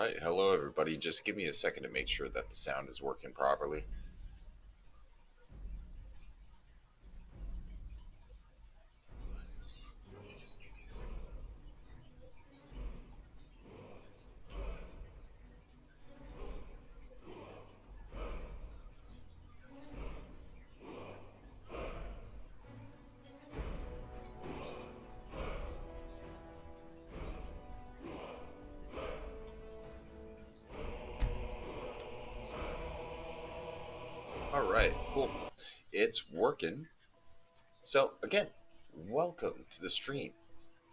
Alright, hello everybody. Just give me a second to make sure that the sound is working properly. Alright, cool. It's working. So, again, welcome to the stream.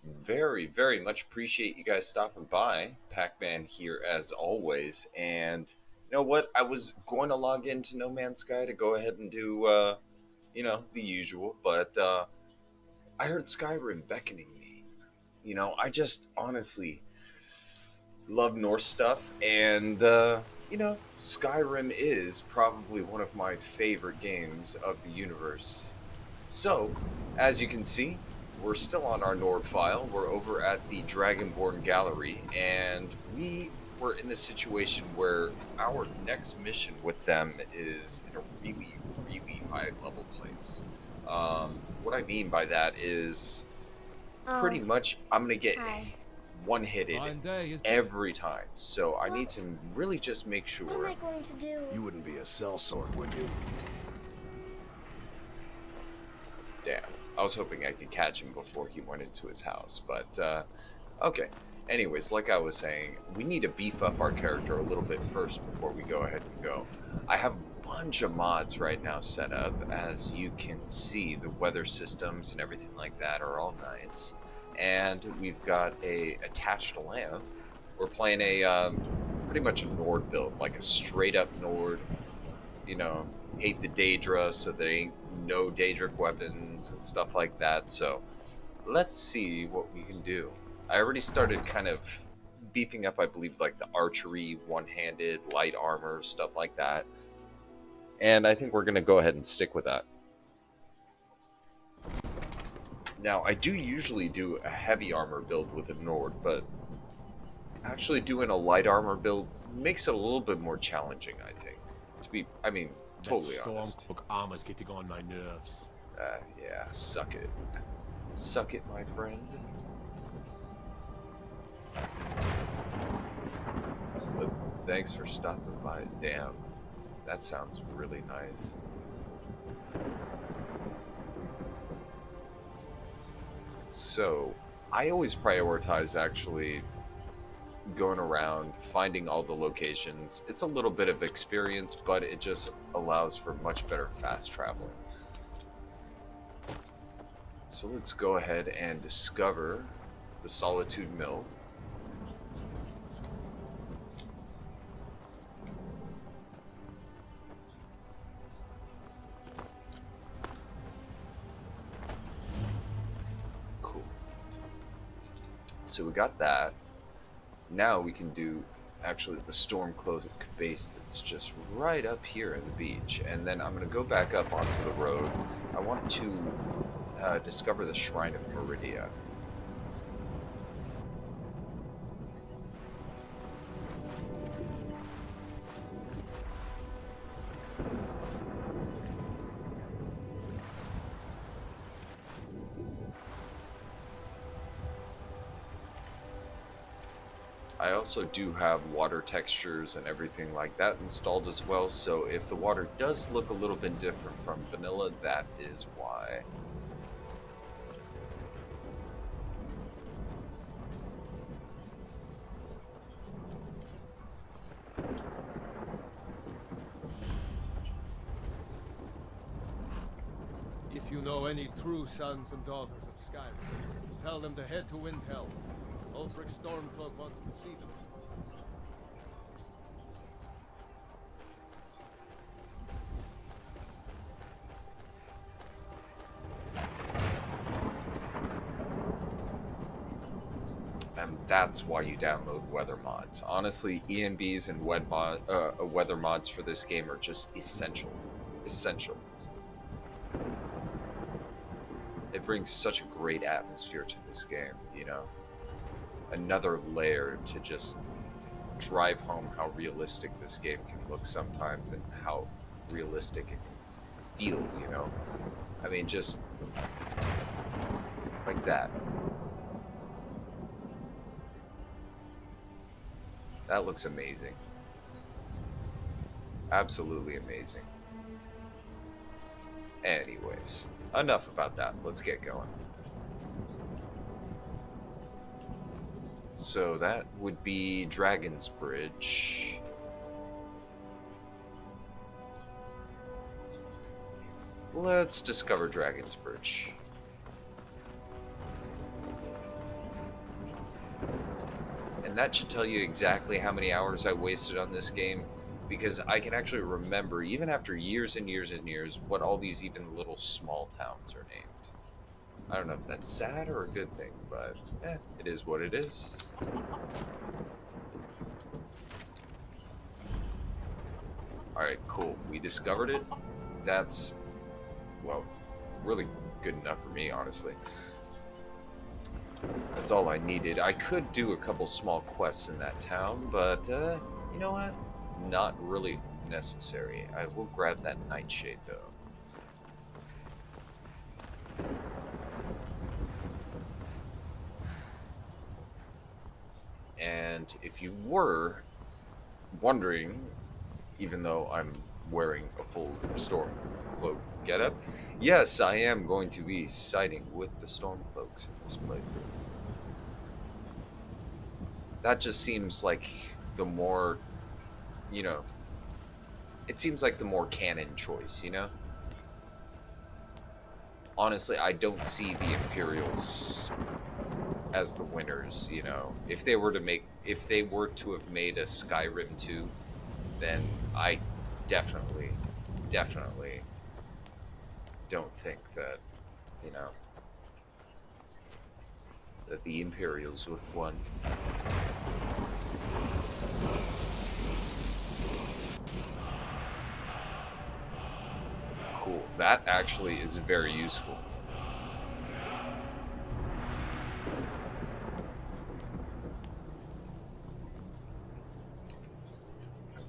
Very much appreciate you guys stopping by. Pac-Man here as always. And you know what? I was going to log into No Man's Sky to go ahead and do, the usual, but I heard Skyrim beckoning me. I just honestly love Norse stuff, and Skyrim is probably one of my favorite games of the universe. So, as you can see, we're still on our Nord file. We're over at the Dragonborn Gallery, and we were in the situation where our next mission with them is in a really high level place. What I mean by that is pretty much I'm gonna get Hi. one-hitted every time. So I need to really just make What am sure. I going to do? You wouldn't be a sellsword, would you? Damn, I was hoping I could catch him before he went into his house, but okay. Anyways, like I was saying, we need to beef up our character a little bit first before we go ahead and go. I have a bunch of mods right now set up. As you can see, the weather systems and everything like that are all nice. And we've got a attached lamp. We're playing a pretty much a Nord build, like a straight up Nord. Hate the Daedra, so there ain't no Daedric weapons and stuff like that. So let's see what we can do. I already started kind of beefing up, I believe, like the archery, one-handed, light armor, stuff like that. And I think we're gonna go ahead and stick with that. Now, I do usually do a heavy armor build with a Nord, but actually doing a light armor build makes it a little bit more challenging, I think. Totally that honest. Stormcloak armor's getting on my nerves. Yeah, suck it. Suck it, my friend. But thanks for stopping by. Damn, that sounds really nice. So, I always prioritize actually going around, finding all the locations. It's a little bit of experience, but it just allows for much better fast traveling. So let's go ahead and discover the Solitude Mill. Cool. So we got that. Now we can do actually the Stormcloak base that's just right up here in the beach. And then I'm going to go back up onto the road. I want to discover the Shrine of Meridia. I also do have water textures and everything like that installed as well, so if the water does look a little bit different from vanilla, that is why. If you know any true sons and daughters of Skyrim, tell them to head to Windhelm. Ulfric Stormcloak wants to see them. And that's why you download weather mods. Honestly, ENBs and weather mods for this game are just essential. Essential. It brings such a great atmosphere to this game, Another layer to just drive home how realistic this game can look sometimes and how realistic it can feel, you know? I mean, just like that. That looks amazing. Absolutely amazing. Anyways, enough about that. Let's get going. So that would be Dragon's Bridge. Let's discover Dragon's Bridge. And that should tell you exactly how many hours I wasted on this game, because I can actually remember, even after years and years and years, what all these even little small towns are named. I don't know if that's sad or a good thing, but it is what it is. Alright, cool. We discovered it. That's, well, really good enough for me, honestly. That's all I needed. I could do a couple small quests in that town, but, you know what? Not really necessary. I will grab that nightshade, though. And if you were wondering, even though I'm wearing a full storm cloak getup, yes, I am going to be siding with the storm cloaks in this playthrough. That just seems like the more, you know, it seems like the more canon choice, you know? Honestly, I don't see the Imperials as the winners, you know. If they were to have made a Skyrim 2, then I definitely don't think that, you know, that the Imperials would have won. Cool. That actually is very useful.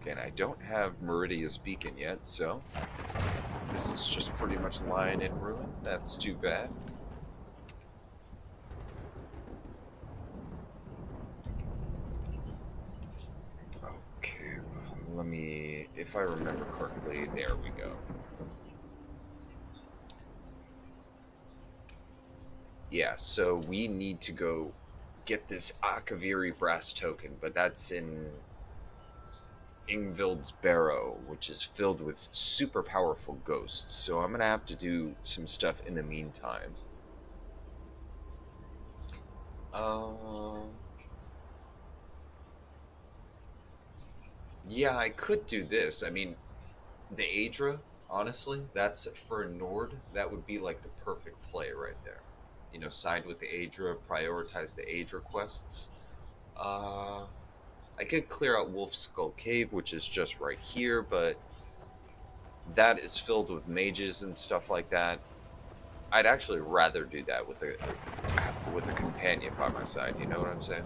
Okay, and I don't have Meridia's Beacon yet, so this is just pretty much lying in ruin. That's too bad. Okay, let me, if I remember correctly, there we go. Yeah, so we need to go get this Akaviri brass token, but that's in Ingvild's Barrow, which is filled with super powerful ghosts. So I'm gonna have to do some stuff in the meantime. Yeah, I could do this. I mean, the Aedra, honestly, that's for a Nord. That would be like the perfect play right there. You know, side with the Aedra, prioritize the Aedra quests. I could clear out Wolf Skull Cave, which is just right here, but that is filled with mages and stuff like that. I'd actually rather do that with a companion by my side. You know what I'm saying?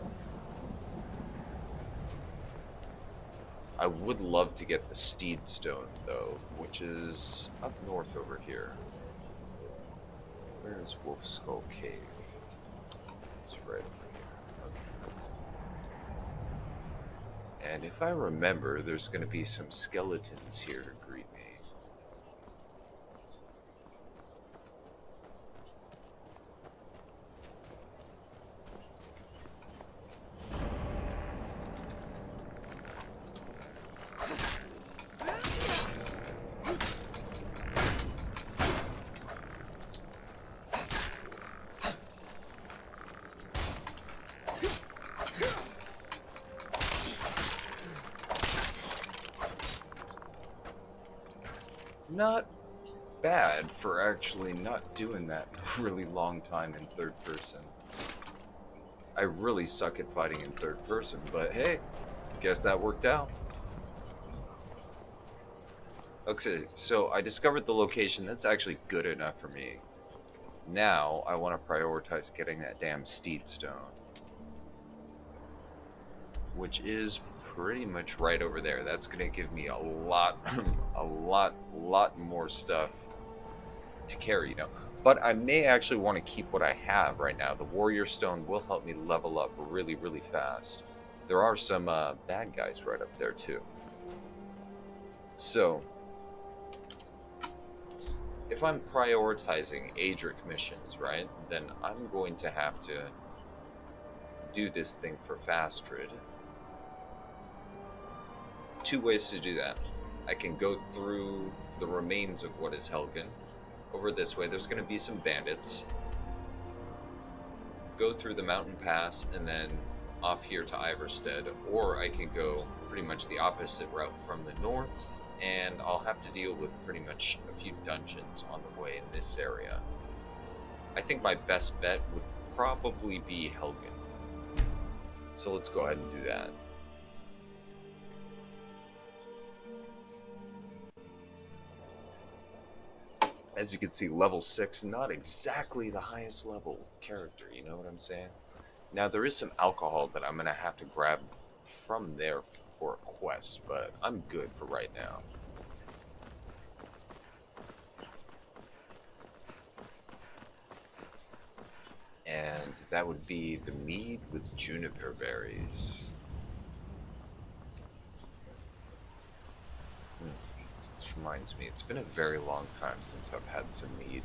I would love to get the Steed Stone though, which is up north over here. Where is Wolf Skull Cave? It's right over here. Okay. And if I remember, there's going to be some skeletons here to greet me. Not bad for actually not doing that in a really long time in third person. I really suck at fighting in third person, but hey, guess that worked out. Okay, so I discovered the location. That's actually good enough for me. Now I want to prioritize getting that damn Steed Stone, which is pretty much right over there. That's gonna give me a lot, a lot more stuff to carry, you know. But I may actually want to keep what I have right now. The Warrior Stone will help me level up really, really fast. There are some bad guys right up there too. So, if I'm prioritizing Daedric missions, right, then I'm going to have to do this thing for Fastrid. Two ways to do that. I can go through the remains of what is Helgen. Over this way, there's going to be some bandits. Go through the mountain pass and then off here to Iverstead, or I can go pretty much the opposite route from the north, and I'll have to deal with pretty much a few dungeons on the way in this area. I think my best bet would probably be Helgen. So let's go ahead and do that. As you can see, level 6, not exactly the highest level character, you know what I'm saying? Now, there is some alcohol that I'm going to have to grab from there for a quest, but I'm good for right now. And that would be the mead with juniper berries. Which reminds me, it's been a very long time since I've had some mead.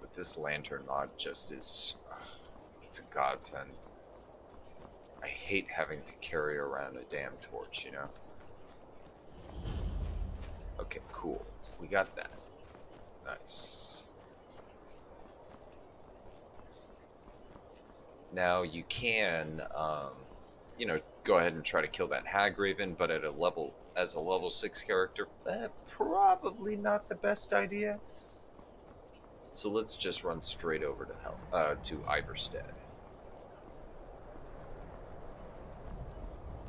But this lantern mod just is, it's a godsend. I hate having to carry around a damn torch, you know? Okay, cool. We got that. Nice. Now you can, you know, go ahead and try to kill that Hagraven, but at a level, as a level 6 character, probably not the best idea. So let's just run straight over to Iverstead.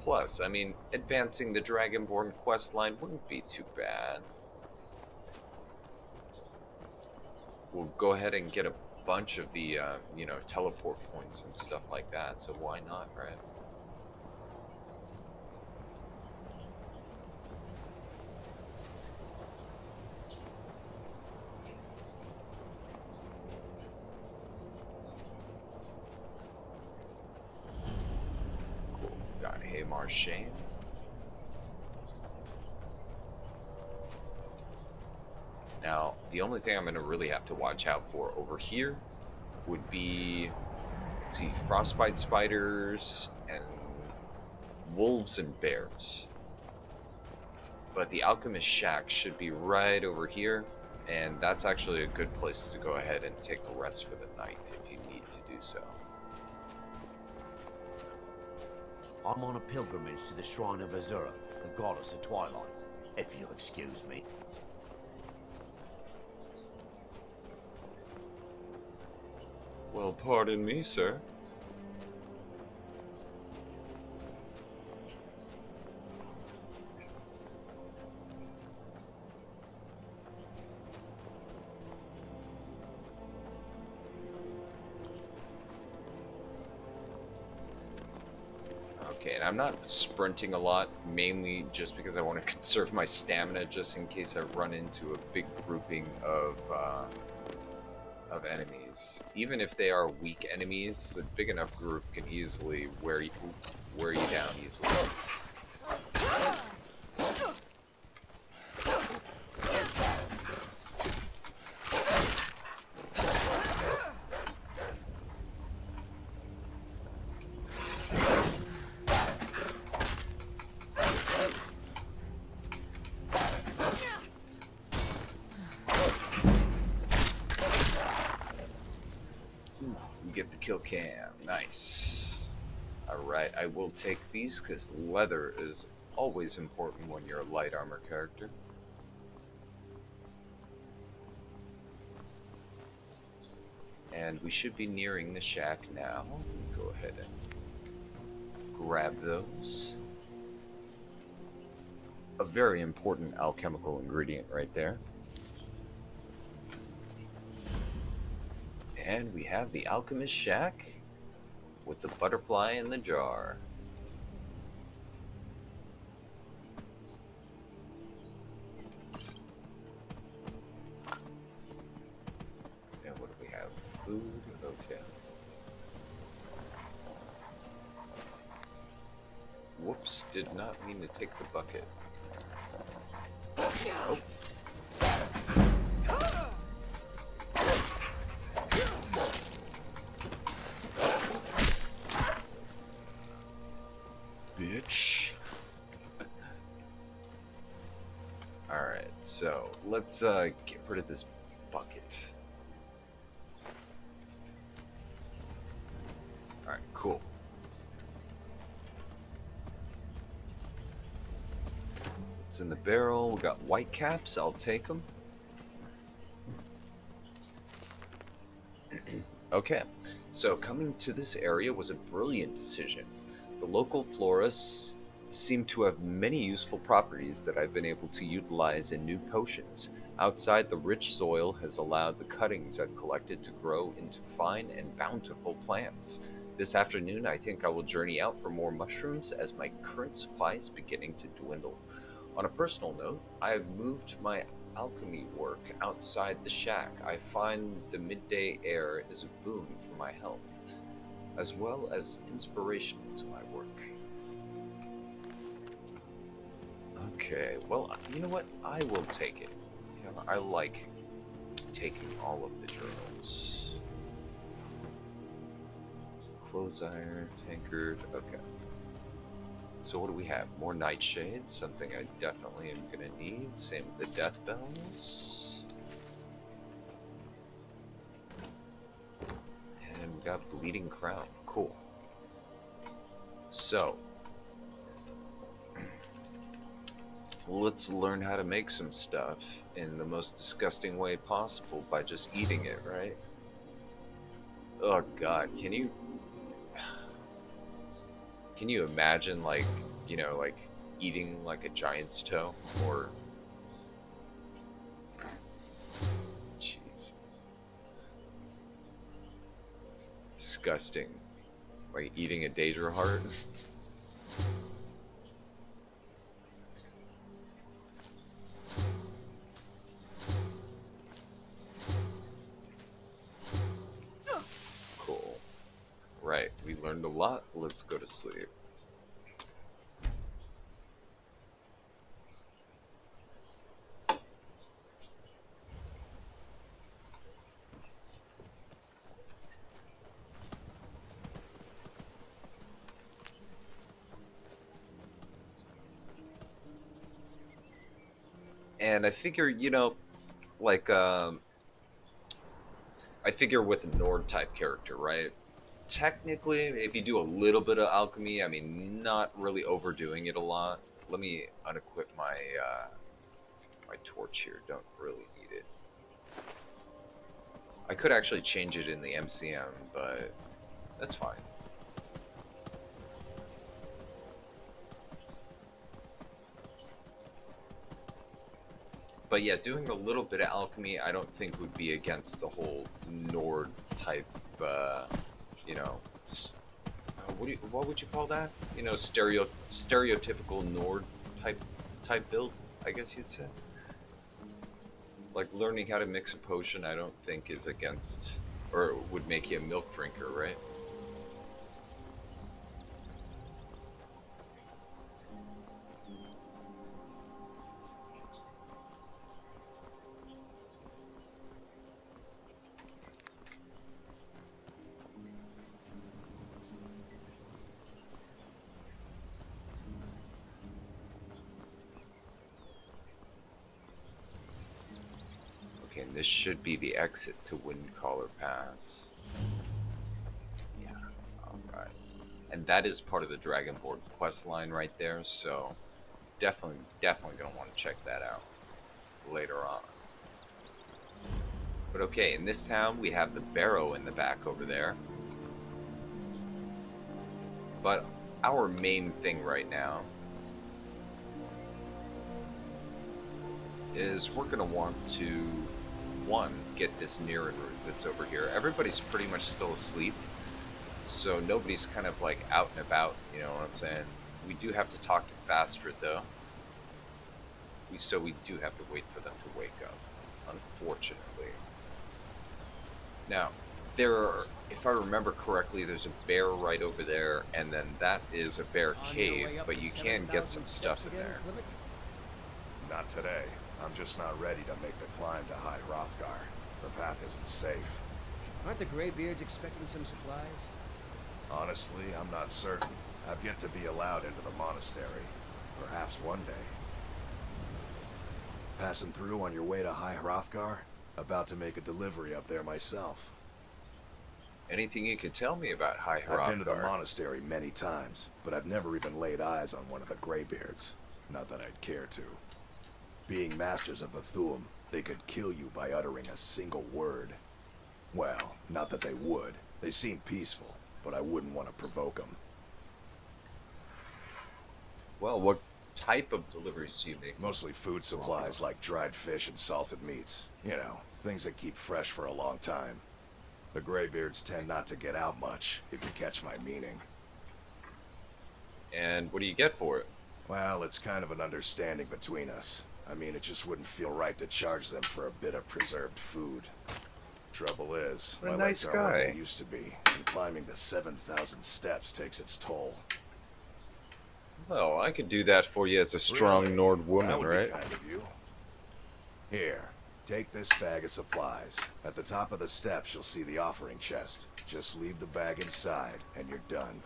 Plus, I mean, advancing the Dragonborn questline wouldn't be too bad. We'll go ahead and get a bunch of the, you know, teleport points and stuff like that, so why not, right? Shame. Now, the only thing I'm going to really have to watch out for over here would be, let's see, frostbite spiders and wolves and bears. But the alchemist shack should be right over here, and that's actually a good place to go ahead and take a rest for the night if you need to do so. I'm on a pilgrimage to the shrine of Azura, the goddess of twilight, if you'll excuse me. Well, pardon me, sir. Okay, and I'm not sprinting a lot, mainly just because I want to conserve my stamina just in case I run into a big grouping of enemies. Even if they are weak enemies, a big enough group can easily wear you down easily. Kill cam, nice. Alright, I will take these because leather is always important when you're a light armor character. And we should be nearing the shack now. Go ahead and grab those. A very important alchemical ingredient right there. And we have the alchemist shack with the butterfly in the jar. And what do we have? Food? Okay. Whoops, did not mean to take the bucket. Oh. Bitch. Alright, so let's get rid of this bucket. Alright, cool. It's in the barrel. We got white caps. I'll take them. Okay, so coming to this area was a brilliant decision. The local florists seem to have many useful properties that I've been able to utilize in new potions. Outside, the rich soil has allowed the cuttings I've collected to grow into fine and bountiful plants. This afternoon, I think I will journey out for more mushrooms as my current supply is beginning to dwindle. On a personal note, I have moved my alchemy work outside the shack. I find the midday air is a boon for my health, as well as inspirational to my work. Okay, well, you know what? I will take it. You know, I like taking all of the journals. Clothes iron, tankard, okay. So what do we have? More nightshades, something I definitely am gonna need. Same with the death bells. And we got bleeding crown, cool. So, let's learn how to make some stuff in the most disgusting way possible by just eating it, right? Oh god, can you imagine, like, you know, like eating like a giant's toe? Or jeez, disgusting. Like eating a Daedric heart. Cool. Right, we learned a lot. Let's go to sleep. And I figure, you know, like, I figure with a Nord type character, right? Technically, if you do a little bit of alchemy, I mean, not really overdoing it a lot. Let me unequip my my torch here. Don't really need it. I could actually change it in the MCM, but that's fine. But yeah, doing a little bit of alchemy, I don't think would be against the whole Nord type, you know, what would you call that? You know, stereotypical Nord type build, I guess you'd say. Like learning how to mix a potion, I don't think is against, or would make you a milk drinker, right? Okay, and this should be the exit to Windcaller Pass. Yeah, alright. And that is part of the Dragonborn quest line right there, so definitely gonna want to check that out later on. But okay, in this town, we have the barrow in the back over there. But our main thing right now is we're going to want to, one, get this Niran route that's over here. Everybody's pretty much still asleep, so nobody's kind of like out and about, you know what I'm saying? We do have to talk to Fastrid, though. So we do have to wait for them to wake up, unfortunately. Now, if I remember correctly, there's a bear right over there, and then that is a bear cave, but you can get some stuff in there. Not today. I'm just not ready to make the climb to High Hrothgar. The path isn't safe. Aren't the Greybeards expecting some supplies? Honestly, I'm not certain. I've yet to be allowed into the monastery. Perhaps one day. Passing through on your way to High Hrothgar? About to make a delivery up there myself. Anything you could tell me about High Hrothgar? I've been to the monastery many times, but I've never even laid eyes on one of the Greybeards. Not that I'd care to. Being masters of the Thuum, they could kill you by uttering a single word. Well, not that they would. They seem peaceful, but I wouldn't want to provoke them. Well, what type of deliveries do you make? Mostly food supplies like dried fish and salted meats. You know, things that keep fresh for a long time. The Greybeards tend not to get out much, if you catch my meaning. And what do you get for it? Well, it's kind of an understanding between us. I mean, it just wouldn't feel right to charge them for a bit of preserved food. Trouble is, What a my nice legs aren't what guy. they used to be, and climbing the 7,000 steps takes its toll. Well, I could do that for you as a strong Really? Nord That woman, would right? be kind of you. Here, take this bag of supplies. At the top of the steps, you'll see the offering chest. Just leave the bag inside, and you're done.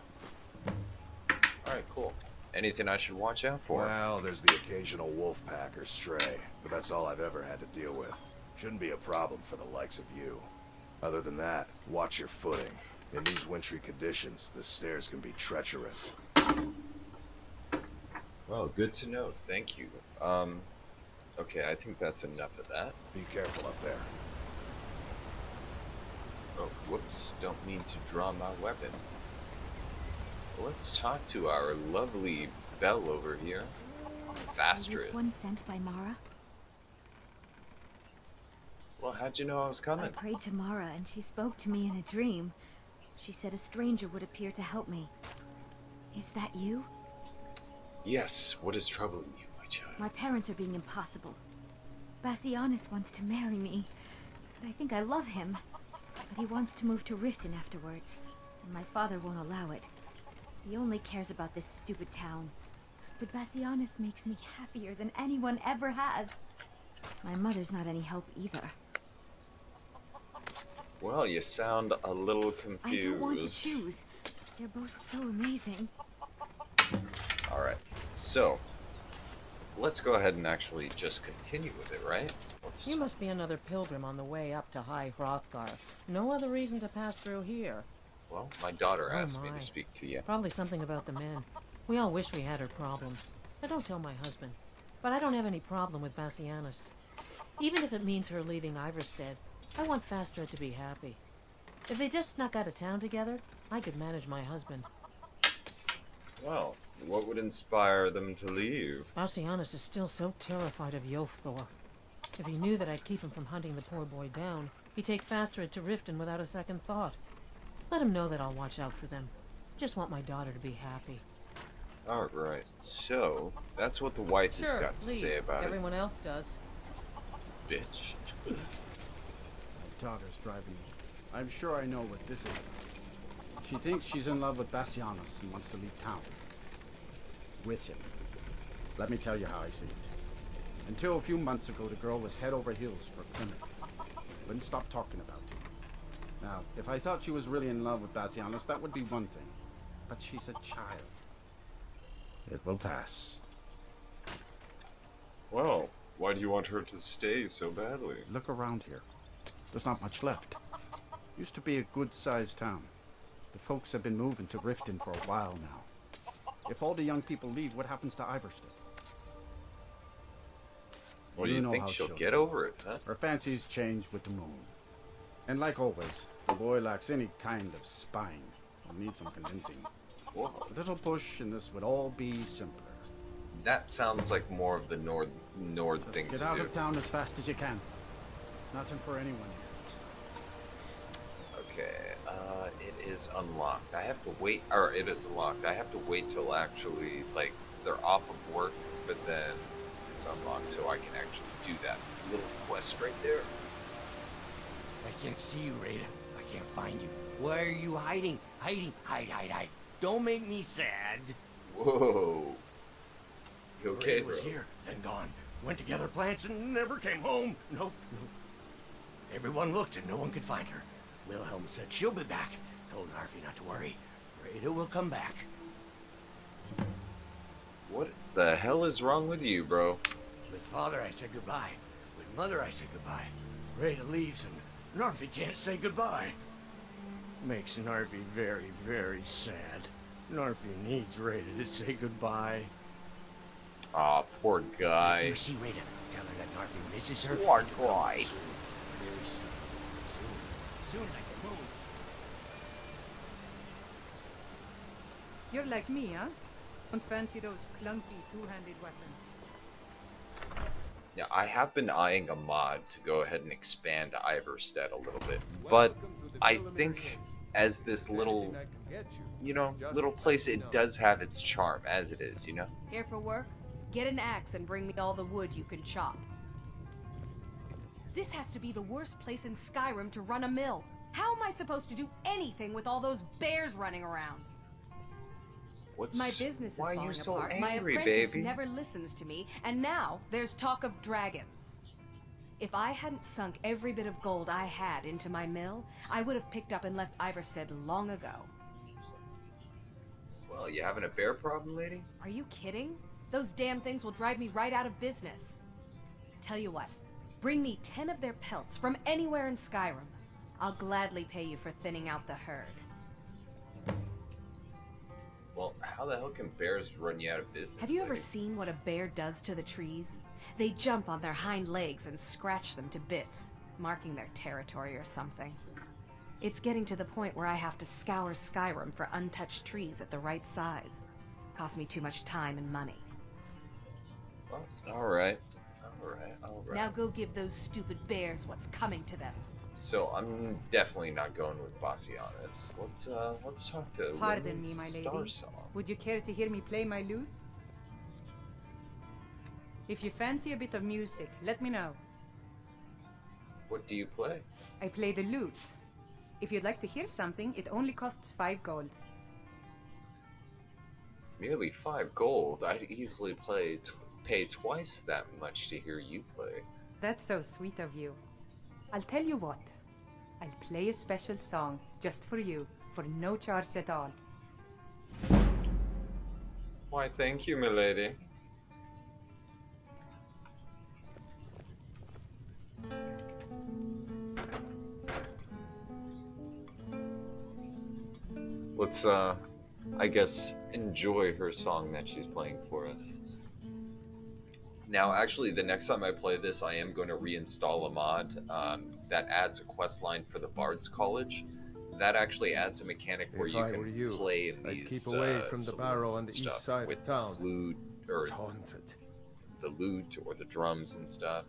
Alright, cool. Anything I should watch out for? Well, there's the occasional wolf pack or stray, but that's all I've ever had to deal with. Shouldn't be a problem for the likes of you. Other than that, watch your footing. In these wintry conditions, the stairs can be treacherous. Well, good to know. Thank you. Okay, I think that's enough of that. Be careful up there. Oh, whoops. Don't mean to draw my weapon. Let's talk to our lovely Belle over here. Fastrid. One sent by Mara. Well, how'd you know I was coming? I prayed to Mara and she spoke to me in a dream. She said a stranger would appear to help me. Is that you? Yes, what is troubling you, my child? My parents are being impossible. Bassianus wants to marry me, and I think I love him. But he wants to move to Riften afterwards, and my father won't allow it. He only cares about this stupid town. But Bassianus makes me happier than anyone ever has. My mother's not any help either. Well, you sound a little confused. I don't want to choose. They're both so amazing. Alright, so let's go ahead and actually just continue with it, right? You must be another pilgrim on the way up to High Hrothgar. No other reason to pass through here. Well, my daughter Oh asked me my. to speak to you. Probably something about the men. We all wish we had her problems. I don't tell my husband. But I don't have any problem with Bassianus. Even if it means her leaving Iverstead, I want Fastrid to be happy. If they just snuck out of town together, I could manage my husband. Well, what would inspire them to leave? Bassianus is still so terrified of Yofthor. If he knew that I'd keep him from hunting the poor boy down, he'd take Fastrid to Riften without a second thought. Let him know that I'll watch out for them. Just want my daughter to be happy. Alright, so that's what the wife has got to say about Everyone else does. it, bitch. My daughter's driving me. I'm sure I know what this is about. She thinks she's in love with Bassianus and wants to leave town. With him. Let me tell you how I see it. Until a few months ago, the girl was head over heels for Plymouth. Wouldn't stop talking about him. Now, if I thought she was really in love with Bassianus, that would be one thing. But she's a child. It will pass. Well, why do you want her to stay so badly? Look around here. There's not much left. Used to be a good-sized town. The folks have been moving to Riften for a while now. If all the young people leave, what happens to Iverstead? What do you know think how she'll she'll get do. over it, huh? Her fancies change with the moon. And like always, the boy lacks any kind of spine. He'll need some convincing. Whoa. A little push and this would all be simpler. That sounds like more of the Nord Just thing get to out do. of town as fast as you can. Nothing for anyone here. Okay, it is unlocked. I have to wait, or it is unlocked. I have to wait till actually, like, they're off of work, but then it's unlocked so I can actually do that little quest right there. I can't see you, Rada. I can't find you. Why are you hiding? Hiding. Hide. Don't make me sad. Whoa. You okay, Rada bro? was here, then gone. Went to gather plants and never came home. Nope. Everyone looked and no one could find her. Wilhelm said she'll be back. Told Harvey not to worry. Rada will come back. What the hell is wrong with you, bro? With Father, I said goodbye. With Mother, I said goodbye. Rada leaves and Narfi can't say goodbye. Makes Narfi very, very sad. Narfi needs Rada to say goodbye. Aw, poor If guy. you see Rada, tell her that Narfi misses her. Poor guy. Soon, very soon. Soon like the moon. You're like me, huh? Don't fancy those clunky two-handed weapons. Yeah, I have been eyeing a mod to go ahead and expand Iverstead a little bit, but I think as this little, little place, it does have its charm as it is, Here for work? Get an axe and bring me all the wood you can chop. This has to be the worst place in Skyrim to run a mill. How am I supposed to do anything with all those bears running around? My business is Why are falling you so apart. angry, My apprentice baby? never listens to me, and now there's talk of dragons. If I hadn't sunk every bit of gold I had into my mill, I would have picked up and left Iverstead long ago. Well, you having a bear problem, lady? Are you kidding? Those damn things will drive me right out of business. Tell you what, bring me 10 of their pelts from anywhere in Skyrim. I'll gladly pay you for thinning out the herd. Well, how the hell can bears run you out of business? Have you ever lady? seen what a bear does to the trees? They jump on their hind legs and scratch them to bits, marking their territory or something. It's getting to the point where I have to scour Skyrim for untouched trees at the right size. Costs me too much time and money. Well, alright. Now go give those stupid bears what's coming to them. So I'm definitely not going with Bassianus. Let's talk to Pardon Women's me, my Star lady. Song. Would you care to hear me play my lute? If you fancy a bit of music, let me know. What do you play? I play the lute. If you'd like to hear something, it only costs 5 gold. Merely 5 gold. I'd easily pay twice that much to hear you play. That's so sweet of you. I'll tell you what. I'll play a special song just for you, for no charge at all. Why, thank you, milady. Let's, I guess, enjoy her song that she's playing for us. Now, actually, the next time I play this, I am going to reinstall a mod that adds a quest line for the Bard's College. That actually adds a mechanic where you can play in these keep away from the barrow on the stuff east side with of town. flute or It's haunted. the lute or the drums and stuff.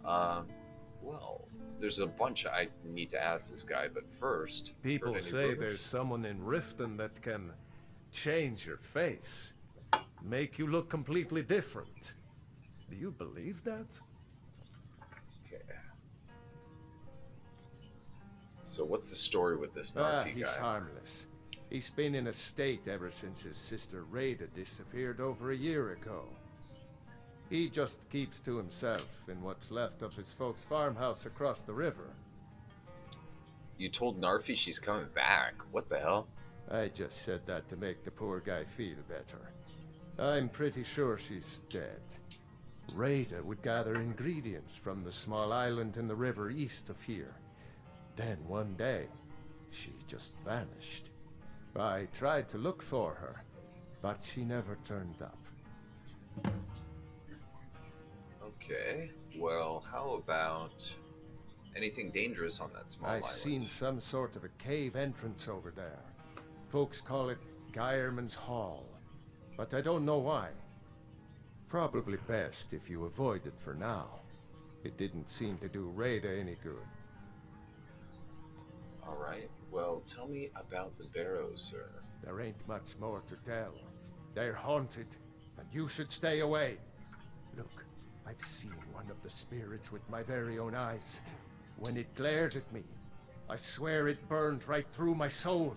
Well, there's a bunch I need to ask this guy, but first, People heard any say rumors? there's someone in Riften that can change your face, make you look completely different. Do you believe that? Okay. So what's the story with this Narfi He's guy? harmless. He's been in a state ever since his sister Rada disappeared over a year ago. He just keeps to himself in what's left of his folks' farmhouse across the river. You told Narfi she's coming back. What the hell? I just said that to make the poor guy feel better. I'm pretty sure she's dead. Rada would gather ingredients from the small island in the river east of here. Then one day, she just vanished. I tried to look for her, but she never turned up. Okay. Well, how about Anything dangerous on that small I've island? seen some sort of a cave entrance over there. Folks call it Geirman's Hall, but I don't know why. Probably best if you avoid it for now. It didn't seem to do Rada any good. Alright, well, tell me about the barrows, sir. There ain't much more to tell. They're haunted, and you should stay away. Look, I've seen one of the spirits with my very own eyes. When it glared at me, I swear it burned right through my soul.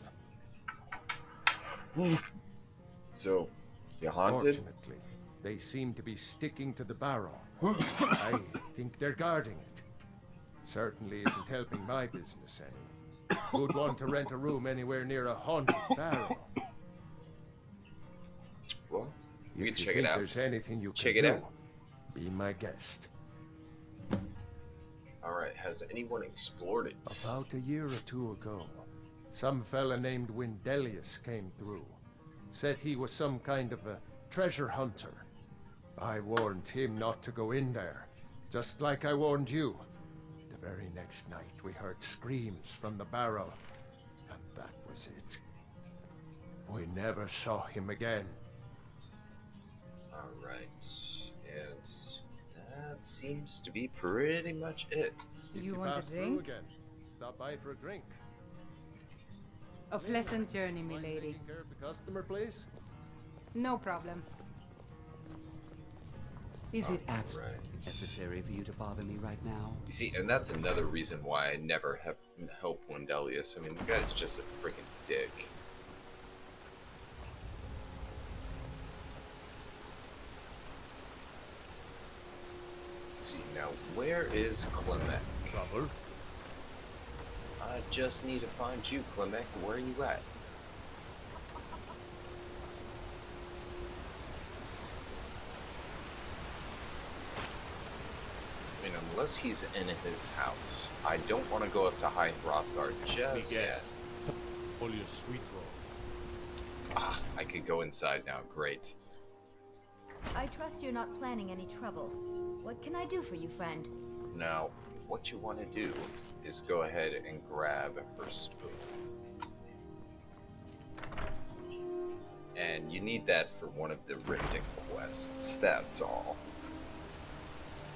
So, you haunted? Fortunately, they seem to be sticking to the barrow. I think they're guarding it. Certainly isn't helping my business any. Who'd want to rent a room anywhere near a haunted barrow? Well, you can If you check it think out. there's anything you Check can it do, out. be my guest. Alright, has anyone explored it? About a year or two ago, some fella named Windelius came through. Said he was some kind of a treasure hunter. I warned him not to go in there, just like I warned you. The very next night we heard screams from the barrow, and that was it. We never saw him again. Alright, and that seems to be pretty much it. If You want a pass through drink? again, stop by for a drink. A pleasant journey, milady. Taking care of the customer, please? No problem. Is it absolutely Alright. necessary for you to bother me right now? You see, and that's another reason why I never help Wendelius. I mean, the guy's just a freaking dick. Let's see, now, where is Clement? Trouble? I just need to find you, Clement. Where are you at? I mean, unless he's in his house, I don't want to go up to High Hrothgar just yet. Only a sweet roll. Ah, I could go inside now. Great. I trust you're not planning any trouble. What can I do for you, friend? Now, what you want to do is go ahead and grab her spoon. And you need that for one of the rifting quests, that's all.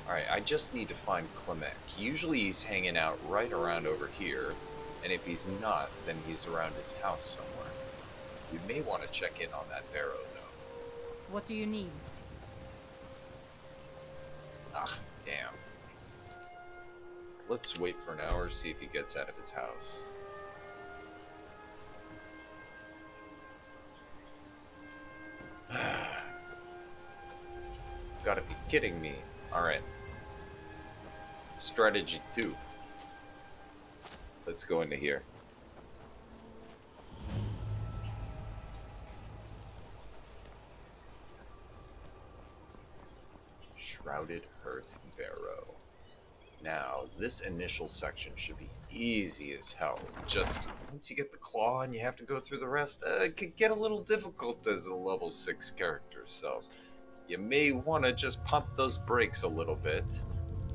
Alright, I just need to find Clement. Usually he's hanging out right around over here, and if he's not, then he's around his house somewhere. You may want to check in on that barrow, though. What do you need? Ah, damn. Let's wait for an hour, see if he gets out of his house. Gotta be kidding me. Alright. Strategy 2. Let's go into here. Shrouded Hearth Barrow. Now, this initial section should be easy as hell. Just once you get the claw and you have to go through the rest, it could get a little difficult as a level 6 character, so you may want to just pump those brakes a little bit.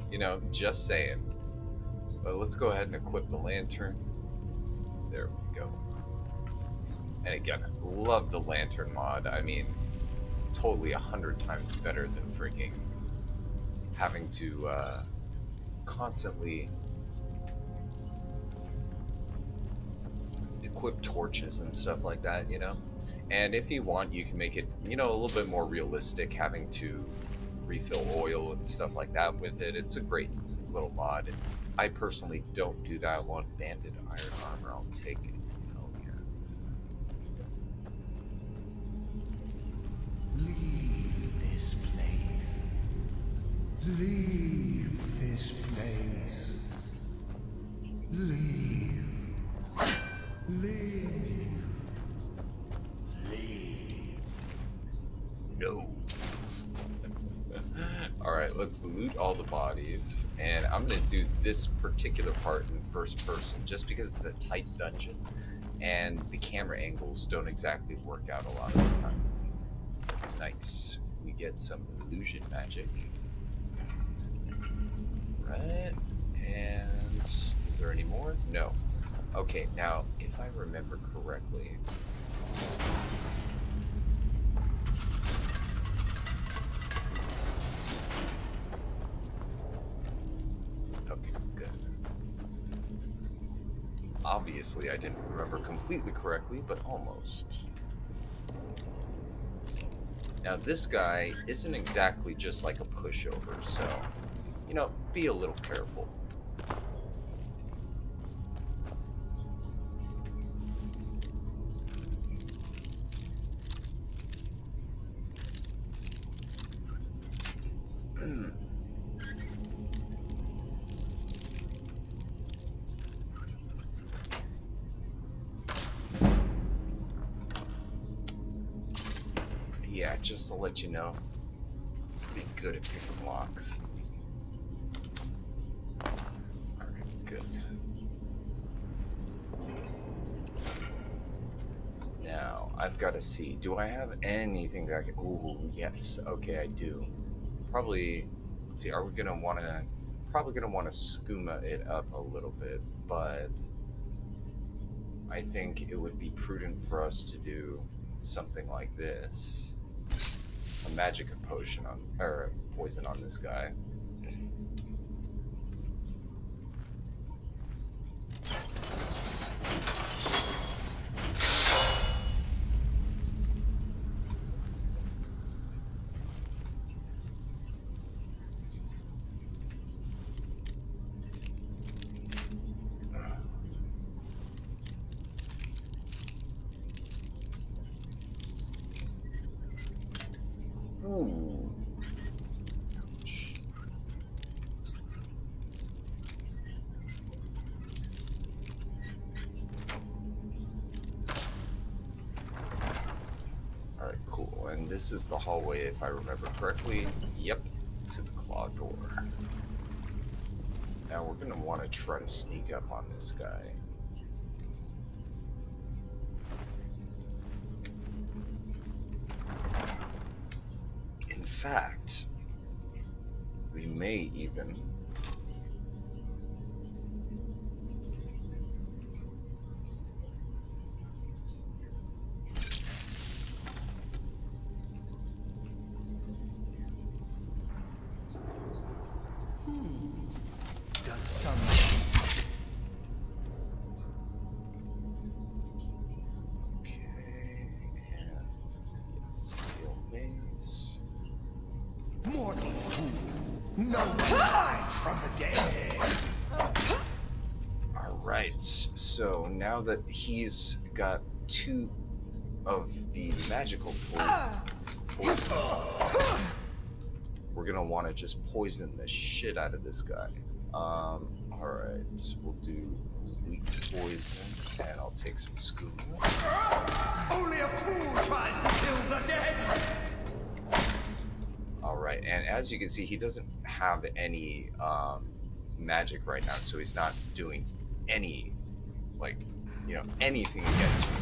You know, just saying. But let's go ahead and equip the lantern. There we go. And again, love the lantern mod. I mean, totally 100 times better than freaking having to constantly equip torches and stuff like that, you know? And if you want, you can make it, you know, a little bit more realistic, having to refill oil and stuff like that with it. It's a great little mod. I personally don't do that. I want banded iron armor. I'll take it. Hell yeah. Leave this place. Leave this place. Leave. Leave. Leave. No. Alright, let's loot all the bodies. And I'm going to do this particular part in first person just because it's a tight dungeon. And the camera angles don't exactly work out a lot of the time. Nice. We get some illusion magic. Right. And Is there any more? No. Okay, now, if I remember correctly... Okay, good. Obviously, I didn't remember completely correctly, but almost. Now, this guy isn't exactly just like a pushover, so, you know, be a little careful. Yeah, just to let you know, pretty good at picking locks. Alright, good. Now, I've got to see, do I have anything that I can... Ooh, yes, okay, I do. Probably, let's see, are we going to want to... Probably going to want to skooma it up a little bit, but I think it would be prudent for us to do something like this. A magic potion on, or poison on this guy. Ooh. Ouch. Alright, cool. And this is the hallway, if I remember correctly. Yep, to the claw door. Now we're gonna want to try to sneak up on this guy. In fact, we may even... Does some... Okay, and steel base. Mortal fool! No time from the dead! Alright, so now that he's got 2 of the magical poisons on, we're gonna want to just poison the shit out of this guy. Alright, we'll do weak poison, and I'll take some scoop. Only a fool tries to kill the dead! Alright, and as you can see, he doesn't have any magic right now, so he's not doing any, like, you know, anything against me.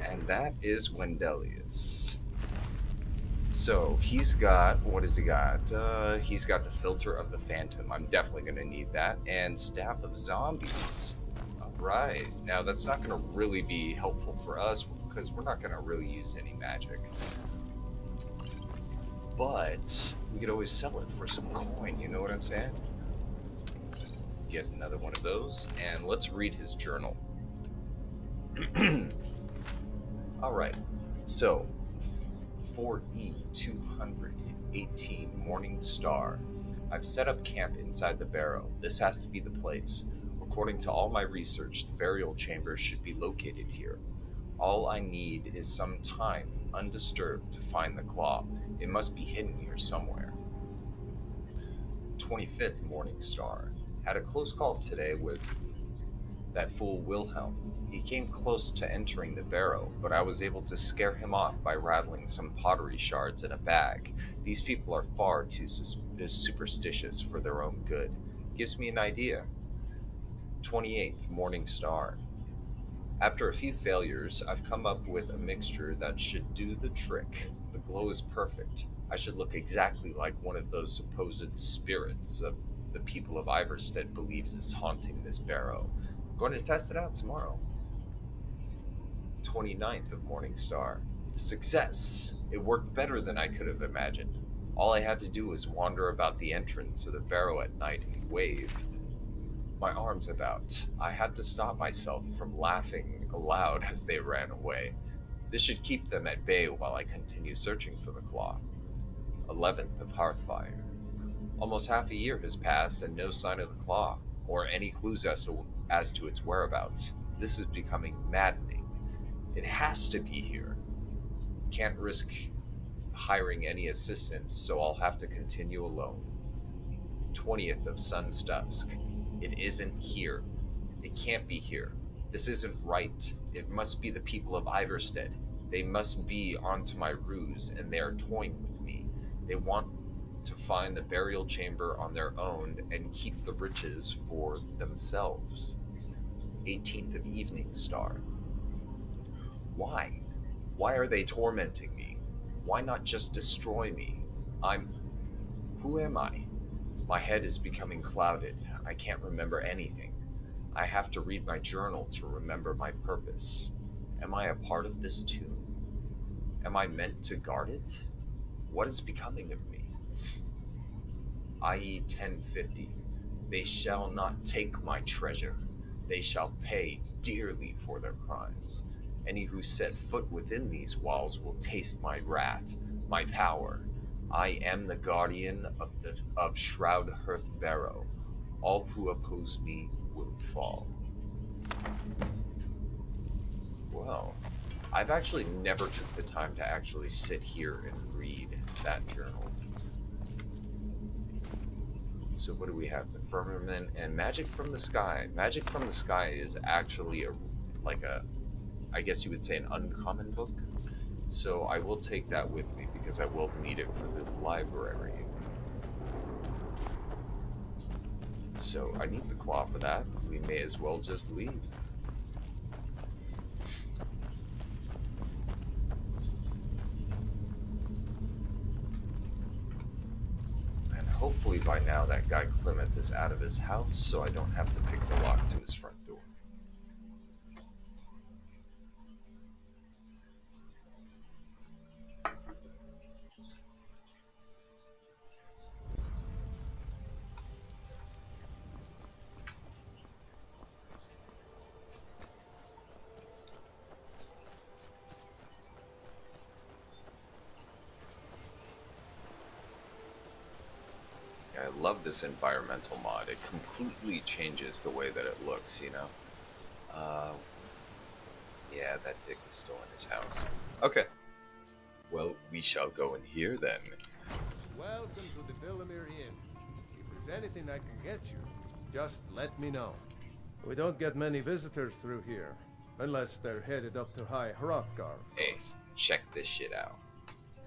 And that is Wendelius. So he's got, what has he got? He's got the Filter of the Phantom. I'm definitely going to need that. And Staff of Zombies. Alright. Now that's not going to really be helpful for us because we're not going to really use any magic. But we could always sell it for some coin, you know what I'm saying? Get another one of those, and let's read his journal. Alright, so 4E218 Morning Star. I've set up camp inside the barrow. This has to be the place. According to all my research, the burial chamber should be located here. All I need is some time, undisturbed, to find the claw. It must be hidden here somewhere. 25th Morning Star. Had a close call today with that fool Wilhelm. He came close to entering the barrow, but I was able to scare him off by rattling some pottery shards in a bag. These people are far too superstitious for their own good. Gives me an idea. 28th Morning Star. After a few failures, I've come up with a mixture that should do the trick. The glow is perfect. I should look exactly like one of those supposed spirits of the people of Iverstead believes is haunting this barrow. I'm going to test it out tomorrow. 29th of Morningstar. Success! It worked better than I could have imagined. All I had to do was wander about the entrance of the barrow at night and wave my arms about. I had to stop myself from laughing aloud as they ran away. This should keep them at bay while I continue searching for the claw. 11th of Hearthfire. Almost half a year has passed and no sign of the claw, or any clues as to its whereabouts. This is becoming maddening. It has to be here. Can't risk hiring any assistance, so I'll have to continue alone. 20th of Sun's Dusk. It isn't here. It can't be here. This isn't right. It must be the people of Iverstead. They must be onto my ruse, and they are toying with me. They want to find the burial chamber on their own and keep the riches for themselves. 18th of Evening Star. Why? Why are they tormenting me? Why not just destroy me? Who am I? My head is becoming clouded. I can't remember anything. I have to read my journal to remember my purpose. Am I a part of this too? Am I meant to guard it? What is becoming of me? IE 1050. They shall not take my treasure. They shall pay dearly for their crimes. Any who set foot within these walls will taste my wrath, my power. I am the guardian of Shroud Hearth Barrow. All who oppose me will fall. Well, I've actually never took the time to actually sit here and read that journal. So what do we have? The Firmament and Magic from the Sky. Magic from the Sky is actually I guess you would say an uncommon book. So I will take that with me because I will need it for the library. So I need the claw for that. We may as well just leave. And hopefully by now that guy Clemeth is out of his house, so I don't have to pick the lock to his front door. I love this environmental mod. It completely changes the way that it looks, you know? Yeah, that dick is still in his house. Okay. Well, we shall go in here then. Welcome to the Villamere Inn. If there's anything I can get you, just let me know. We don't get many visitors through here, unless they're headed up to High Hrothgar. Hey, check this shit out.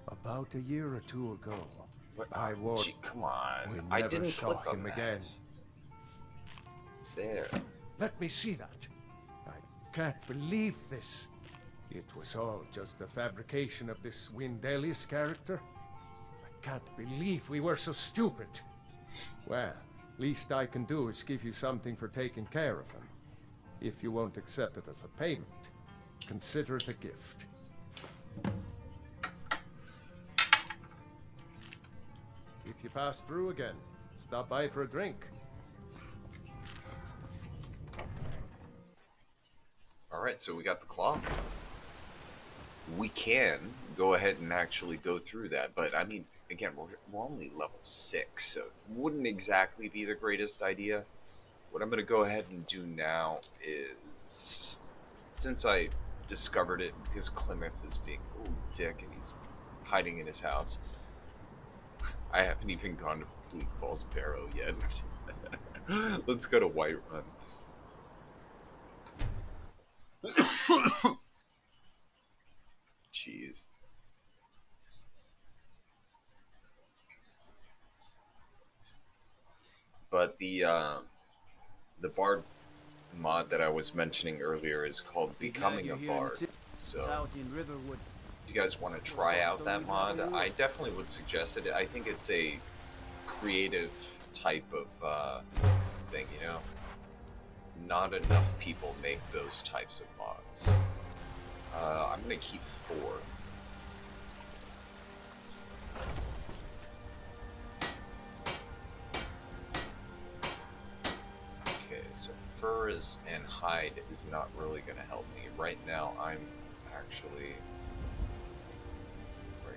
About a year or two ago, I won't. Come on. I didn't click on that. Again. There. Let me see that. I can't believe this. It was all just a fabrication of this Windelius character. I can't believe we were so stupid. Well, least I can do is give you something for taking care of him. If you won't accept it as a payment, consider it a gift. If you pass through again, stop by for a drink. Alright, so we got the claw. We can go ahead and actually go through that, but I mean, again, we're only level 6, so it wouldn't exactly be the greatest idea. What I'm going to go ahead and do now is, since I discovered it, because Clemeth is being a little dick and he's hiding in his house, I haven't even gone to Bleak Falls Barrow yet. Let's go to Whiterun. Jeez. But the bard mod that I was mentioning earlier is called Becoming a Bard. So, Out in Riverwood. if you guys want to try out that mod, I definitely would suggest it. I think it's a creative type of thing, you know? Not enough people make those types of mods. I'm gonna keep 4. Okay, so fur and hide is not really gonna help me. Right now, I'm actually...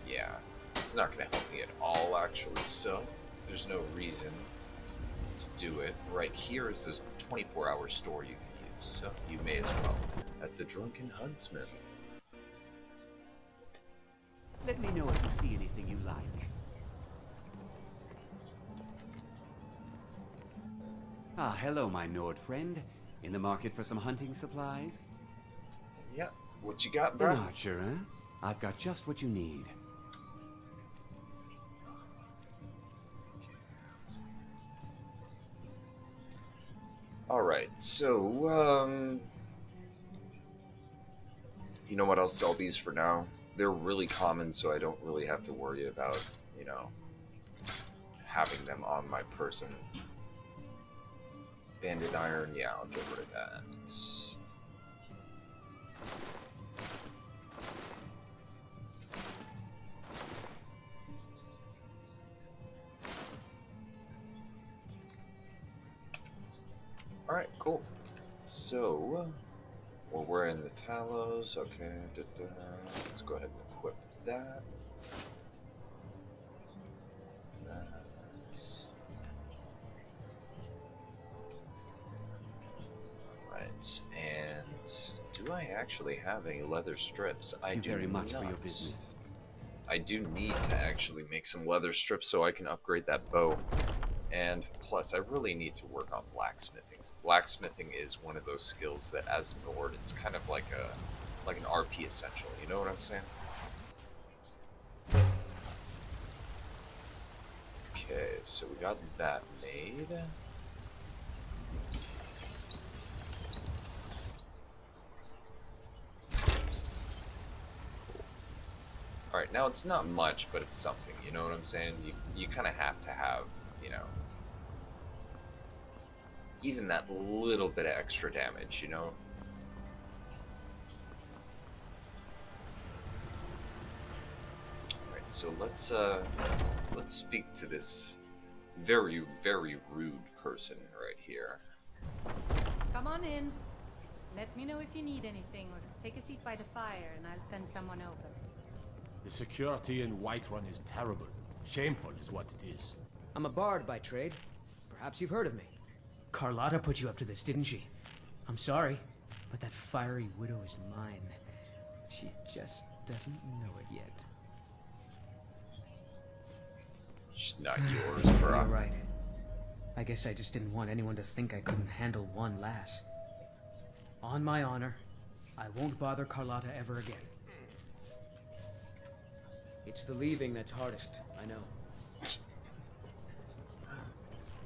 yeah, it's not gonna help me at all, actually, so there's no reason to do it. Right here is a 24-hour store you can use, so you may as well. At the Drunken Huntsman. Let me know if you see anything you like. Ah, hello, my Nord friend. In the market for some hunting supplies? Yeah, what you got, bro? An archer, huh? I've got just what you need. Alright, so, you know what, I'll sell these for now. They're really common, so I don't really have to worry about, you know, having them on my person. Banded iron, yeah, I'll get rid of that. Alright, cool. So, we're wearing the talos, okay, let's go ahead and equip that. Right, and do I actually have any leather strips? I do very much not. for your business. I do need to actually make some leather strips so I can upgrade that bow. And plus, I really need to work on blacksmithing. Blacksmithing is one of those skills that, as a Nord, it's kind of like an RP essential. You know what I'm saying? Okay, so we got that made. Alright, now it's not much, but it's something. You know what I'm saying? You kind of have to have, you know, even that little bit of extra damage, you know? Alright, so let's speak to this very, very rude person right here. Come on in. Let me know if you need anything, or take a seat by the fire and I'll send someone over. The security in Whiterun is terrible. Shameful is what it is. I'm a bard by trade. Perhaps you've heard of me. Carlotta put you up to this, didn't she? I'm sorry, but that fiery widow is mine. She just doesn't know it yet. She's not yours, bro. You're right. I guess I just didn't want anyone to think I couldn't handle one lass. On my honor, I won't bother Carlotta ever again. It's the leaving that's hardest, I know.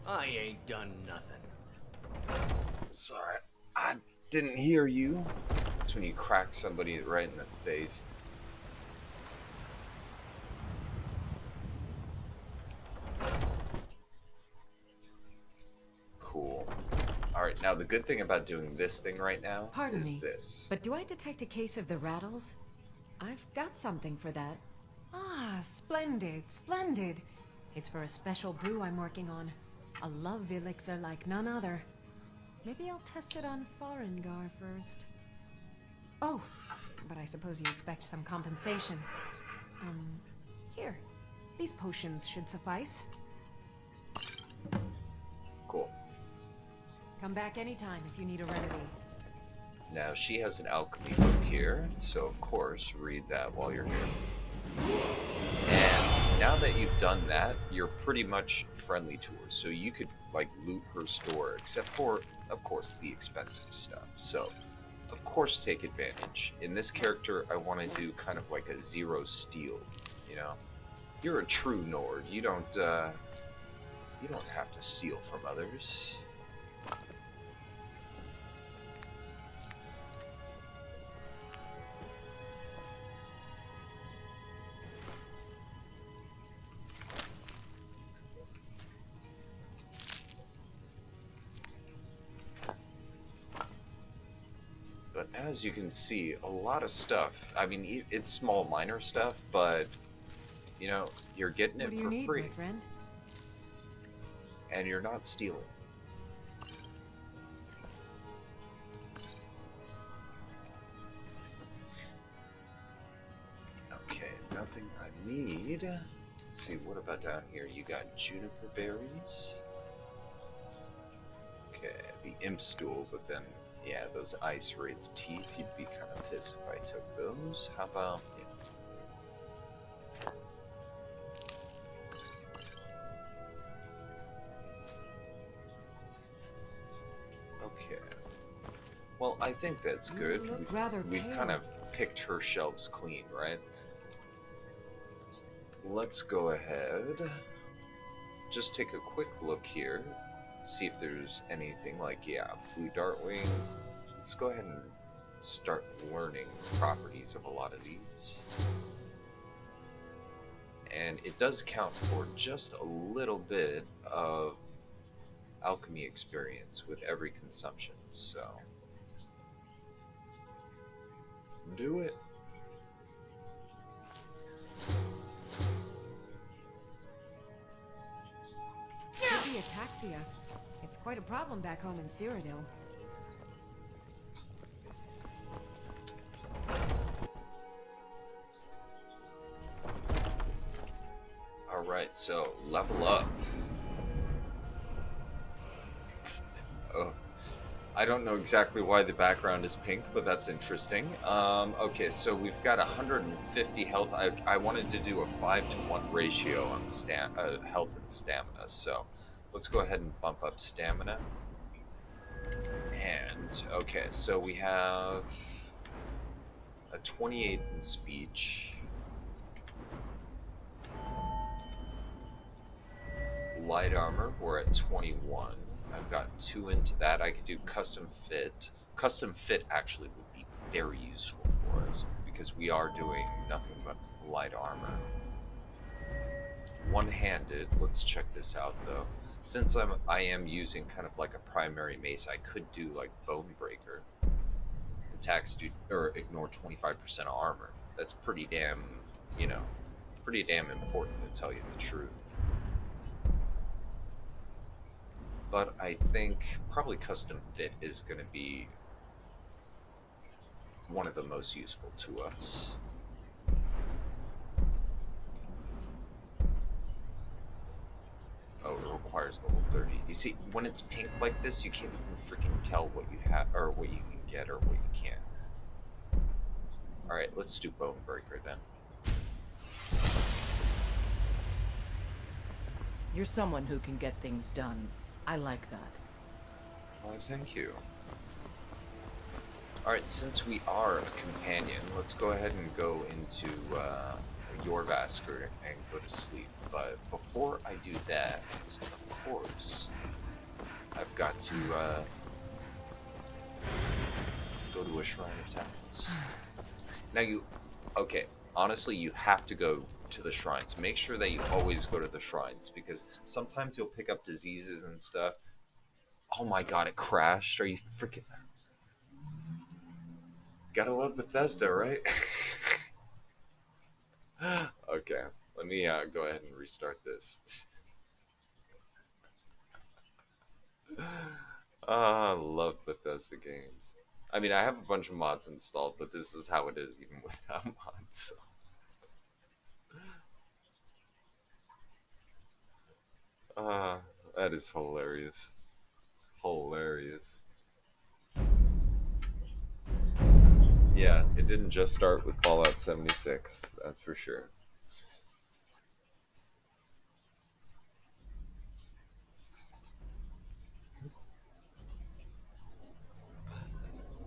I ain't done nothing. Sorry, I didn't hear you. That's when you crack somebody right in the face. Cool. Alright, now the good thing about doing this thing right now Pardon is me, this. but do I detect a case of the rattles? I've got something for that. Ah, splendid, splendid. It's for a special brew I'm working on. A love elixir like none other. Maybe I'll test it on Farengar first. Oh, but I suppose you expect some compensation. Here. These potions should suffice. Cool. Come back anytime if you need a remedy. Now, she has an alchemy book here, so of course, read that while you're here. And now that you've done that, you're pretty much friendly to her, so you could, like, loot her store, except for, of course, the expensive stuff. So, of course, take advantage. In this character, I want to do kind of like a zero steal, you know? You're a true Nord. You don't have to steal from others. as you can see, a lot of stuff. I mean, it's small, minor stuff, but you know, you're getting it for free, my friend? and you're not stealing. Okay, nothing I need. Let's see, what about down here? You got juniper berries. Okay, the imp stool, but then, yeah, those ice wraith teeth, you'd be kind of pissed if I took those. How about, yeah. Okay. Well, I think that's good. You look rather We've pale. kind of picked her shelves clean, right? Let's go ahead. Just take a quick look here. See if there's anything like, yeah, blue dartwing. Let's go ahead and start learning the properties of a lot of these. And it does count for just a little bit of alchemy experience with every consumption, so do it. Could be ataxia. It's quite a problem back home in Cyrodiil. Alright, so level up. Oh, I don't know exactly why the background is pink, but that's interesting. Okay, so we've got 150 health. I wanted to do a 5-to-1 ratio on health and stamina, so let's go ahead and bump up stamina. And, okay, so we have a 28 in speech. Light armor, we're at 21. I've got 2 into that. I could do custom fit. Custom fit actually would be very useful for us because we are doing nothing but light armor. One-handed, let's check this out though. Since I am using kind of like a primary mace, I could do like Bone Breaker. Attacks do or ignore 25% of armor. That's pretty damn, you know, pretty damn important to tell you the truth. But I think probably custom fit is going to be one of the most useful to us. Oh, it requires level 30. You see, when it's pink like this, you can't even freaking tell what you have or what you can get or what you can't. Alright, let's do Bone Breaker then. You're someone who can get things done. I like that. Why, thank you. Alright, since we are a companion, let's go ahead and go into your Vasker and go to sleep. But before I do that, of course, I've got to go to a Shrine of Tackles. Now okay, honestly, you have to go to the shrines. Make sure that you always go to the shrines because sometimes you'll pick up diseases and stuff. Oh my god, it crashed. Are you freaking... Gotta love Bethesda, right? Okay, let me go ahead and restart this. I love Bethesda games. I mean, I have a bunch of mods installed, but this is how it is even without mods, so. That is hilarious. Hilarious. Yeah, it didn't just start with Fallout 76, that's for sure.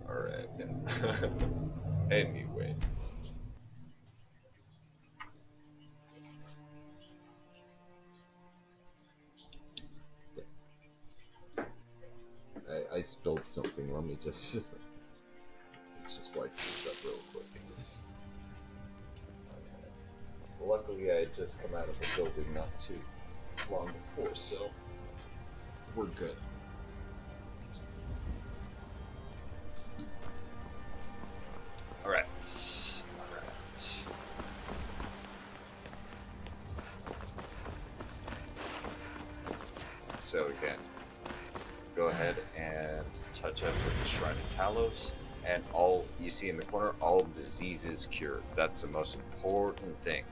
Alright. Anyways. I spilled something. Let me just let's just wipe this up real quick. Luckily, I had just come out of the building not too long before, so we're good. So again, go ahead and touch up with the Shrine of Talos, and all you see in the corner, all diseases cured. That's the most important thing.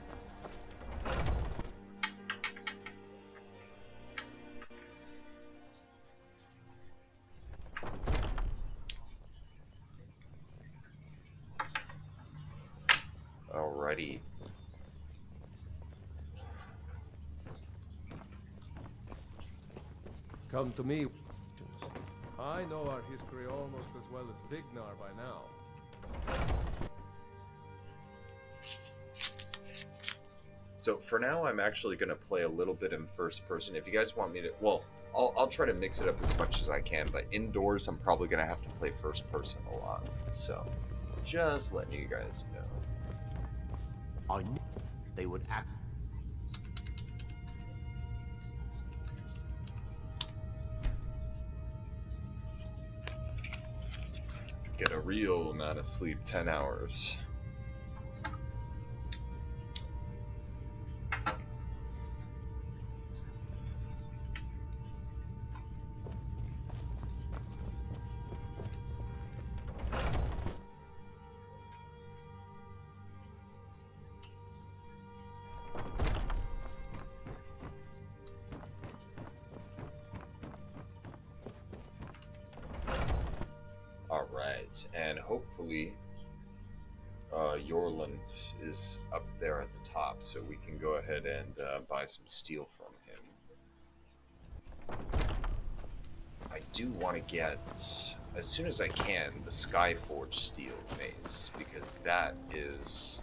Alrighty. Come to me. I know our history almost as well as Vignar by now. So for now, I'm actually going to play a little bit in first person. If you guys want me to, well, I'll try to mix it up as much as I can, but indoors, I'm probably going to have to play first person a lot. So just letting you guys know. I knew they would act. Get a real amount of sleep, 10 hours. Alright, and hopefully Yorland is up there at the top, so we can go ahead and buy some steel from him. I do want to get, as soon as I can, the Skyforge steel mace, because that is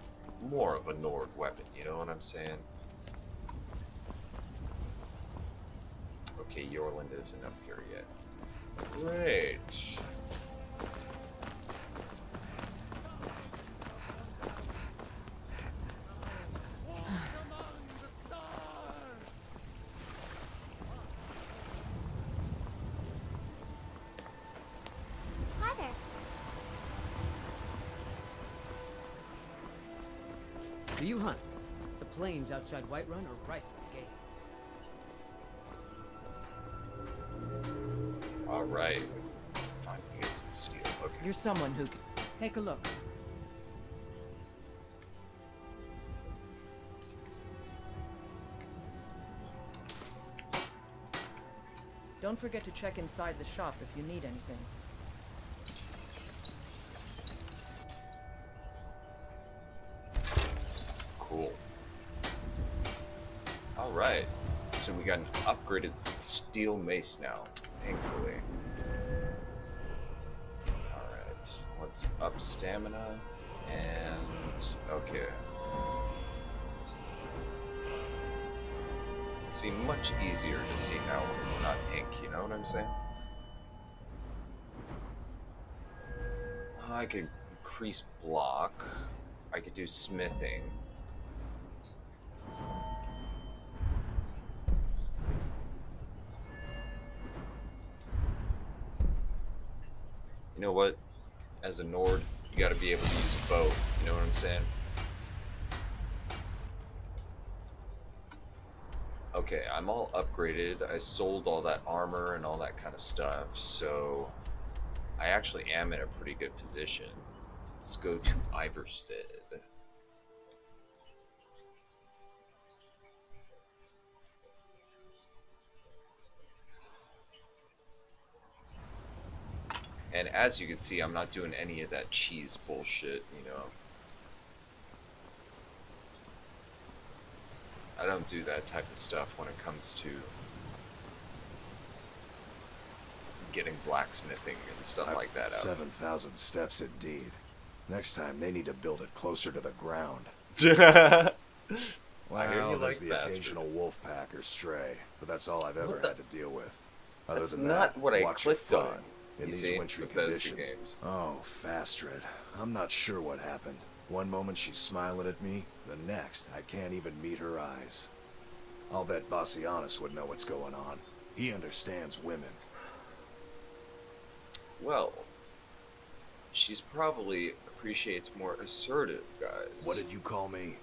more of a Nord weapon, you know what I'm saying? Okay, Yorland isn't up here yet. Great. Hi there. Do you hunt? The plains outside Whiterun are ripe with game. Alright. Finally get some steel. Okay. You're someone who can take a look. Don't forget to check inside the shop if you need anything. Cool. Alright. So we got an upgraded steel mace now, thankfully. Alright, let's up stamina. And okay. See, much easier to see now when it's not pink, you know what I'm saying? I could increase block. I could do smithing. You know what? As a Nord, you gotta be able to use a bow. You know what I'm saying? Okay, I'm all upgraded. I sold all that armor and all that kind of stuff, so I actually am in a pretty good position. Let's go to Iverstead. And as you can see, I'm not doing any of that cheese bullshit, you know. I don't do that type of stuff when it comes to getting blacksmithing and stuff like that out. 7,000 steps indeed. Next time they need to build it closer to the ground. I hear you like the faster. occasional wolf pack or stray, but that's all I've ever had to deal with. Other That's than not that, what I watch your clicked on. footing. In You these see, wintry Bethesda conditions. games. Oh, Fastred. I'm not sure what happened. One moment she's smiling at me, the next I can't even meet her eyes. I'll bet Bassianus would know what's going on. He understands women. Well, she's probably appreciates more assertive guys. What did you call me?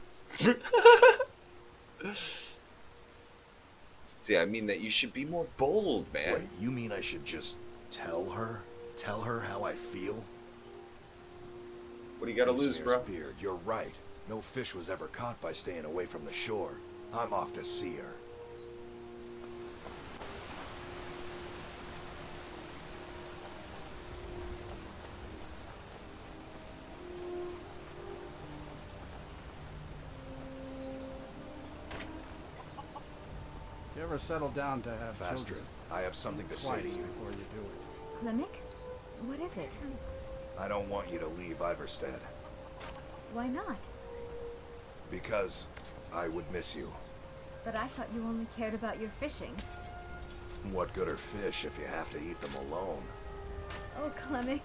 See, I mean that you should be more bold, man. Wait, you mean I should just tell her? Tell her how I feel? What do you gotta lose, bro? Beard, you're right. No fish was ever caught by staying away from the shore. I'm off to see her. If you ever settle down to have Faster. children, I have something to say to twice you. before you do it. Clemic? What is it? I don't want you to leave Iverstead. Why not? Because I would miss you. But I thought you only cared about your fishing. What good are fish if you have to eat them alone? Oh, Clemic.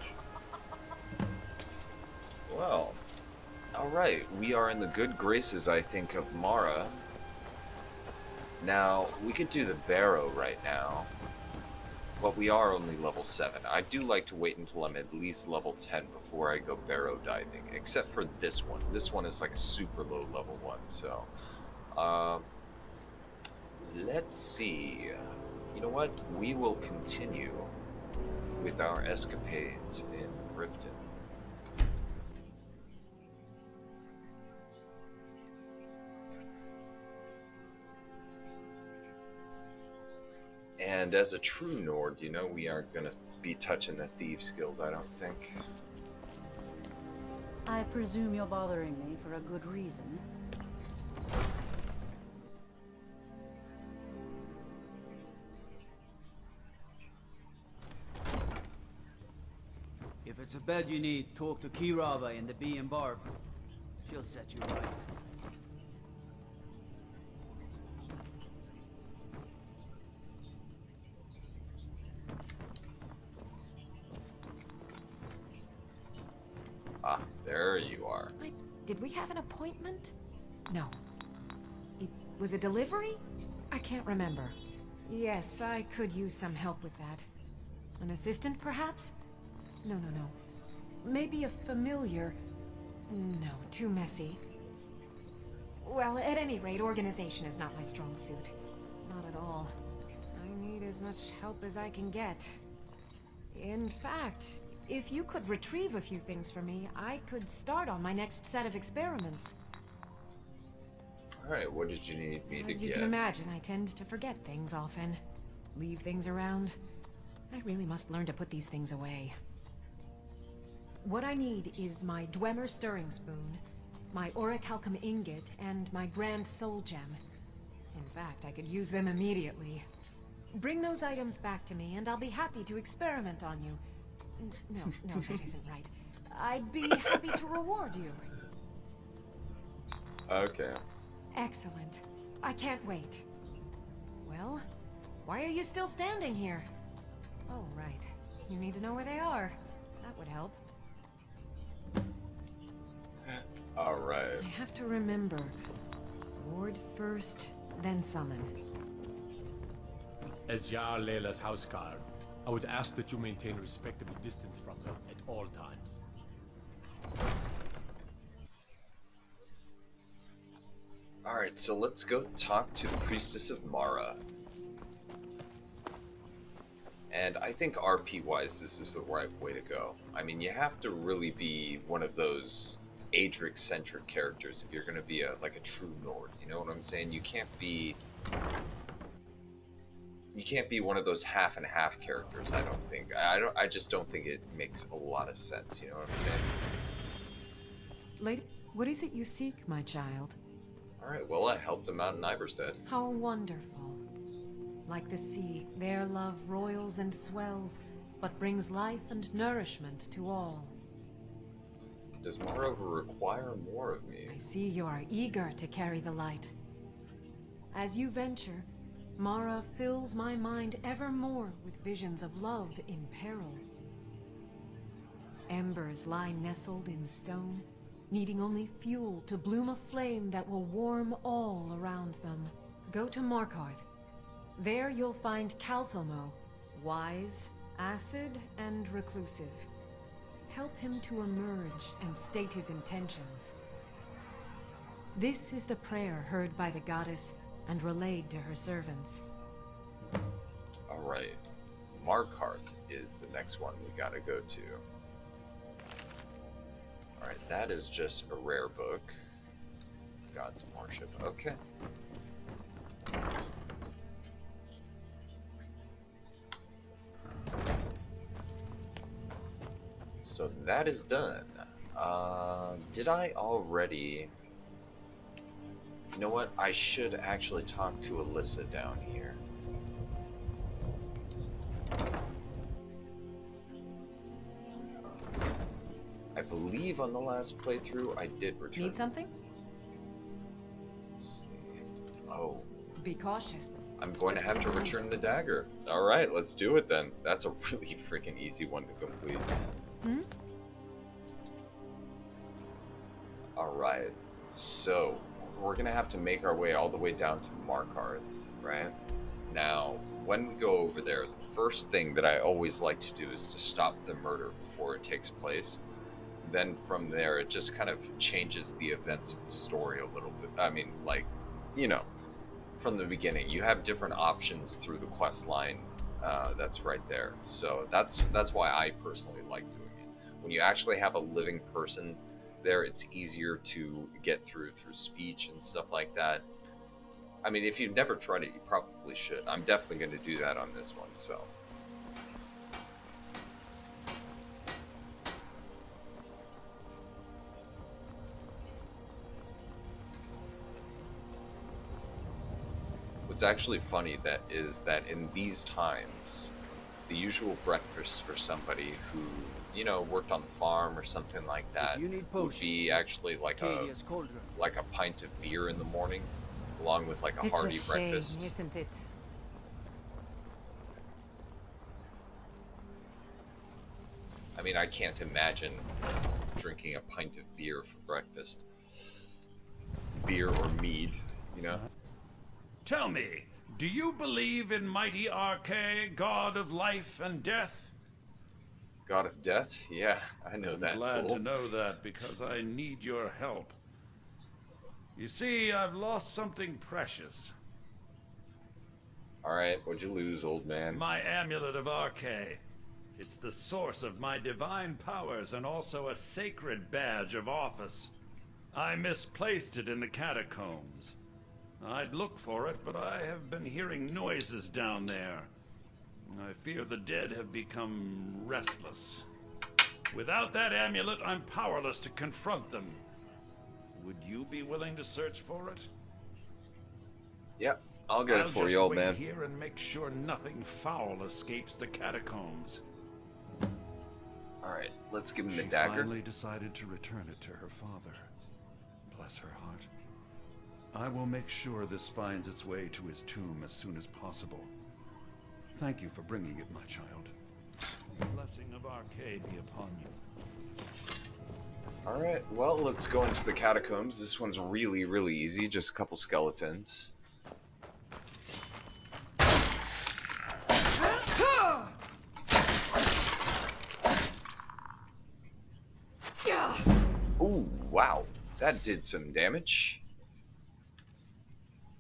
Well, alright, we are in the good graces, I think, of Mara. Now, we could do the Barrow right now, but we are only level 7. I do like to wait until I'm at least level 10 before I go Barrow diving, except for this one. This one is like a super low level one, so... let's see. You know what? We will continue with our escapades in Riften. And as a true Nord, you know, we aren't going to be touching the Thieves Guild, I don't think. I presume you're bothering me for a good reason. If it's a bed you need, talk to Kirava in the Bee and Barb. She'll set you right. Ah, there you are. Did we have an appointment? No. It was a delivery? I can't remember. Yes, I could use some help with that. An assistant, perhaps? No. Maybe a familiar. No, too messy. Well, at any rate, organization is not my strong suit. Not at all. I need as much help as I can get. In fact, if you could retrieve a few things for me, I could start on my next set of experiments. Alright, what did you need me to As you get? can imagine, I tend to forget things often. Leave things around. I really must learn to put these things away. What I need is my Dwemer stirring spoon, my orichalcum ingot, and my grand soul gem. In fact, I could use them immediately. Bring those items back to me, and I'll be happy to experiment on you. No, that isn't right. I'd be happy to reward you. Okay. Excellent. I can't wait. Well, why are you still standing here? Oh, right. You need to know where they are. That would help. Alright. I have to remember. Ward first, then summon. As Jarl Layla's houseguard, I would ask that you maintain a respectable distance from her at all times. Alright, so let's go talk to the Priestess of Mara. And I think RP-wise, this is the right way to go. I mean, you have to really be one of those Daedric-centric characters if you're going to be like a true Nord. You know what I'm saying? You can't be one of those half and half characters. I don't think. I just don't think it makes a lot of sense. You know what I'm saying? Lady, what is it you seek, my child? All right. Well, I helped him out in Iverstead. How wonderful. Like the sea, their love roils and swells, but brings life and nourishment to all. Does Mara require more of me? I see you are eager to carry the light. As you venture, Mara fills my mind ever more with visions of love in peril. Embers lie nestled in stone, needing only fuel to bloom a flame that will warm all around them. Go to Markarth. There you'll find Calsomo, wise, acid, and reclusive. Help him to emerge and state his intentions. This is the prayer heard by the goddess and relayed to her servants. Markarth is the next one we gotta go to. Alright, that is just a rare book. Gods of Worship. Okay. So that is done. Did I already... You know what? I should actually talk to Alyssa down here. I believe on the last playthrough I did return... Need something? Let's see. Oh. Be cautious. I'm going to have to return the dagger. Alright, let's do it then. That's a really freaking easy one to complete. Hmm? Alright, so we're going to have to make our way all the way down to Markarth, right? Now, when we go over there, the first thing that I always like to do is to stop the murder before it takes place. Then from there, it just kind of changes the events of the story a little bit. I mean, like, you know, from the beginning, you have different options through the quest line that's right there. So that's why I personally like doing it. When you actually have a living person there, it's easier to get through speech and stuff like that. I mean, if you've never tried it, you probably should. I'm definitely going to do that on this one, so... What's actually funny is that in these times, the usual breakfast for somebody who, you know, worked on the farm or something like that would be actually like a pint of beer in the morning, along with like a hearty breakfast. Isn't it? I mean, I can't imagine drinking a pint of beer for breakfast. Beer or mead, you know? Tell me, do you believe in mighty Arche, god of life and death? God of Death? Yeah, I know that. I'm glad fool. to know that because I need your help. You see, I've lost something precious. Alright, what'd you lose, old man? My amulet of Arche. It's the source of my divine powers and also a sacred badge of office. I misplaced it in the catacombs. I'd look for it, but I have been hearing noises down there. I fear the dead have become restless. Without that amulet, I'm powerless to confront them. Would you be willing to search for it? Yep, I'll get it for you, old man. I'll just wait here and make sure nothing foul escapes the catacombs. Alright, let's give him the dagger. She finally decided to return it to her father. Bless her heart. I will make sure this finds its way to his tomb as soon as possible. Thank you for bringing it, my child. The blessing of Arche be upon you. Alright, well, let's go into the catacombs. This one's really, really easy. Just a couple skeletons. Ooh, wow. That did some damage.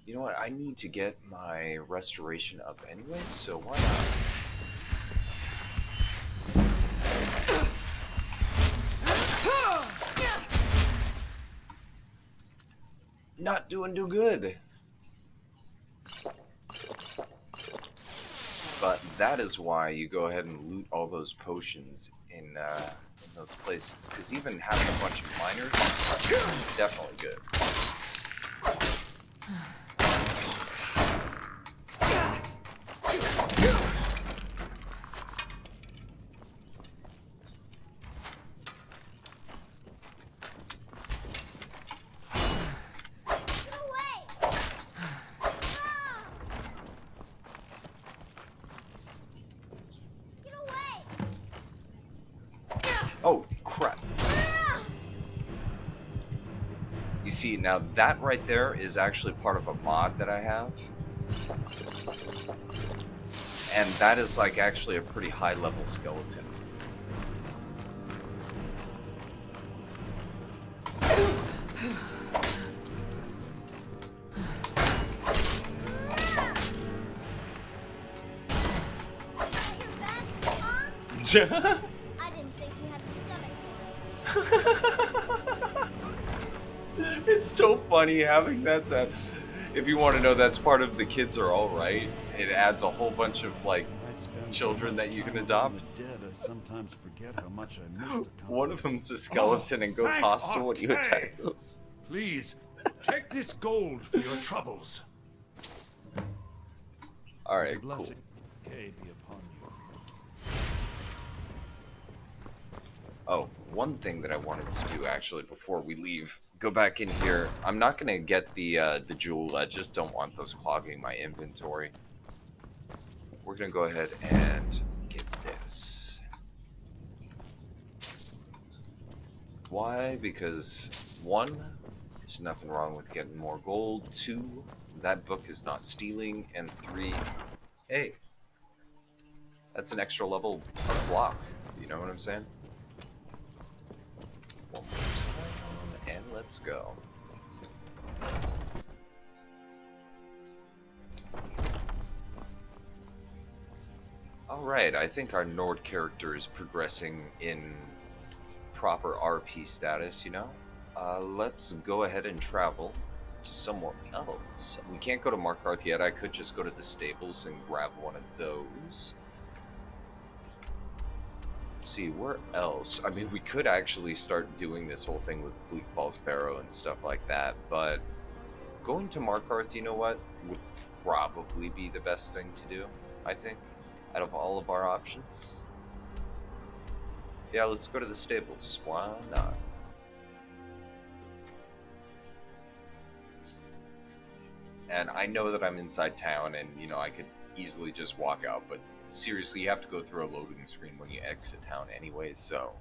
You know what? I need to get my restoration up anyway, so why not? Not doing too good. But that is why you go ahead and loot all those potions in those places, because even having a bunch of miners, definitely good. Oh, crap. You see, now that right there is actually part of a mod that I have. And that is like actually a pretty high level skeleton. I didn't think you had the stomach for it. It's so funny having that sound. If you want to know, that's part of The Kids Are All Right. It adds a whole bunch of like children that you can adopt. Dead, I sometimes forget how much I missed. One of them's a skeleton and goes hostile when you attack those. Please, take this gold for your troubles. Alright, cool. Be upon you. Oh, one thing that I wanted to do actually before we leave, go back in here. I'm not gonna get the jewel. I just don't want those clogging my inventory. We're gonna go ahead and get this. Why? Because 1, there's nothing wrong with getting more gold. 2, that book is not stealing. And 3, hey, that's an extra level of block. You know what I'm saying? One more time, and let's go. Alright, I think our Nord character is progressing in proper RP status, you know? Let's go ahead and travel to somewhere else. We can't go to Markarth yet. I could just go to the stables and grab one of those. Let's see, where else? I mean, we could actually start doing this whole thing with Bleak Falls Barrow and stuff like that, but going to Markarth, you know what, would probably be the best thing to do, I think, out of all of our options. Yeah, let's go to the stables. Why not? And I know that I'm inside town and, you know, I could easily just walk out, but seriously, you have to go through a loading screen when you exit town anyway, so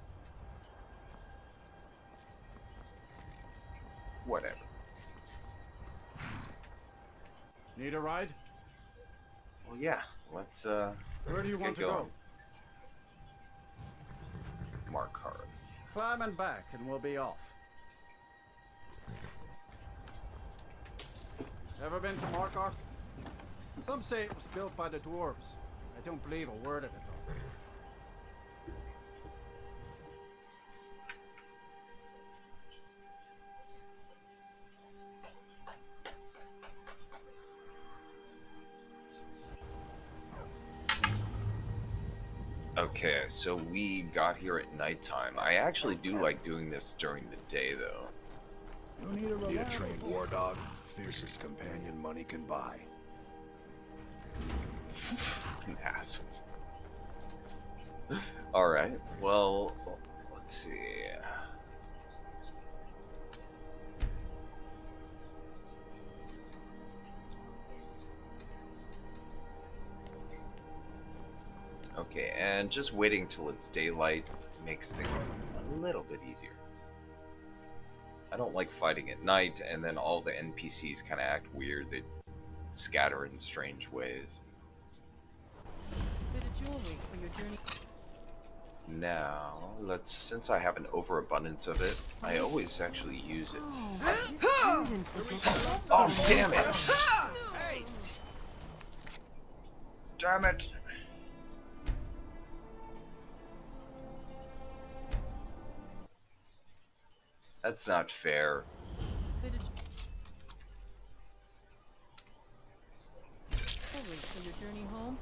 whatever. Need a ride? Well, yeah, let's Where do you want to go? Markarth. Climb and back and we'll be off. Ever been to Markarth? Some say it was built by the dwarves. I don't believe a word of it though. Okay, so we got here at nighttime. I actually do like doing this during the day, though. Need a trained war dog? Fiercest companion money can buy. An asshole. Alright, well, let's see. Okay, and just waiting till it's daylight makes things a little bit easier. I don't like fighting at night, and then all the NPCs kind of act weird. They scatter in strange ways. Bit of jewelry for your journey. Now, since I have an overabundance of it, I always actually use it. Oh, damn it! Damn it! That's not fair. For your journey home.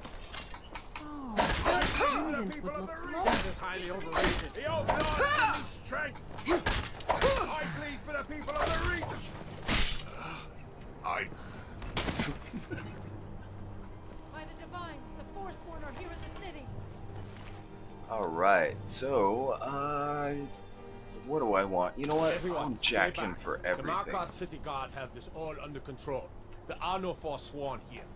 This is highly overrated. The old Lord give me strength. I bleed for the people of the Reach. By the divines, the Forsworn are here in the city. Alright, so, what do I want? You know what? Everyone, I'm jacking for everything. The Markarth City Guard have this all under control. There are no Forsworn here.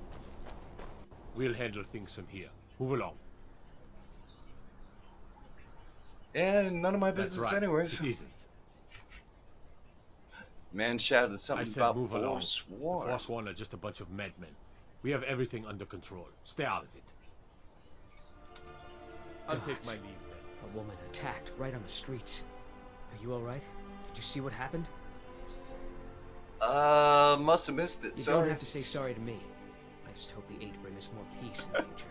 We'll handle things from here. Move along. And none of my That's business right. anyways. It isn't. Man shouted I something said about move along. Forsworn. The Forsworn are just a bunch of madmen. We have everything under control. Stay out of it. I'll take my leave then. A woman attacked right on the streets. Are you alright? Did you see what happened? Must have missed it. You Sorry. don't have to say sorry to me. I just hope the 8 bring us more peace in the future.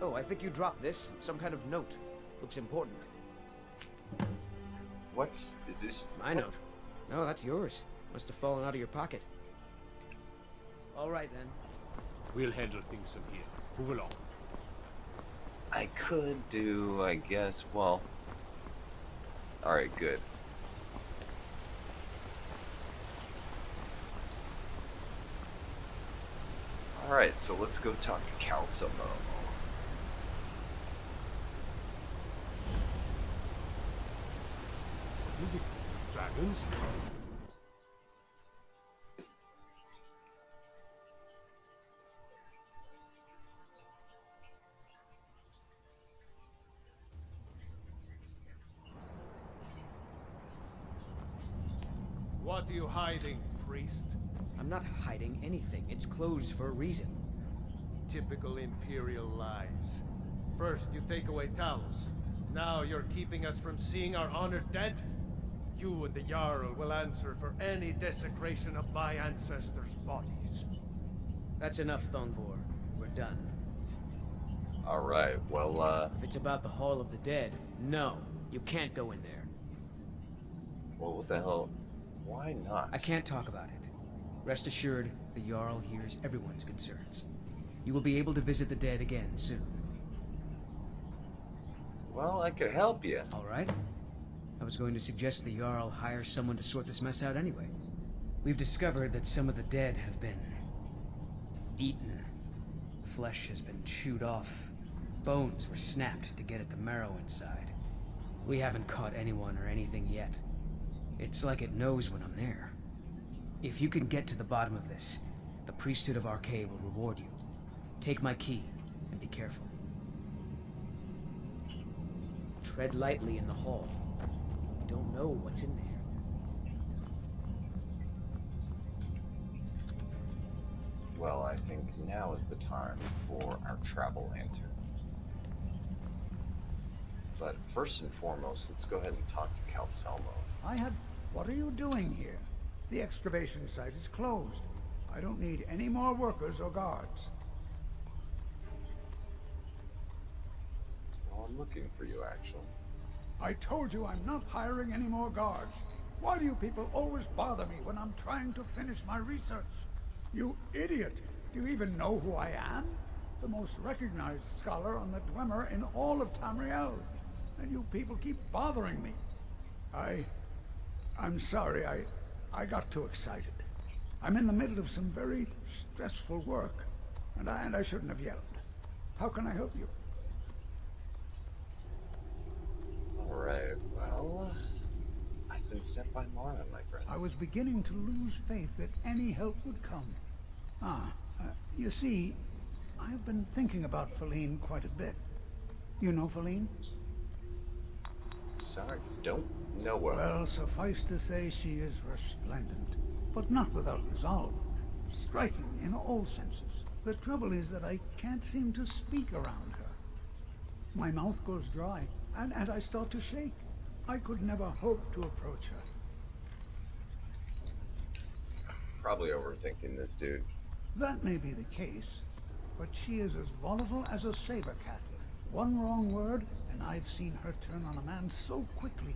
Oh, I think you dropped this. Some kind of note. Looks important. What is this? My note? No, that's yours. Must have fallen out of your pocket. All right, then. We'll handle things from here. Move along. I could do, I guess, well... Alright, good. Alright, so let's go talk to Calsomo. What is it? Dragons? What are you hiding, priest? I'm not hiding anything. It's closed for a reason. Typical Imperial lies. First, you take away Talos. Now you're keeping us from seeing our honored dead? You and the Jarl will answer for any desecration of my ancestors' bodies. That's enough, Thonvor. We're done. Alright, well, If it's about the Hall of the Dead, no. You can't go in there. well, what the hell? Why not? I can't talk about it. Rest assured, the Jarl hears everyone's concerns. You will be able to visit the dead again soon. Well, I could help you. Alright. I was going to suggest the Jarl hire someone to sort this mess out anyway. We've discovered that some of the dead have been... eaten. Flesh has been chewed off. Bones were snapped to get at the marrow inside. We haven't caught anyone or anything yet. It's like it knows when I'm there. If you can get to the bottom of this, the priesthood of Arcade will reward you. Take my key, and be careful. Tread lightly in the hall. You don't know what's in there. Well, I think now is the time for our travel lantern. But first and foremost, let's go ahead and talk to Calselmo. What are you doing here? The excavation site is closed. I don't need any more workers or guards. Well, I'm looking for you, actually. I told you I'm not hiring any more guards. Why do you people always bother me when I'm trying to finish my research? You idiot! Do you even know who I am? The most recognized scholar on the Dwemer in all of Tamriel. And you people keep bothering me. I'm sorry, I got too excited. I'm in the middle of some very stressful work, and I shouldn't have yelled. How can I help you? Alright, well, I've been sent by Mara, my friend. I was beginning to lose faith that any help would come. You see, I've been thinking about Feline quite a bit. You know Feline? Sorry, don't know her. Well, suffice to say she is resplendent, but not without resolve. Striking in all senses. The trouble is that I can't seem to speak around her. My mouth goes dry, and I start to shake. I could never hope to approach her. Probably overthinking this, dude. That may be the case, but she is as volatile as a saber cat. One wrong word, and I've seen her turn on a man so quickly.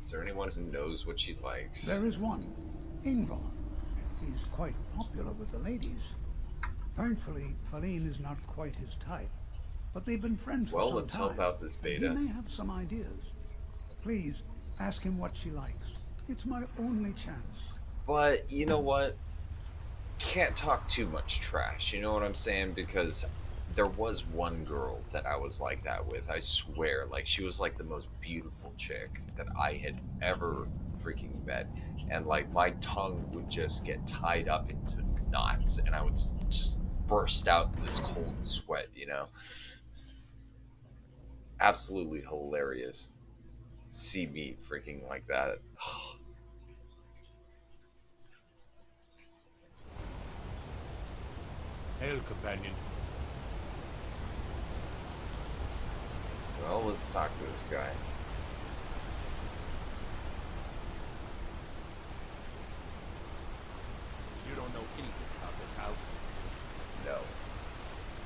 Is there anyone who knows what she likes? There is one, Ingvar. He's quite popular with the ladies. Thankfully, Feline is not quite his type, but they've been friends for some time. Well, let's help out this beta. He may have some ideas. Please, ask him what she likes. It's my only chance. But, you know what? Can't talk too much trash, you know what I'm saying? Because there was one girl that I was like that with, I swear. Like, she was like the most beautiful chick that I had ever freaking met. And like, my tongue would just get tied up into knots, and I would just burst out in this cold sweat, you know? Absolutely hilarious. See me freaking like that. Hail, companion. Well, let's talk to this guy. You don't know anything about this house? No.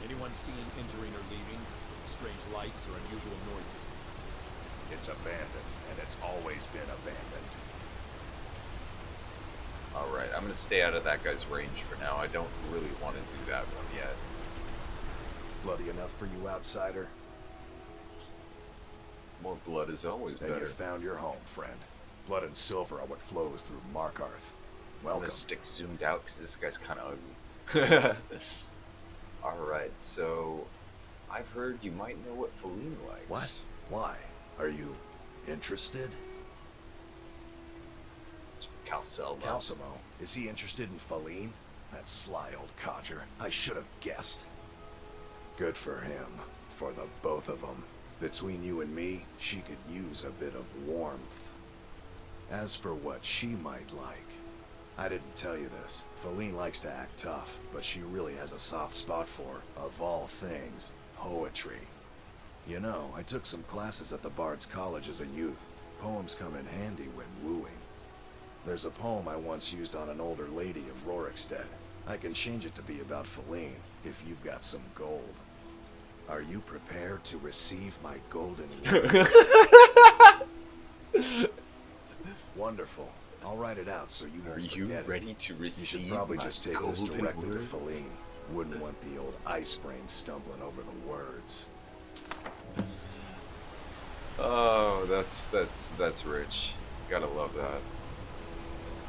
Anyone seen entering or leaving? Strange lights or unusual noises? It's abandoned, and it's always been abandoned. Alright, I'm gonna stay out of that guy's range for now. I don't really want to do that one yet. Bloody enough for you, outsider? More blood is always Then better. you found your home, friend. Blood and silver are what flows through Markarth. I'm Welcome. gonna stick zoomed out because this guy's kind of ugly. Alright, so I've heard you might know what Feline likes. What? Why? Are you interested? It's from Calcelmo. Calcelmo? Is he interested in Feline? That sly old codger. I should have guessed. Good for him. For the both of them. Between you and me, she could use a bit of warmth. As for what she might like, I didn't tell you this. Feline likes to act tough, but she really has a soft spot for, of all things, poetry. You know, I took some classes at the Bard's College as a youth. Poems come in handy when wooing. There's a poem I once used on an older lady of Rorikstead. I can change it to be about Feline, if you've got some gold. Are you prepared to receive my golden word? Wonderful. I'll write it out so you won't forget it. Are you ready to receive You should probably my just take this golden directly to words? Feline. Wouldn't want the old ice brain stumbling over the words. Oh, that's rich. Gotta love that.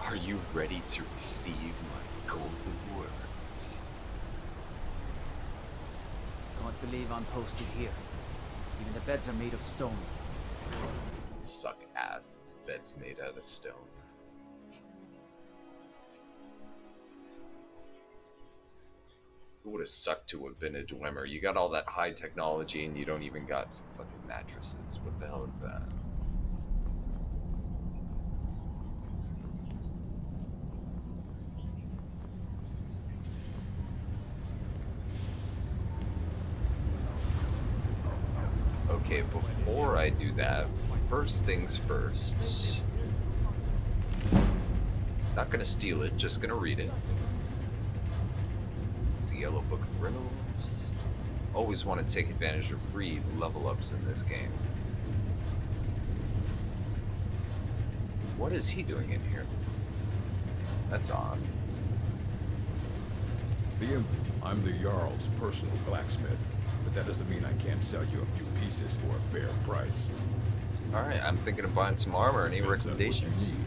Are you ready to receive my golden words? Can't believe I'm posted here. Even the beds are made of stone. Suck ass. Bed's made out of stone. It would have sucked to have been a Dwemer. You got all that high technology and you don't even got some fucking mattresses. What the hell is that? Okay, before I do that, first things first. Not gonna steal it, just gonna read it. It's the Yellow Book of Riddles. Always want to take advantage of free level ups in this game. What is he doing in here? That's odd. I'm the Jarl's personal blacksmith, but that doesn't mean I can't sell you a few pieces for a fair price. Alright, I'm thinking of buying some armor. Any recommendations?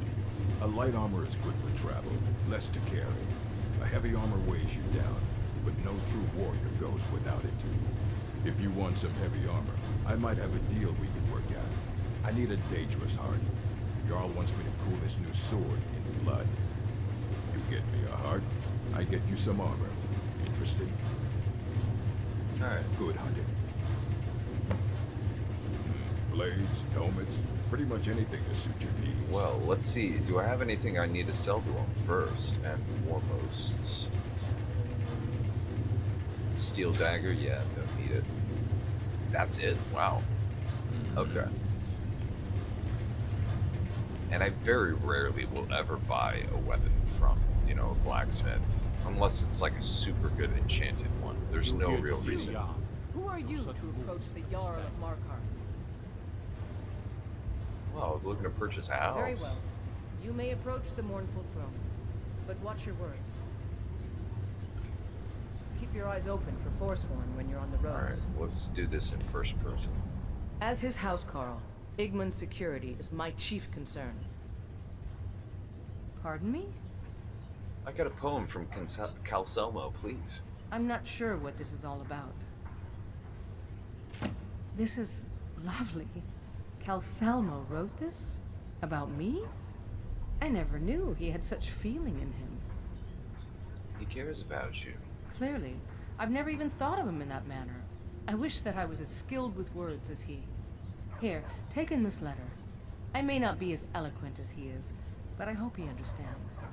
A light armor is good for travel, less to carry. A heavy armor weighs you down, but no true warrior goes without it. If you want some heavy armor, I might have a deal we could work out. I need a Daedric's heart. Jarl wants me to cool his new sword in blood. You get me a heart, I get you some armor. Interested? Alright. Good hunting. Blades, helmets, pretty much anything to suit your needs. Well, let's see. Do I have anything I need to sell to him first and foremost? Steel dagger? Yeah, don't need it. That's it? Wow. Okay. And I very rarely will ever buy a weapon from, you know, a blacksmith. Unless it's like a super good enchanted one. There's no real reason. Who are you to approach the Jarl of Markarth? Well, I was looking to purchase a house. Very well. You may approach the mournful throne, but watch your words. Keep your eyes open for Forsworn when you're on the roads. Alright, let's do this in first person. As his housecarl, Igmund's security is my chief concern. Pardon me? I got a poem from Calcelmo, please. I'm not sure what this is all about. This is lovely. Calcelmo wrote this? About me? I never knew he had such feeling in him. He cares about you. Clearly. I've never even thought of him in that manner. I wish that I was as skilled with words as he. Here, take in this letter. I may not be as eloquent as he is, but I hope he understands.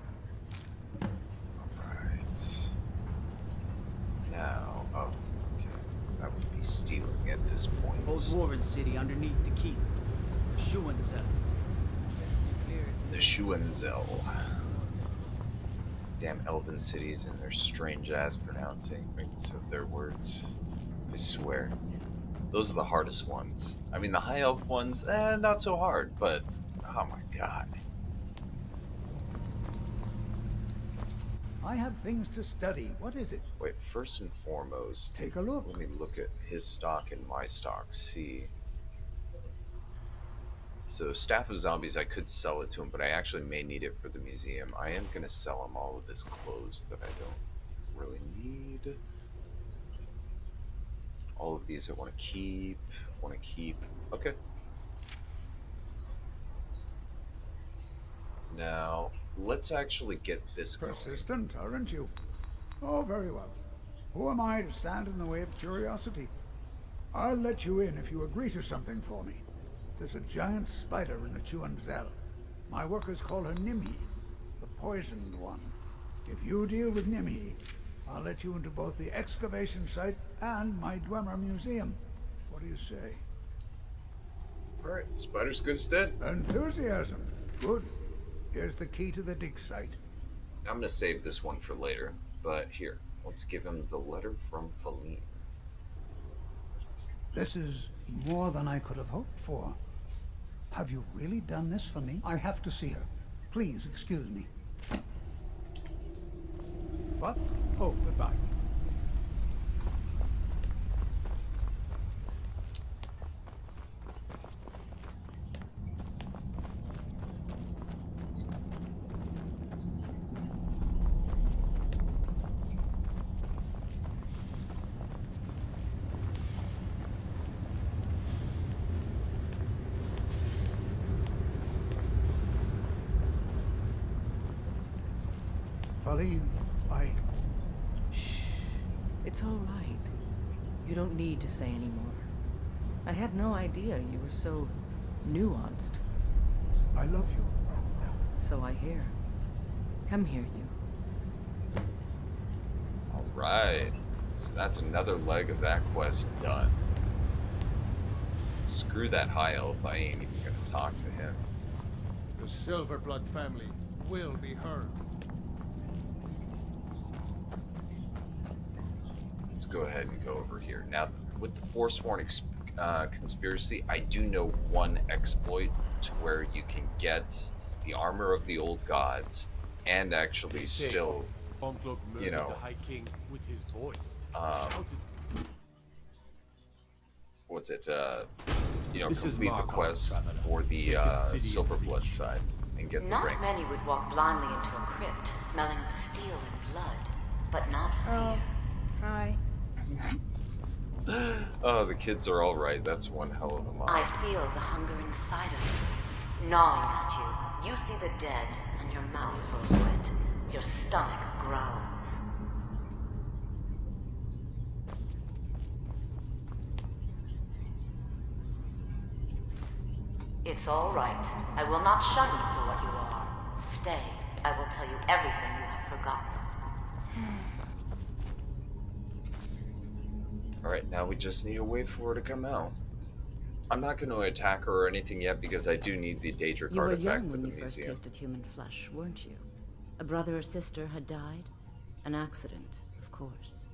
Right. Now, oh, okay. That would be stealing at this point. Old Warren City underneath the keep. Schuenzel. The Schuenzel. Damn elven cities and their strange ass pronouncings of their words. I swear. Those are the hardest ones. I mean, the high elf ones, not so hard, but oh my god. I have things to study. What is it? Wait, first and foremost, take a look. Let me look at his stock and my stock. See. So, Staff of Zombies, I could sell it to him, but I actually may need it for the museum. I am going to sell him all of this clothes that I don't really need. All of these I want to keep. Okay. Now, let's actually get this going. Persistent, aren't you? Oh, very well. Who am I to stand in the way of curiosity? I'll let you in if you agree to something for me. There's a giant spider in the Chuanzel. My workers call her Nimhi, the poisoned one. If you deal with Nimhi, I'll let you into both the excavation site and my Dwemer museum. What do you say? Alright, spider's good as dead. Enthusiasm. Good. Here's the key to the dig site. I'm gonna save this one for later, but here, let's give him the letter from Feline. This is more than I could have hoped for. Have you really done this for me? I have to see her. Please excuse me. What? Oh, goodbye. Feline, Shh. It's all right. You don't need to say any more. I had no idea you were so nuanced. I love you. So I hear. Come here, you. Alright. So that's another leg of that quest done. Screw that high elf, I ain't even gonna talk to him. The Silverblood family will be heard. Let's go ahead and go over here. Now, with the Forsworn conspiracy, I do know one exploit to where you can get the armor of the old gods and actually still, you know, the High King with his voice. What's it? You know, This is complete the Markov, quest traveler. for the Safest city in the Silverblood Reach. side and get the Not ring. many would walk blindly into a crypt, smelling of steel and blood, but not fear. Hi. Oh, the kids are all right. That's one hell of a mom. I feel the hunger inside of you, gnawing at you. You see the dead, and your mouth grows wet. Your stomach growls. It's all right. I will not shun you for what you are. Stay. I will tell you everything you have forgotten. Alright, now we just need to wait for her to come out. I'm not going to attack her or anything yet because I do need the Daedric You were artifact young for when the you first museum. tasted human flesh, weren't you? A brother or sister had died? An accident, of course.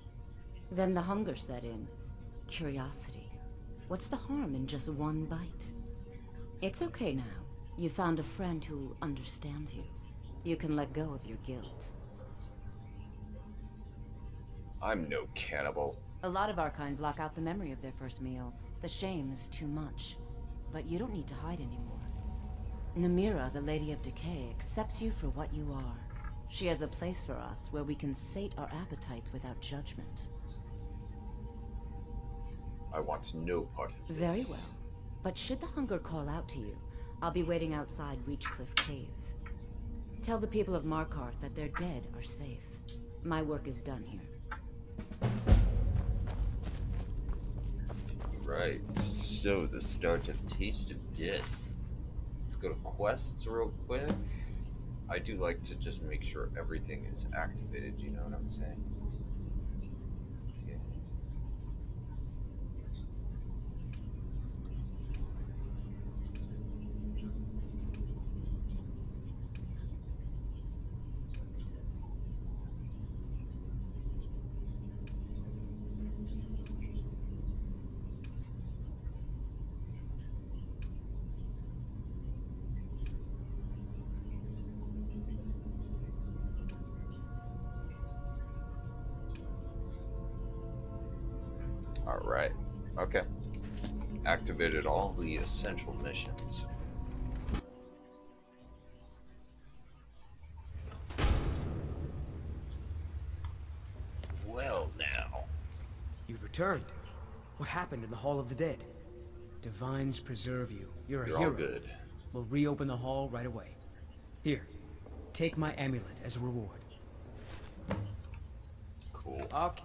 Then the hunger set in. Curiosity. What's the harm in just one bite? It's okay now. You found a friend who understands you. You can let go of your guilt. I'm no cannibal. A lot of our kind block out the memory of their first meal. The shame is too much. But you don't need to hide anymore. Namira, the Lady of Decay, accepts you for what you are. She has a place for us where we can sate our appetites without judgment. I want no part of this. Very well. But should the hunger call out to you, I'll be waiting outside Reachcliff Cave. Tell the people of Markarth that their dead are safe. My work is done here. Right, so the start of Taste of Death. Let's go to quests real quick. I do like to just make sure everything is activated, you know what I'm saying? Okay. Alright. Okay. Activated all the essential missions. Well, now. You've returned. What happened in the Hall of the Dead? Divines preserve you. You're a You're hero. all good. We'll reopen the hall right away. Here, take my amulet as a reward. Cool. Okay.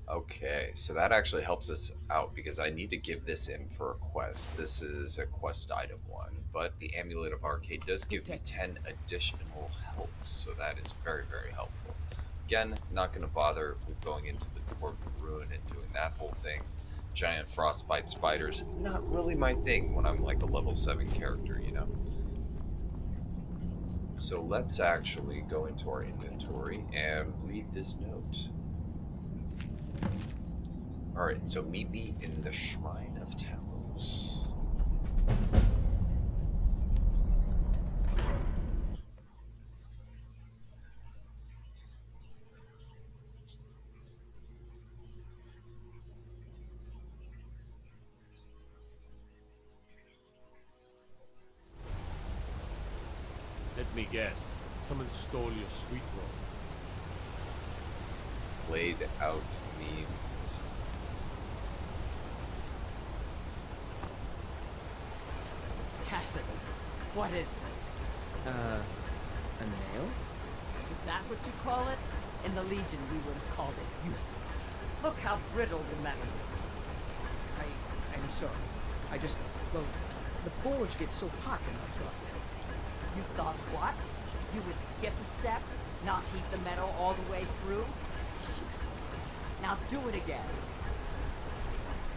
Okay, so that actually helps us out because I need to give this in for a quest. This is a quest item 1, but the Amulet of Arcade does give me 10 additional health, so that is very, very helpful. Again, not going to bother with going into the Dwarven Ruin and doing that whole thing. Giant frostbite spiders, not really my thing when I'm like a level 7 character, you know? So let's actually go into our inventory and read this note. Alright, so meet me in the Shrine of Talos. Let me guess. Someone stole your sweet roll. Played out memes. Tacitus, what is this? A nail? Is that what you call it? In the Legion, we would have called it useless. Look how brittle the metal is. I'm sorry. Well, the forge gets so hot and I thought... You thought what? You would skip a step? Not heat the metal all the way through? Useless. Now do it again.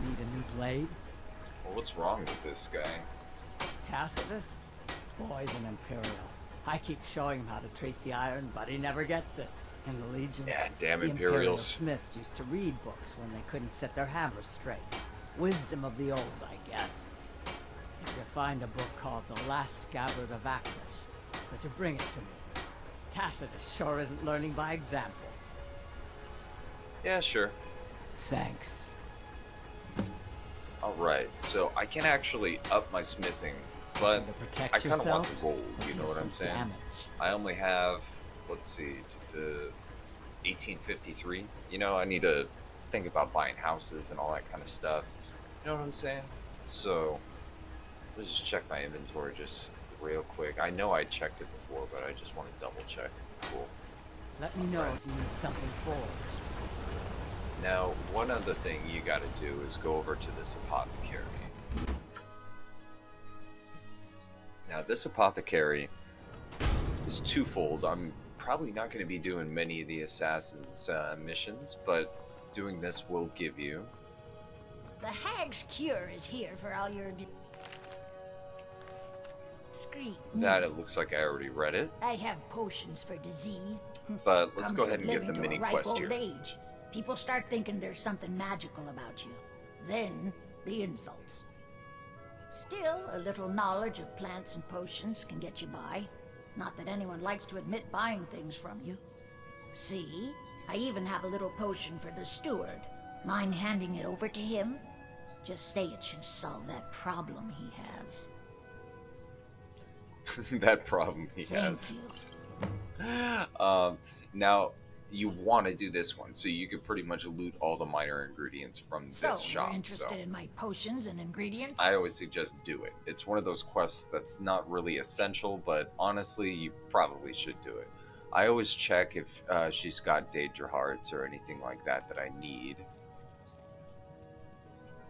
Need a new blade? Well, what's wrong with this guy? Tacitus? Boy's an Imperial. I keep showing him how to treat the iron, but he never gets it. In the Legion, Yeah, damn the Imperial Imperials. smiths used to read books when they couldn't set their hammers straight. Wisdom of the old, I guess. If you find a book called The Last Scabbard of Aklish, could you bring it to me? Tacitus sure isn't learning by example. Yeah, sure. Thanks. Alright, so I can actually up my smithing, but protect I kind of want yourself, the gold, you know what I'm saying? damage. I only have, let's see, 1853. You know, I need to think about buying houses and all that kind of stuff. You know what I'm saying? So, let's just check my inventory just real quick. I know I checked it before, but I just want to double check. Cool. Let me know if you need something forged. Now, one other thing you gotta do is go over to this apothecary. Now, this apothecary is twofold. I'm probably not going to be doing many of the assassin's missions, but doing this will give you... The Hag's Cure is here for all your... Discreet. That, it looks like I already read it. I have potions for disease. But let's Comes go ahead with and get living the to a mini ripe quest old here. age. People start thinking there's something magical about you. Then, the insults. Still, a little knowledge of plants and potions can get you by. Not that anyone likes to admit buying things from you. See? I even have a little potion for the steward. Mind handing it over to him? Just say it should solve that problem he has. That problem he has. Now, you want to do this one, so you could pretty much loot all the minor ingredients from this So, shop. you're interested So in my potions and ingredients? I always suggest do it. It's one of those quests that's not really essential, but honestly, you probably should do it. I always check if she's got Daedra hearts or anything like that that I need.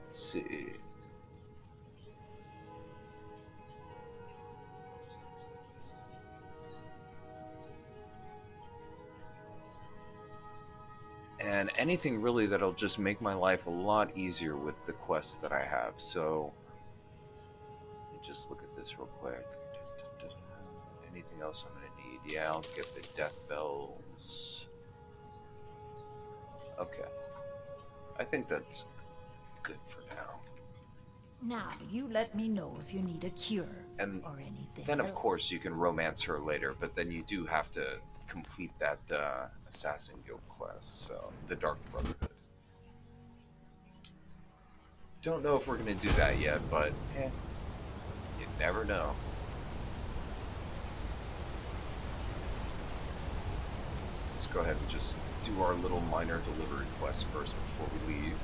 Let's see. And anything really that'll just make my life a lot easier with the quests that I have. So, let me just look at this real quick. Anything else I'm gonna need? Yeah, I'll get the death bells. Okay. I think that's good for now. Now, you let me know if you need a cure And or anything then, of else. course, you can romance her later, but then you do have to complete that Assassin Guild quest, so the Dark Brotherhood. Don't know if we're gonna do that yet, but you never know. Let's go ahead and just do our little minor delivery quest first before we leave.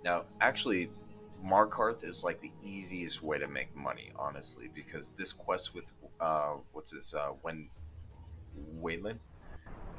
Now, actually, Markarth is like the easiest way to make money, honestly, because this quest with Wayland,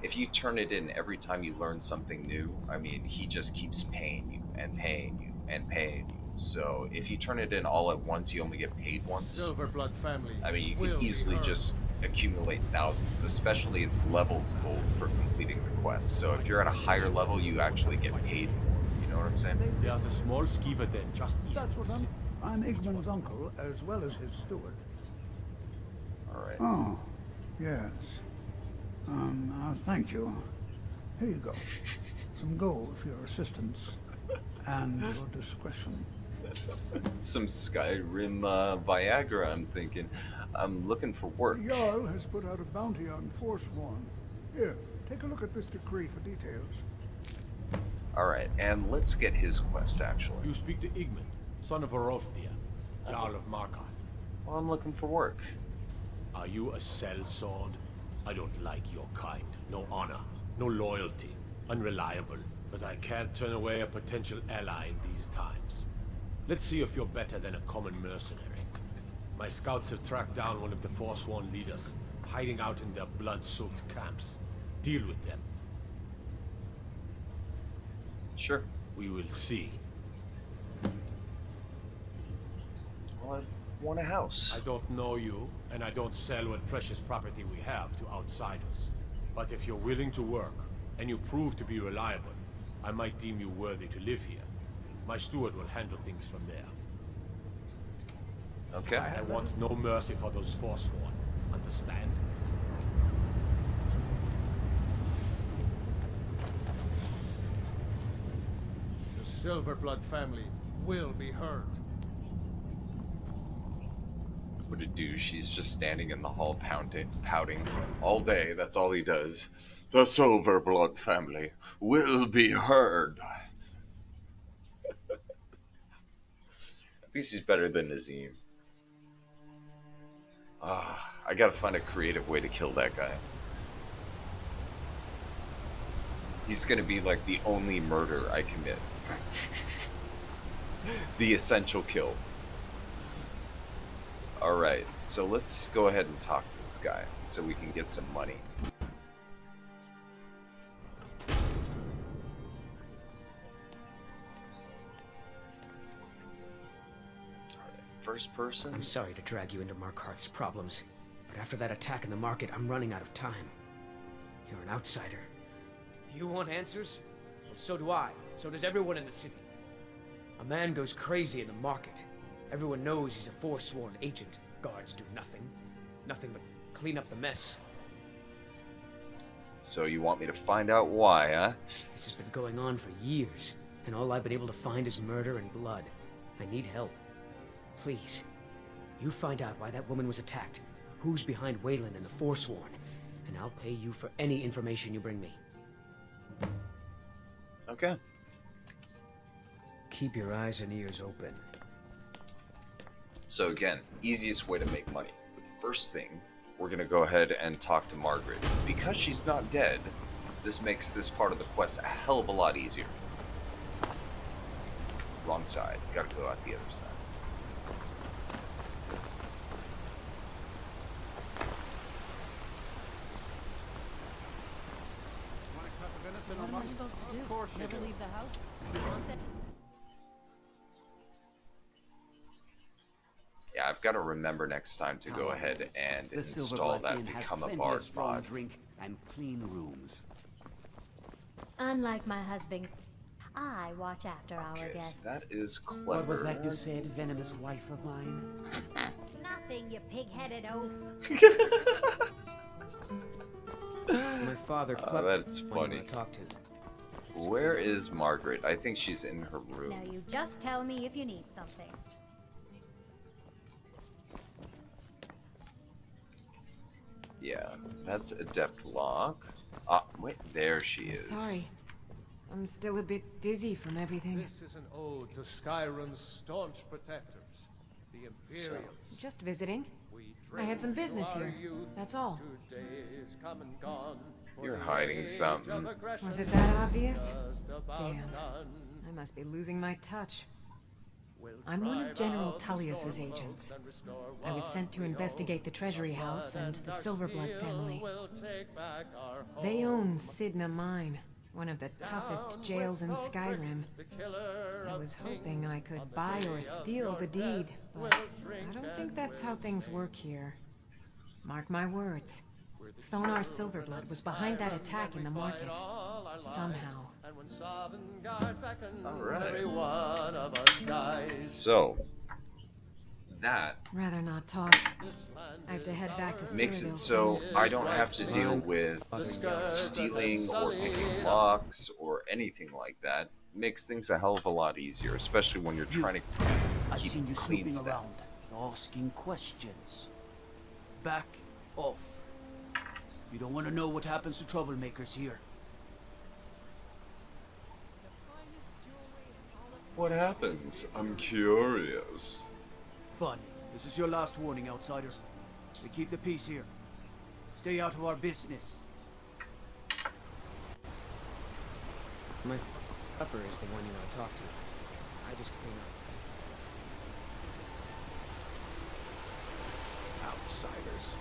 if you turn it in every time you learn something new, I mean, he just keeps paying you and paying you and paying you. So if you turn it in all at once, you only get paid once. Silverblood family. I mean, you can easily just accumulate thousands, especially it's leveled gold for completing the quest. So if you're at a higher level, you actually get paid more. You know what I'm saying? There's a small skeever den just east That's of what the city. I'm Igman's uncle, as well as his steward. Alright. Oh, yes. Thank you. Here you go. Some gold for your assistance and your discretion. Some Skyrim Viagra, I'm thinking. I'm looking for work. The Jarl has put out a bounty on Forsworn. Here, take a look at this decree for details. Alright, and let's get his quest, actually. You speak to Igmund, son of Arolfdir, Jarl of Markarth. Well, I'm looking for work. Are you a sellsword? I don't like your kind. No honor, no loyalty, unreliable. But I can't turn away a potential ally in these times. Let's see if you're better than a common mercenary. My scouts have tracked down one of the Forsworn leaders, hiding out in their blood-soaked camps. Deal with them. Sure. We will see. Well, I want a house. I don't know you, and I don't sell what precious property we have to outsiders. But if you're willing to work, and you prove to be reliable, I might deem you worthy to live here. My steward will handle things from there. Okay. I want no mercy for those Forsworn. Understand? The Silverblood family will be heard. What a douche. She's just standing in the hall pouting all day. That's all he does. The Silverblood family will be heard. At least he's better than Nazim. I gotta find a creative way to kill that guy. He's gonna be like the only murder I commit. The essential kill. Alright, so let's go ahead and talk to this guy so we can get some money. First person? I'm sorry to drag you into Markarth's problems, but after that attack in the market, I'm running out of time. You're an outsider. You want answers? Well, so do I. So does everyone in the city. A man goes crazy in the market. Everyone knows he's a Forsworn agent. Guards do nothing. Nothing but clean up the mess. So you want me to find out why, huh? This has been going on for years, and all I've been able to find is murder and blood. I need help. Please, you find out why that woman was attacked, who's behind Wayland and the Forsworn, and I'll pay you for any information you bring me. Okay. Keep your eyes and ears open. So again, easiest way to make money. But the first thing, we're gonna go ahead and talk to Margaret. Because she's not dead, this makes this part of the quest a hell of a lot easier. Wrong side, gotta go out the other side. What am I supposed to do? Never leave the house? You want that? Yeah, I've got to remember next time to go ahead and The install Silverblood that Inn has become a plenty bard of strong mod. drink and clean rooms. Unlike my husband, I watch after our Okay, guests. so that is clever. What was that you said, venomous wife of mine? Nothing, you pig-headed oaf. My father Oh, that's when funny. I talk to. Where is Margaret? I think she's in her room. Now you just tell me if you need something. Yeah, that's Adept Lock. Ah, wait, there she is. Sorry. I'm still a bit dizzy from everything. This is an ode to Skyrim's staunch protectors, the Imperials. Just visiting. We I had some drink business to our here. youth. That's all. Good days come and gone, for You're the hiding age something. of aggression Was it that obvious? just about Damn. done. I must be losing my touch. We'll I'm one of drive General out the Tullius's storm agents. clouds and restore I was sent to what we investigate the own. Treasury Our House blood and the our Silverblood steel family. will take back our They home. own Sidna Mine, one of the toughest jails in Skyrim. I was hoping I could buy or steal the deed, but I don't think that's how things work here. Mark my words. Thonar Silverblood was behind that attack in the market. Somehow. Alright. So, that Rather not talk. I have to head back to makes Cyrodiil it so soon. I don't have to deal with stealing or picking locks or anything like that. Makes things a hell of a lot easier, especially when you're trying to I've keep seen you clean snooping around, stats. asking questions. Back off. You don't want to know what happens to troublemakers here. What happens? I'm curious. Funny. This is your last warning, outsider. We keep the peace here. Stay out of our business. My upper is the one you want to talk to. I just clean up. Outsiders.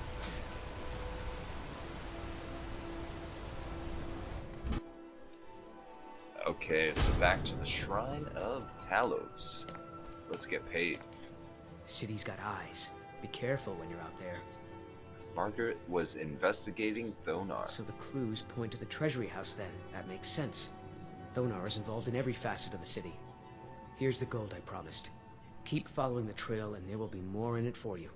Okay, so back to the Shrine of Talos. Let's get paid. The city's got eyes. Be careful when you're out there. Margaret was investigating Thonar. So the clues point to the Treasury House then. That makes sense. Thonar is involved in every facet of the city. Here's the gold I promised. Keep following the trail and there will be more in it for you.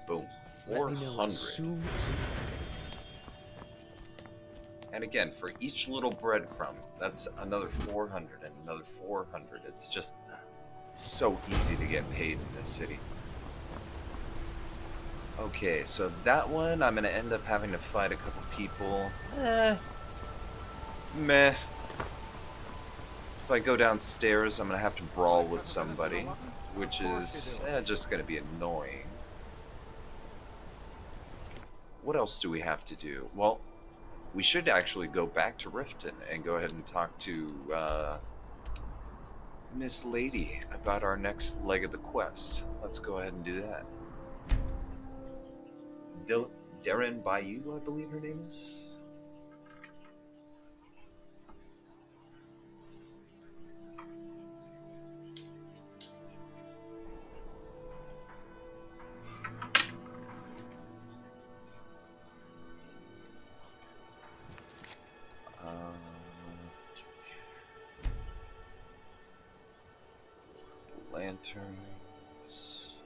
Boom. Let me know 400. as soon as you find anything. And again, for each little breadcrumb, that's another 400 and another 400. It's just so easy to get paid in this city. Okay, so that one, I'm going to end up having to fight a couple people. Meh. If I go downstairs, I'm going to have to brawl with somebody, which is just going to be annoying. What else do we have to do? Well, we should actually go back to Riften and go ahead and talk to Miss Lady about our next leg of the quest. Let's go ahead and do that. Darren Bayou, I believe her name is. Lanterns.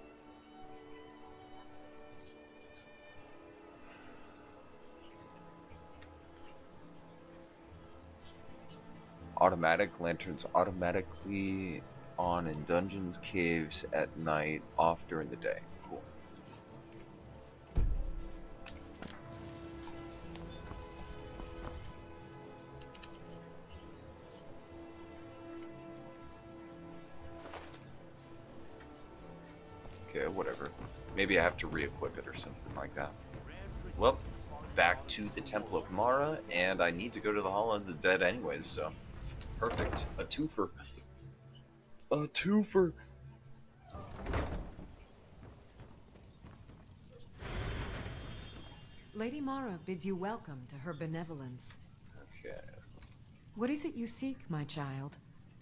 Automatic lanterns automatically on in dungeons, caves at night, off during the day. Cool. Okay, whatever. Maybe I have to re-equip it or something like that. Well, back to the Temple of Mara, and I need to go to the Hall of the Dead anyways, so perfect. A twofer. A twofer. Lady Mara bids you welcome to her benevolence. Okay. What is it you seek, my child?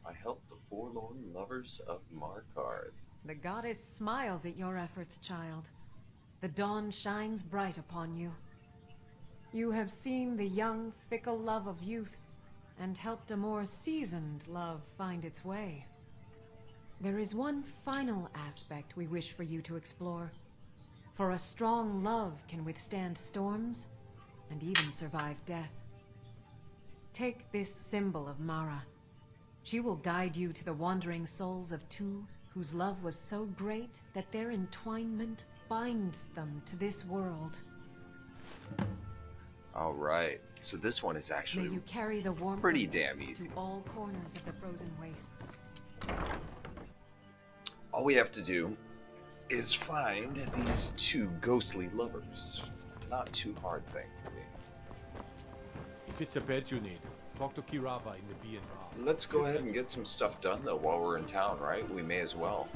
I help the forlorn lovers of Markarth. The goddess smiles at your efforts, child. The dawn shines bright upon you. You have seen the young, fickle love of youth, and helped a more seasoned love find its way. There is one final aspect we wish for you to explore. For a strong love can withstand storms, and even survive death. Take this symbol of Mara. She will guide you to the wandering souls of two whose love was so great that their entwinement binds them to this world. All right. So this one is May actually you carry the warmth pretty of damn it easy. to all corners of the frozen wastes. All we have to do is find these two ghostly lovers. Not too hard thing for me. If it's a bed you need, talk to Kirava in the B&R. Let's go ahead and get some stuff done though while we're in town, right? We may as well.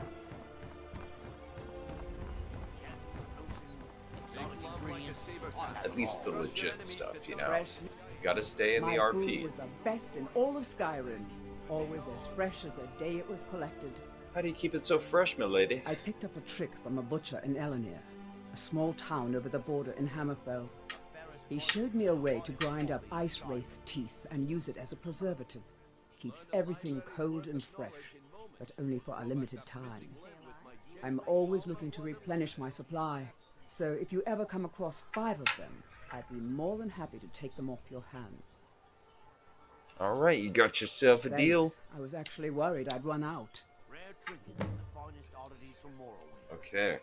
At least the legit stuff, you know. You gotta stay in the My food RP. was the best in all of Skyrim. Always as fresh as the day it was collected. How do you keep it so fresh, milady? I picked up a trick from a butcher in Elenir, a small town over the border in Hammerfell. He showed me a way to grind up ice wraith teeth and use it as a preservative. Keeps everything cold and fresh, but only for a limited time. I'm always looking to replenish my supply, so if you ever come across 5 of them, I'd be more than happy to take them off your hands. All right, you got yourself a Thanks. deal. I was actually worried I'd run out. Okay.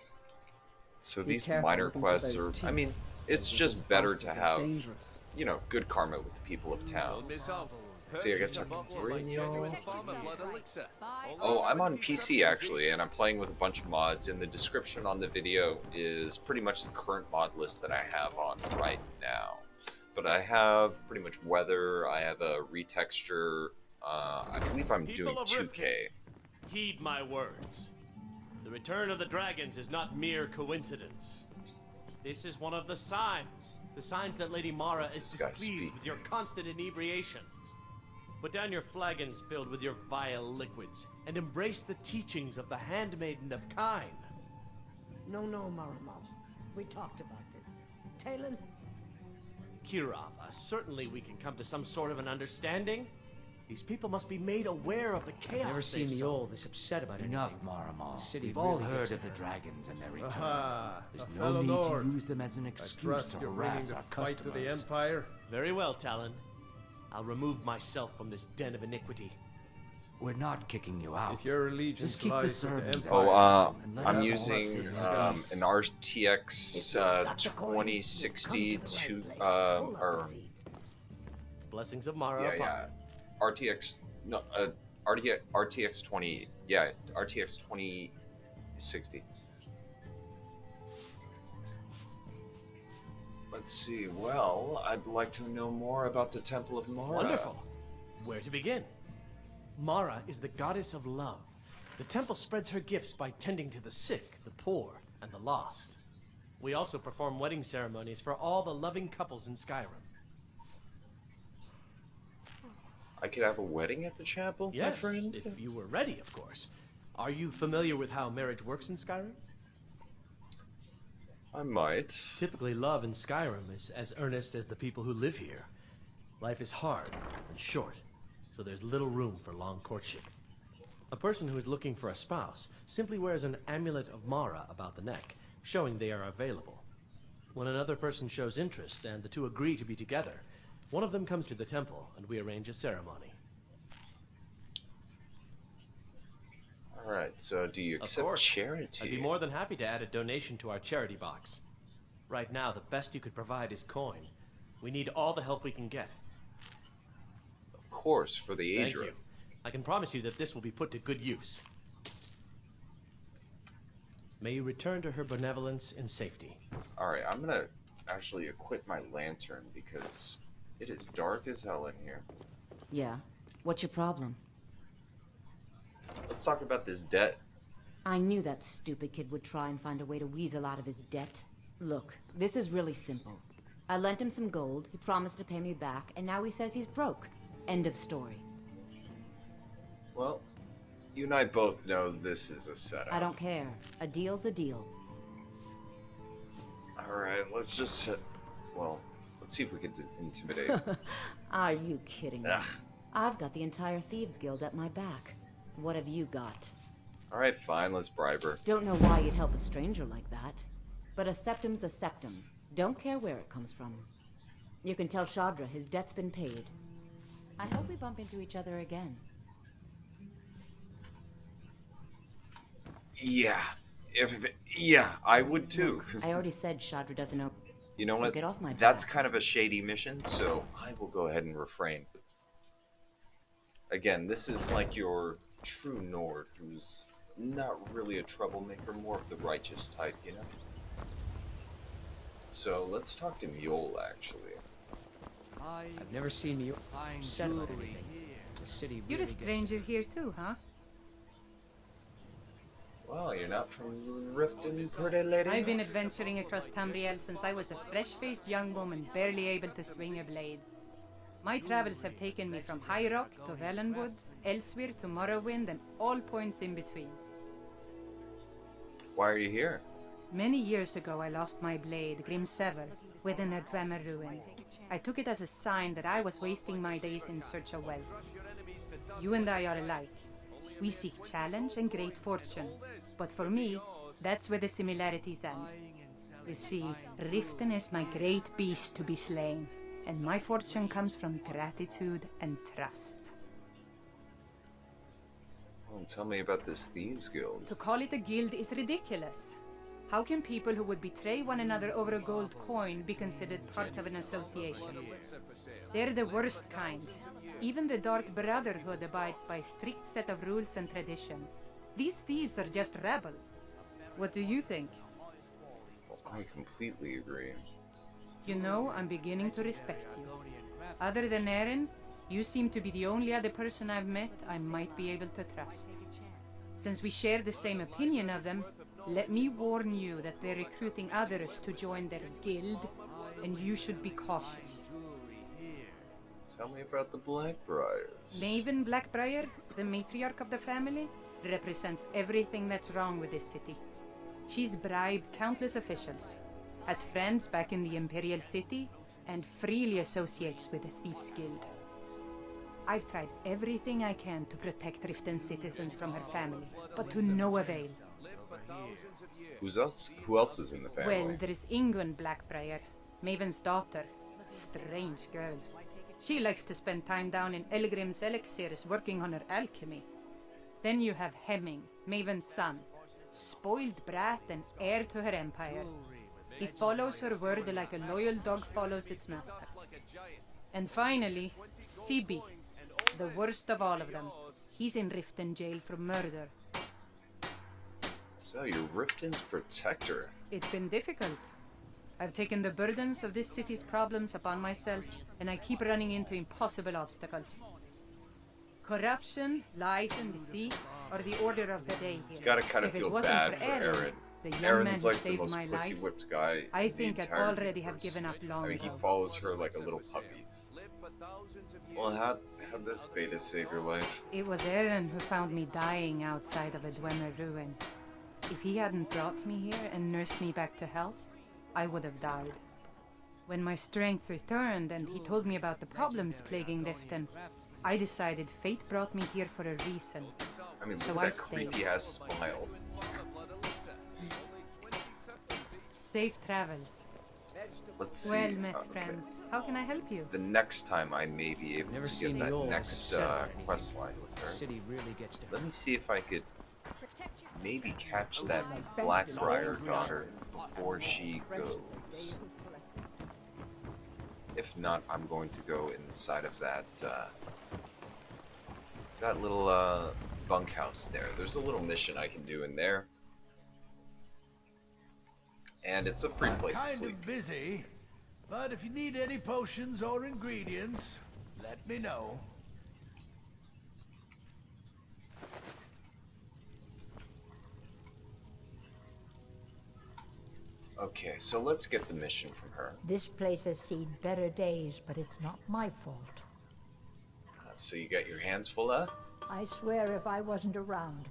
So Be these careful minor looking for quests those are, teeth. I mean, it's Those just better to bastards are have, dangerous. you know, good karma with the people of town. See, I got to bring y'all. Oh, I'm on PC actually, and I'm playing with a bunch of mods, and the description on the video is pretty much the current mod list that I have on right now. But I have pretty much weather, I have a retexture, I believe I'm doing 2K. Heed my words. The return of the dragons is not mere coincidence. This is one of the signs that Lady Mara is displeased with your constant inebriation. Put down your flagons filled with your vile liquids, and embrace the teachings of the Handmaiden of Kine. No, Marama. We talked about this. Talon? Kirava, certainly we can come to some sort of an understanding. These people must be made aware of the chaos. I've never seen me all this upset about Enough, anything. Maramal. The city We've all really heard gets of the her. dragons and their return. Aha, There's a no fellow need to lord. use them as an I excuse trust to you're willing harass to our fight to the customers. Empire. Very well, Talon. I'll remove myself from this den of iniquity. We're not kicking you out. If your allegiance Just keep the lies with servants the out. Oh, And let I'm us all using sit in an RTX 2060 to, or Blessings of Mara yeah, upon yeah, RTX, no, RTX 20, yeah, RTX 2060. Let's see, well, I'd like to know more about the Temple of Mara. Wonderful. Where to begin? Mara is the goddess of love. The temple spreads her gifts by tending to the sick, the poor, and the lost. We also perform wedding ceremonies for all the loving couples in Skyrim. I could have a wedding at the chapel, my Yes, friend? if you were ready, of course. Are you familiar with how marriage works in Skyrim? I might. Typically, love in Skyrim is as earnest as the people who live here. Life is hard and short, so there's little room for long courtship. A person who is looking for a spouse simply wears an amulet of Mara about the neck, showing they are available. When another person shows interest and the two agree to be together, one of them comes to the temple and we arrange a ceremony. Alright, so do you Of accept course. charity? I'd be more than happy to add a donation to our charity box. Right now, the best you could provide is coin. We need all the help we can get. Of course, for the Thank Aedra. you. I can promise you that this will be put to good use. May you return to her benevolence in safety. Alright, I'm gonna actually equip my lantern because it is dark as hell in here. Yeah. What's your problem? Let's talk about this debt. I knew that stupid kid would try and find a way to weasel out of his debt. Look, this is really simple. I lent him some gold, he promised to pay me back, and now he says he's broke. End of story. Well, you and I both know this is a setup. I don't care. A deal's a deal. Alright, let's just well, let's see if we can intimidate. Are you kidding me? Ugh. I've got the entire Thieves Guild at my back. What have you got? Alright, fine, let's bribe her. Don't know why you'd help a stranger like that. But a septum's a septum. Don't care where it comes from. You can tell Shadra his debt's been paid. I hope we bump into each other again. Yeah. Yeah, I would too. I already said Shadra doesn't know. You know So what? get off my That's back. kind of a shady mission, so I will go ahead and refrain. Again, this is like your true Nord, who's not really a troublemaker, more of the righteous type, you know? So let's talk to Mule, actually. I've never seen you upset about anything. The city You're really a gets stranger here too, huh? Well, you're not from Riften, pretty lady? I've been adventuring across Tamriel since I was a fresh-faced young woman, barely able to swing a blade. My travels have taken me from High Rock to Valenwood, elsewhere to Morrowind, and all points in between. Why are you here? Many years ago, I lost my blade, Grimsever, within a Dwemer ruin. I took it as a sign that I was wasting my days in search of wealth. You and I are alike. We seek challenge and great fortune. But for me, that's where the similarities end. You see, Riften is my great beast to be slain, and my fortune comes from gratitude and trust. Well, tell me about this Thieves Guild. To call it a guild is ridiculous. How can people who would betray one another over a gold coin be considered part of an association? They're the worst kind. Even the Dark Brotherhood abides by a strict set of rules and tradition. These thieves are just rabble. What do you think? Well, I completely agree. You know, I'm beginning to respect you. Other than Eren, you seem to be the only other person I've met I might be able to trust. Since we share the same opinion of them, let me warn you that they're recruiting others to join their guild, and you should be cautious. Tell me about the Blackbriars. Maven Blackbriar, the matriarch of the family, represents everything that's wrong with this city. She's bribed countless officials, has friends back in the Imperial City, and freely associates with the Thieves Guild. I've tried everything I can to protect Riften citizens from her family, but to no avail. Who else is in the family? Well, there is Ingun Blackbriar, Maven's daughter. Strange girl. She likes to spend time down in Elgrim's elixirs working on her alchemy. Then you have Hemming, Maven's son, spoiled brat and heir to her empire. He follows her word like a loyal dog follows its master. And finally, Sibi, the worst of all of them. He's in Riften jail for murder. So you're Riften's protector. It's been difficult. I've taken the burdens of this city's problems upon myself, and I keep running into impossible obstacles. Corruption, lies, and deceit are the order of the day here. Gotta kind of If it feel wasn't bad for Eren, Eren. the young man Eren's who like the saved most my life, pussy-whipped guy I in the think I'd entire already have universe. given up long I mean, he ago. follows her like a little puppy. Well, how'd this beta save your life? It was Eren who found me dying outside of a Dwemer ruin. If he hadn't brought me here and nursed me back to health, I would have died. When my strength returned and he told me about the problems plaguing Riften, I decided fate brought me here for a reason. I mean, So look I at that stayed. creepy-ass smile. Safe travels. Let's see. Well met, Okay. friend. How can I help you? The next time I may be able Never to seen get that Eol next upset or anything. quest line with her. The city really gets to Let me see if I could maybe catch that Blackbriar daughter before she goes. If not, I'm going to go inside of that that little bunkhouse there. There's a little mission I can do in there. And it's a free place to Kind sleep. of busy, but if you need any potions or ingredients, let me know. Okay, so let's get the mission from her. This place has seen better days, but it's not my fault. So you got your hands full, huh? I swear if I wasn't around,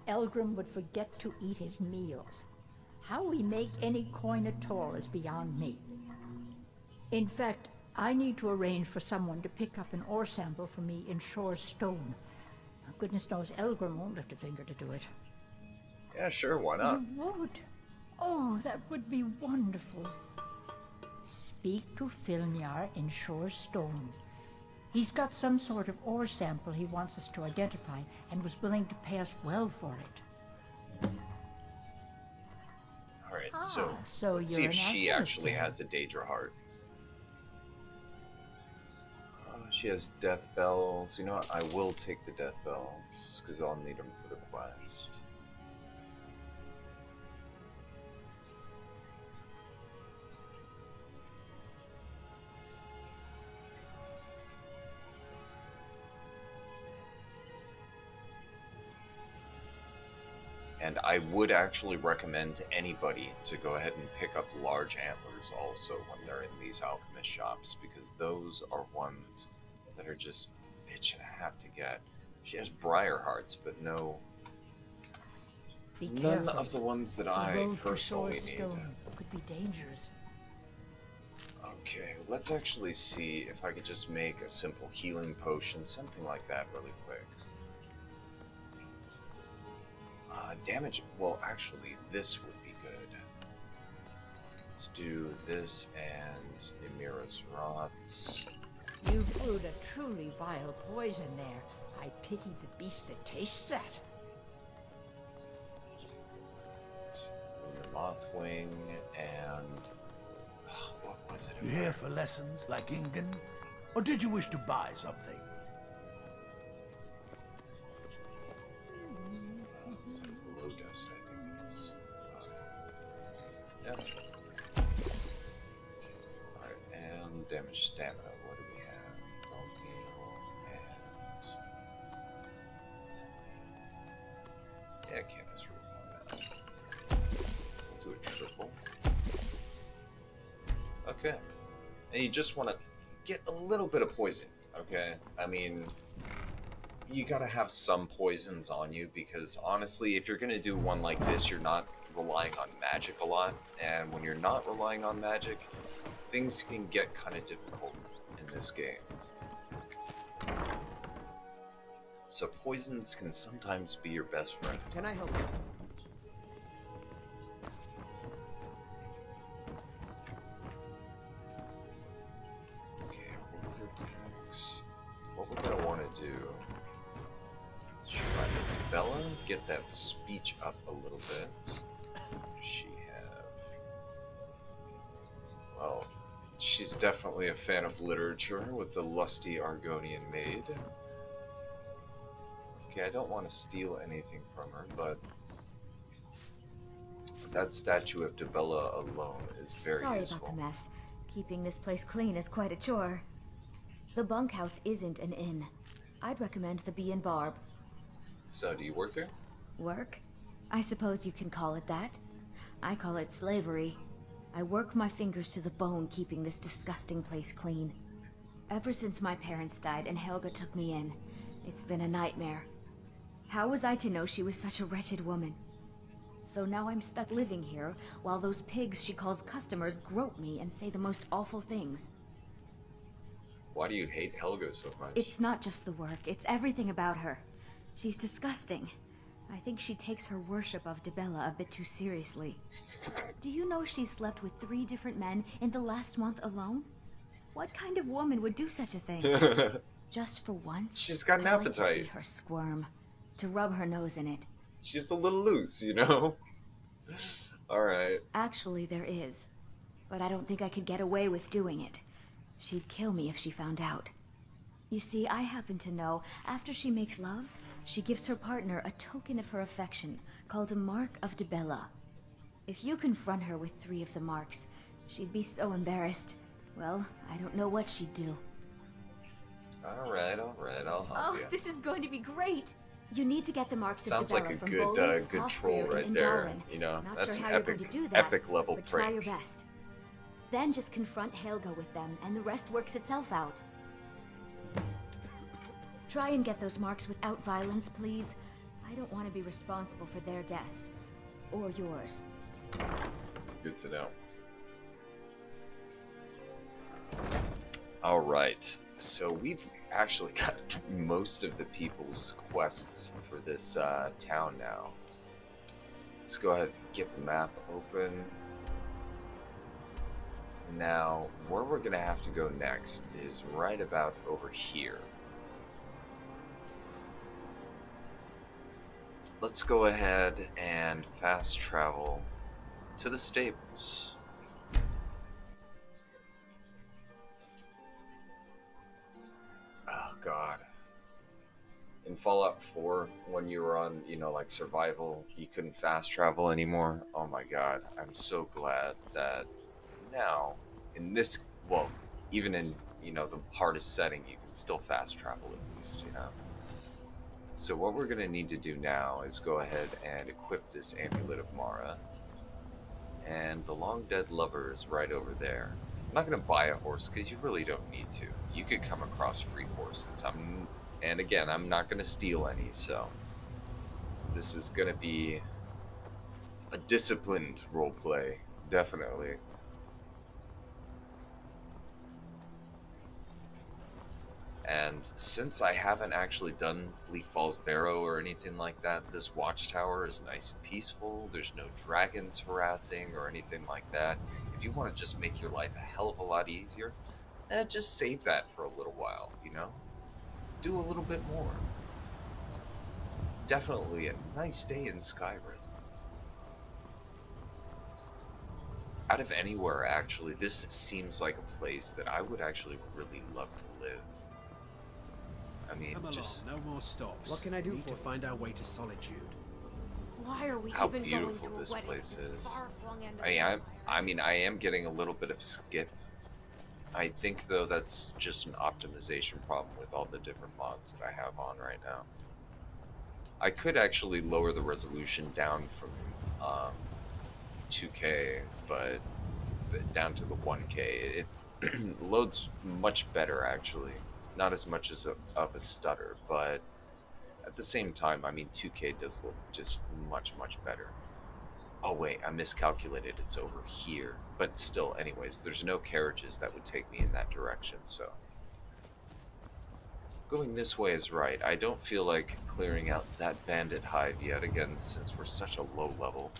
Elgrim would forget to eat his meals. How we make any coin at all is beyond me. In fact, I need to arrange for someone to pick up an ore sample for me in Shore's stone. Goodness knows Elgrim won't lift a finger to do it. Yeah, sure, why not? You would? Oh, that would be wonderful. Speak to Filnyar in Shore's stone. He's got some sort of ore sample he wants us to identify and was willing to pay us well for it. Alright, So, so let's see you're if an she alchemist actually then. has a Daedra heart. She has death bells. You know what? I will take the death bells because I'll need them for the quest. And I would actually recommend to anybody to go ahead and pick up large antlers also when they're in these alchemist shops, because those are ones that are just a bitch and a half to get. She has briar hearts, but none of the ones that The I road to personally Source need. Stone could be dangerous. Okay, let's actually see if I could just make a simple healing potion, something like that really quick. Damage, well actually this would be good. Let's do this and Nimira's Rots. You brewed a truly vile poison there. I pity the beast that tastes that. Lunar Mothwing and... what was it? You here for lessons like Ingen? Or did you wish to buy something? Low dust, I think it is. Yeah. Alright, and damage stamina. What do we have? Bone heal and... yeah, canvas root on that. We'll do a triple. Okay. And you just want to get a little bit of poison, okay? I mean, you gotta have some poisons on you, because honestly, if you're gonna do one like this, you're not relying on magic a lot, and when you're not relying on magic, things can get kind of difficult in this game. So poisons can sometimes be your best friend. Can I help you? Okay, order attacks. What we're gonna want to do... Shrine of Bella, get that speech up a little bit. What does she have? Well, she's definitely a fan of literature with the lusty Argonian maid. Okay, I don't want to steal anything from her, but that statue of Debella alone is very Sorry useful. about the mess. Keeping this place clean is quite a chore. The bunkhouse isn't an inn. I'd recommend the Bee and Barb. So, do you work here? Work? I suppose you can call it that. I call it slavery. I work my fingers to the bone keeping this disgusting place clean. Ever since my parents died and Helga took me in, it's been a nightmare. How was I to know she was such a wretched woman? So now I'm stuck living here, while those pigs she calls customers grope me and say the most awful things. Why do you hate Helga so much? It's not just the work, it's everything about her. She's disgusting. I think she takes her worship of Debella a bit too seriously. Do you know she slept with 3 different men in the last month alone? What kind of woman would do such a thing? Just for once, She's got an I'd like appetite. to see her squirm, to rub her nose in it. She's a little loose, you know? Alright. Actually, there is. But I don't think I could get away with doing it. She'd kill me if she found out. You see, I happen to know, after she makes love, she gives her partner a token of her affection, called a Mark of Debella. If you confront her with 3 of the marks, she'd be so embarrassed. Well, I don't know what she'd do. Alright, I'll help Oh, you. this is going to be great! You need to get the marks Sounds of like Debella a from good, Bolin, good Hofreer, troll and right there. Indaren. You know, Not that's sure an how you're going to epic, do that, epic level but try your prank. best. Then just confront Helga with them, and the rest works itself out. Try and get those marks without violence, please. I don't want to be responsible for their deaths. Or yours. Good to know. Alright, so we've actually got most of the people's quests for this town now. Let's go ahead and get the map open. Now, where we're going to have to go next is right about over here. Let's go ahead and fast travel to the stables. Oh god. In Fallout 4, when you were on, you know, like survival, you couldn't fast travel anymore. Oh my god, I'm so glad that now, in this, well, even in, you know, the hardest setting, you can still fast travel at least, you know? So what we're going to need to do now is go ahead and equip this Amulet of Mara. And the long dead lover is right over there. I'm not going to buy a horse because you really don't need to. You could come across free horses. And again, I'm not going to steal any, so this is going to be a disciplined roleplay, definitely. And since I haven't actually done Bleak Falls Barrow or anything like that, this watchtower is nice and peaceful. There's no dragons harassing or anything like that. If you want to just make your life a hell of a lot easier, just save that for a little while, you know? Do a little bit more. Definitely a nice day in Skyrim. Out of anywhere, actually, this seems like a place that I would actually really love to live. I mean, just no more stops. What can I do to find our way to solitude? Why are we how even beautiful going to this a wedding place at this is. far-flung end of I am getting a little bit of skip. I think though that's just an optimization problem with all the different mods that I have on right now. I could actually lower the resolution down from 2K, but down to the 1K. It loads much better actually. Not as much as of a stutter, but at the same time, I mean, 2K does look just much, much better. Oh wait, I miscalculated, it's over here. But still, anyways, there's no carriages that would take me in that direction, so. Going this way is right. I don't feel like clearing out that bandit hive yet again, since we're such a low level.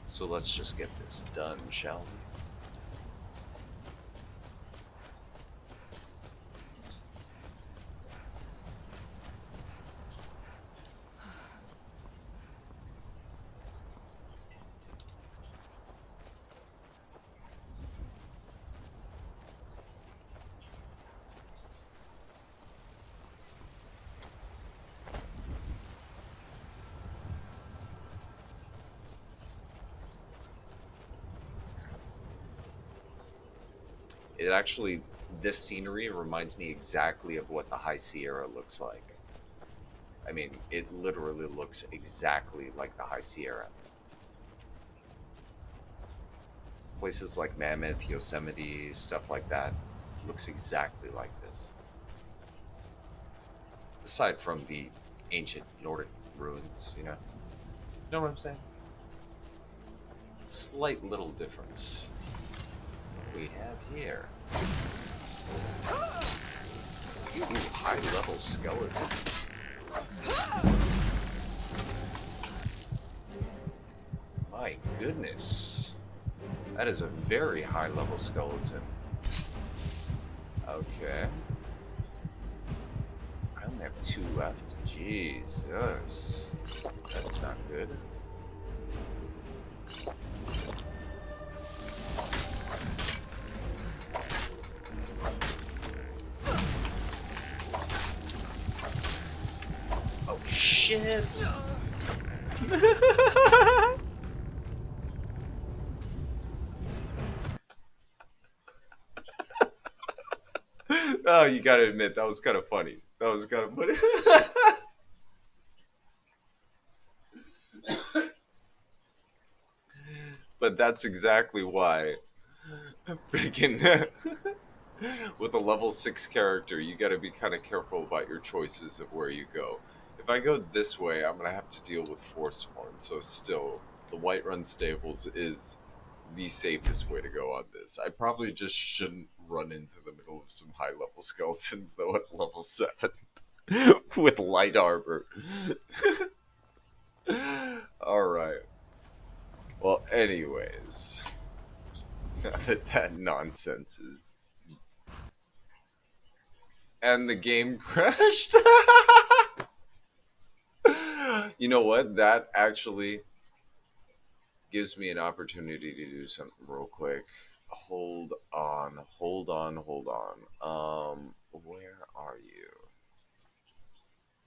So let's just get this done, shall we? It actually, this scenery reminds me exactly of what the High Sierra looks like. I mean, it literally looks exactly like the High Sierra. Places like Mammoth, Yosemite, stuff like that, looks exactly like this. Aside from the ancient Nordic ruins, you know? Know what I'm saying? Slight little difference. We have here. Ooh, high-level skeleton. My goodness. That is a very high-level skeleton. Okay. I only have 2 left. Jesus. That's not good. Shit! Oh, you gotta admit, that was kind of funny. That was kind of funny. But that's exactly why freaking with a level 6 character, you gotta be kind of careful about your choices of where you go. If I go this way, I'm gonna have to deal with Forsworn, so still, the Whiterun Stables is the safest way to go on this. I probably just shouldn't run into the middle of some high-level skeletons, though, at level 7. With light armor. Alright. Well, anyways. Now that nonsense is... And the game crashed? You know what? That actually... gives me an opportunity to do something real quick. Hold on, hold on, hold on. Where are you?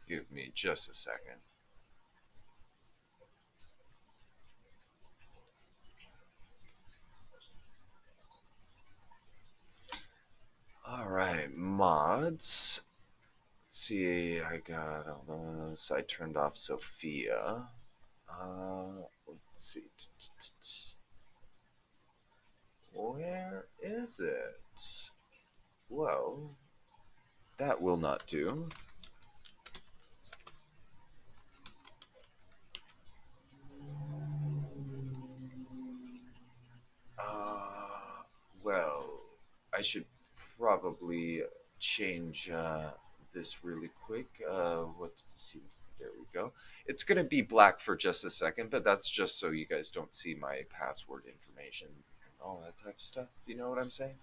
Give me just a second. Alright, mods. Let's see, I got all those. I turned off Sophia. Let's see. Where is it? Well, that will not do. Well, I should probably change this really quick. See, there we go. It's gonna be black for just a second, but that's just so you guys don't see my password information and all that type of stuff. You know what I'm saying?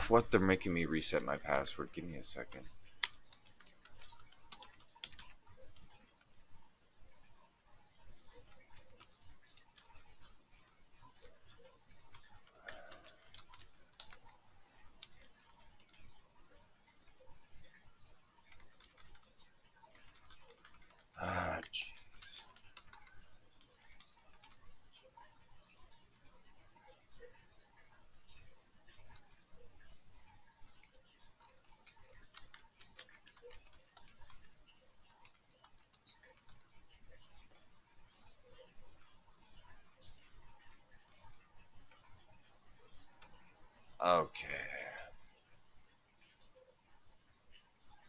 What? They're making me reset my password. Give me a second. Jeez. Okay.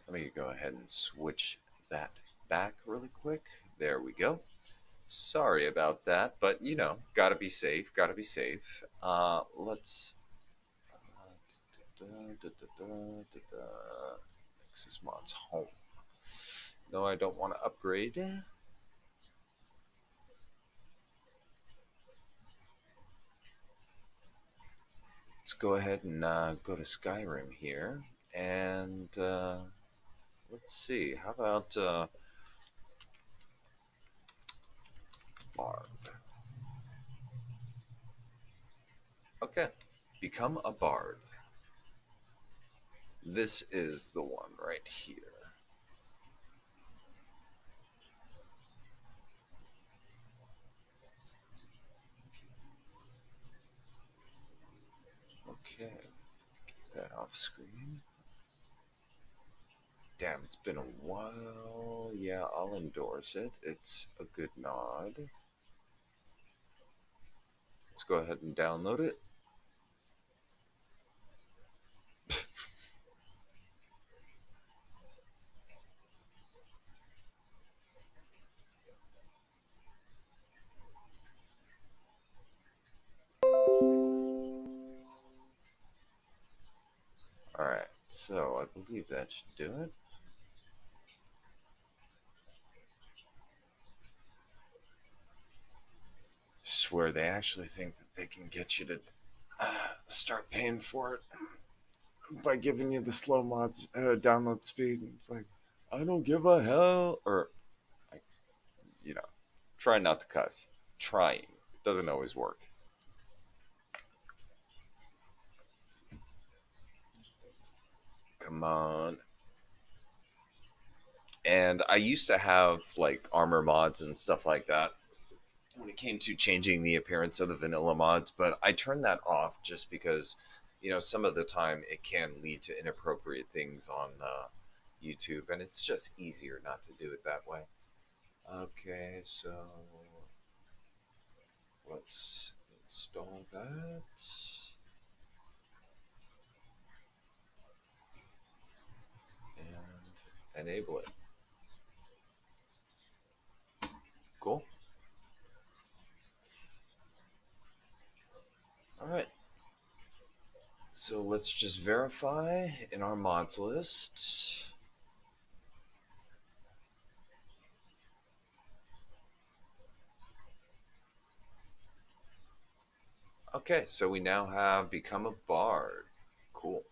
Let me go ahead and switch that back really quick. There we go. Sorry about that, but you know, gotta be safe, gotta be safe. Let's Nexus mods home. No, I don't want to upgrade. Let's go ahead and go to Skyrim here, and let's see. How about Bard? Okay, become a Bard. This is the one right here. Okay, get that off screen. Damn, it's been a while. Yeah, I'll endorse it. It's a good nod. Let's go ahead and download it. Alright, so I believe that should do it. Swear they actually think that they can get you to start paying for it by giving you the slow mods download speed. It's like, I don't give a hell. Or, you know, try not to cuss. Trying. It doesn't always work. Come on. And I used to have like armor mods and stuff like that when it came to changing the appearance of the vanilla mods, but I turned that off just because, you know, some of the time it can lead to inappropriate things on YouTube, and it's just easier not to do it that way. Okay, so let's install that. And enable it. Cool. All right. So let's just verify in our mods list. Okay, so we now have become a bard. Cool.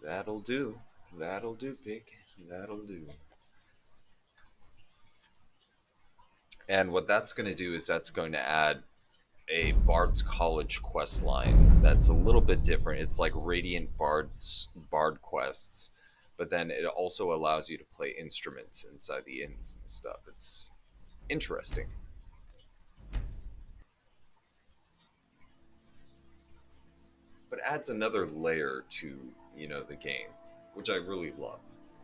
That'll do. That'll do, pig. That'll do. And what that's going to do is that's going to add a Bard's College quest line that's a little bit different. It's like Radiant Bard quests, but then it also allows you to play instruments inside the inns and stuff. It's interesting. But adds another layer to, you know, the game, which I really love.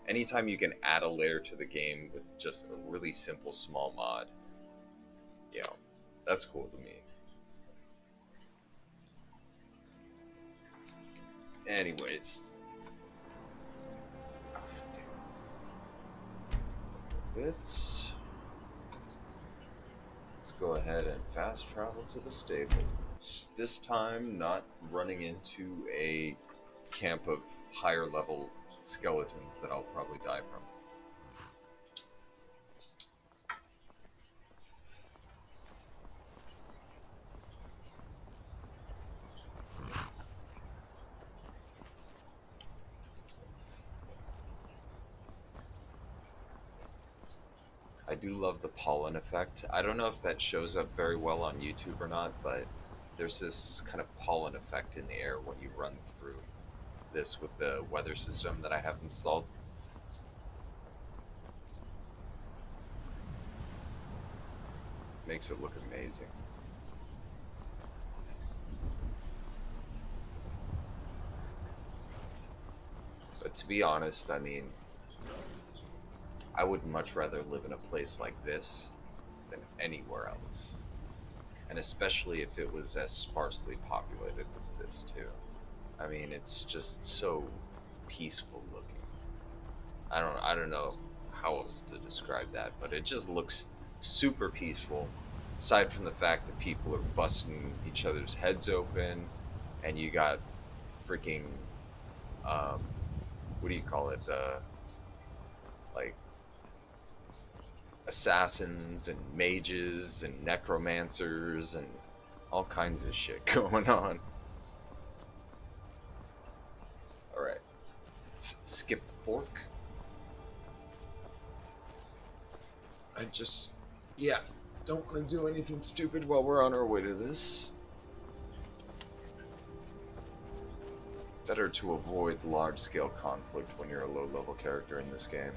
Anytime you can add a layer to the game with just a really simple small mod, you know, that's cool to me. Anyways. Oh, let's go ahead and fast travel to the stable. This time, not running into a camp of higher level skeletons that I'll probably die from. I do love the pollen effect. I don't know if that shows up very well on YouTube or not, but there's this kind of pollen effect in the air when you run through this with the weather system that I have installed. Makes it look amazing. But to be honest, I mean, I would much rather live in a place like this than anywhere else. And especially if it was as sparsely populated as this too. I mean, it's just so peaceful looking. I don't know how else to describe that, but it just looks super peaceful. Aside from the fact that people are busting each other's heads open, and you got freaking, what do you call it? Like assassins and mages and necromancers and all kinds of shit going on. Alright, let's skip the fork. Yeah, don't want to do anything stupid while we're on our way to this. Better to avoid large-scale conflict when you're a low-level character in this game.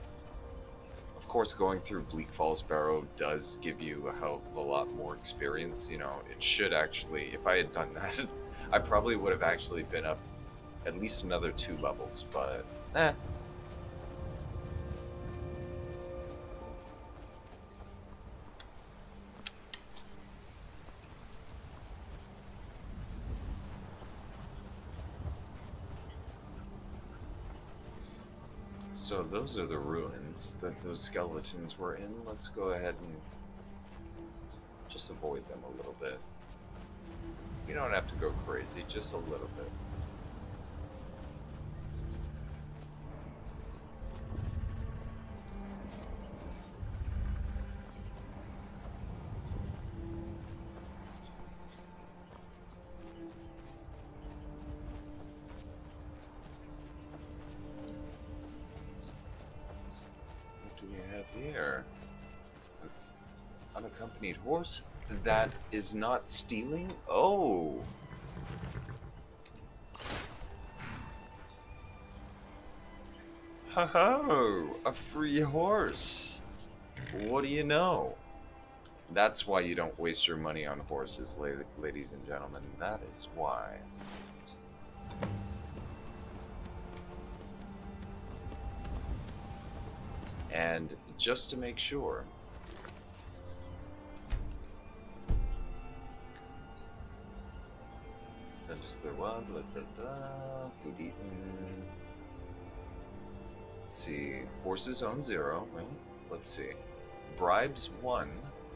Of course, going through Bleak Falls Barrow does give you a hell of a lot more experience. You know, it should actually, if I had done that, I probably would have actually been up at least another 2 levels, but So those are the ruins that those skeletons were in. Let's go ahead and just avoid them a little bit. You don't have to go crazy, just a little bit. Here, unaccompanied horse that is not stealing. Oh, ho, a free horse. What do you know? That's why you don't waste your money on horses, ladies and gentlemen. That is why. And just to make sure, then just clear one, food eaten. Let's see, horses own 0, right? Let's see, bribes 1,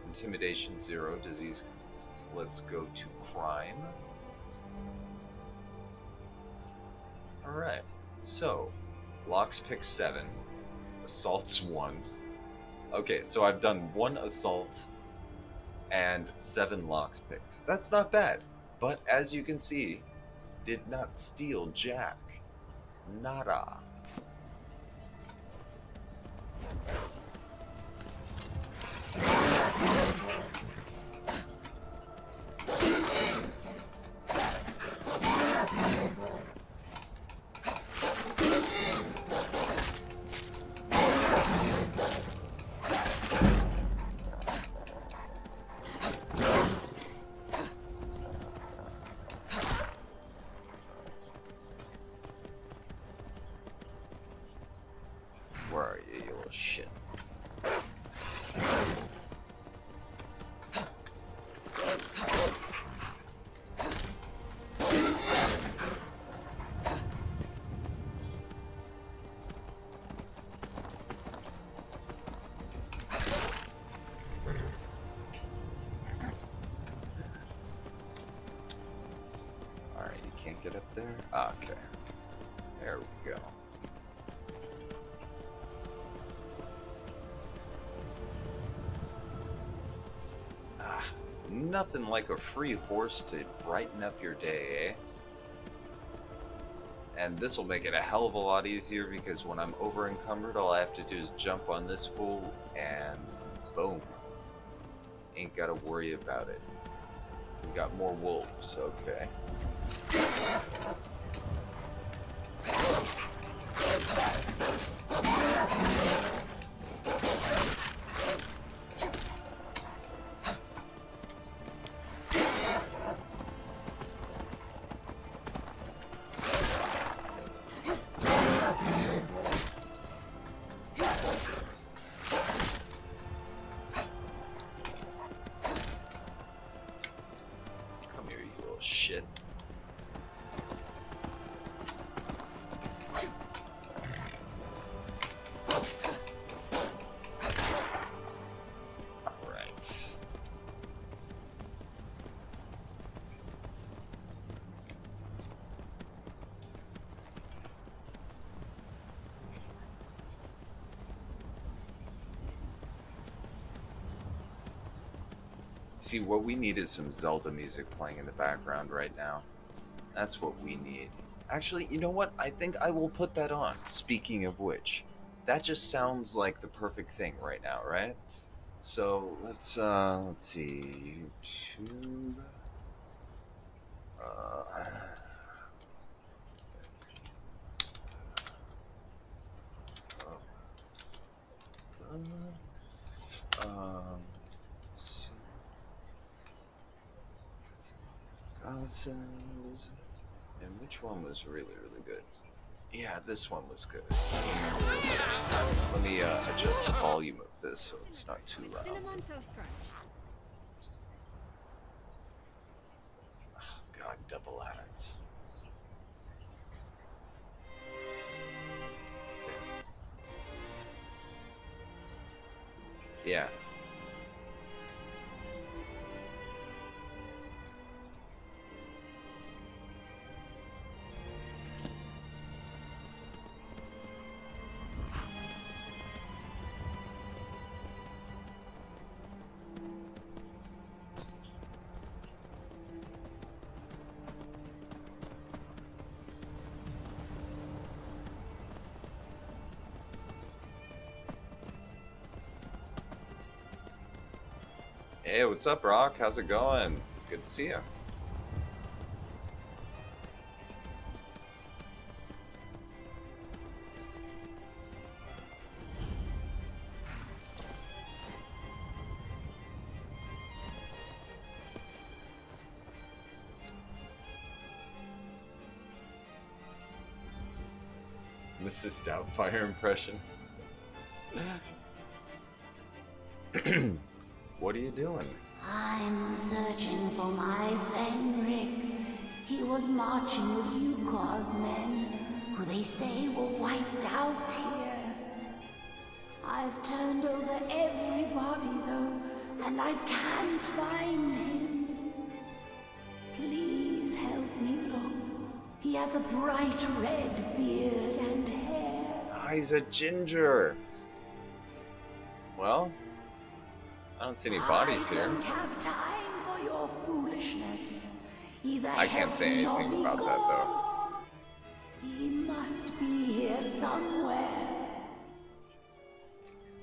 intimidation 0, disease. Let's go to crime. Alright, so locks pick 7, assaults 1. Okay, so I've done 1 assault and 7 locks picked. That's not bad, but as you can see, did not steal Jack. Nada. Where are you, you little shit? Alright, you can't get up there? Okay. There we go. Nothing like a free horse to brighten up your day, eh? And this will make it a hell of a lot easier because when I'm over encumbered, all I have to do is jump on this fool and boom. Ain't gotta worry about it. We got more wolves, okay. Shit. Alright. See, what we need is some Zelda music playing in the background right now. That's what we need. Actually, you know what? I think I will put that on. Speaking of which, that just sounds like the perfect thing right now, right? So let's see, YouTube. Says, and which one was really good? Yeah, this one was good. Let me adjust the volume of this so it's not too loud. Cinnamon Toast Crunch. Oh, God, double ads. Okay. Yeah. Hey, what's up, Rock? How's it going? Good to see you. Mrs. Doubtfire impression. What are you doing? I'm searching for my Fenric. He was marching with Yukor's men, who they say were wiped out here. I've turned over everybody, though, and I can't find him. Please help me look. He has a bright red beard and hair. Ah, he's a ginger. Well, I don't see any bodies I here. don't have time for your foolishness. Either I can't say anything about that, though. He must be here somewhere.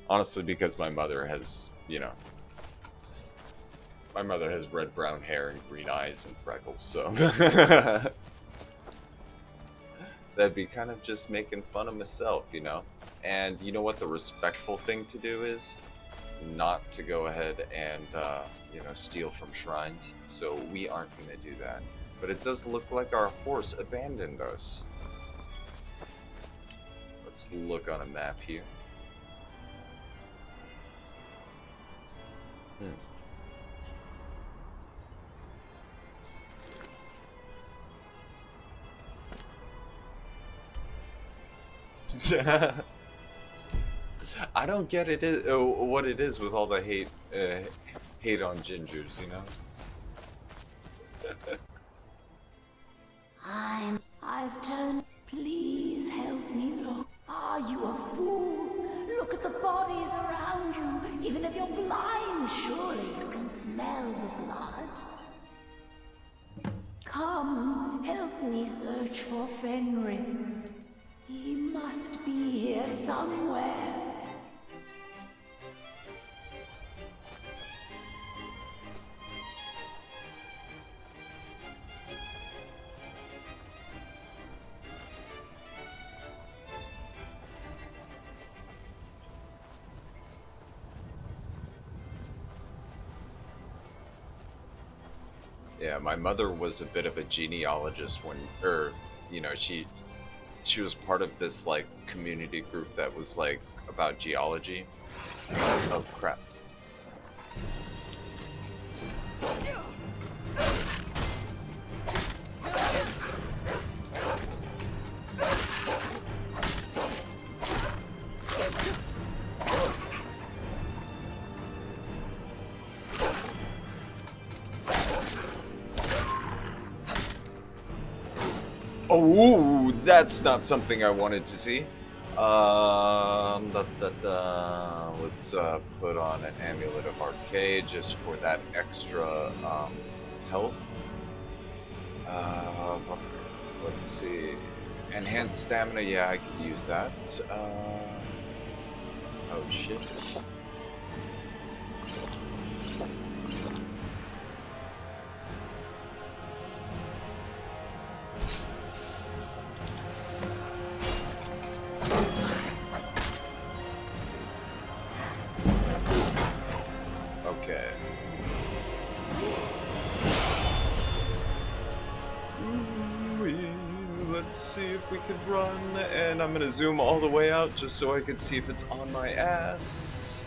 Honestly, because my mother has, you know, my mother has red-brown hair and green eyes and freckles, so that'd be kind of just making fun of myself, you know? And you know what the respectful thing to do is? Not to go ahead and, you know, steal from shrines. So we aren't going to do that. But it does look like our horse abandoned us. Let's look on a map here. I don't get what it is with all the hate on gingers, you know? I've turned. Please help me look. Are you a fool? Look at the bodies around you. Even if you're blind, surely you can smell the blood. Come, help me search for Fenric. He must be here somewhere. Yeah, my mother was a bit of a genealogist when, you know, she was part of this, like, community group that was, like, about geology. Oh, crap. Oh, that's not something I wanted to see. Let's put on an Amulet of Arcade just for that extra health. Let's see. Enhanced stamina, yeah, I could use that. Oh shit. Okay. Let's see if we could run, and I'm gonna zoom all the way out just so I could see if it's on my ass.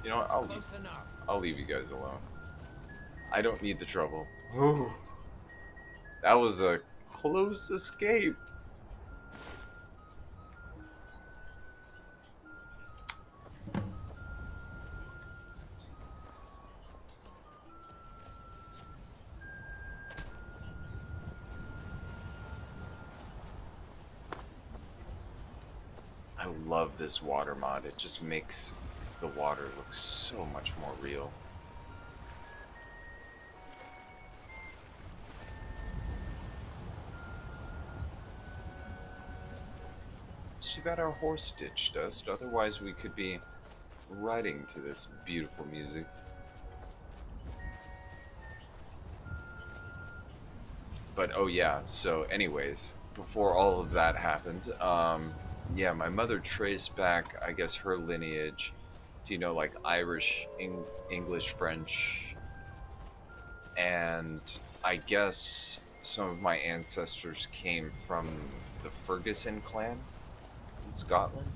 You know what? I'll leave you guys alone. I don't need the trouble. Ooh. That was a close escape. I love this water mod. It just makes the water look so much more real. It's too bad our horse ditched us, otherwise we could be riding to this beautiful music. But oh yeah, so anyways, before all of that happened, yeah, my mother traced back, I guess, her lineage to, you know, like Irish, English, French, and I guess some of my ancestors came from the Ferguson clan in Scotland.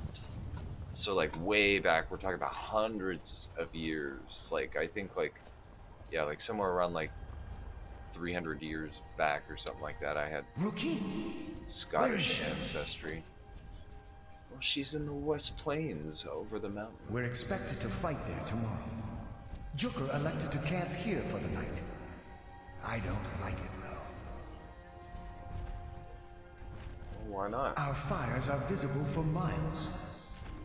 So like way back, we're talking about hundreds of years. Like I think like, yeah, like somewhere around like 300 years back or something like that. I had Scottish ancestry. Well, she's in the West Plains over the mountain. We're expected to fight there tomorrow. Joker elected to camp here for the night. I don't like it, though. Why not? Our fires are visible for miles.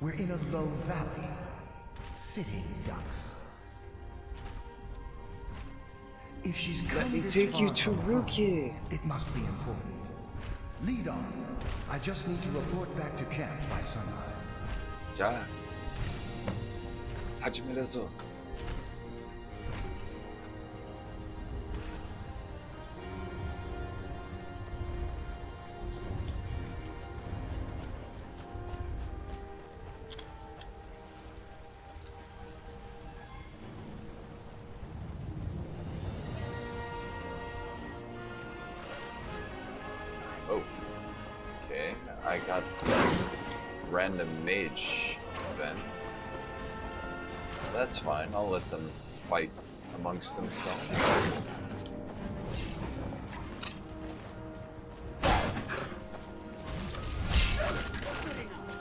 We're in a low valley. Sitting ducks. If she's come Let me this take you far to from home, Ruki. it must be important. Lead on. I just need to report back to camp by sunrise. 자, 하지메라소. Oh, okay. I got the random mage then. That's fine. I'll let them fight amongst themselves.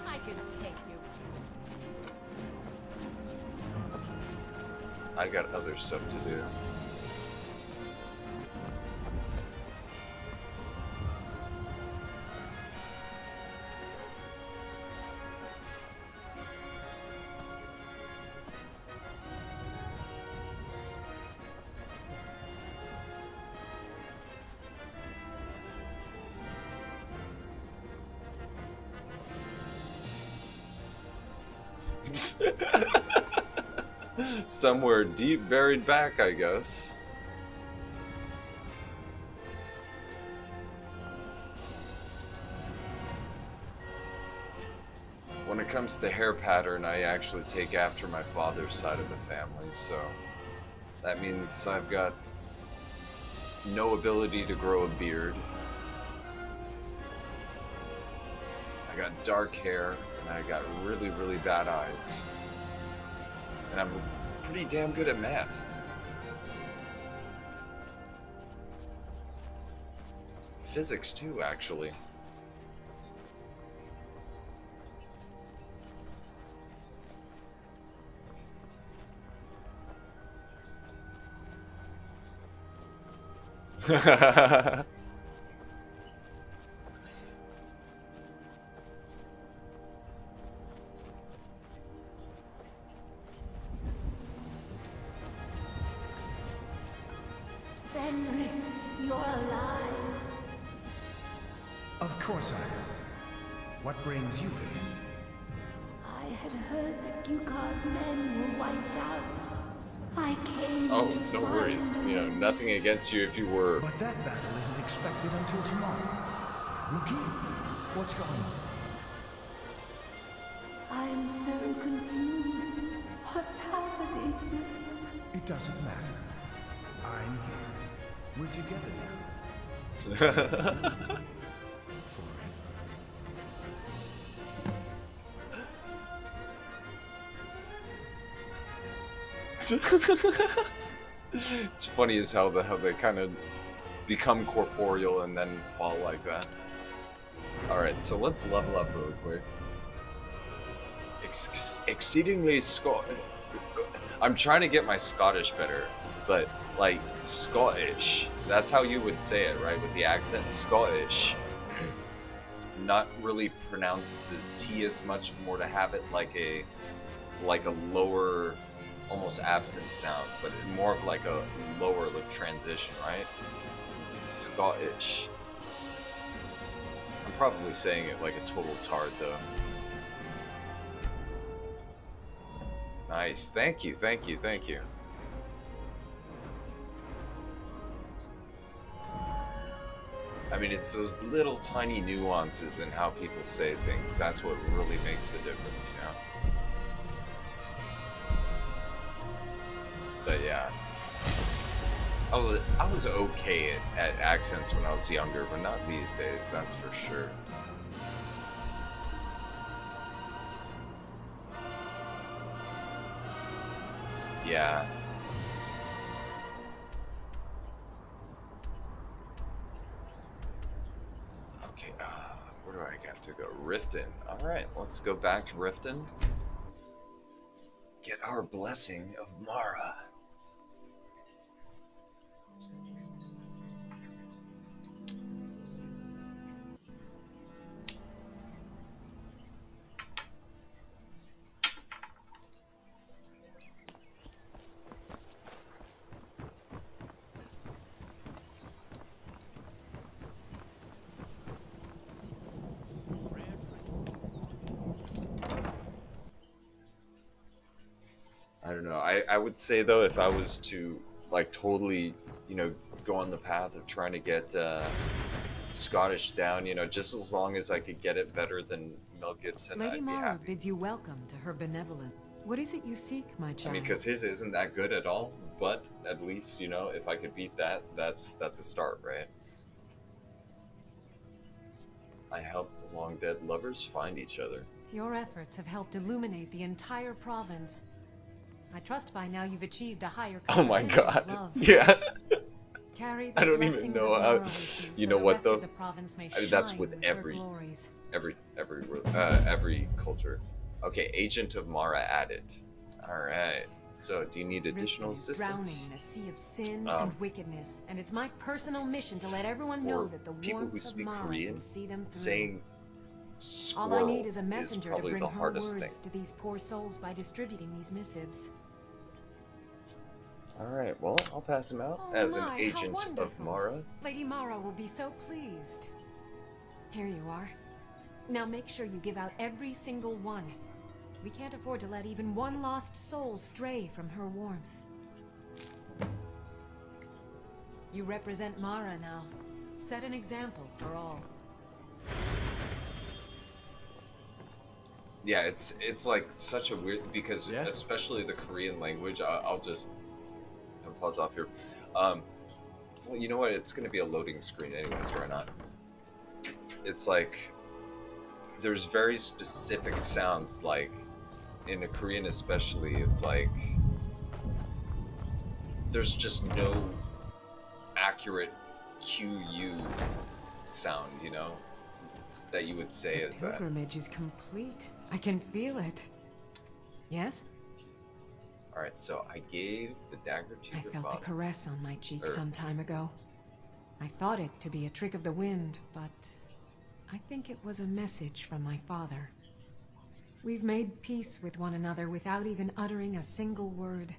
I can take you. I got other stuff to do. Somewhere deep buried back, I guess. When it comes to hair pattern, I actually take after my father's side of the family, so that means I've got no ability to grow a beard. I got dark hair, and I got really, really bad eyes. And I'm pretty damn good at math. Physics too, actually. Fenric, you're alive. Of course I am. What brings you here? I had heard that Yukar's men were wiped out. I came Oh, to no find worries. them. You know, nothing against you if you were. But that battle isn't expected until tomorrow. Rookie, what's going on? I'm so confused. What's happening? It doesn't matter. I'm here. We're together now. It's funny as hell how they kind of become corporeal and then fall like that. Alright, so let's level up real quick. Exceedingly I'm trying to get my Scottish better, but like Scottish, that's how you would say it, right? With the accent, Scottish. Not really pronounce the T as much, more to have it like a lower, almost absent sound, but more of like a lower like transition, right? Scottish. I'm probably saying it like a total tard though. Nice, thank you, thank you, thank you. I mean, it's those little tiny nuances in how people say things. That's what really makes the difference, you know? But yeah. I was okay at accents when I was younger, but not these days, that's for sure. Yeah. Riften. Alright, let's go back to Riften. Get our blessing of Mara. I don't know. I would say though, if I was to like totally, you know, go on the path of trying to get Scottish down, you know, just as long as I could get it better than Mel Gibson, Lady I'd be Mara happy. bids you welcome to her benevolent. What is it you seek, my I child? mean, because his isn't that good at all, but at least, you know, if I could beat that, that's a start, right? I helped the long dead lovers find each other. Your efforts have helped illuminate the entire province. I trust by now you've achieved a higher Oh my comprehension of god. love. Yeah. Carry the I don't even blessings know of how. Mara with you, You so know the what rest of though? the province may I mean, that's shine with with her every glories. culture. Okay, Agent of Mara added. All right. So, do you need additional Riften is drowning assistance? in a sea of sin and wickedness, and it's my personal mission to let everyone know that the People who warmth of speak Mara Korean, can see them through. saying All squirrel I need is a messenger to probably bring the her hardest words thing. to these poor souls by distributing these missives. All right. Well, I'll pass him out Oh as my, an how agent of wonderful. Mara. Lady Mara will be so pleased. Here you are. Now make sure you give out every single one. We can't afford to let even one lost soul stray from her warmth. You represent Mara now. Set an example for all. Yeah, it's like such a weird because especially the Korean language. I'll just pause off here. Well, you know what? It's going to be a loading screen anyways. Why not? It's like there's very specific sounds. Like in the Korean, especially, it's like there's just no accurate QU sound. You know, that you would say as that. Pilgrimage is complete. I can feel it. Yes? Alright, so I gave the dagger to I your felt a father. caress on my cheek Er. some time ago. I thought it to be a trick of the wind, but I think it was a message from my father. We've made peace with one another without even uttering a single word.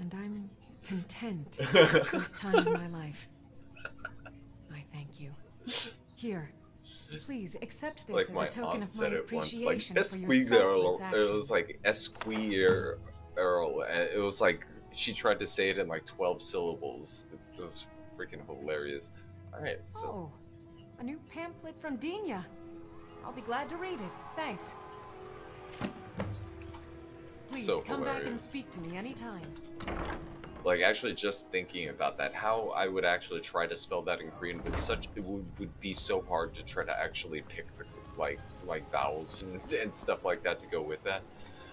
And I'm content for the first time in my life. I thank you. Here, please accept this Like as my a token aunt of said my it once, appreciation like for your Esquire. selfless It actions. was like Esquire. And it was like she tried to say it in like 12 syllables. It was freaking hilarious. Alright, so Oh, a new pamphlet from Dina. I'll be glad to read it. Thanks. Please So come back and hilarious. speak to me anytime. like actually just thinking about that, how I would actually try to spell that in Korean with such it would be so hard to try to actually pick the like vowels and stuff like that to go with that.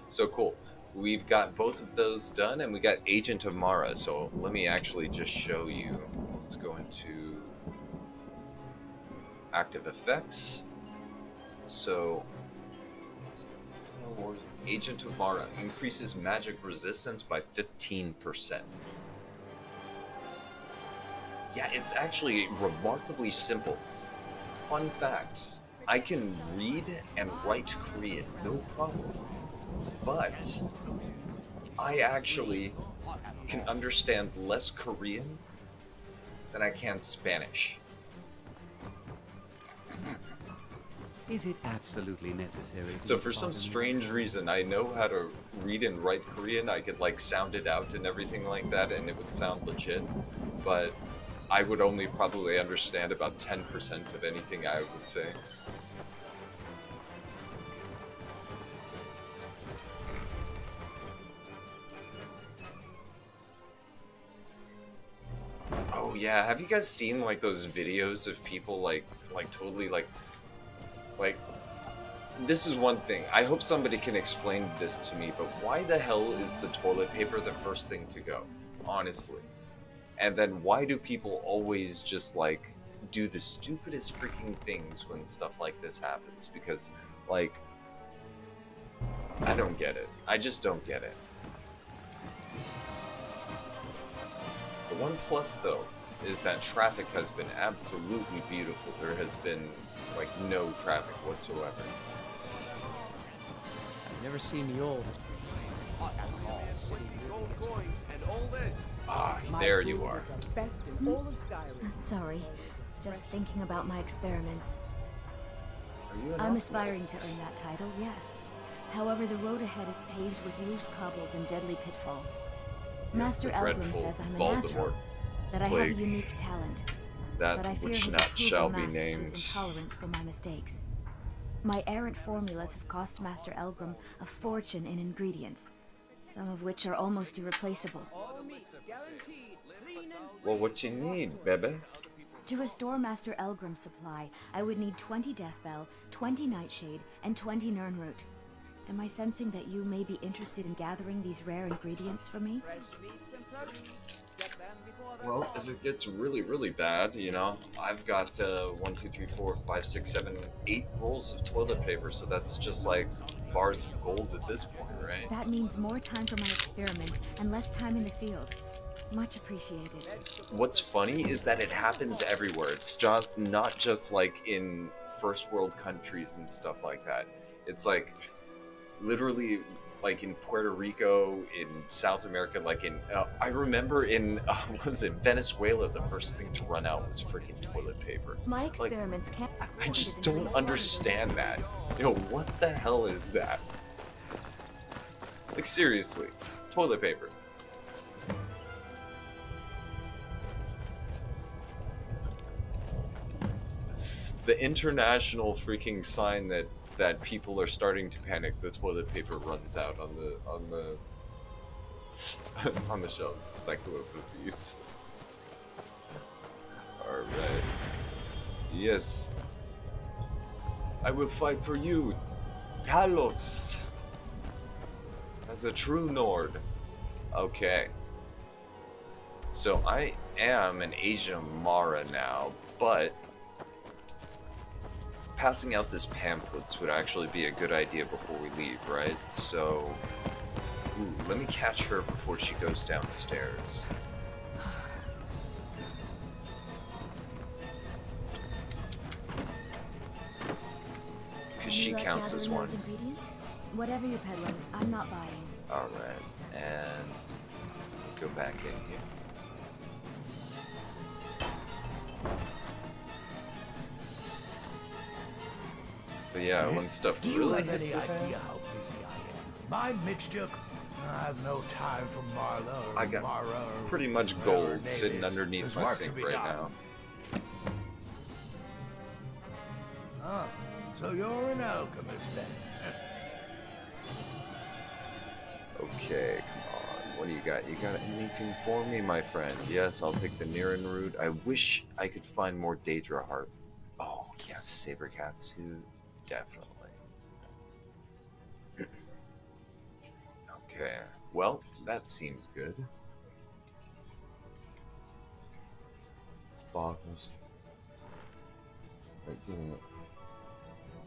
So cool. We've got both of those done, and we got Agent of Mara. So let me actually just show you. Let's go into active effects. So Agent of Mara increases magic resistance by 15%. Yeah, it's actually remarkably simple. Fun facts. I can read and write Korean, no problem. But I actually can understand less Korean than I can Spanish. Is it absolutely necessary? So for some strange reason, I know how to read and write Korean. I could like sound it out and everything like that, and it would sound legit. But I would only probably understand about 10% of anything I would say. Oh yeah, have you guys seen like those videos of people like totally like this is one thing. I hope somebody can explain this to me, but why the hell is the toilet paper the first thing to go? Honestly. And then why do people always just like do the stupidest freaking things when stuff like this happens, because, like, I don't get it. I just don't get it. The one plus, though, is that traffic has been absolutely beautiful. There has been, like, no traffic whatsoever. I've never seen the old. Ah, there you are. Sorry, just thinking about my experiments. Are you an I'm aspiring alchemist? to earn that title, yes. However, the road ahead is paved with loose cobbles and deadly pitfalls. Yes, Master the Elgrim dreadful says I'm a Voldemort natural, that I have a plague. unique talent. That but I fear which his not approval shall be masks named. his intolerance for my mistakes. My errant formulas have cost Master Elgrim a fortune in ingredients, some of which are almost irreplaceable. Well, what you need, baby? To restore Master Elgrim's supply, I would need 20 Deathbell, 20 Nightshade, and 20 Nirnroot. Am I sensing that you may be interested in gathering these rare ingredients for me? Well, if it gets really, really bad, you know, I've got 1, 2, 3, 4, 5, 6, 7, 8 rolls of toilet paper, so that's just like bars of gold at this point, right? That means more time for my experiments and less time in the field. Much appreciated. What's funny is that it happens everywhere. It's just not just like in first world countries and stuff like that. It's like literally like in Puerto Rico, in South America, like in I remember in what was it, Venezuela, the first thing to run out was freaking toilet paper. My Like, experiments can't. I just don't understand that. You know, what the hell is that? Like seriously, toilet paper. The international freaking sign that people are starting to panic. The toilet paper runs out on the on the shelves. Cycle of abuse. All right. Yes. I will fight for you, Talos. As a true Nord. Okay. So I am an Asia Mara now, but passing out this pamphlets would actually be a good idea before we leave, right? So, ooh, let me catch her before she goes downstairs. Because she You like counts as gathering one. those ingredients? Whatever you're peddling, I'm not buying. Alright, and go back in here. But yeah, when stuff Do you really have any hits the fan, idea how busy I am? My mixture. I have no time for Marla or I got Mara or pretty much whatever her gold name sitting is. underneath There's my work sink to be right done. now. Ah, so you're an alchemist then? Okay, come on. What do you got? You got anything for me, my friend? Yes, I'll take the Niran root. I wish I could find more Daedra heart. Oh, yes, Saber Katsu. Definitely. Okay. Well, that seems good. Boggles.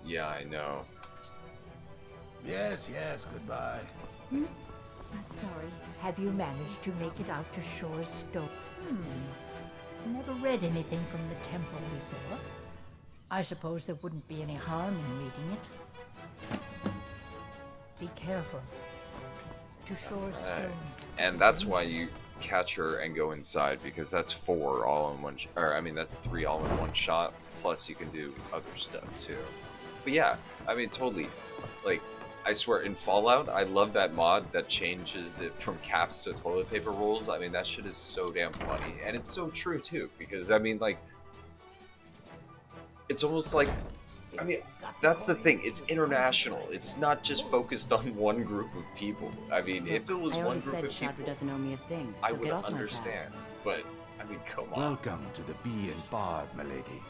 Yeah, I know. Yes, yes, goodbye. Sorry. Have you managed to make it out to Shore's Stone? Never read anything from the temple before. I suppose there wouldn't be any harm in reading it. Be careful. To Shore's Right. Stone. And that's why you catch her and go inside, because that's 4 all in one or I mean that's 3 all in one shot, plus you can do other stuff too. But yeah, I mean totally, like, I swear in Fallout I love that mod that changes it from caps to toilet paper rolls. I mean that shit is so damn funny, and it's so true too, because I mean like it's almost like, I mean, that's the thing. It's international. It's not just focused on one group of people. I mean, if it was I one already group said of Shadra people, doesn't owe me a thing, I so would get off understand. But I mean, come on. Welcome to the Bee and Bard, milady.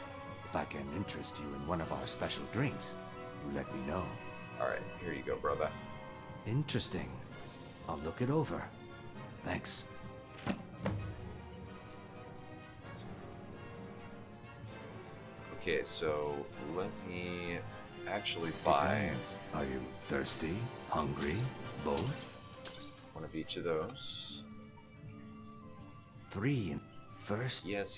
If I can interest you in one of our special drinks, you let me know. All right, here you go, brother. Interesting. I'll look it over. Thanks. Okay, so let me actually buy. Depends. Are you thirsty? Hungry? Both? One of each of those. 3 first. Yes.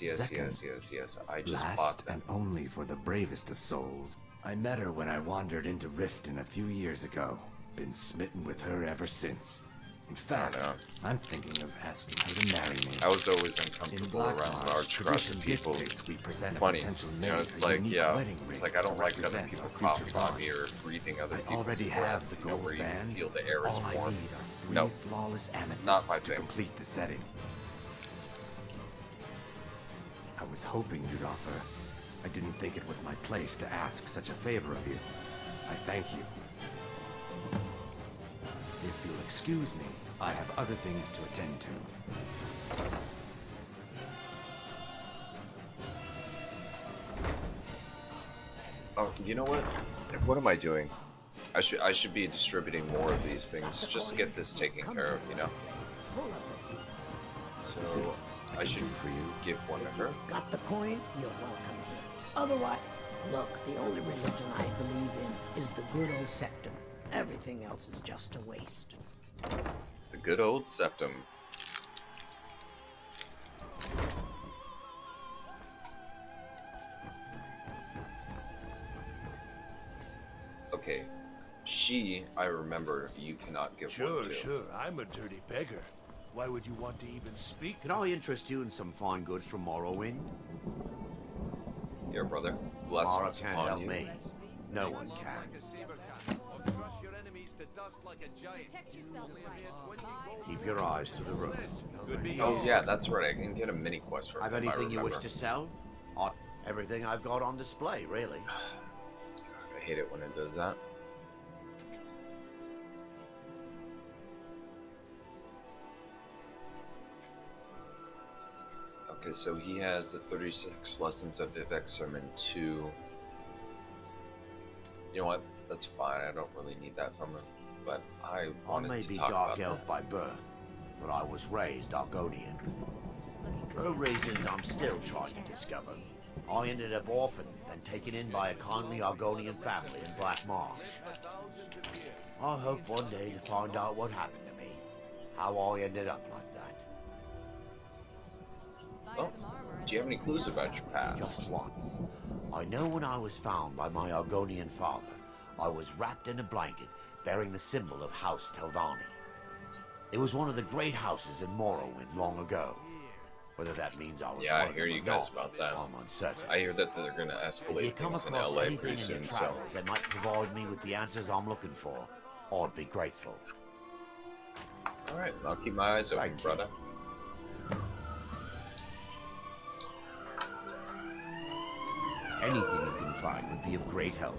I just Last bought them. and only for the bravest of souls. I met her when I wandered into Riften a few years ago. Been smitten with her ever since. In fact, I'm thinking of asking her to marry me. I was always uncomfortable around large crowds of people. Funny, you know, it's like, it's like I don't like other people coughing on me or breathing other people's already breath, have the you know, where you can band. feel the air is All I warm. need are 3 No, flawless amethysts not my to thing. complete the setting. I was hoping you'd offer. I didn't think it was my place to ask such a favor of you. I thank you. If you'll excuse me, I have other things to attend to. Oh, you know what? What am I doing? I should be distributing more of these things. Just get this taken care of, you know? So I should give one to her. Got the coin? You're welcome here. Otherwise, look, the only religion I believe in is the good old septum. Everything else is just a waste. The good old septum. Okay. I remember you cannot give one to. Sure. I'm a dirty beggar. Why would you want to even speak? Can I interest you in some fine goods from Morrowind? Here, brother. Mara Blessings can't upon help you. me. No one can. Keep your eyes to the road. Oh yeah, that's right. I can get a mini quest from Have him, I anything you wish remember. to sell? Everything I've got on display, really. I hate it when it does that. Okay, so he has the 36 lessons of Vivek Sermon 2. You know what? That's fine. I don't really need that from him. But I I wanted may to be talk dark about elf that. by birth, but I was raised Argonian. For reasons I'm still trying to discover, I ended up orphaned, then taken in by a kindly Argonian family in Black Marsh. I hope one day to find out what happened to me, how I ended up like that. Oh, do you have any clues about your past? Just one. I know when I was found by my Argonian father, I was wrapped in a blanket bearing the symbol of House Telvanni. It was one of the great houses in Morrowind long ago. Whether that means I was Yeah, one I of hear them you or guys not, about that. I'm uncertain. I hear that they're going to If you escalate come things in across LA anything pretty in soon, your so... travels that might provide me with the answers I'm looking for, I'd be grateful. Alright, I'll keep my eyes open, brother. Anything you can find would be of great help.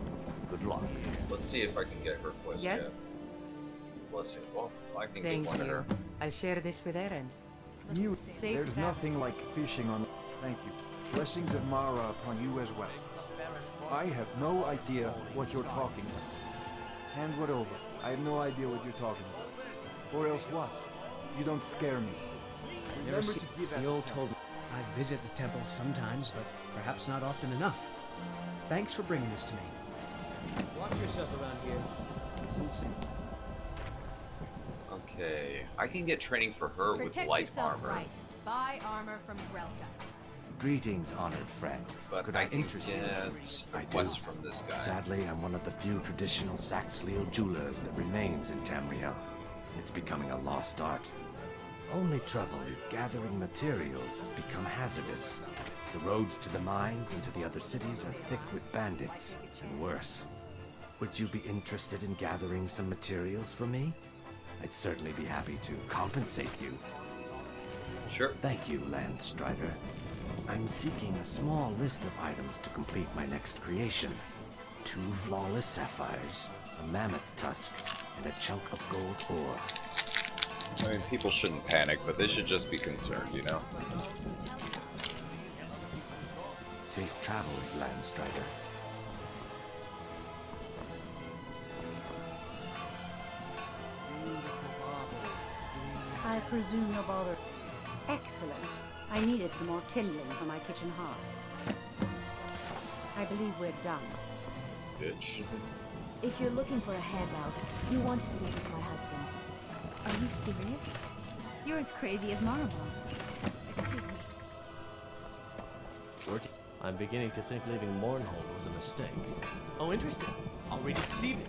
Good luck. Let's see if I can get her quest Yes? yet. Blessing. Well, I can Thank give one to you. her. I'll share this with Eren. Safe There's travels. nothing like fishing on... Thank you. Blessings of Mara upon you as well. I have no idea what you're talking about. Hand what over. I have no idea what you're talking about. Or else what? You don't scare me. Never see the old told me. I visit the temple sometimes, but perhaps not often enough. Thanks for bringing this to me. Watch yourself around here. It's insane. Okay, I can get training for her with Protect light yourself armor. right. Buy armor from Grelka. Greetings, honored friend. But Could I I can interest you in get something? a quest from this guy. Sadly, I'm one of the few traditional Saxhleel jewelers that remains in Tamriel. It's becoming a lost art. Only trouble is gathering materials has become hazardous. The roads to the mines and to the other cities are thick with bandits, and worse. Would you be interested in gathering some materials for me? I'd certainly be happy to compensate you. Sure. Thank you, Landstrider. I'm seeking a small list of items to complete my next creation. 2 flawless sapphires, a mammoth tusk, and a chunk of gold ore. I mean, people shouldn't panic, but they should just be concerned, you know? Safe travels, Landstrider. I presume you're bothered. Excellent. I needed some more kindling for my kitchen hearth. I believe we're done. Bitch. If you're looking for a handout, you want to speak with my husband. Are you serious? You're as crazy as Marble. Excuse me. Working. I'm beginning to think leaving Mournhold was a mistake. Oh, interesting. I'll read it this evening.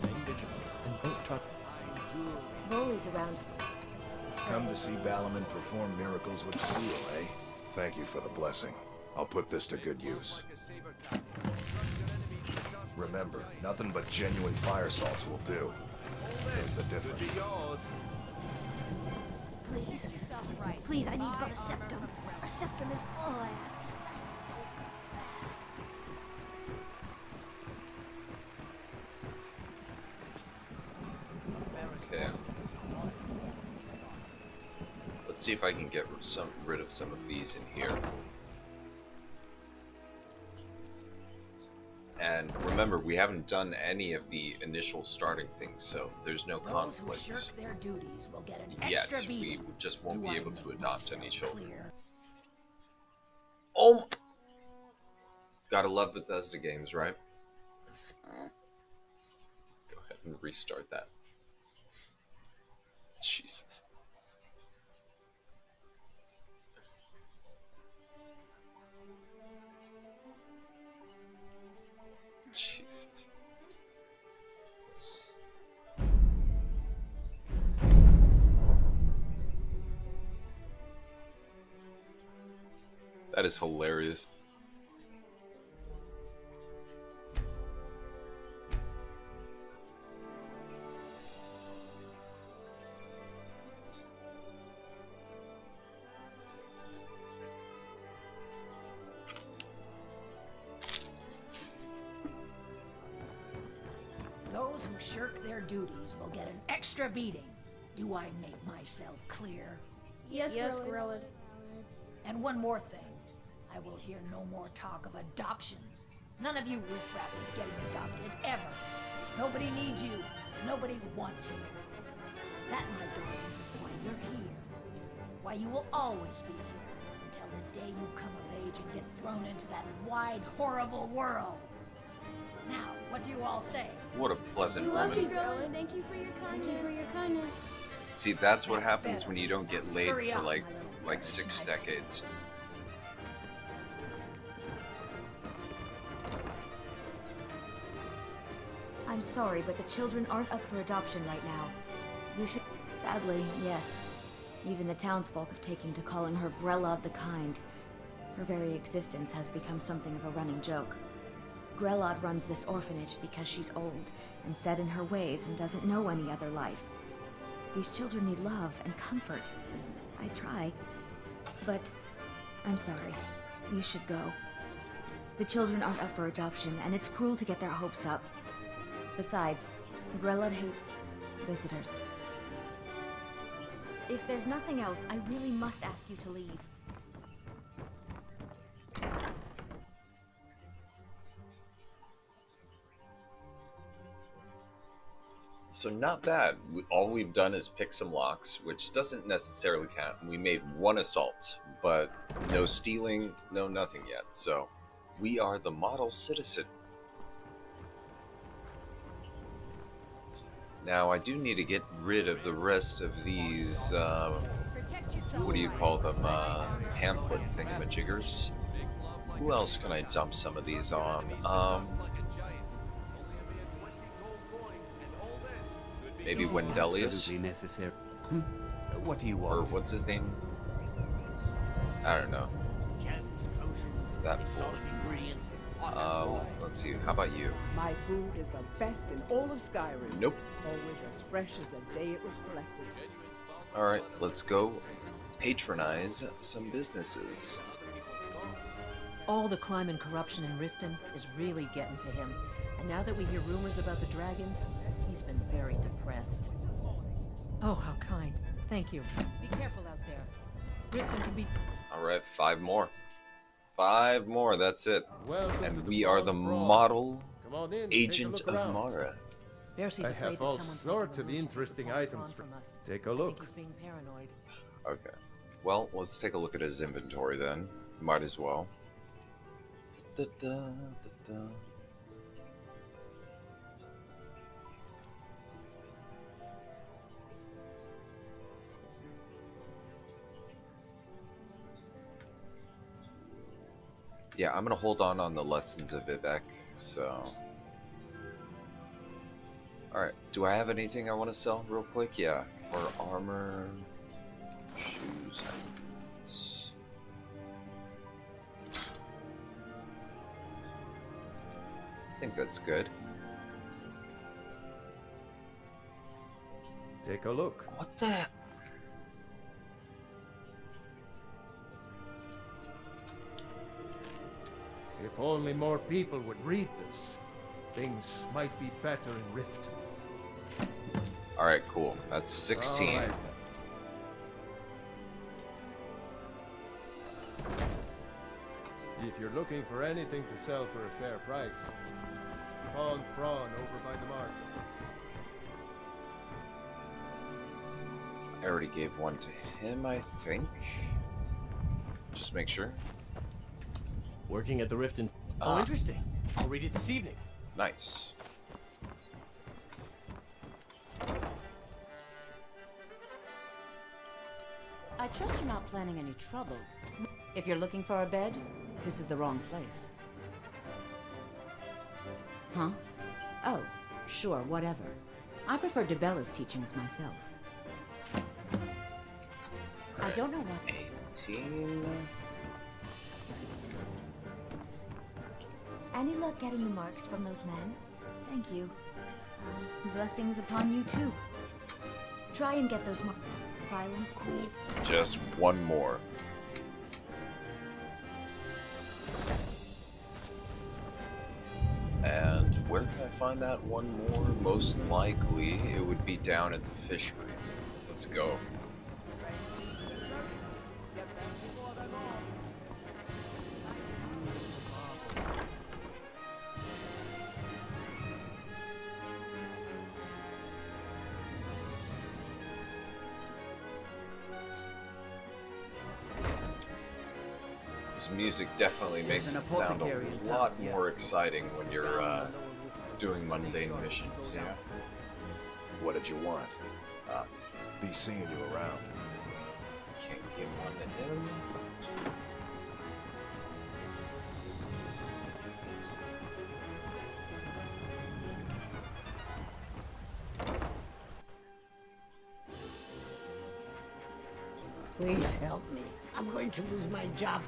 Remain vigilant and don't try. Bullies around. Come to see Balaman perform miracles with steel, eh? Thank you for the blessing. I'll put this to good use. Remember, nothing but genuine fire salts will do. There's the difference. Please. Please, I need but a septum. A septum is all I ask. Okay. Let's see if I can get rid of some of these in here. And remember, we haven't done any of the initial starting things, so there's no conflicts Their duties will get an yet. extra We beating. just won't Do be I able to make adopt any myself children. clear? Oh! Gotta love Bethesda games, right? Go ahead and restart that. Jesus. Jesus. That is hilarious. Those who shirk their duties will get an extra beating. Do I make myself clear? Yes, Grillin. And one more thing. I will hear no more talk of adoptions. None of you riffraff is getting adopted, ever. Nobody needs you. Nobody wants you. That, my darlings, is why you're here. Why you will always be here. Until the day you come of age and get thrown into that wide, horrible world. Now, what do you all say? What a pleasant We love you, woman. Grillin. Thank you for your kindness. See, that's what happens when you don't get laid Hurry for up, like my little 6 decades. I'm sorry, but the children aren't up for adoption right now. You should... Sadly, yes. Even the townsfolk have taken to calling her Grelod the Kind. Her very existence has become something of a running joke. Grelod runs this orphanage because she's old and set in her ways and doesn't know any other life. These children need love and comfort. I try, but I'm sorry. You should go. The children aren't up for adoption, and it's cruel to get their hopes up. Besides, Grelod hates visitors. If there's nothing else, I really must ask you to leave. So not bad. All we've done is pick some locks, which doesn't necessarily count. We made one assault, but no stealing, no nothing yet. So we are the model citizen. Now I do need to get rid of the rest of these, what do you call them, pamphlet thingamajiggers. Who else can I dump some of these on? Maybe Wendelius? What do you want? Or what's his name? I don't know. That fool. Let's see. How about you? My food is the best in all of Skyrim. Nope. Always as fresh as the day it was collected. Alright, let's go patronize some businesses. All the crime and corruption in Riften is really getting to him. And now that we hear rumors about the dragons, he's been very depressed. Oh, how kind. Thank you. Be careful out there. Riften can be... Alright, 5 more. 5 more, that's it. Welcome And to the we are the Brawl. model Come on in, agent take a of look around. Mara. Bercy's I afraid have that all someone's sorts making of a move to interesting keep Braun items. from us. Take a I think look. he's being paranoid. Okay. Well, let's take a look at his inventory then. Might as well. da, da, da. Yeah, I'm gonna hold on the lessons of Vivek, so... Alright, do I have anything I want to sell real quick? Yeah, for armor, shoes, boots. I think that's good. Take a look. What the... If only more people would read this, things might be better in Riften. Alright, cool. That's 16. All right. If you're looking for anything to sell for a fair price, Pond Prawn over by the market. I already gave one to him, I think. Just make sure. Working at the Riften. Oh, interesting. I'll read it this evening. Nice. I trust you're not planning any trouble. If you're looking for a bed, this is the wrong place. Huh? Oh, sure, whatever. I prefer DeBella's teachings myself. I don't know what... 18... Any luck getting the marks from those men? Thank you. Blessings upon you too. Try and get those marks. Violence, please. Just one more. And where can I find that one more? Most likely it would be down at the fishery. Let's go. This music definitely makes it sound a lot more exciting when you're doing mundane missions, you know? What did you want? Be seeing you around. Can't give one to him. Please help me. I'm going to lose my job.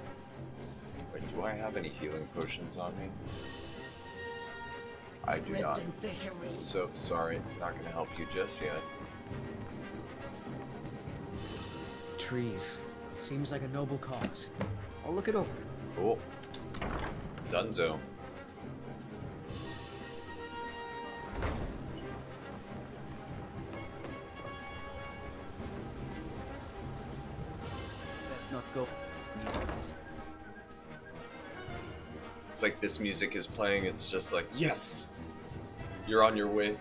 Wait, do I have any healing potions on me? I do not. So sorry, not gonna help you just yet. Trees. Seems like a noble cause. I'll look it over. Cool. Dunzo. Best not go. It's like this music is playing, it's just like, yes! You're on your way.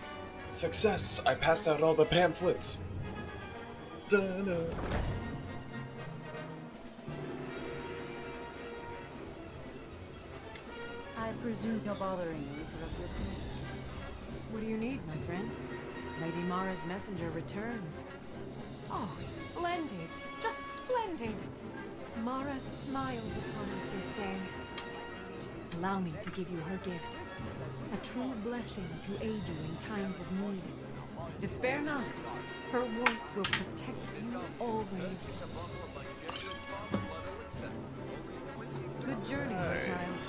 Success! I passed out all the pamphlets! Da-da. I presume you're bothering me for a good thing. What do you need, my friend? Lady Mara's messenger returns. Oh, splendid! Just splendid! Mara smiles upon us this day. Allow me to give you her gift. A true blessing to aid you in times of need. Despair not. Her warmth will protect you always. Good journey, my child.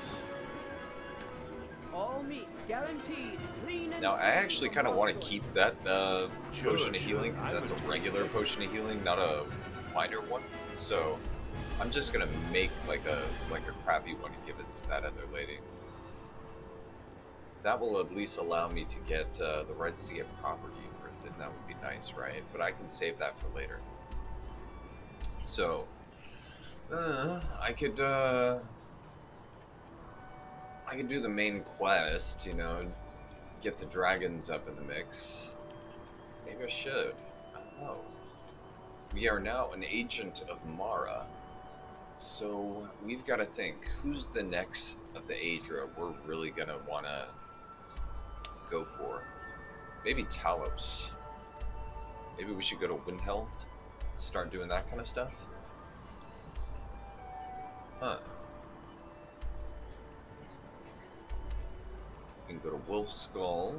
All meats guaranteed. Clean and Now, I actually kind of want to keep that potion of healing, because that's a regular potion of healing, not a minor one. So, I'm just gonna make like a crappy one and give it to that other lady. That will at least allow me to get the rights to get property in Riften. That would be nice, right? But I can save that for later. So, I could do the main quest, you know, get the dragons up in the mix. Maybe I should. I don't know. We are now an agent of Mara. So we've got to think, who's the next of the Aedra we're really going to want to go for? Maybe Talos. Maybe we should go to Windhelm, start doing that kind of stuff. Huh. We can go to Wolf Skull.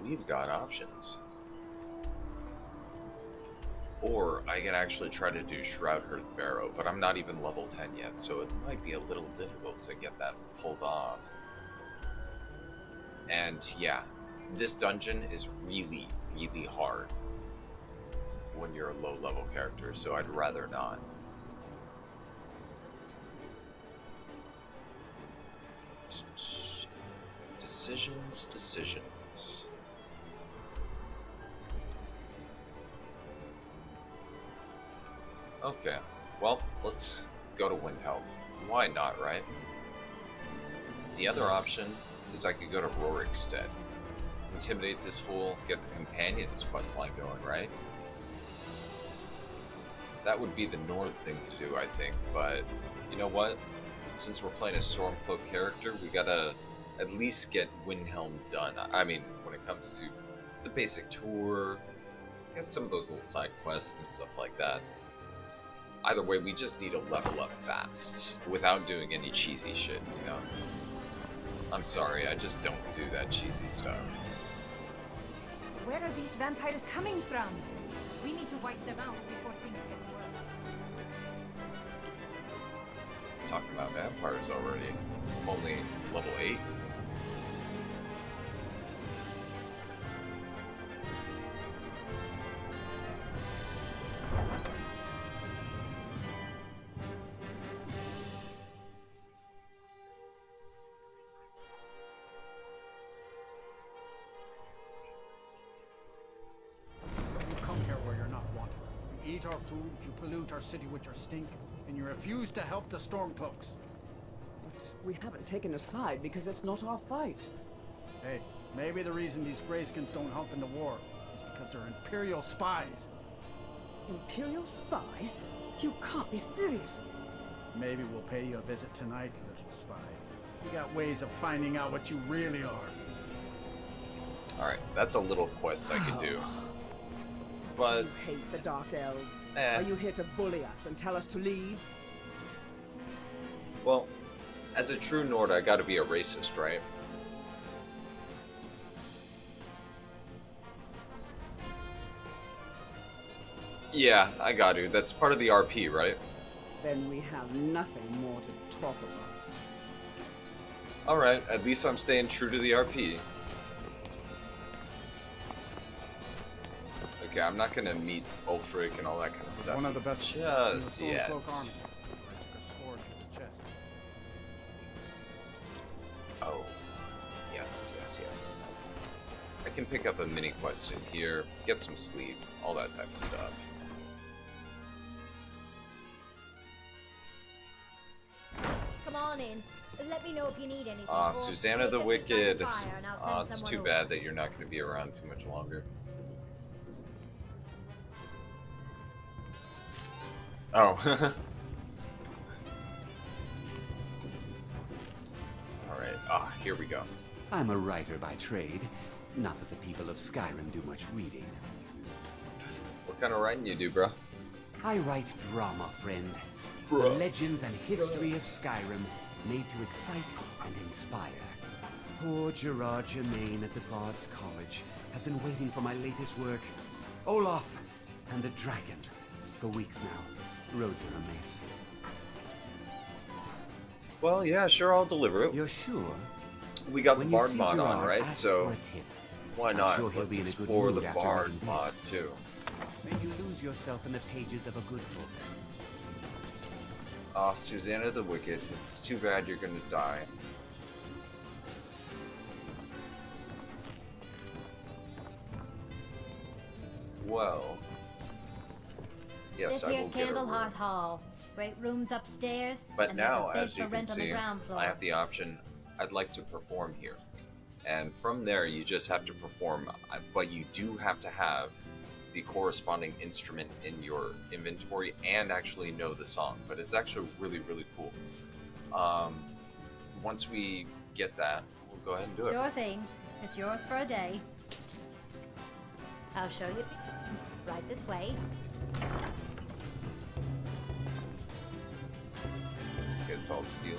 We've got options. Or I can actually try to do Shroud Hearth Barrow, but I'm not even level 10 yet, so it might be a little difficult to get that pulled off. And yeah, this dungeon is really, really hard when you're a low level character, so I'd rather not. Decisions. Okay, well, let's go to Windhelm. Why not, right? The other option is I could go to Rorikstead. Intimidate this fool, get the Companions questline going, right? That would be the North thing to do, I think, but you know what? Since we're playing a Stormcloak character, we gotta at least get Windhelm done. I mean, when it comes to the basic tour, get some of those little side quests and stuff like that. Either way, we just need to level up fast without doing any cheesy shit, you know? I'm sorry, I just don't do that cheesy stuff. Where are these vampires coming from? We need to wipe them out before things get worse. Talking about vampires already. I'm only level 8. Our food, you pollute our city with your stink, and you refuse to help the Stormcloaks. But we haven't taken a side because it's not our fight. Hey, maybe the reason these Greyskins don't help in the war is because they're Imperial spies. Imperial spies? You can't be serious. Maybe we'll pay you a visit tonight, little spy. We got ways of finding out what you really are. Alright, that's a little quest I could do. But you hate the Dark Elves. Are you here to bully us and tell us to leave? Well, as a true Nord, I gotta be a racist, right? Yeah, I got to. That's part of the RP, right? Then we have nothing more to talk about. Alright, at least I'm staying true to the RP. Okay, I'm not gonna meet Ulfric and all that kind of stuff. One of the best just yet. Oh, yes. I can pick up a mini quest in here, get some sleep, all that type of stuff. Come on in. Let me know if you need anything. Susanna the Wicked. It's too bad that you're not going to be around too much longer. Oh. Alright, here we go. I'm a writer by trade. Not that the people of Skyrim do much reading. What kind of writing you do, bro? I write drama, friend. Bruh. The legends and history of Skyrim made to excite and inspire. Poor Gerard Germain at the Bard's College has been waiting for my latest work, Olaf and the Dragon, for weeks now. Roads are a mess. Well, yeah, sure, I'll deliver it. You're sure? We got When the you Bard see mod on, Gerard, right? ask So for a tip. why I'm not? sure he'll Let's be in a good explore mood the after Bard reading mod this. too. May you lose yourself in the pages of a good book. Susanna the Wicked. It's too bad you're gonna die. Well, yes, This I will here's get a room. Candlehearth Hall. Great rooms upstairs. But and there's now, a bed as for you can rent on the see, ground floor. I have the option. I'd like to perform here, and from there, you just have to perform. But you do have to have the corresponding instrument in your inventory and actually know the song. But it's actually really, really cool. Once we get that, we'll go ahead and do it. Sure thing. It's yours for a day. I'll show you. Right this way. It's all stealing.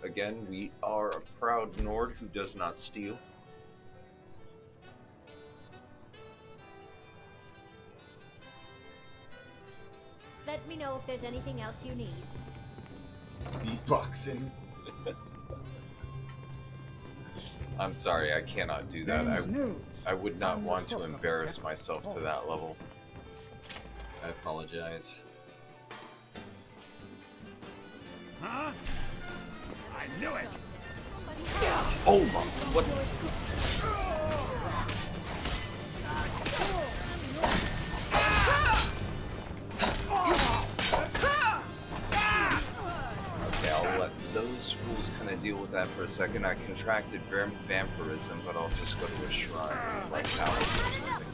Again, we are a proud Nord who does not steal. Let me know if there's anything else you need. Beatboxing. I'm sorry, I cannot do that. I would not want to embarrass myself to that level. I apologize. Huh? I knew it! Oh my, what? Okay, I'll let those fools kind of deal with that for a second. I contracted vampirism, but I'll just go to a shrine with like towers or something.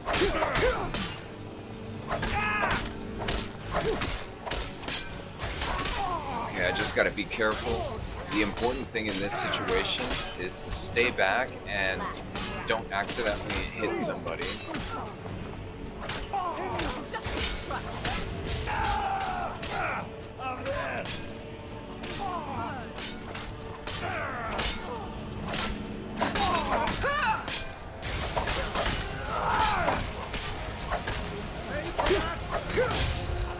Okay, I just gotta be careful. The important thing in this situation is to stay back and don't accidentally hit somebody.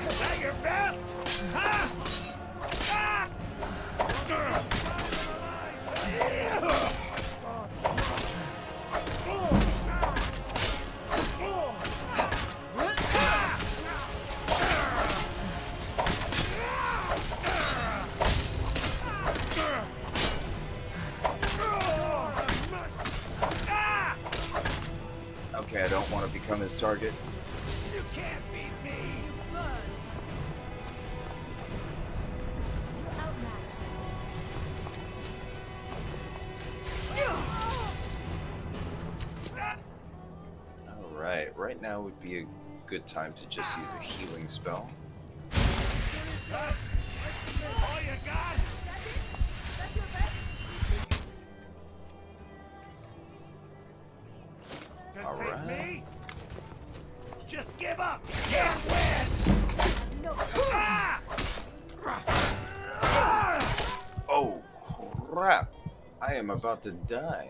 Is that your best? Huh? Okay, I don't want to become his target. You can't beat me! Alright, right now would be a good time to just use a healing spell. All you got? Alright. Me? Just give up! You can't win! Oh crap! I am about to die.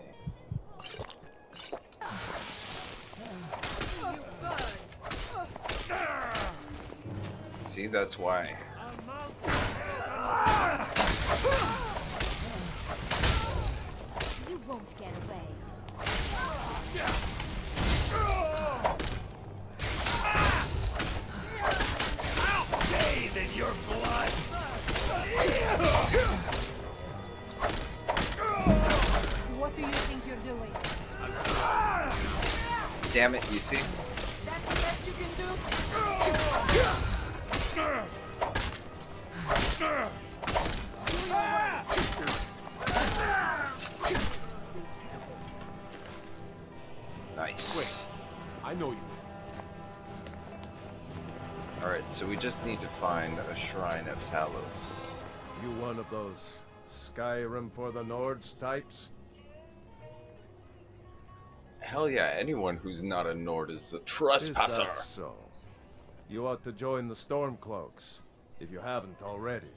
See, that's why. You won't get away. I'll bathe in your blood! What do you think you're doing? Damn it, you see? That's the best you can do? Nice. I know you. Alright, so we just need to find a shrine of Talos. You one of those Skyrim for the Nords types? Hell yeah, anyone who's not a Nord is a trespasser. Is that so? You ought to join the Stormcloaks, if you haven't already.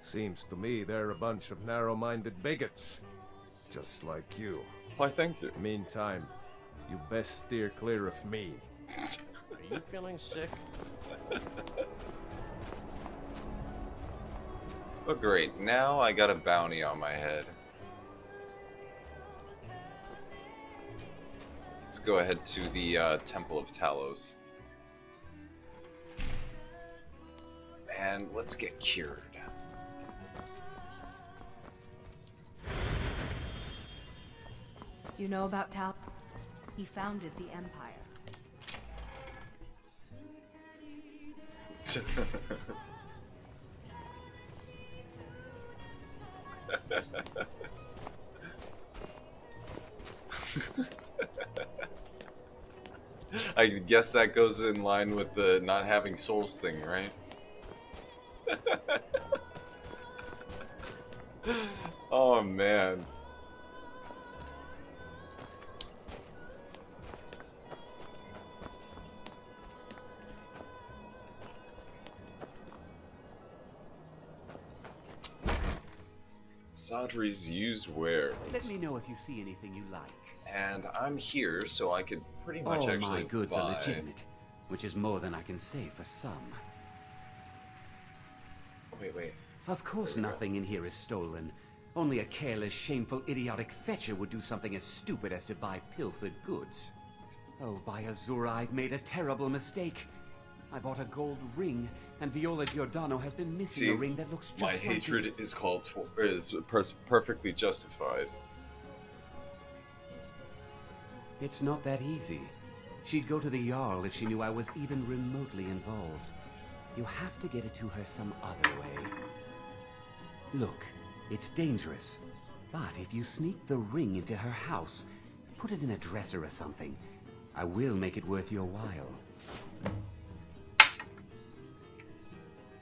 Seems to me they're a bunch of narrow-minded bigots, just like you. Why, thank you. Meantime, you best steer clear of me. Are you feeling sick? Oh great, now I got a bounty on my head. Let's go ahead to the Temple of Talos. And let's get cured. You know about Tal? He founded the Empire. I guess that goes in line with the not having souls thing, right? Oh man. Sadri's used wares. Let me know if you see anything you like. And I'm here so I could pretty much All actually my goods buy... are legitimate, which is more than I can say for some. Wait. Of course nothing in here is stolen. Only a careless, shameful, idiotic fetcher would do something as stupid as to buy pilfered goods. Oh, by Azura, I've made a terrible mistake. I bought a gold ring, and Viola Giordano has been missing a ring that looks just my like hatred it. is perfectly justified. It's not that easy. She'd go to the Jarl if she knew I was even remotely involved. You have to get it to her some other way. Look, it's dangerous. But if you sneak the ring into her house, put it in a dresser or something, I will make it worth your while.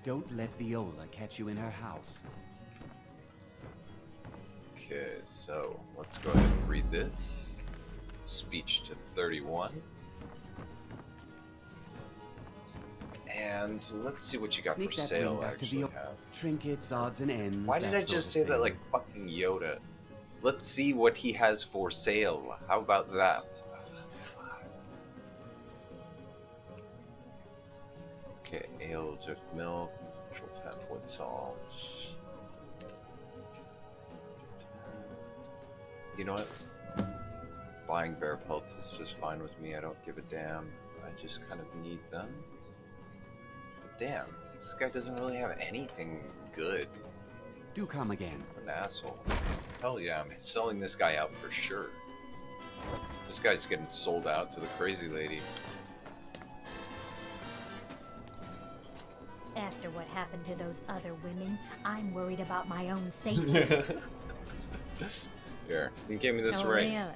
Don't let Viola catch you in her house. Okay, so let's go ahead and read this. Speech to 31. And let's see what you got Sneak for that sale, ring back to actually. Viola. Trinkets, odds and ends. Why did I just say that like fucking Yoda? Let's see what he has for sale. How about that? Okay, ale, jerk milk, natural fat, wood salts. You know what? Buying bear pelts is just fine with me. I don't give a damn. I just kind of need them. Damn, this guy doesn't really have anything good. Do come again. What an asshole. Hell yeah, I'm selling this guy out for sure. This guy's getting sold out to the crazy lady. After what happened to those other women, I'm worried about my own safety. Here, he gave me this Oh, ring. really?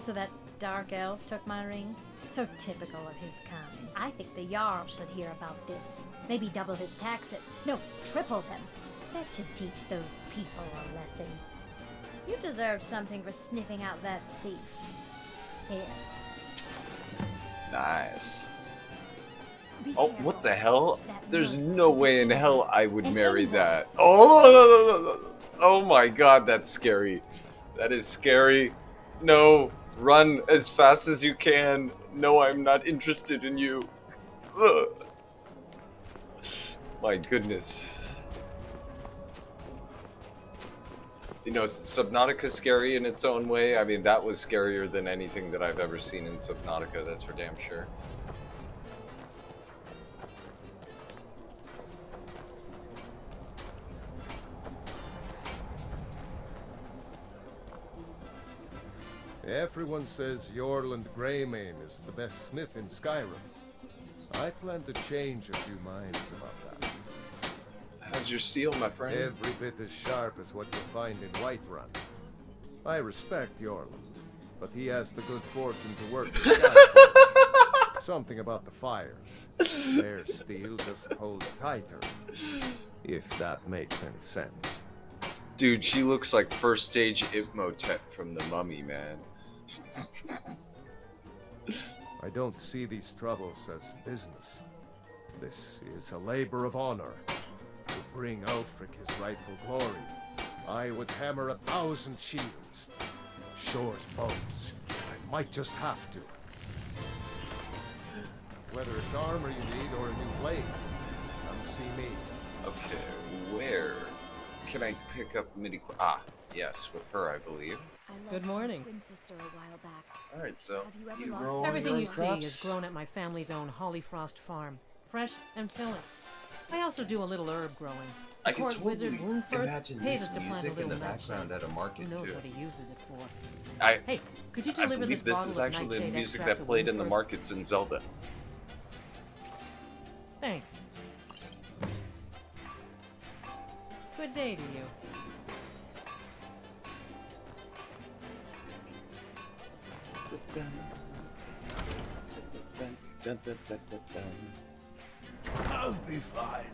So that dark elf took my ring? So typical of his kind. I think the Jarl should hear about this. Maybe double his taxes. No, triple them. That should teach those people a lesson. You deserve something for sniffing out that thief. Here. Nice. Oh, what the hell? There's no way in hell I would marry that. Oh my god, that's scary. That is scary. No, run as fast as you can. No, I'm not interested in you. Ugh. My goodness. You know, Subnautica's scary in its own way. I mean, that was scarier than anything that I've ever seen in Subnautica, that's for damn sure. Everyone says Yorland Greymane is the best smith in Skyrim. I plan to change a few minds about that. How's your steel, my friend? Every bit as sharp as what you'll find in Whiterun. I respect Yorland, but he has the good fortune to work with Skyrim. Something about the fires. Their steel just holds tighter. If that makes any sense. Dude, she looks like first stage Imhotep from The Mummy, man. I don't see these troubles as business. This is a labor of honor. To bring Ulfric his rightful glory, I would hammer 1,000 shields. Shore's bones. I might just have to. Whether it's armor you need or a new blade, come see me. Okay, where can I pick up midi? Ah, yes, with her, I believe. Good morning. Twin sister a while back. All right, so Have you you ever grow lost all Everything your you own see crops? is grown at my family's own Hollyfrost farm. Fresh and filling. I also do a little herb growing. I The can court totally wizard Woundford imagine pays this us to plant a music in little the nightshade. background at a market, Who knows too. what he uses it for? I, Hey, could you I deliver believe this this is bottle of actually the nightshade music extract that to played in the Woundford? markets in Zelda. Thanks. Good day to you. Dun, dun, dun, dun, dun. I'll be fine.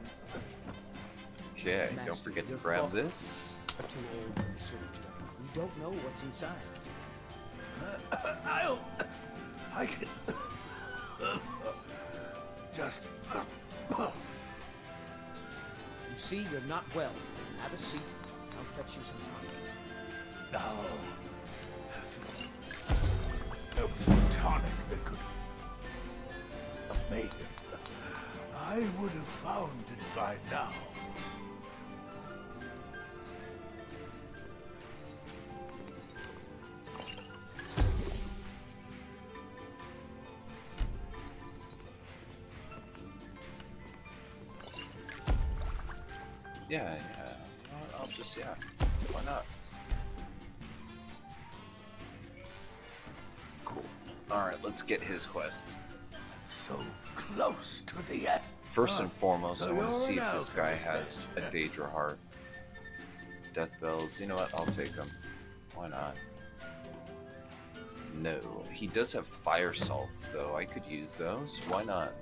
Okay, Master, don't forget to your grab fault. this. Are too old for this sort of job. We don't know what's inside. I can just. You see, you're not well. Have a seat. I'll fetch you some tonic. No. There was a tonic that could have made it. I would have found it by now. Yeah. I'll just, why not? Cool. Alright, let's get his quest. So close to the end. First and foremost, So I want to you're see an if this guy alchemist, has a Daedra heart. Death bells. You know what? I'll take them. Why not? No. He does have fire salts, though. I could use those. Why not?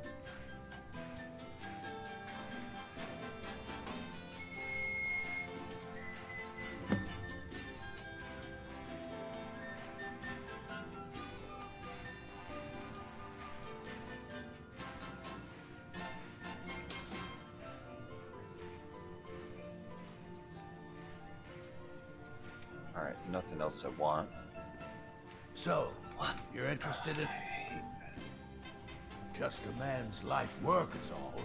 Alright, nothing else I want. So, you're interested in just a man's life work is all.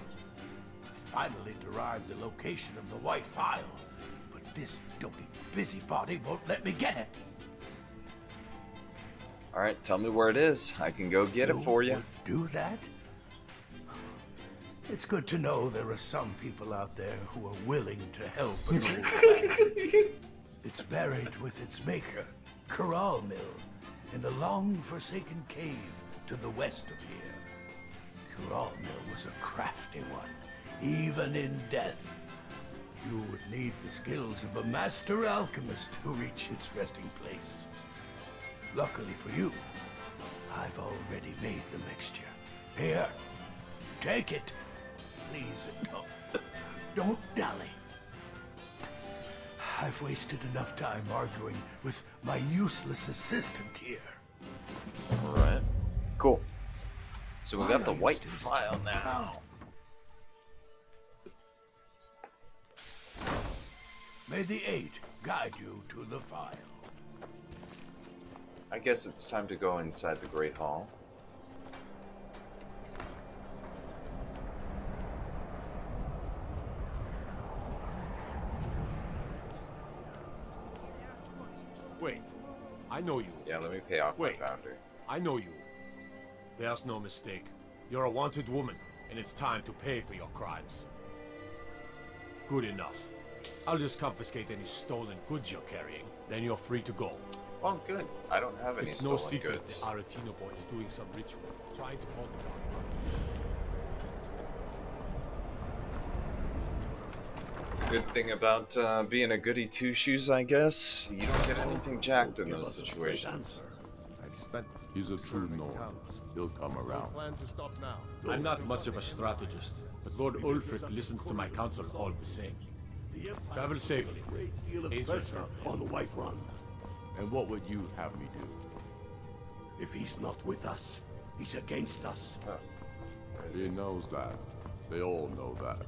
Finally derived the location of the white file, but this doting busybody won't let me get it. Alright, tell me where it is. I can go get it for you. Would do that? It's good to know there are some people out there who are willing to help an old man. It's buried with its maker, Corral Mill, in a long-forsaken cave to the west of here. Corral Mill was a crafty one, even in death. You would need the skills of a master alchemist to reach its resting place. Luckily for you, I've already made the mixture. Here, take it. Please, don't dally. I've wasted enough time arguing with my useless assistant here. Alright. Cool. So we got the white file now. May the 8 guide you to the file. I guess it's time to go inside the Great Hall. Wait, I know you. Yeah, let me pay off my boundary. I know you. There's no mistake. You're a wanted woman, and it's time to pay for your crimes. Good enough. I'll just confiscate any stolen goods you're carrying, then you're free to go. Well, good. I don't have any It's no stolen secret goods. the Aretino boy is doing some ritual, trying to call the dark Good thing about being a goody two-shoes, I guess, you don't get anything jacked in those situations. He's a true Nord. He'll come around. Plan to stop now. I'm not much of a strategist, but Lord Ulfric listens to my counsel all the same. Travel safely. Ain't your trouble. On the White Run. And what would you have me do? If he's not with us, he's against us. He knows that. They all know that.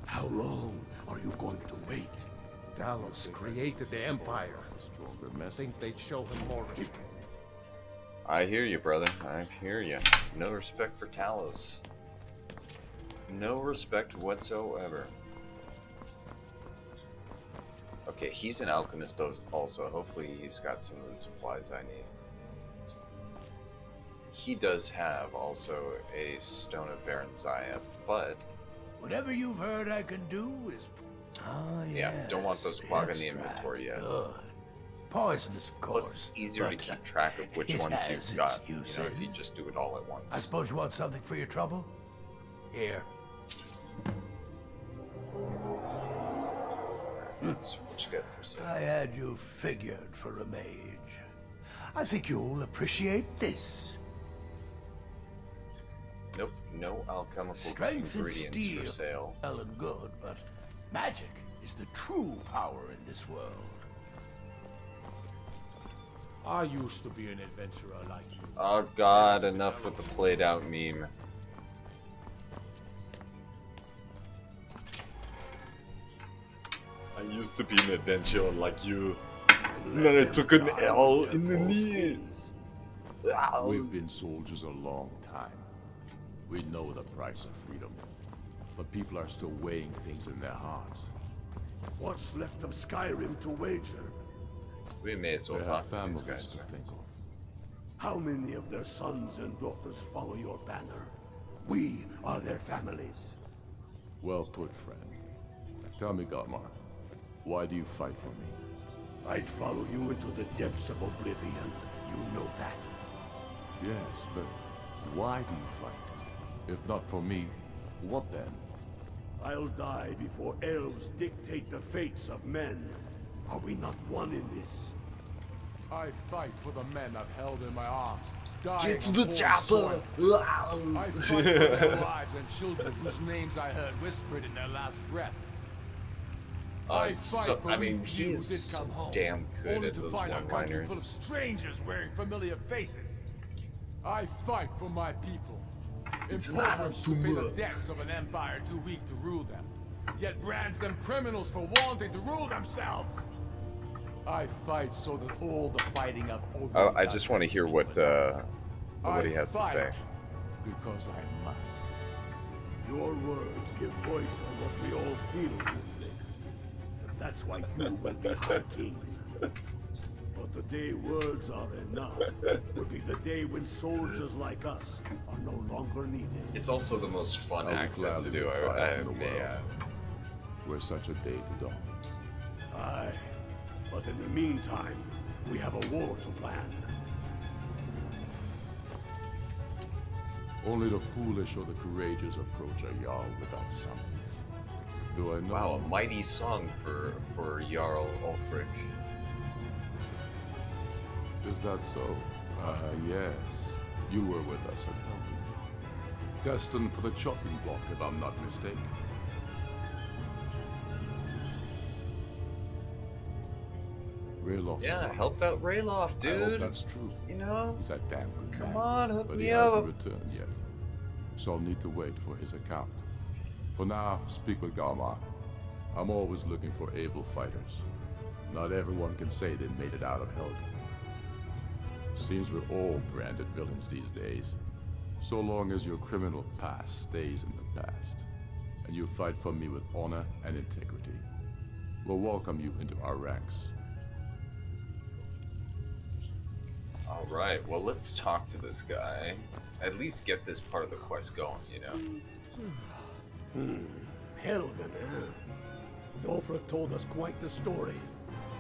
How long are you going to wait? Talos created the Empire. I think they'd show him more respect. I hear you, brother. I hear you. No respect for Talos. No respect whatsoever. Okay, he's an alchemist also. Hopefully he's got some of the supplies I need. He does have also a Stone of Baron Zaya, but... Whatever you've heard I can do is... yeah, don't want those clogging the inventory yet. Good. Poisonous, of course. Plus, it's easier to keep track of which it ones has you've its got, you know, uses. if you just do it all at once. I suppose you want something for your trouble? Here. That's what you get for sale. I had you figured for a mage. I think you'll appreciate this. Nope, no alchemical Strength and ingredients steel, for sale. well and good, but magic is the true power in this world. I used to be an adventurer like you. Oh god, enough with the played out meme. I used to be an adventurer like you. And then I took an L in the knee. We've been soldiers a long time. We know the price of freedom. But people are still weighing things in their hearts. What's left of Skyrim to wager? We may as well talk to these guys. To think of. How many of their sons and daughters follow your banner? We are their families. Well put, friend. Tell me, Galmar, why do you fight for me? I'd follow you into the depths of oblivion. You know that. Yes, but why do you fight? If not for me, what then? I'll die before elves dictate the fates of men. Are we not one in this? I fight for the men I've held in my arms. Get to the chopper! I fight for their wives and children whose names I heard whispered in their last breath. I mean, he's damn good at those one-liners. Full of strangers wearing familiar faces. I fight for my people. It's not a to pay the debts of an empire too weak to rule them, yet brands them criminals for wanting to rule themselves. I fight so that all the fighting of Oh, I just want to hear what he has to say. Because I must. Your words give voice to what we all feel, Nick. And that's why you will be High King. But the day words are enough will be the day when soldiers like us are no longer needed. It's also the most fun accent to do, I may add. Where such a day to dawn. Aye. But in the meantime, we have a war to plan. Only the foolish or the courageous approach a Jarl without summons. Do I know? Wow, a mighty song for Jarl Ulfric. Is that so? Yes. You were with us at Helgen. Destined for the chopping block, if I'm not mistaken. Rayloft's Yeah, gone. helped out Rayloft, dude. I hope that's true. You know? He's a damn good Come man, on, hook but me he up. hasn't returned yet. So I'll need to wait for his account. For now, speak with Galmar. I'm always looking for able fighters. Not everyone can say they made it out of Helgen. Seems we're all branded villains these days. So long as your criminal past stays in the past, and you fight for me with honor and integrity, we'll welcome you into our ranks. Alright, well, let's talk to this guy. At least get this part of the quest going, you know? Helgen, eh? Ulfric told us quite the story.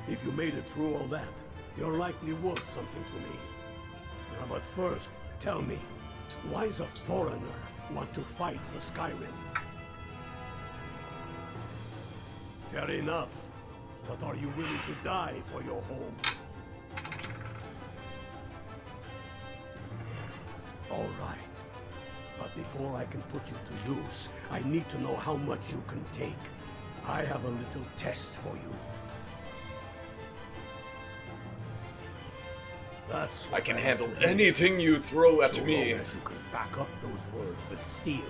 If you made it through all that, you're likely worth something to me. Now, but first, tell me, why does a foreigner want to fight for Skyrim? Fair enough, but are you willing to die for your home? All right, but before I can put you to use, I need to know how much you can take. I have a little test for you. That's I can handle anything you throw at me. Long as you can back up those words with steel.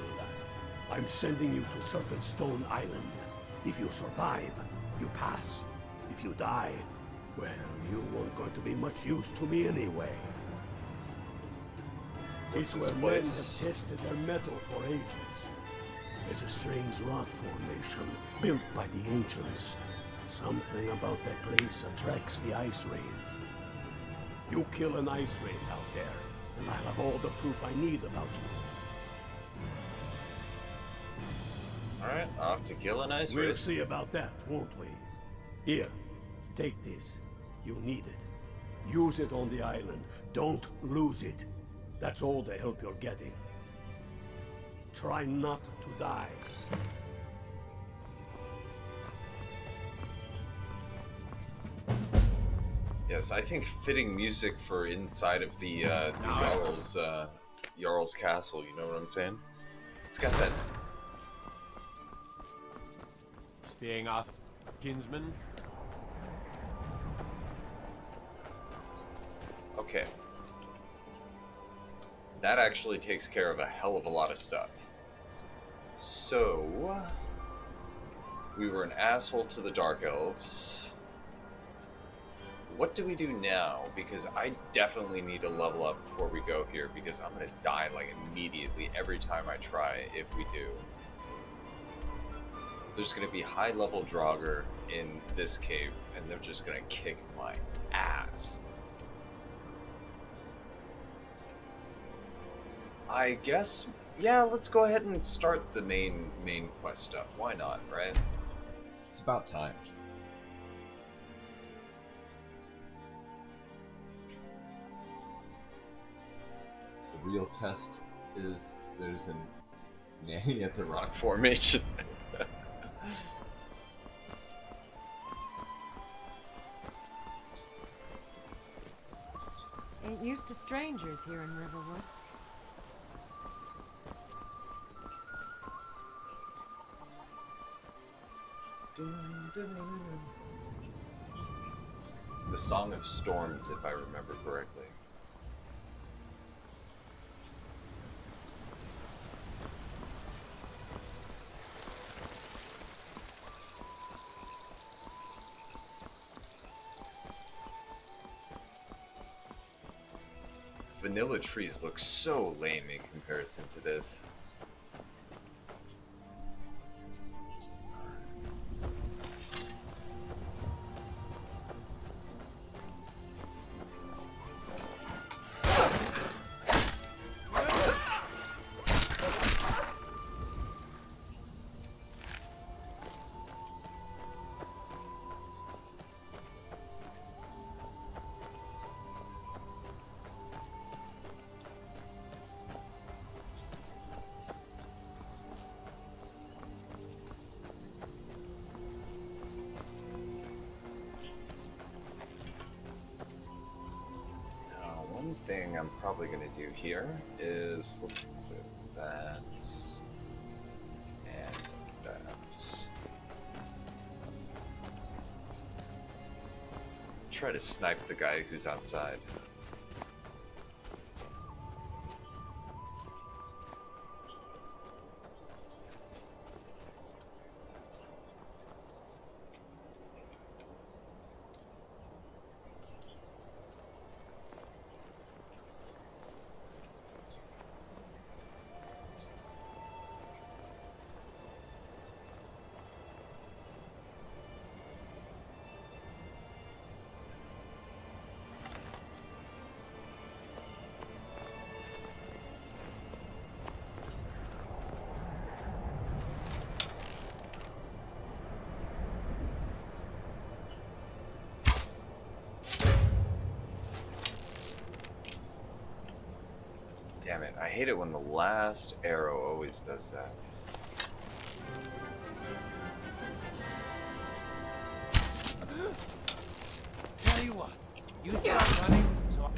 I'm sending you to Serpentstone Island. If you survive, you pass. If you die, well, you weren't going to be much use to me anyway. What's It's this where men place? have tested their metal for ages. There's a strange rock formation built by the ancients. Something about that place attracts the ice wraiths. You kill an ice wraith out there, and I'll have all the proof I need about you. Alright, off to kill an ice We'll wraith. see about that, won't we? Here, take this. You'll need it. Use it on the island. Don't lose it. That's all the help you're getting. Try not to die. Yes, I think fitting music for inside of the Jarl's Jarl's castle, you know what I'm saying? It's got that... Staying out of kinsman? Okay. That actually takes care of a hell of a lot of stuff. So... we were an asshole to the Dark Elves. What do we do now? Because I definitely need to level up before we go here, because I'm gonna die like immediately every time I try, if we do. There's gonna be high level Draugr in this cave, and they're just gonna kick my ass. I guess, yeah, let's go ahead and start the main quest stuff. Why not, right? It's about time. The real test is there's a nanny at the rock formation. Ain't used to strangers here in Riverwood. The Song of Storms, if I remember correctly. Vanilla trees look so lame in comparison to this. Thing I'm probably going to do here is let's do that and that. Try to snipe the guy who's outside. Damn it, I hate it when the last arrow always does that. Tell you what, you start running, so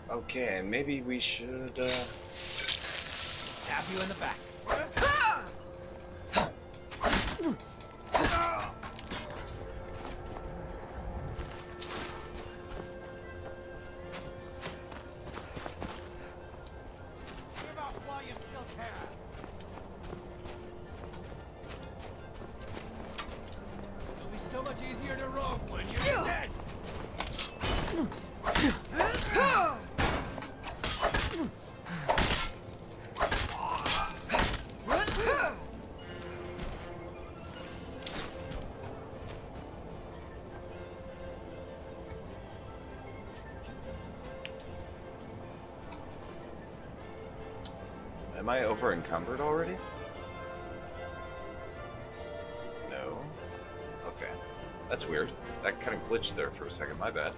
Okay, maybe we should, stab you in the back. Am I over encumbered already? No. Okay. That's weird. That kind of glitched there for a second. My bad.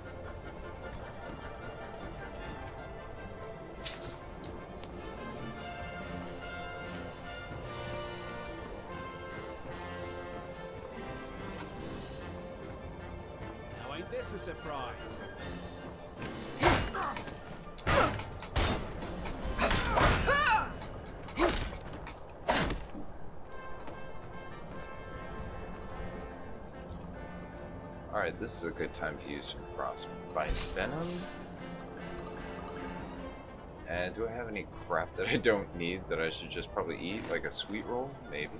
this a surprise? Alright, this is a good time to use some frostbite venom. And do I have any crap that I don't need that I should just probably eat? Like a sweet roll? Maybe.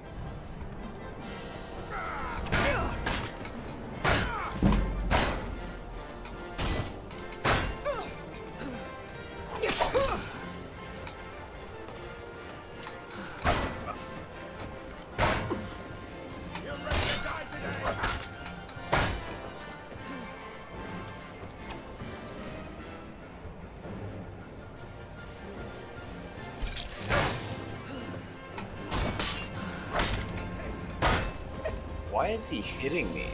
Why is he hitting me?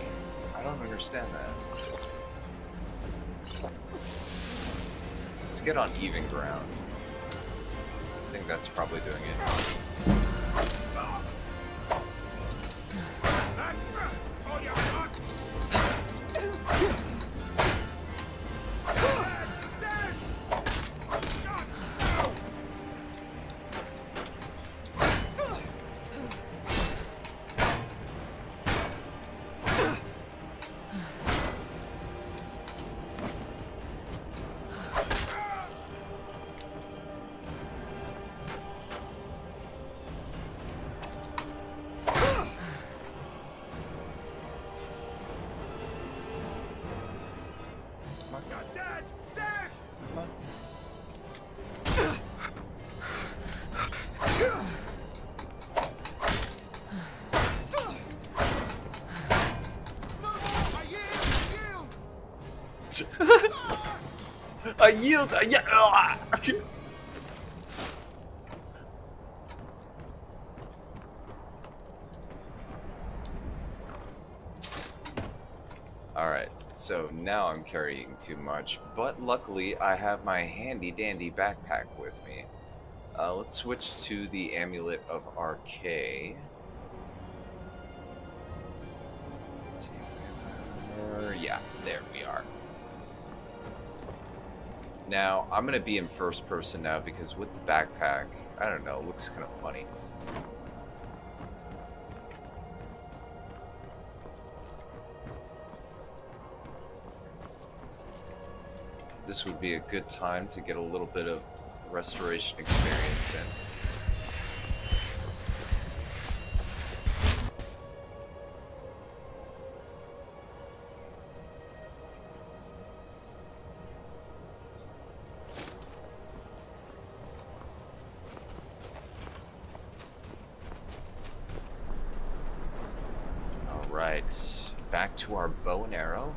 I don't understand that. Let's get on even ground. I think that's probably doing it. I yield. Alright, so now I'm carrying too much, but luckily I have my handy dandy backpack with me. Let's switch to the Amulet of Arcay. Let's see. Yeah, there we are. Now, I'm going to be in first person now because with the backpack, I don't know, it looks kind of funny. This would be a good time to get a little bit of restoration experience in. Alright, back to our bow and arrow.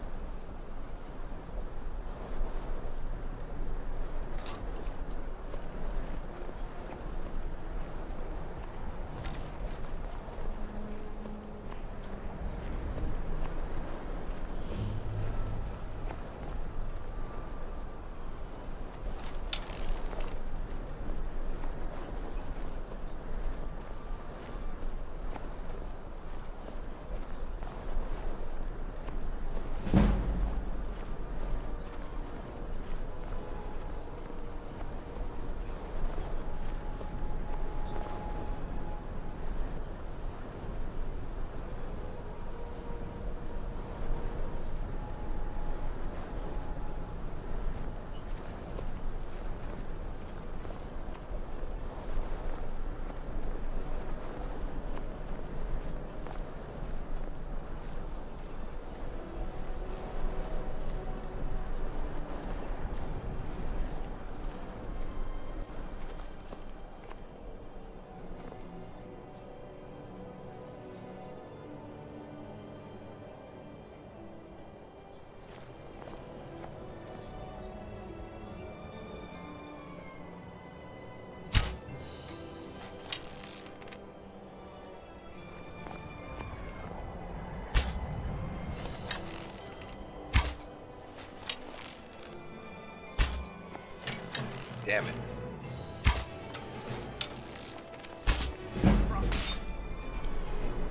Damn it.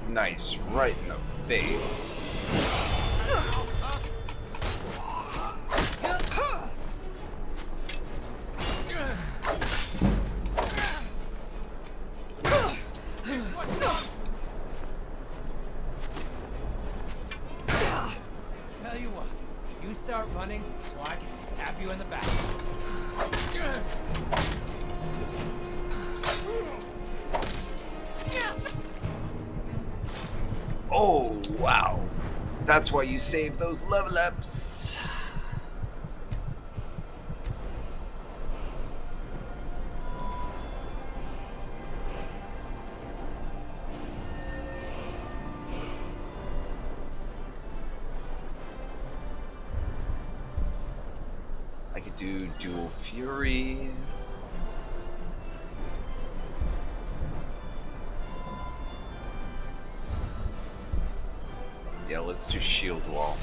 Nice, right in the face. start running so I can stab you in the back. Oh, wow. That's why you saved those level ups. I could do dual fury. Yeah, let's do shield wall.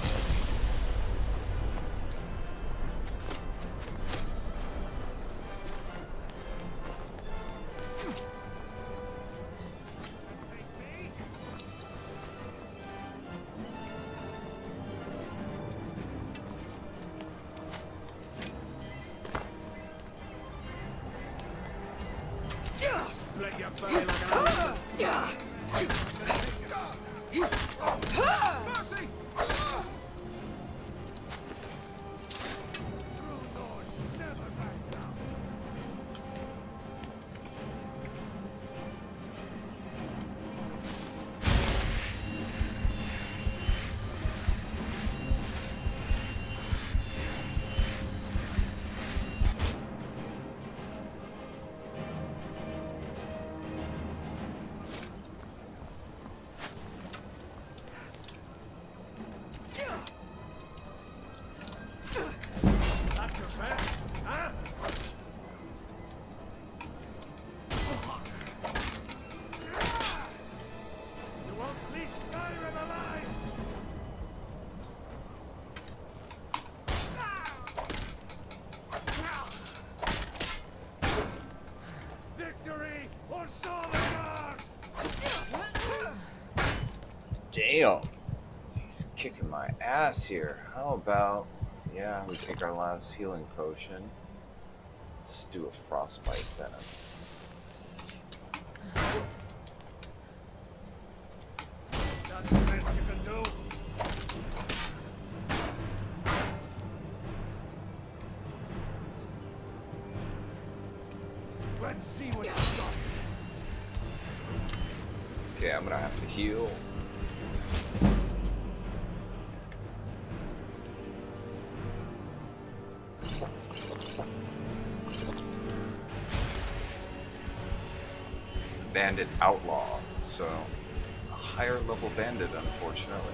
Split your belly like an yes. Mercy! Damn. He's kicking my ass here. How about, yeah, we take our last healing potion. Let's do a frostbite venom. That's the best you can do. Let's see what you've got. Okay, I'm gonna have to heal. Bandit outlaw, so a higher level bandit, unfortunately.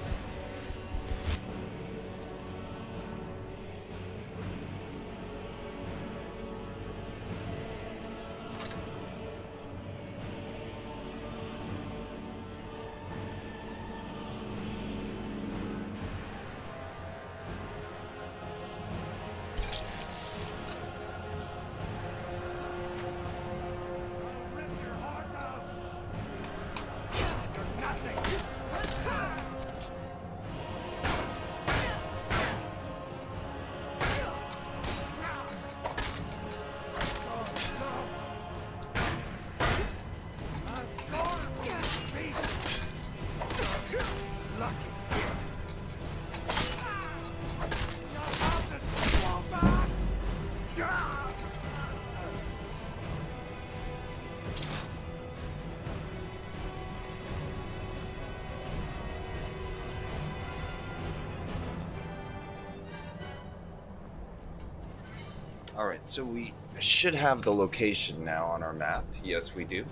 Alright, so we should have the location now on our map. Yes, we do.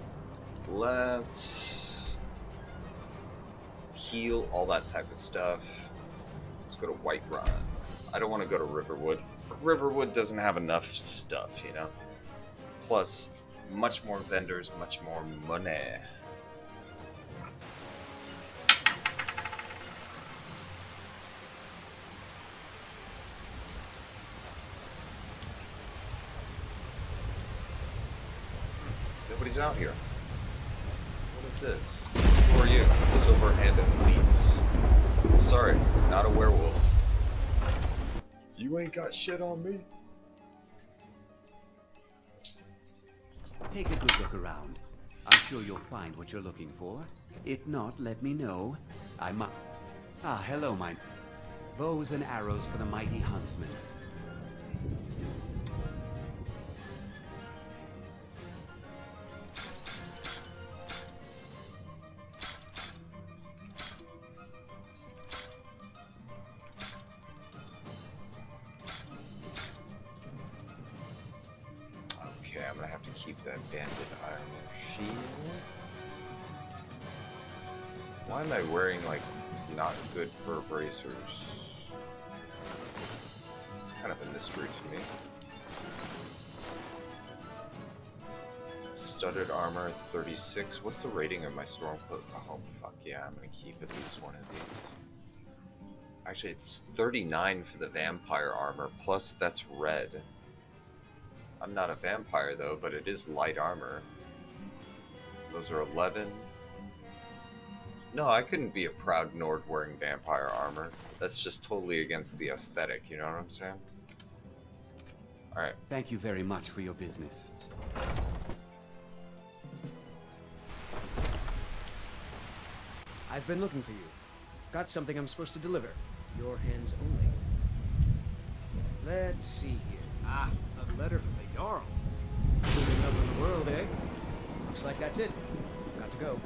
Let's heal, all that type of stuff. Let's go to Whiterun. I don't want to go to Riverwood. Riverwood doesn't have enough stuff, you know? Plus, much more vendors, much more money. Nobody's out here. What is this? Who are you? Silver-handed elite. Sorry, not a werewolf. You ain't got shit on me. Take a good look around. I'm sure you'll find what you're looking for. If not, let me know. I might... Ah, hello, mine. Bows and arrows for the mighty huntsman. Okay, I'm gonna have to keep that banded iron shield. Why am I wearing, like, not good fur bracers? It's kind of a mystery to me. Studded armor 36. What's the rating of my stormcloak? Oh, fuck yeah, I'm gonna keep at least one of these. Actually, it's 39 for the vampire armor, plus that's red. I'm not a vampire, though, but it is light armor. Those are 11. No, I couldn't be a proud Nord wearing vampire armor. That's just totally against the aesthetic, you know what I'm saying? Alright. Thank you very much for your business. I've been looking for you. Got something I'm supposed to deliver. Your hands only. Let's see here. Ah, a letter from the Jarl. Moving up in the world, eh? Looks like that's it. Got to go.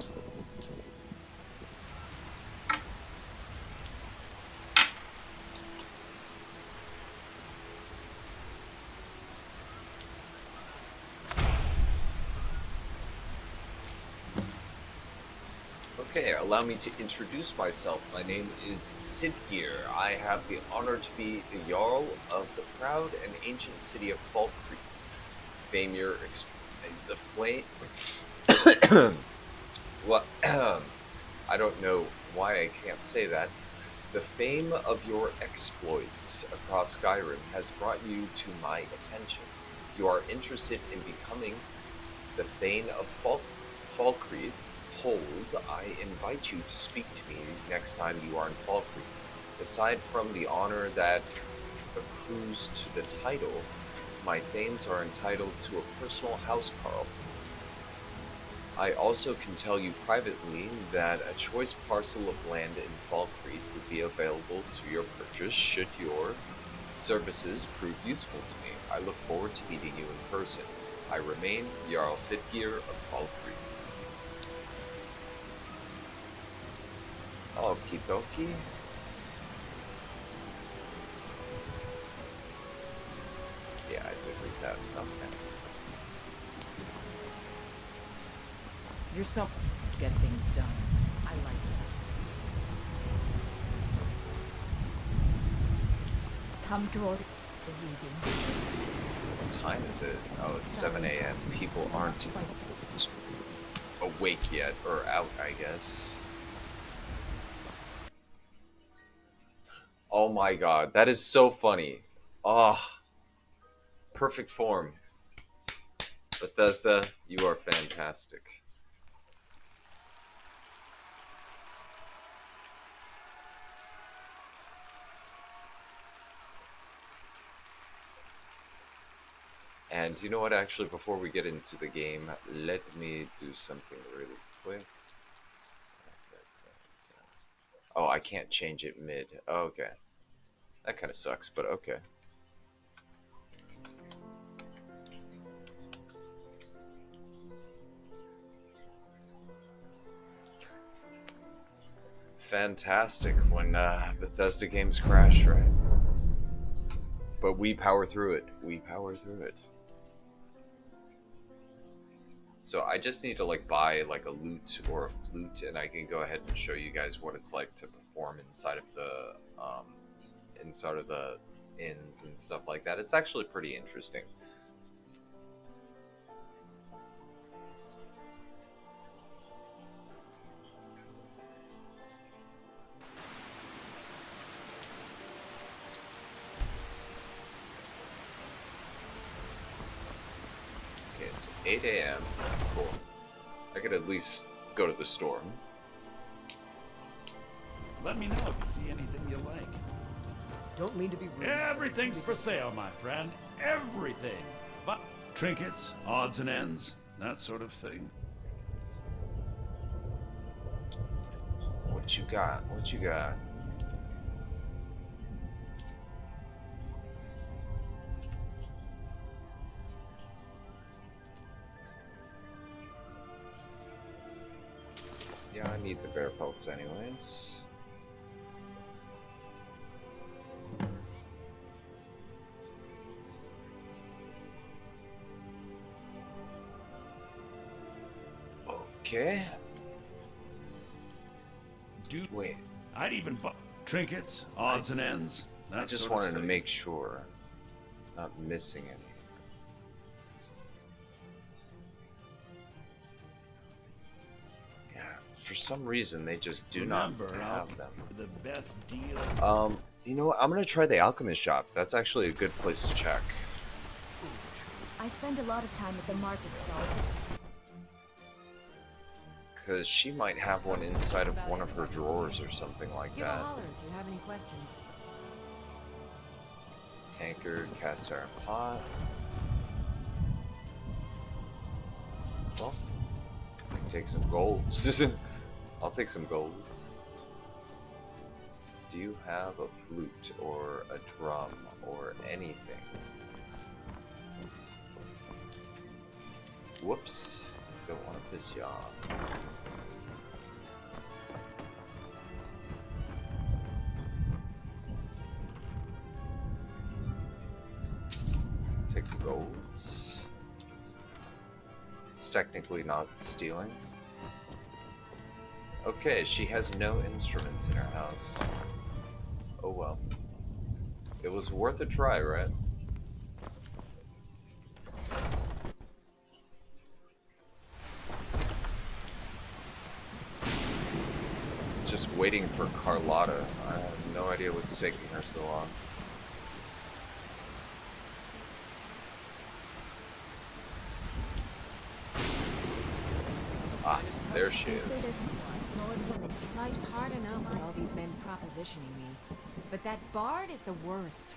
Okay, allow me to introduce myself. My name is Sidgear. I have the honor to be the Jarl of the proud and ancient city of Falkreath. Fame your the flame. What? I don't know why I can't say that. The fame of your exploits across Skyrim has brought you to my attention. You are interested in becoming the Thane of Falkreath. Hold, I invite you to speak to me next time you are in Falkreath. Aside from the honor that accrues to the title, my Thanes are entitled to a personal housecarl. I also can tell you privately that a choice parcel of land in Falkreath would be available to your purchase should your services prove useful to me. I look forward to meeting you in person. I remain Jarl Sidgear of Falkreath. Okie dokie. Yeah, I did read that. Okay. You're so get things done. I like that. Come to order the reading. What time is it? Oh, it's 7 a.m. People aren't awake yet, or out, I guess. Oh my god, that is so funny. Ah, perfect form. Bethesda, you are fantastic. And you know what, actually, before we get into the game, let me do something really quick. Oh, I can't change it mid. Oh, okay. That kind of sucks, but okay. Fantastic when Bethesda games crash, right? But we power through it. We power through it. So I just need to like buy like a lute or a flute, and I can go ahead and show you guys what it's like to perform inside of the inns and stuff like that. It's actually pretty interesting. Okay, it's 8 a.m. Cool. I could at least go to the store. Let me know if you see anything you like. Don't mean to be rude. Everything's for sale, my friend. Everything. Trinkets, odds and ends, that sort of thing. What you got? What you got? Yeah, I need the bear pelts anyways. Okay. Dude, wait. I'd even buy trinkets, odds and ends. I just wanted to make sure. Not missing any. Yeah, for some reason they just do not have them. The best deal. You know what? I'm gonna try the alchemist shop. That's actually a good place to check. I spend a lot of time at the market stalls. Because she might have one inside of one of her drawers or something like Give a that. holler if you have any questions. Tankard, cast iron pot. Well, I can take some golds. I'll take some golds. Do you have a flute or a drum or anything? Whoops. Don't want to piss you off. Take the golds. It's technically not stealing. Okay, she has no instruments in her house. Oh well. It was worth a try, right? Just waiting for Carlotta. I have no idea what's taking her so long. Ah, there she is. Life's hard enough with all these men propositioning me. But that bard is the worst.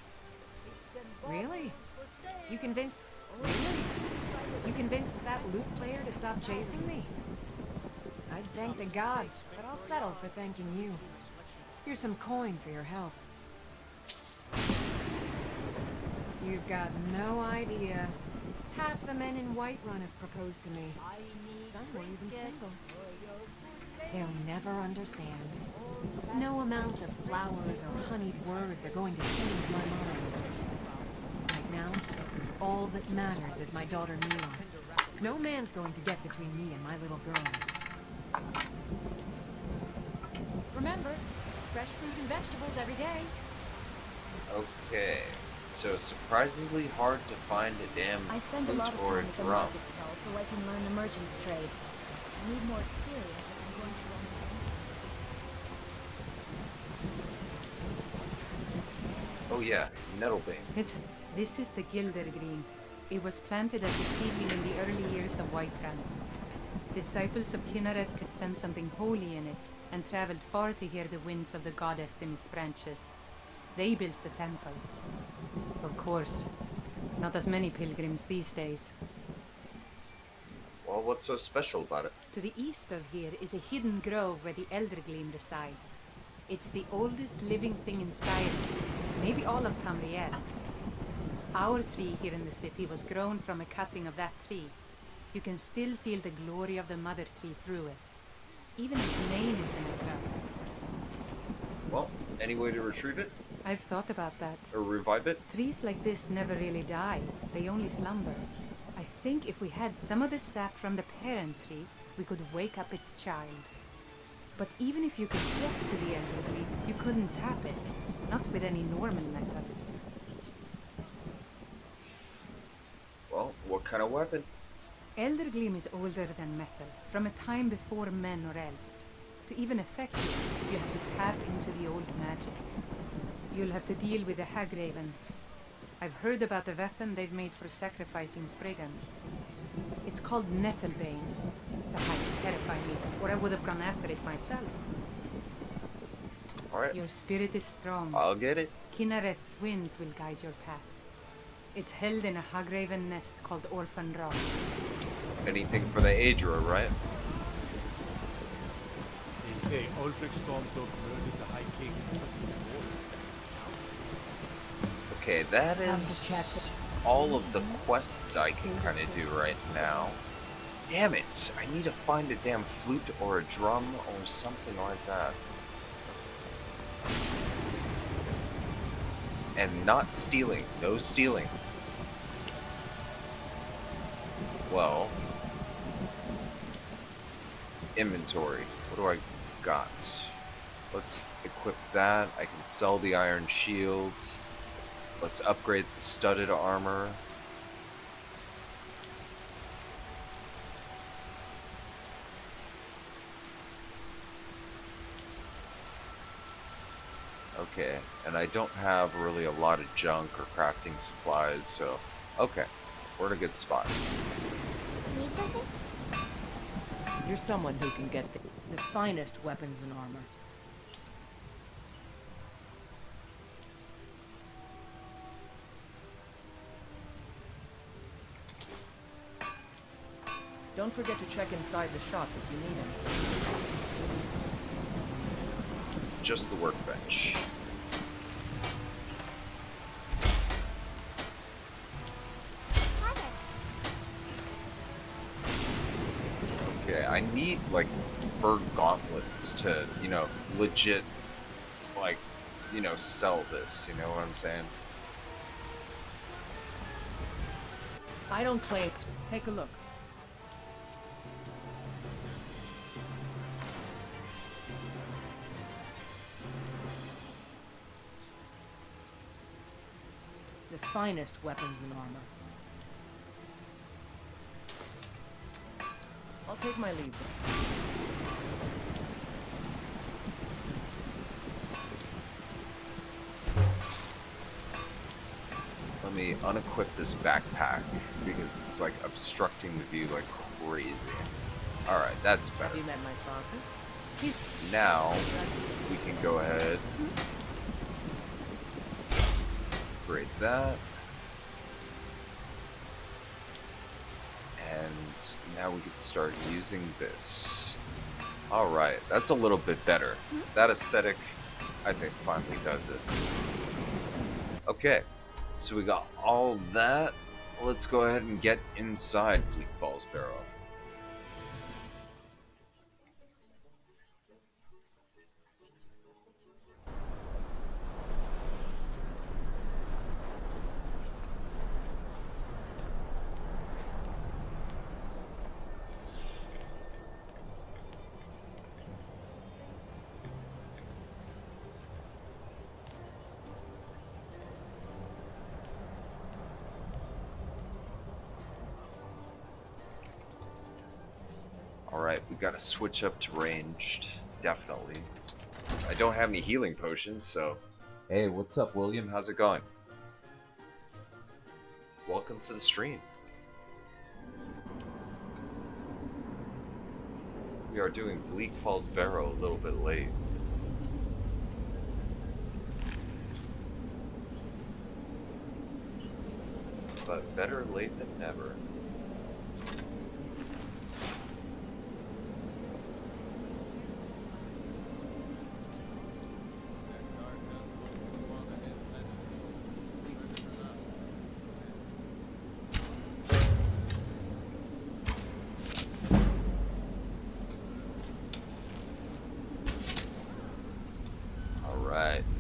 Really? You convinced... Really? You convinced that lute player to stop chasing me? I'd thank the gods, but I'll settle for thanking you. Here's some coin for your help. You've got no idea. Half the men in Whiterun have proposed to me. Some were even single. They'll never understand. No amount of flowers or honeyed words are going to change my mind. Right now, all that matters is my daughter Mila. No man's going to get between me and my little girl. Remember, fresh fruit and vegetables every day. Okay, so it's surprisingly hard to find a damn I spend a flute lot of or a time at the drum. market stall so I can learn the merchant's trade. I need more experience if I'm going to run my Oh yeah, Nettlebane. This is the Gilder Green. It was planted as a seedling in the early years of Whiterun. Disciples of Kinnareth could sense something holy in it, and traveled far to hear the winds of the goddess in its branches. They built the temple. Of course, not as many pilgrims these days. Well, what's so special about it? To the east of here is a hidden grove where the Elder Gleam resides. It's the oldest living thing in Skyrim, maybe all of Tamriel. Our tree here in the city was grown from a cutting of that tree. You can still feel the glory of the mother tree through it. Even its name is in the ground. Well, any way to retrieve it? I've thought about that. Or revive it? Trees like this never really die. They only slumber. I think if we had some of the sap from the parent tree, we could wake up its child. But even if you could get to the Elder Gleam, you couldn't tap it. Not with any normal metal. Well, what kind of weapon? Elder Gleam is older than metal, from a time before men or elves. To even affect it, you have to tap into the old magic. You'll have to deal with the Hagravens. I've heard about a weapon they've made for sacrificing Spriggans. It's called Nettlebane. The heights terrify me, or I would have gone after it myself. Alright. Your spirit is strong. I'll get it. Kinnareth's winds will guide your path. It's held in a Hagraven nest called Orphan Rock. Anything for the Aedra, right? They say Ulfric Stormcloak murdered the High King. Okay, that is all of the quests I can kind of do right now. Damn it! I need to find a damn flute or a drum or something like that. And not stealing. No stealing. Well, inventory. What do I got? Let's equip that. I can sell the iron shields. Let's upgrade the studded armor. Okay, and I don't have really a lot of junk or crafting supplies, so okay, we're in a good spot. You're someone who can get the finest weapons and armor. Don't forget to check inside the shop if you need anything. Just the workbench. Okay, I need like fur gauntlets to, you know, legit, like, you know, sell this, you know what I'm saying? I don't claim. Take a look. The finest weapons and armor. I'll take my leave then. Let me unequip this backpack because it's like obstructing the view like crazy. Alright, that's better. Have you met my father? Now we can go ahead. Upgrade that. And now we can start using this. Alright, that's a little bit better. That aesthetic, I think, finally does it. Okay, so we got all that. Let's go ahead and get inside Bleak Falls Barrow. Alright, we gotta switch up to ranged, definitely. I don't have any healing potions, so... Hey, what's up, William? How's it going? Welcome to the stream. We are doing Bleak Falls Barrow a little bit late. But better late than never.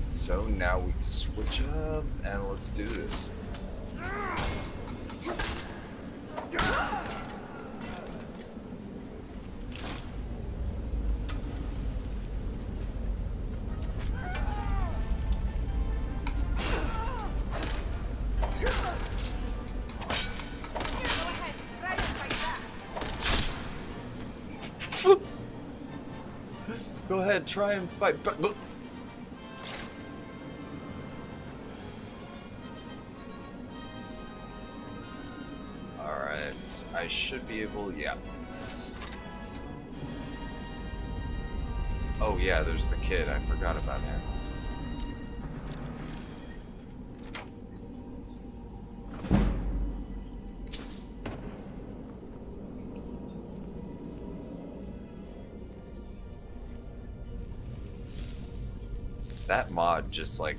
So now we switch up and let's do this. Go ahead, try and fight. I should be able, yeah. Oh yeah, there's the kid. I forgot about him. That mod just like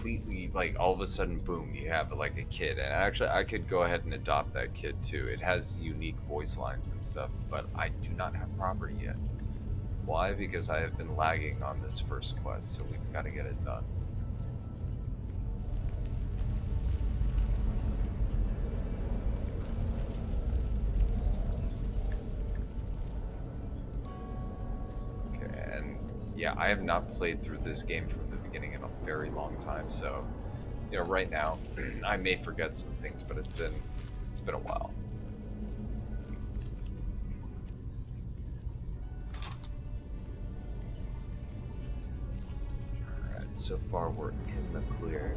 completely, like, all of a sudden, boom, you have like a kid. And actually, I could go ahead and adopt that kid too. It has unique voice lines and stuff, but I do not have property yet. Why? Because I have been lagging on this first quest, so we've got to get it done. Yeah, I have not played through this game from the beginning in a very long time, so, you know, right now, I may forget some things, but it's been a while. Alright, so far we're in the clear.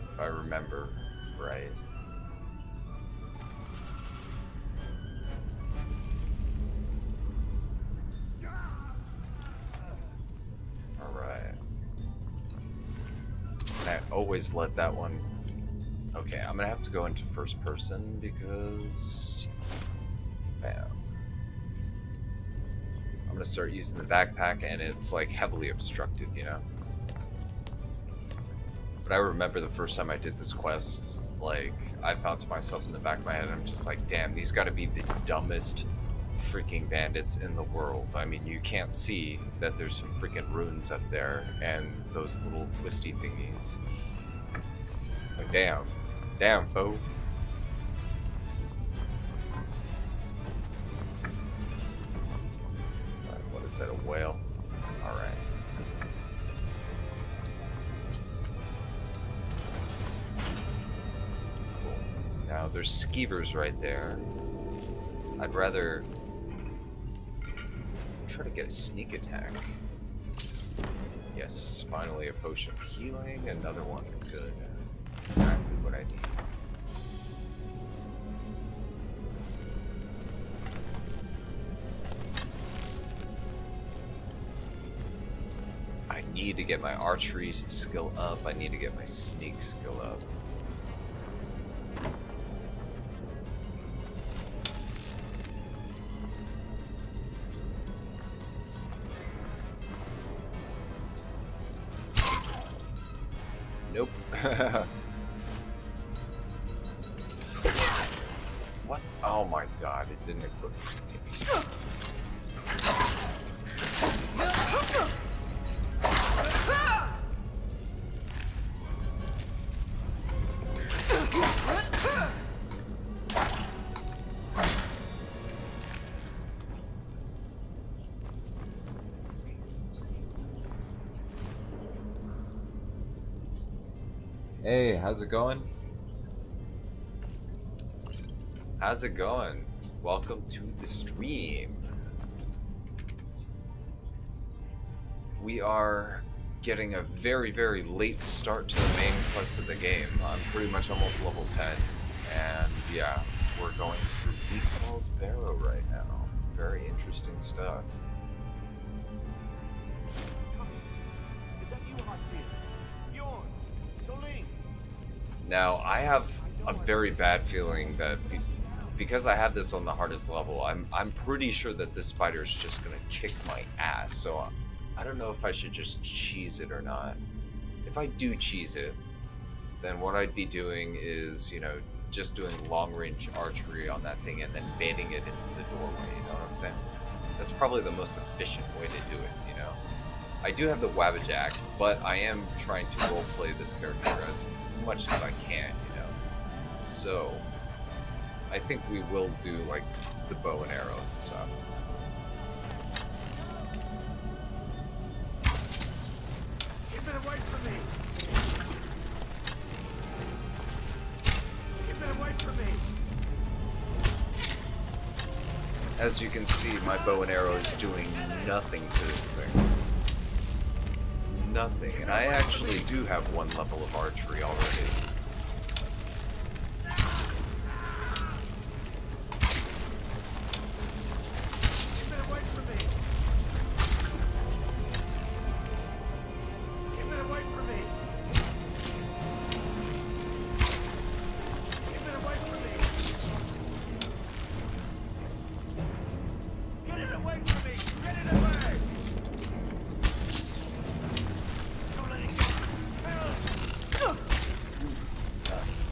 If I remember right. Alright. I always let that one... Okay, I'm gonna have to go into first person because... Bam. I'm gonna start using the backpack and it's like heavily obstructed, you know? But I remember the first time I did this quest, like, I thought to myself in the back of my head, I'm just like, damn, these gotta be the dumbest freaking bandits in the world. I mean, you can't see that there's some freaking runes up there and those little twisty thingies. Like, damn. Damn, Bo. What is that, a whale? Alright. Now, there's skeevers right there. I'd rather try to get a sneak attack. Yes, finally a potion of healing. Another one. Good. Exactly what I need. I need to get my archery skill up. I need to get my sneak skill up. Nope. What? Oh my god, it didn't equip face. Hey, how's it going? How's it going? Welcome to the stream. We are getting a very, very late start to the main quest of the game. I'm pretty much almost level 10. And yeah, we're going through Ethanol's Barrow right now. Very interesting stuff. Now, I have a very bad feeling that because I had this on the hardest level, I'm pretty sure that this spider is just gonna kick my ass. So I don't know if I should just cheese it or not. If I do cheese it, then what I'd be doing is, you know, just doing long-range archery on that thing and then baiting it into the doorway, you know what I'm saying? That's probably the most efficient way to do it, you know? I do have the Wabbajack, but I am trying to roleplay this character as much as I can, you know? So, I think we will do, like, the bow and arrow and stuff. Keep it away from me! Keep it away from me! As you can see, my bow and arrow is doing nothing to this thing. Nothing. And I actually do have 1 level of archery already.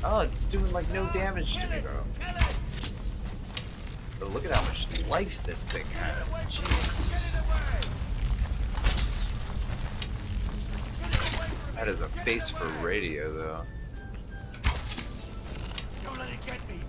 Oh, it's doing like no damage to me, bro. But look at how much life this thing has. Jeez. That is a face for radio, though. Don't let it get me.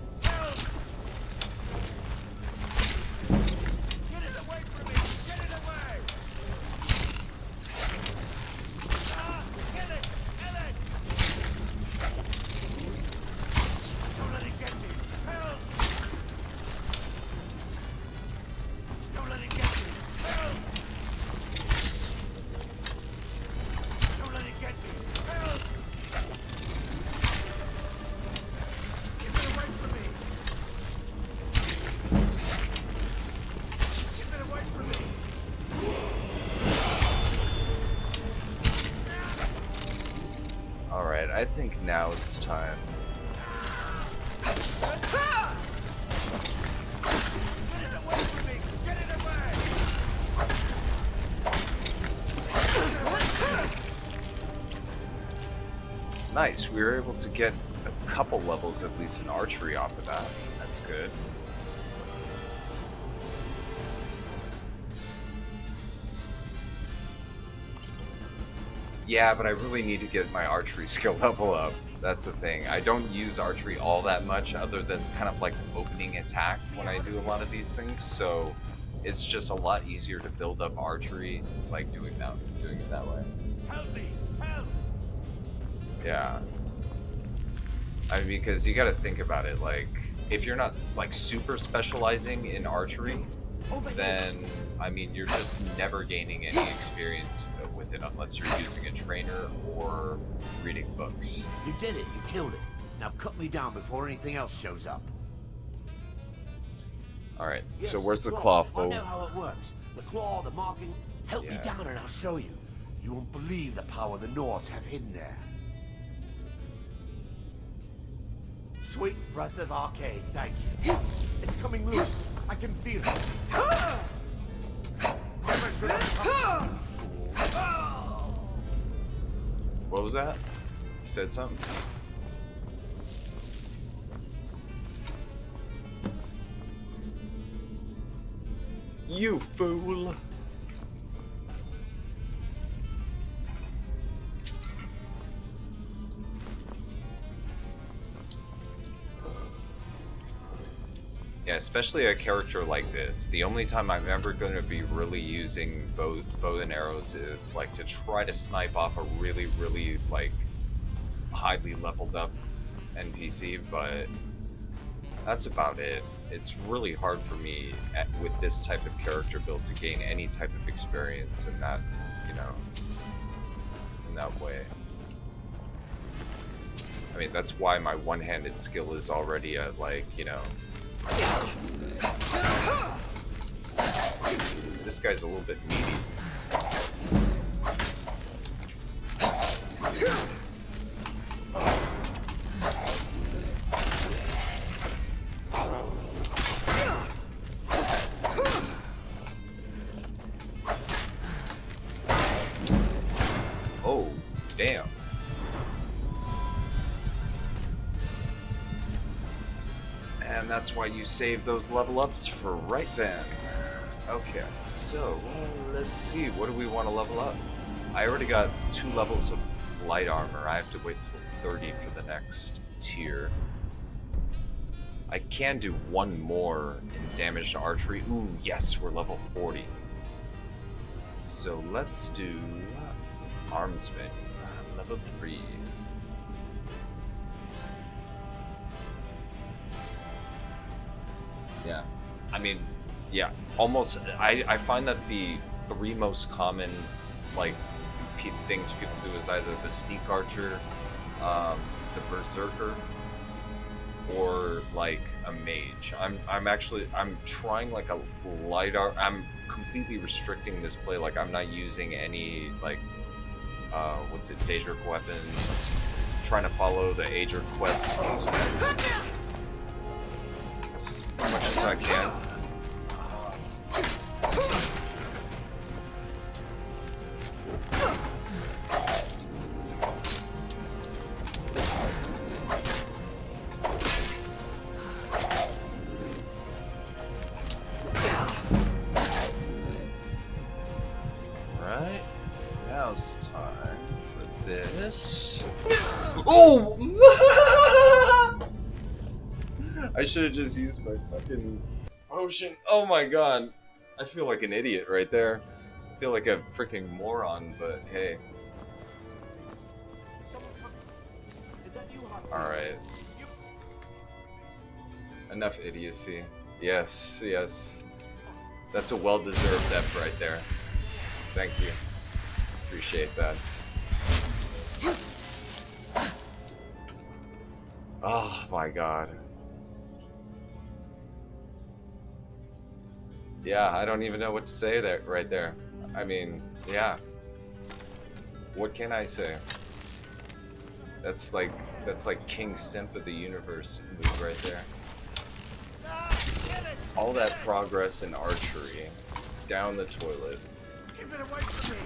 I think now it's time. Nice, we were able to get a couple levels at least in archery off of that. That's good. Yeah, but I really need to get my archery skill level up. That's the thing. I don't use archery all that much other than kind of like opening attack when I do a lot of these things. So it's just a lot easier to build up archery like doing it that way. Help me! Help! Yeah. I mean, because you got to think about it. Like, if you're not like super specializing in archery, then I mean, you're just never gaining any experience with it unless you're using a trainer or reading books. You did it. You killed it. Now cut me down before anything else shows up. All right. Yes, so where's the claw I fold? know how it works. The claw, the marking. Help me down and I'll show you. You won't believe the power the Nords have hidden there. Sweet breath of arcade, thank you. It's coming loose. I can feel it. Never should have come, you fool. What was that? You said something? You fool! Yeah, especially a character like this. The only time I'm ever going to be really using bow and arrows is like to try to snipe off a really, like highly leveled up NPC, but that's about it. It's really hard for me with this type of character build to gain any type of experience in that, you know, in that way. I mean, that's why my one-handed skill is already at like, you know, this guy's a little bit meaty. Oh, damn. And that's why you save those level ups for right then. Okay, so let's see, what do we want to level up? I already got 2 levels of light armor. I have to wait till 30 for the next tier. I can do 1 more in damage to archery. Ooh, yes, we're level 40. So let's do armsman, level 3. Yeah, I mean, Yeah, almost. I find that the three most common, like, things people do is either the sneak archer, the berserker, or like a mage. I'm trying like a light art. I'm completely restricting this play. Like I'm not using any like what's it, Daedric weapons. Trying to follow the Daedric quests as much as I can. Right, now's the time for this. Oh! I should have just used my fucking potion. Oh my god. I feel like an idiot right there. I feel like a freaking moron, but hey. Alright. Enough idiocy. Yes, yes. That's a well-deserved F right there. Thank you. Appreciate that. Oh my god. Yeah, I don't even know what to say there, right there. I mean, yeah. What can I say? That's like King Simp of the Universe move right there. All that progress in archery, down the toilet. Keep it away from me!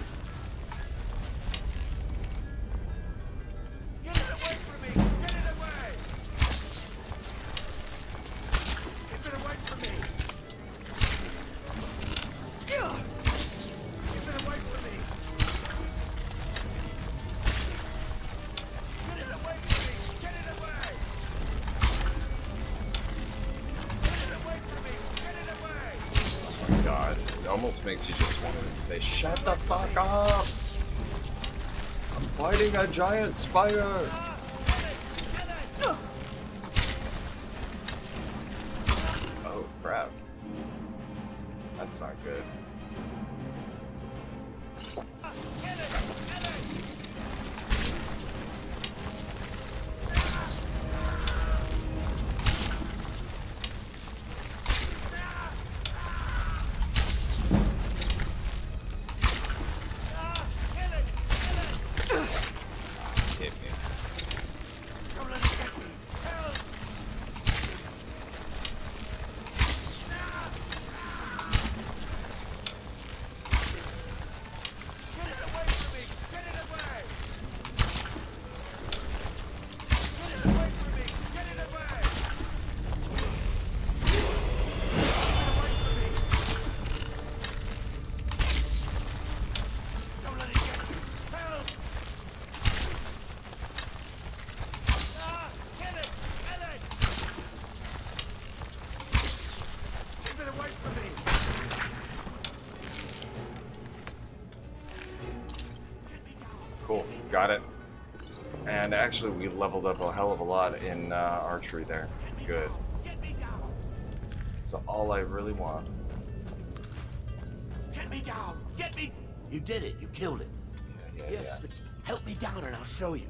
Get it away from me! Get it away! Keep it away from me! Keep it away from me! Get it away from me! Get it away! Get it away from me! Get it away! Oh my god. It almost makes you just want to say, shut the fuck up! I'm fighting a giant spider! Oh crap. That's not good. Hit me. Cool, got it. And actually, we leveled up a hell of a lot in archery there. Good. That's all I really want. Get me down! Get me! You did it. You killed it. Yeah, Yes. Help me down and I'll show you.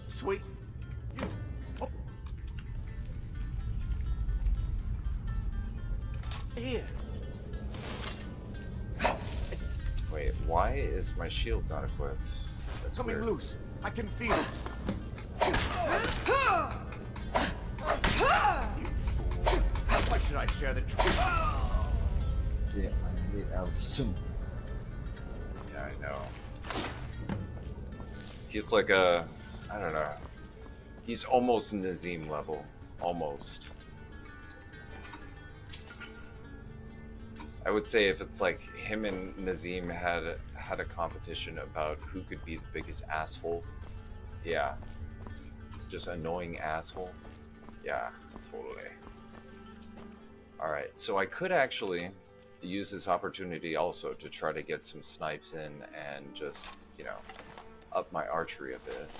Sweet. You. Oh. Here. Wait, why is my shield not equipped? That's Coming weird. loose. I can feel it. You fool. Why should I share the truth? See, I need some. Yeah, I know. He's like a, I don't know. He's almost Nazim level, almost. I would say if it's like him and Nazim had a competition about who could be the biggest asshole. Yeah. Just annoying asshole. Yeah, totally. Alright, so I could actually use this opportunity also to try to get some snipes in and just, you know, up my archery a bit.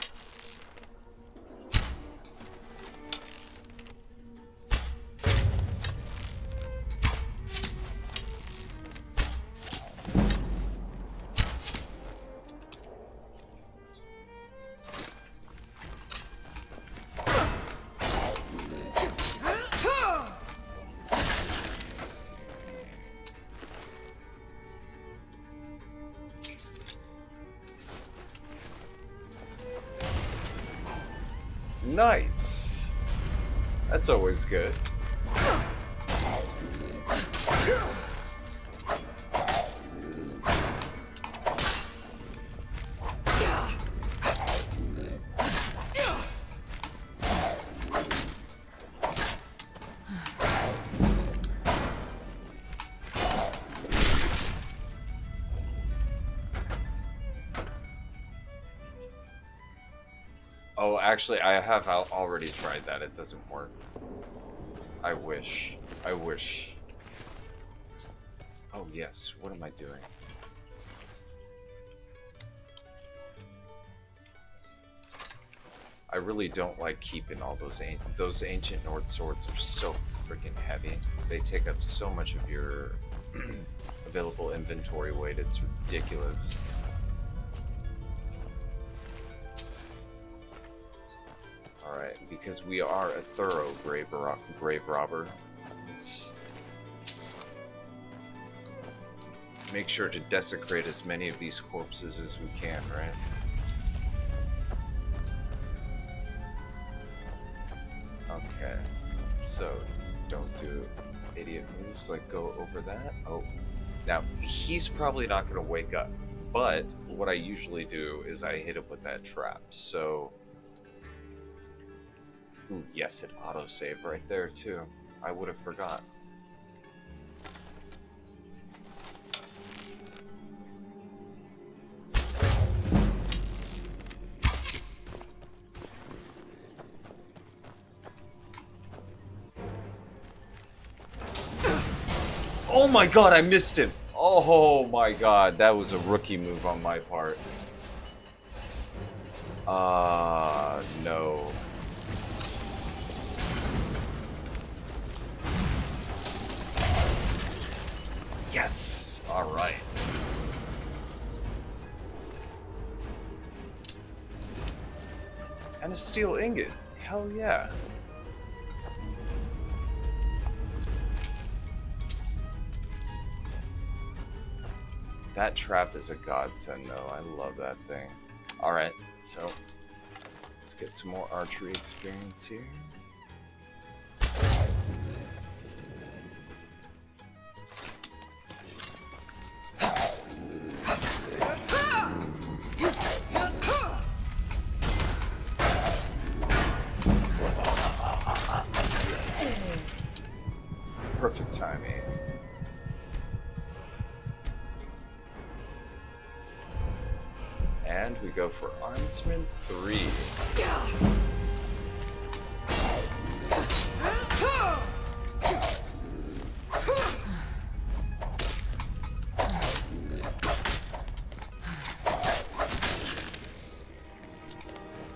Nice. That's always good. Oh, actually, I have already tried that. It doesn't work. I wish. I wish. Oh, yes. What am I doing? I really don't like keeping all those ancient Nord swords are so freaking heavy. They take up so much of your available inventory weight. It's ridiculous. Alright, because we are a thorough grave robber, let's make sure to desecrate as many of these corpses as we can, right? Okay, so don't do idiot moves like go over that. Oh, now he's probably not going to wake up, but what I usually do is I hit him with that trap, so... Ooh, yes, it autosave right there, too. I would have forgot. Oh my god, I missed him! Oh my god, that was a rookie move on my part. No. Yes! Alright. And a steel ingot. Hell yeah. That trap is a godsend though. I love that thing. Alright, so let's get some more archery experience here. Perfect timing. And we go for Armsman 3.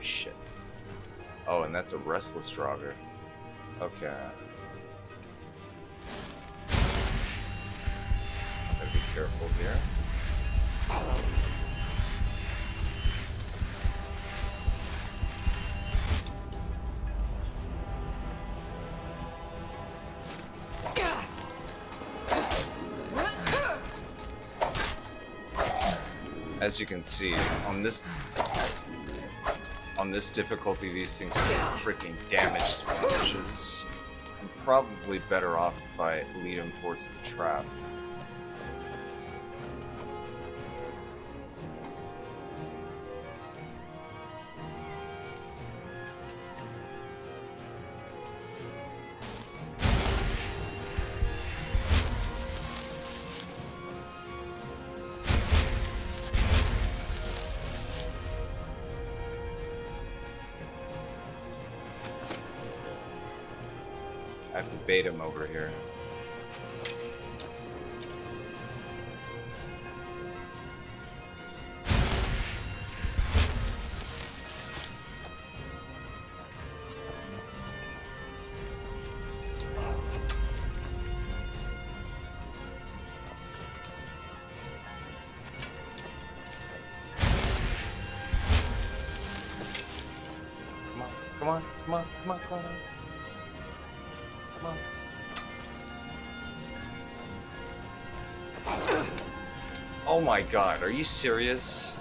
Shit. Oh, and that's a Restless Draugr. Okay. Gotta be careful here. As you can see, on this difficulty, these things are freaking damage sponges. I'm probably better off if I lead him towards the trap. I have to bait him over here. Come on, come on, come on, come on. Come on. Oh my god, are you serious?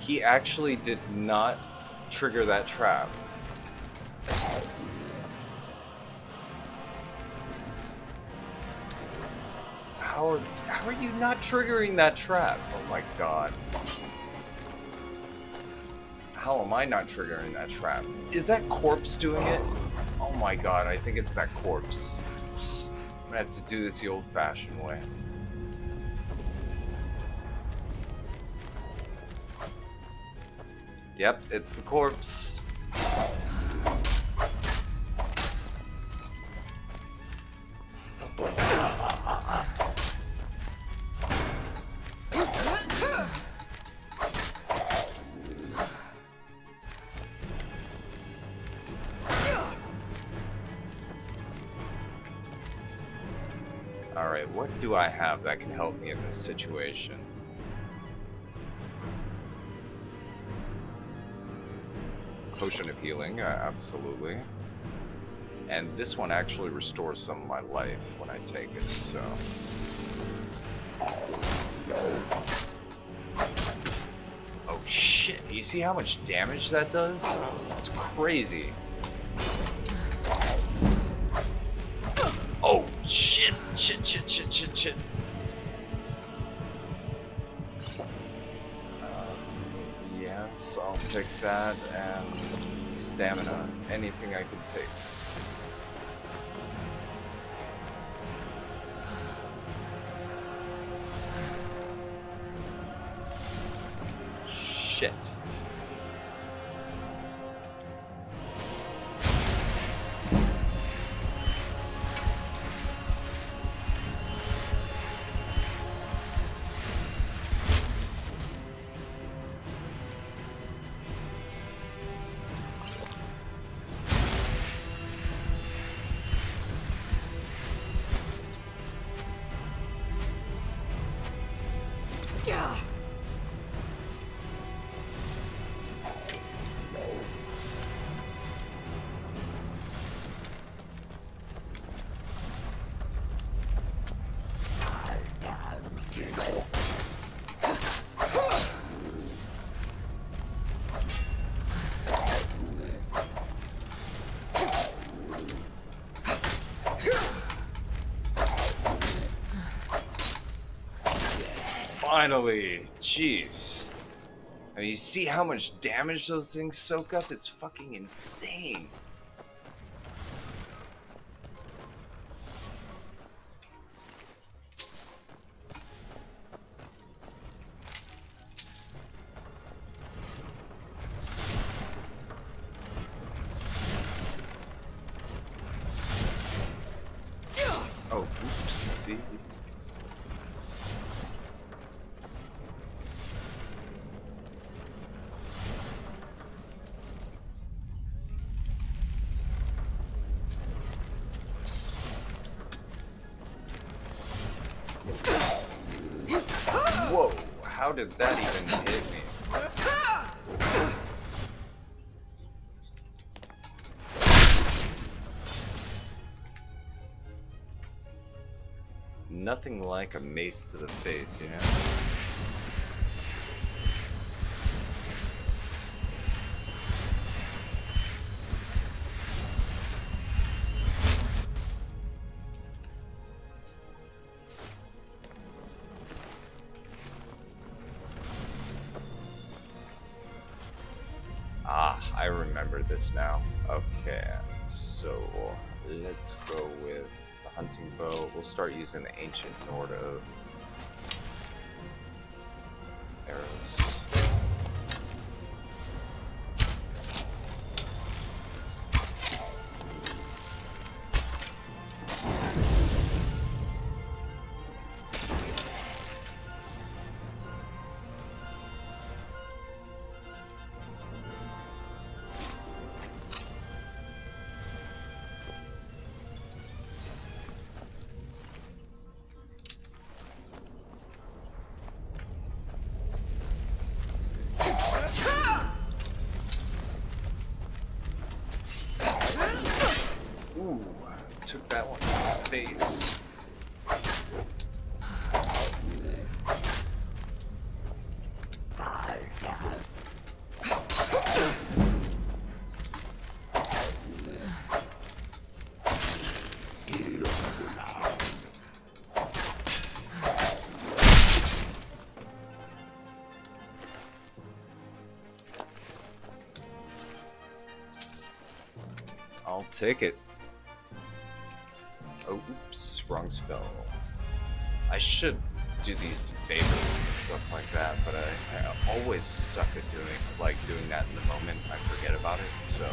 He actually did not trigger that trap? How are you not triggering that trap? Oh my god. How am I not triggering that trap? Is that corpse doing it? Oh my god, I think it's that corpse. I'm gonna have to do this the old-fashioned way. Yep, it's the corpse. Alright, what do I have that can help me in this situation? Potion of healing, absolutely. And this one actually restores some of my life when I take it, so... Oh shit, you see how much damage that does? It's crazy. Oh shit, shit. Yes, I'll take that, and stamina. Anything I can take. Shit. Finally, jeez. I mean, you see how much damage those things soak up? It's fucking insane. Oh, oopsie. Whoa, how did that even hit me? Nothing like a mace to the face, you know? Ah, I remember this now. Okay, so let's go with the hunting bow. We'll start using the ancient Nordo arrows. Ooh, took that one to the face. I'll take it. Oh, oops, wrong spell. I should do these favors and stuff like that, but I always suck at doing that in the moment. I forget about it, so.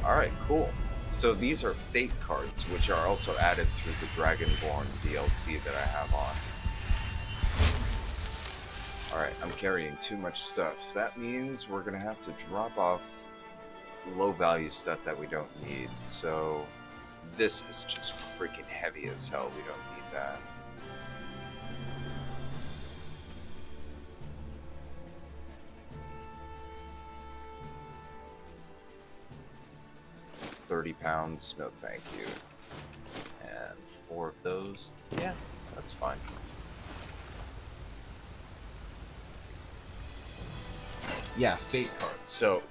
Alright, cool. So these are fate cards, which are also added through the Dragonborn DLC that I have on. Alright, I'm carrying too much stuff. That means we're gonna have to drop off low value stuff that we don't need. So this is just freaking heavy as hell. We don't need that. £30, no thank you. And 4 of those, yeah, that's fine. Yeah, fate cards. So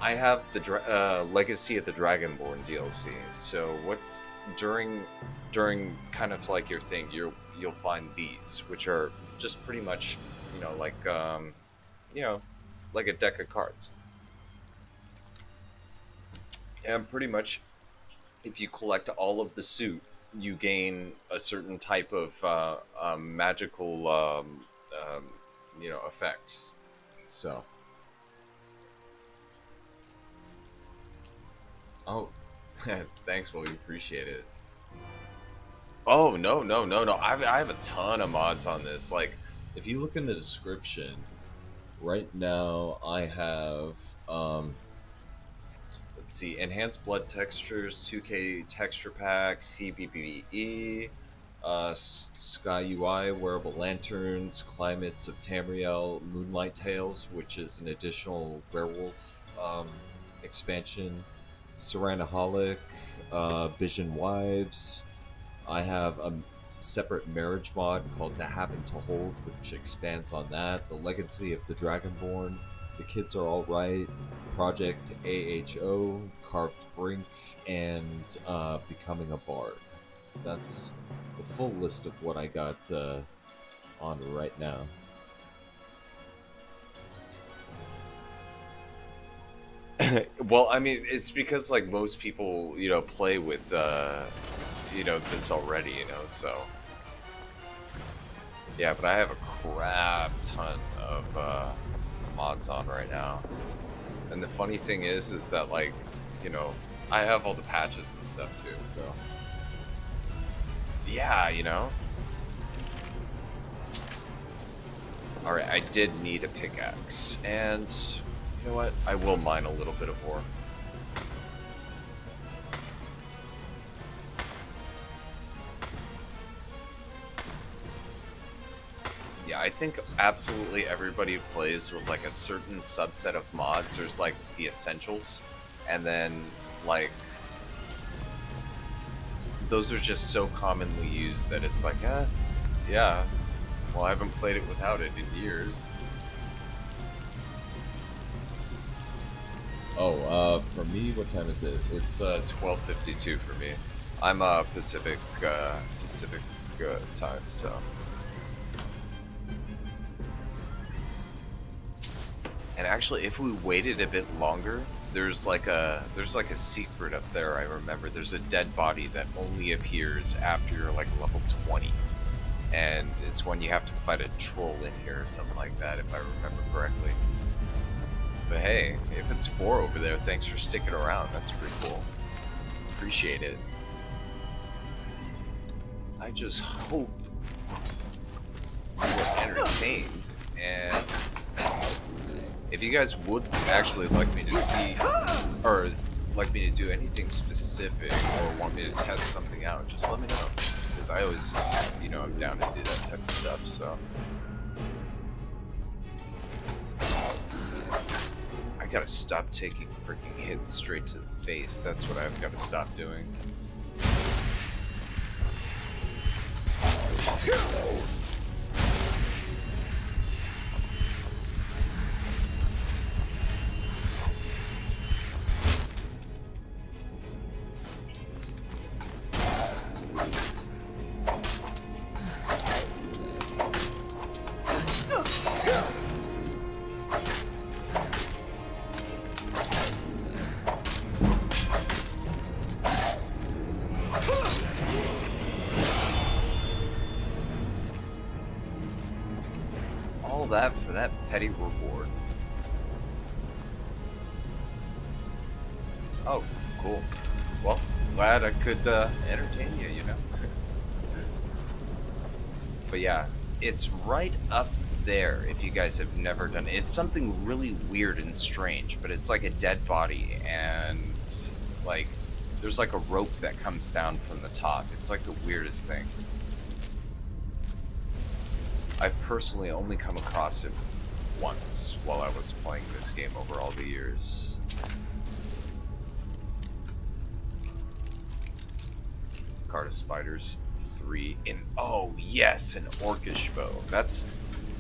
I have the Legacy of the Dragonborn DLC. So what during kind of like your thing, you'll find these, which are just pretty much, like like a deck of cards. And pretty much, if you collect all of the suit, you gain a certain type of magical, effect. So. Oh, thanks, Willie. Appreciate it. Oh, no. I have a ton of mods on this. Like, if you look in the description, right now I have, let's see, Enhanced Blood Textures, 2K Texture Pack, CBBE, Sky UI, Wearable Lanterns, Climates of Tamriel, Moonlight Tales, which is an additional werewolf expansion, Seranaholic, Bijin Wives. I have a separate marriage mod called To Have and To Hold, which expands on that, The Legacy of the Dragonborn, The Kids Are Alright, Project AHO, Carved Brink, and Becoming a Bard. That's the full list of what I got on right now. Well, I mean, it's because like most people, play with this already, so yeah. But I have a crap ton of mods on right now. And the funny thing is that, like, I have all the patches and stuff too, so. Yeah, Alright, I did need a pickaxe. And, you know what? I will mine a little bit of ore. Yeah, I think absolutely everybody who plays with like a certain subset of mods, there's like the essentials, and then like those are just so commonly used that it's like, yeah, well, I haven't played it without it in years. Oh, for me, what time is it? It's 12:52 for me. I'm Pacific ago at the time, so. And actually, if we waited a bit longer, there's like a secret up there. I remember there's a dead body that only appears after you're like level 20, and it's when you have to fight a troll in here or something like that, if I remember correctly. But hey, if it's 4 over there, thanks for sticking around. That's pretty cool. Appreciate it. I just hope you were entertained, and if you guys would actually like me to see, or like me to do anything specific, or want me to test something out, just let me know. Because I always, you know, I'm down to do that type of stuff, so. I gotta stop taking freaking hits straight to the face. That's what I've gotta stop doing. That for that petty reward. Oh, cool. Well, glad I could entertain you, you know? But yeah, it's right up there if you guys have never done it. It's something really weird and strange, but it's like a dead body, and like there's like a rope that comes down from the top. It's like the weirdest thing. I've personally only come across it once while I was playing this game over all the years. Card of Spiders 3 in, oh yes, an Orcish bow. That's,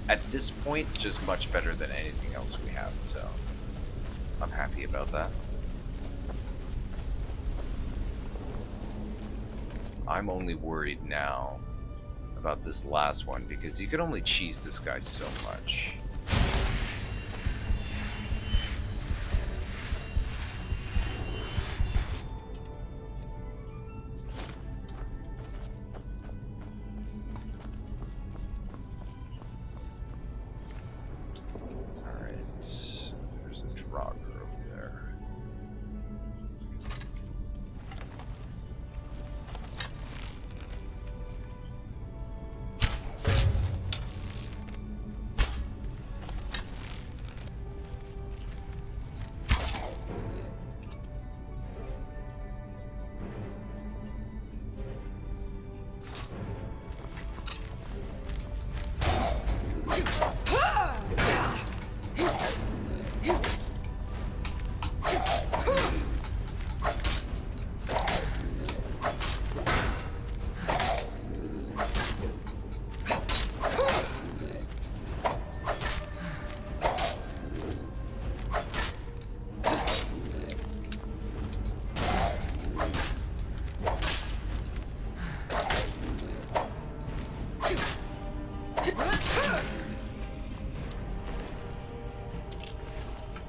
at this point, just much better than anything else we have, so I'm happy about that. I'm only worried now about this last one because you can only cheese this guy so much. Alright, there's a Draugr over there.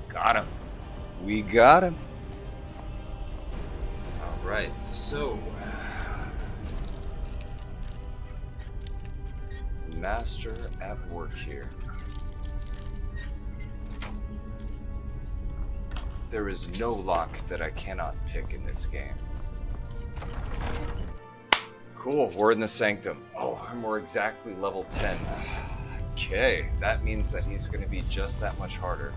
Got him. We got him. Alright, so master at work here. There is no lock that I cannot pick in this game. Cool, we're in the Sanctum. Oh, and we're exactly level 10. Okay, that means that he's going to be just that much harder.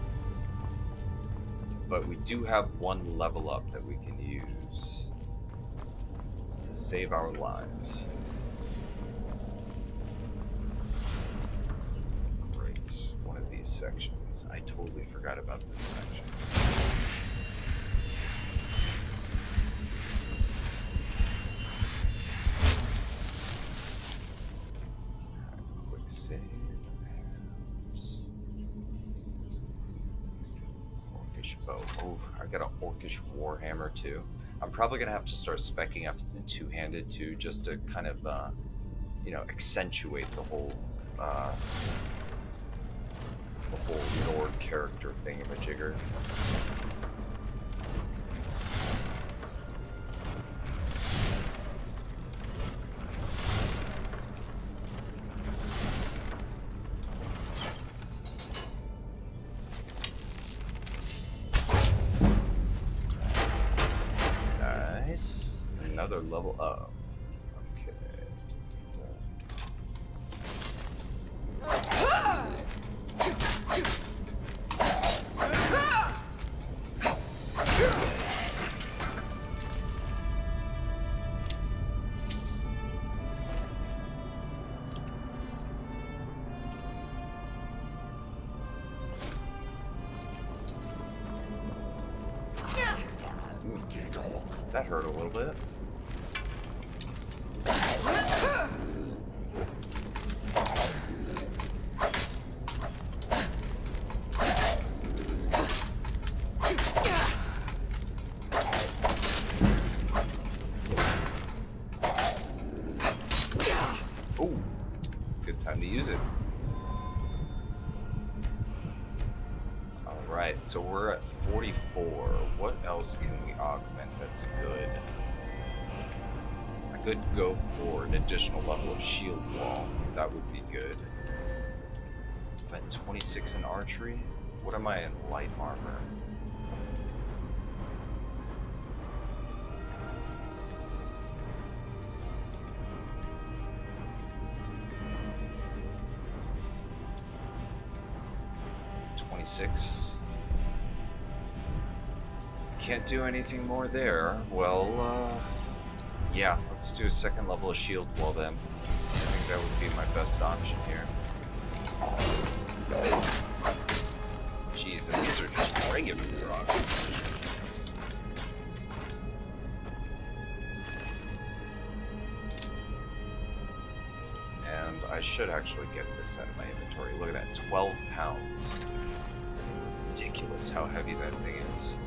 But we do have one level up that we can use to save our lives. Great, one of these sections. I totally forgot about this section. Quick save. Bow. Oh, I got an Orcish Warhammer too. I'm probably gonna have to start speccing up the two-handed too, just to kind of you know, accentuate the whole Nord character thingamajigger. Nice. Another level up. Okay. That hurt a little bit. Oh, good time to use it. Alright, so we're at 44. What else can we augment that's good? I could go for an additional level of shield wall. That would be good. I'm at 26 in archery. What am I in light armor? Can't do anything more there. Well, yeah, let's do a second level of shield wall then. I think that would be my best option here. Jeez, and these are just regular drops. And I should actually get this out of my inventory. Look at that, 12 pounds. Ridiculous how heavy that thing is.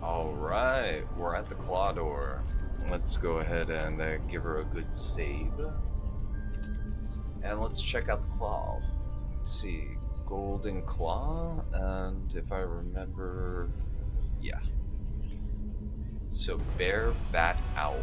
Alright, we're at the claw door. Let's go ahead and give her a good save. And let's check out the claw. Let's see, golden claw, and if I remember, yeah. So bear, bat, owl.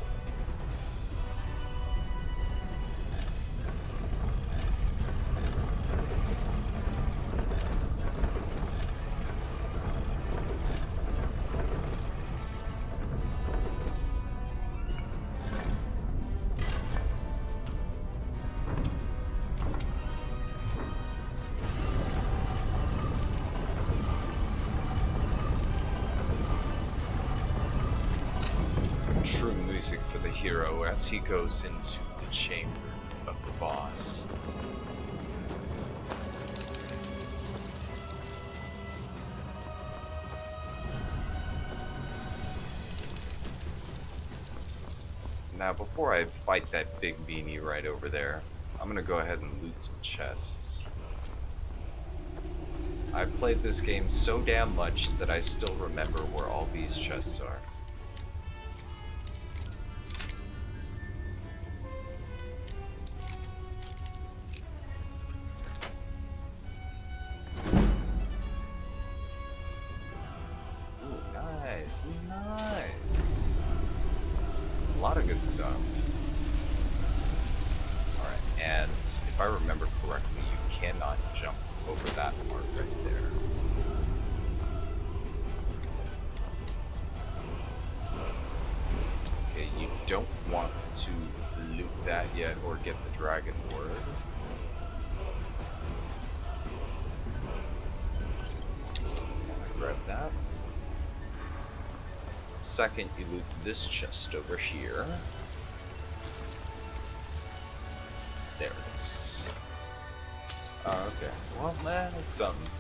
True music for the hero as he goes into the chamber of the boss. Now, before I fight that big beanie right over there, I'm gonna go ahead and loot some chests. I played this game so damn much that I still remember where all these chests are. Nice. A lot of good stuff. Alright, and if I remember correctly, you cannot jump over that part right there. Okay, you don't want to loot that yet or get the dragon word. Grab that. Second, you loot this chest over here. There it is. Oh, okay. Well, man, it's something.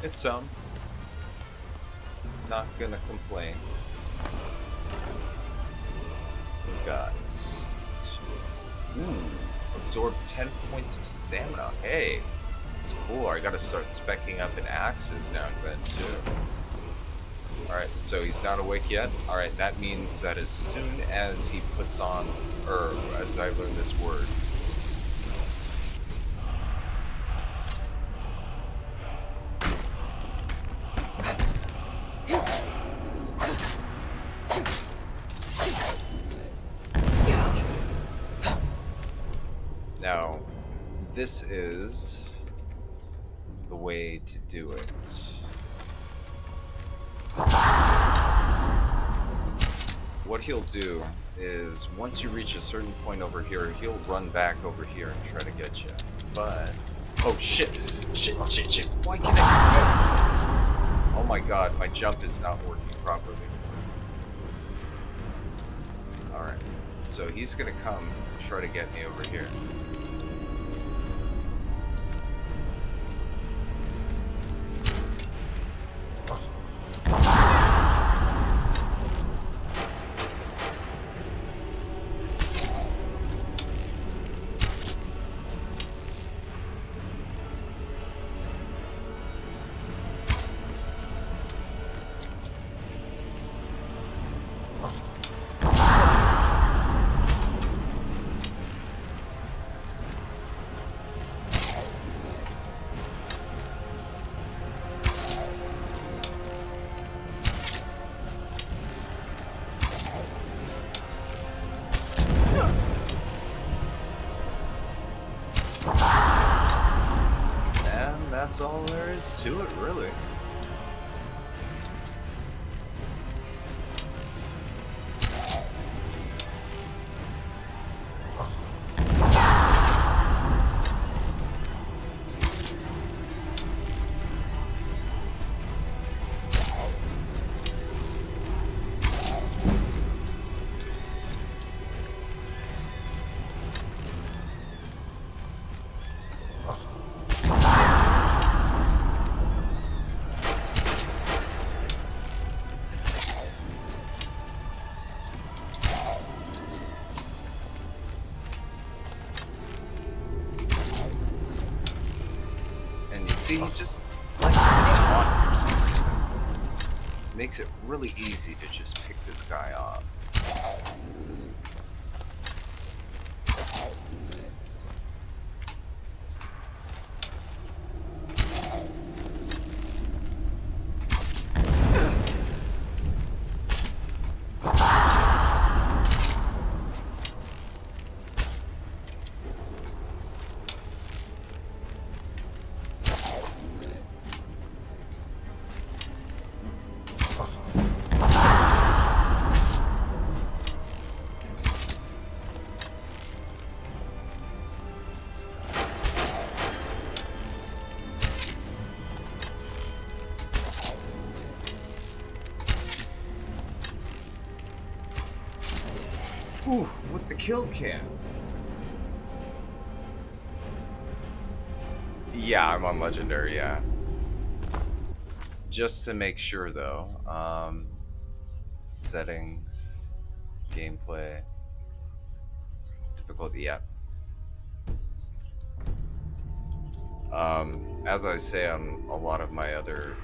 It's some. Not gonna complain. We got... Ooh. Absorb 10 points of stamina. Hey. It's cool. I gotta start speccing up an axes now then, too. Alright, so he's not awake yet. Alright, that means that as soon as he puts on... Or, as I learn this word... Now, this is the way to do it. What he'll do is, once you reach a certain point over here, he'll run back over here and try to get you. But... Oh, shit! Shit! Why can't I... Oh my god, my jump is not working properly. Alright, so he's gonna come and try to get me over here. That's all there is to it, really. See, he just likes to taunt for some reason. Makes it really easy to just pick this guy off. Ooh, with the kill cam. Yeah, I'm on Legendary, yeah. Just to make sure, though, settings, gameplay, difficulty, yeah. As I say on a lot of my other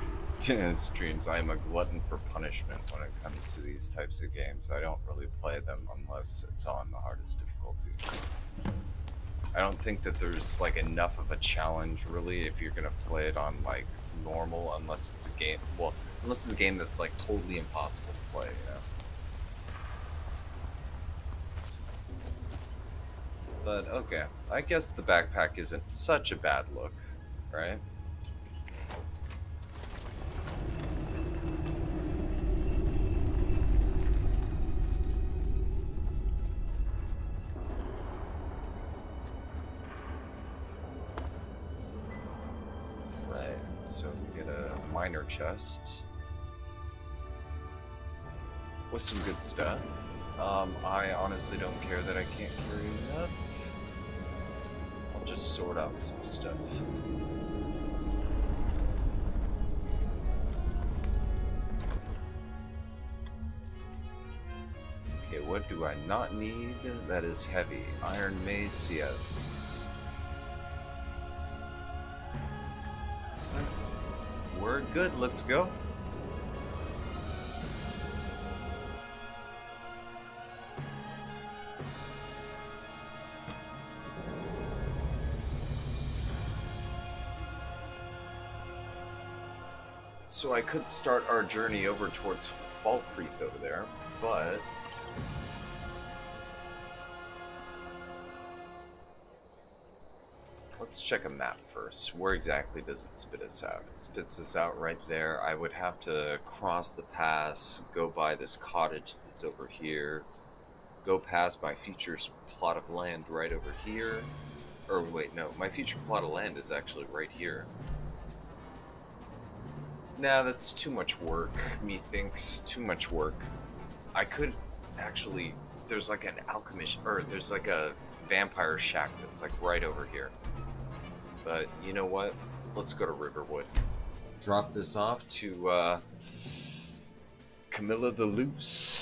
streams, I am a glutton for punishment when it comes to these types of games. I don't really play them unless it's on the hardest difficulty. I don't think that there's like enough of a challenge really if you're gonna play it on like normal, unless it's a game, well, unless it's a game that's like totally impossible to play, you know? But okay, I guess the backpack isn't such a bad look, right? So we get a minor chest with some good stuff. I honestly don't care that I can't carry enough. I'll just sort out some stuff. Okay, what do I not need? That is heavy. Iron mace, yes. We're good, let's go. So I could start our journey over towards Falkreath over there, but let's check a map first. Where exactly does it spit us out? It spits us out right there. I would have to cross the pass, go by this cottage that's over here, go past my future plot of land right over here. Or wait, no, my future plot of land is actually right here. Nah, that's too much work, methinks. Too much work. I could actually... There's like an alchemist... Or there's like a vampire shack that's like right over here. But you know what? Let's go to Riverwood. Drop this off to Camilla the Loose.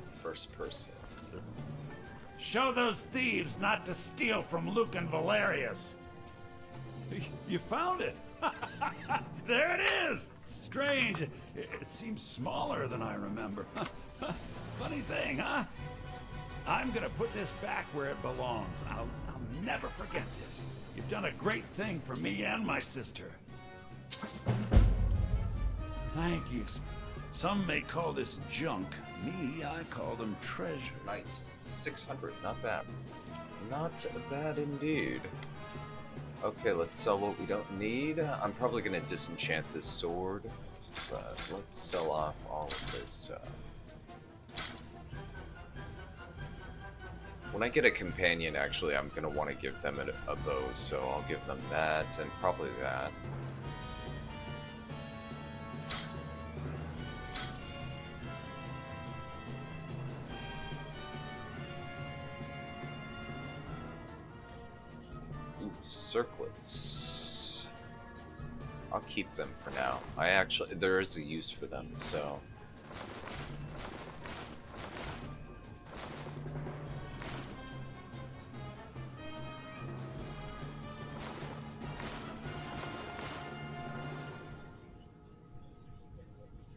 First person. Show those thieves not to steal from Luke and Valerius. You found it. There it is. Strange. It seems smaller than I remember. Funny thing, huh? I'm gonna put this back where it belongs. I'll never forget this. You've done a great thing for me and my sister. Thank you. Some may call this junk. Me, I call them treasure. Nice. 600. Not bad. Not bad indeed. Okay, let's sell what we don't need. I'm probably going to disenchant this sword, but let's sell off all of this stuff. When I get a companion, actually, I'm going to want to give them a bow, so I'll give them that and probably that. Circlets. I'll keep them for now. There is a use for them, so.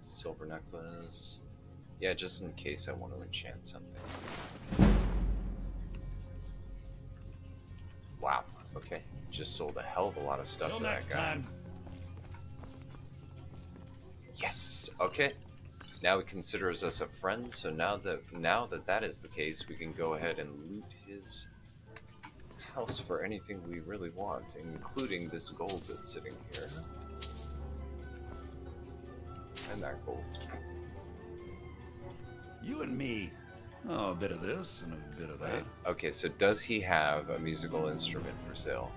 Silver necklace. Yeah, just in case I want to enchant something. Wow. Okay, just sold a hell of a lot of stuff to that guy. Yes. Okay. Now he considers us a friend. So now that is the case, we can go ahead and loot his house for anything we really want, including this gold that's sitting here and that gold. You and me. Oh, a bit of this and a bit of that. Right. Okay, so does he have a musical instrument for sale?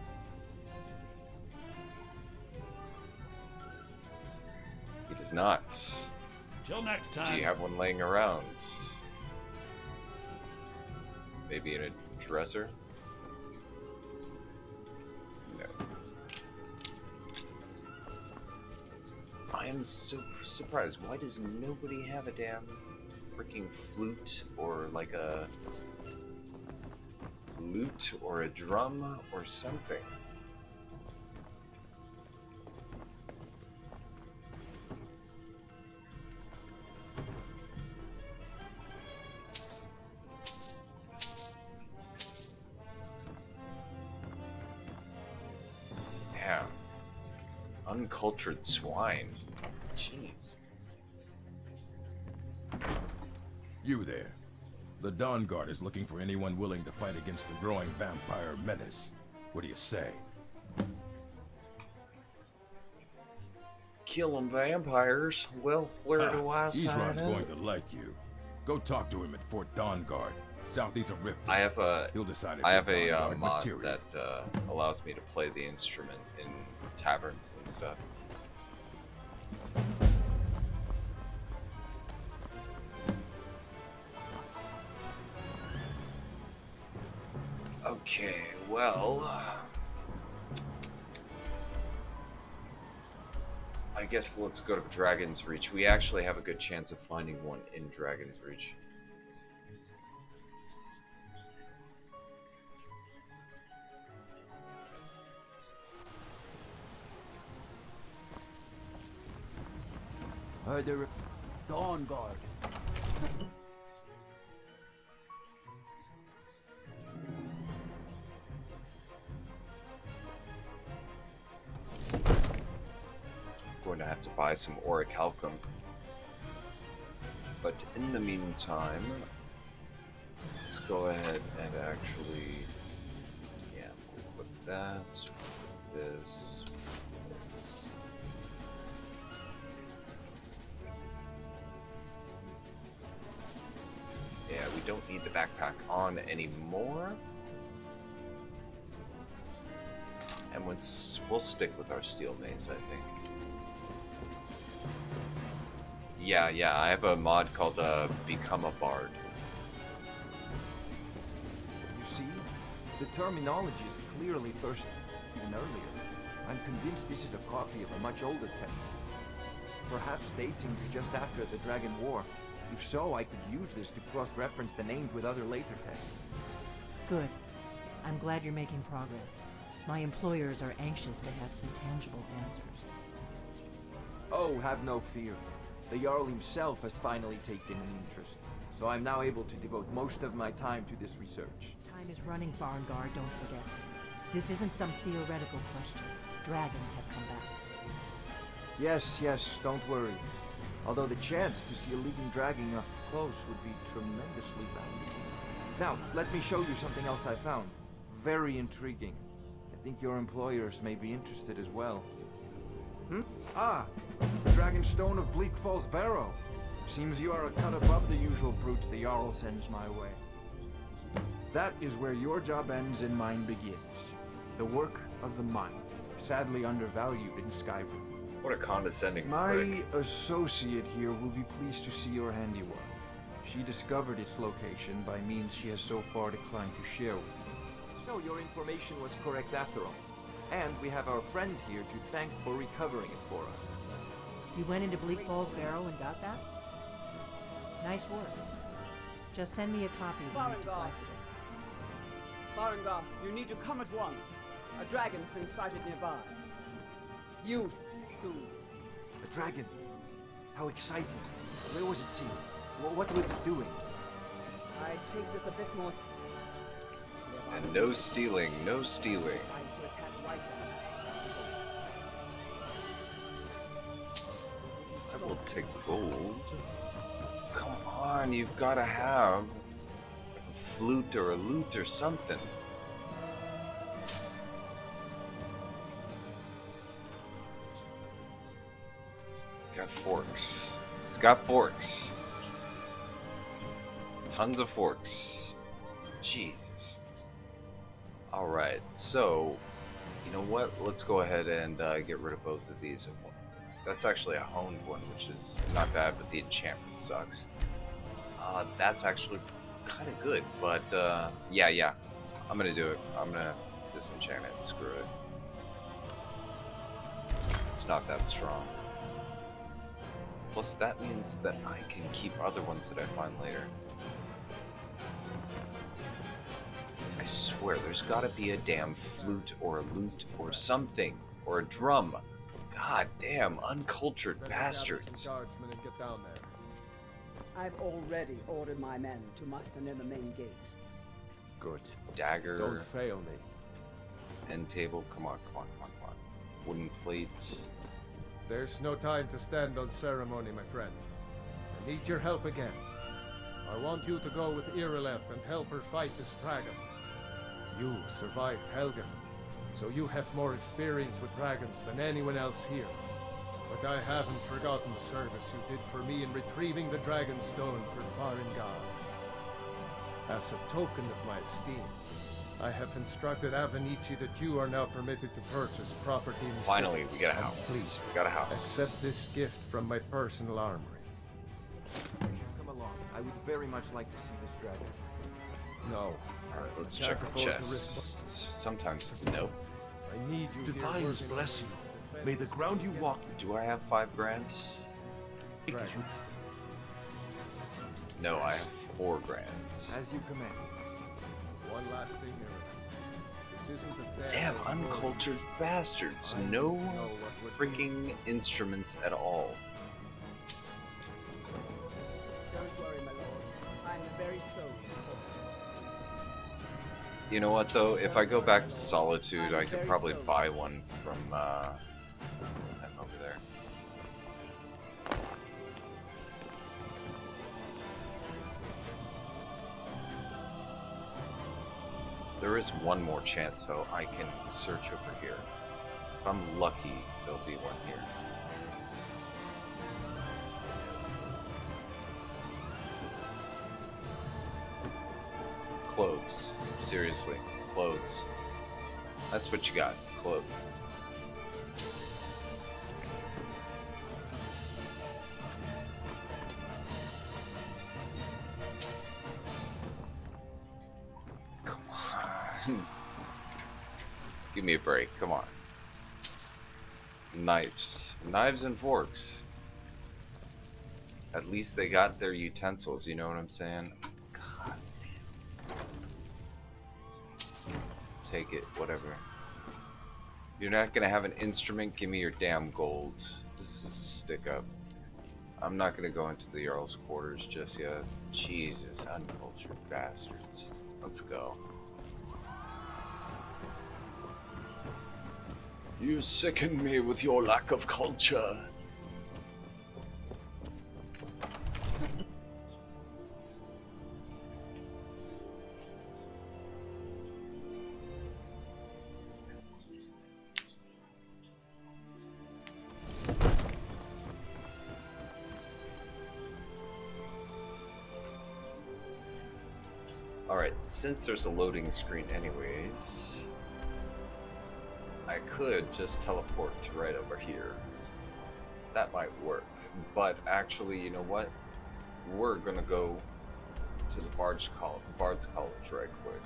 He does not. Till next time. Do you have one laying around? Maybe in a dresser? No. I am so surprised. Why does nobody have a damn freaking flute or like a lute or a drum or something? Damn. Uncultured swine. Jeez. You there. The Dawn Guard is looking for anyone willing to fight against the growing vampire menace. What do you say? killing vampires. Well, where do I sign Isran's up? going to like you. Go talk to him at Fort Dawnguard, southeast of Rift. I have a He'll decide if I have you're a Dawnguard mod material. that allows me to play the instrument in taverns and stuff. Okay, well, I guess let's go to Dragon's Reach. We actually have a good chance of finding one in Dragon's Reach. Order of Dawnguard. Going to have to buy some orichalcum. But in the meantime, let's go ahead and actually, yeah, we'll put that, this. Yeah, we don't need the backpack on anymore. And we'll stick with our steel mace, I think. Yeah, I have a mod called Become a Bard. You see, the terminology is clearly first even earlier. I'm convinced this is a copy of a much older text. Perhaps dating to just after the Dragon War. If so, I could use this to cross-reference the names with other later texts. Good. I'm glad you're making progress. My employers are anxious to have some tangible answers. Oh, have no fear. The Jarl himself has finally taken an interest, so I'm now able to devote most of my time to this research. Time is running, Barngard, don't forget. This isn't some theoretical question. Dragons have come back. Yes, don't worry. Although the chance to see a living dragon up close would be tremendously valuable. Now, let me show you something else I found. Very intriguing. I think your employers may be interested as well. Ah, Dragonstone of Bleak Falls Barrow. Seems you are a cut above the usual brutes the Jarl sends my way. That is where your job ends and mine begins. The work of the mine, sadly undervalued in Skyrim. What a condescending My prick. associate here will be pleased to see your handiwork. She discovered its location by means she has so far declined to share with me. So your information was correct after all. And we have our friend here to thank for recovering it for us. You went into Bleak Falls Barrow and got that? Nice work. Just send me a copy when you've deciphered it. Farengar, you need to come at once. A dragon's been sighted nearby. You, too. A dragon? How exciting. Where was it seen? What was it doing? I take this a bit more And no stealing, no stealing. decides to attack rifle. I will take the gold. Come on, you've got to have a flute or a lute or something. Got forks. He's got forks. Tons of forks. Jesus. Alright, so, you know what? Let's go ahead and get rid of both of these. That's actually a honed one, which is not bad, but the enchantment sucks. That's actually kind of good, but yeah. I'm gonna do it. I'm gonna disenchant it. Screw it. It's not that strong. Plus, that means that I can keep other ones that I find later. I swear, there's gotta be a damn flute or a lute or something. Or a drum. God damn, uncultured bastards. Guardsmen and get down there. I've already ordered my men to muster near the main gate. Good. Dagger. Don't fail me. End table. Come on. Wooden plate. There's no time to stand on ceremony, my friend. I need your help again. I want you to go with Irileth and help her fight this dragon. You survived Helgen, so you have more experience with dragons than anyone else here. But but I haven't forgotten the service you did for me in retrieving the Dragonstone for Farengar. As a token of my esteem, I have instructed Avenici that you are now permitted to purchase property in the Finally, city. we got a And house. Please, We got a house. accept this gift from my personal armory. Come along. I would very much like to see this dragon. No. Alright, let's I check can't the afford to chest. Sometimes, nope. I need you here Divines working bless on you. defense May the ground you walk Do I have 5 grand? Dragon. No, I have 4 grand. As you command. One last thing, Eric. This isn't a fair Damn, or uncultured glorious. bastards. I No know what would freaking instruments at all. Don't worry, my lord. I'm very sorry. You know what, though? If I go back to Solitude, I could probably buy one from them over there. There is one more chance, though. I can search over here. If I'm lucky, there'll be one here. Clothes. Seriously, clothes. That's what you got. Clothes. Come on. Give me a break. Come on. Knives. Knives and forks. At least they got their utensils, you know what I'm saying? God. Take it, whatever. You're not gonna have an instrument, give me your damn gold. This is a stick up. I'm not gonna go into the Jarl's quarters just yet. Jesus, uncultured bastards. Let's go. You sicken me with your lack of culture. Alright, since there's a loading screen anyways, I could just teleport to right over here. That might work. But actually, you know what? We're gonna go to the Bard's College right quick.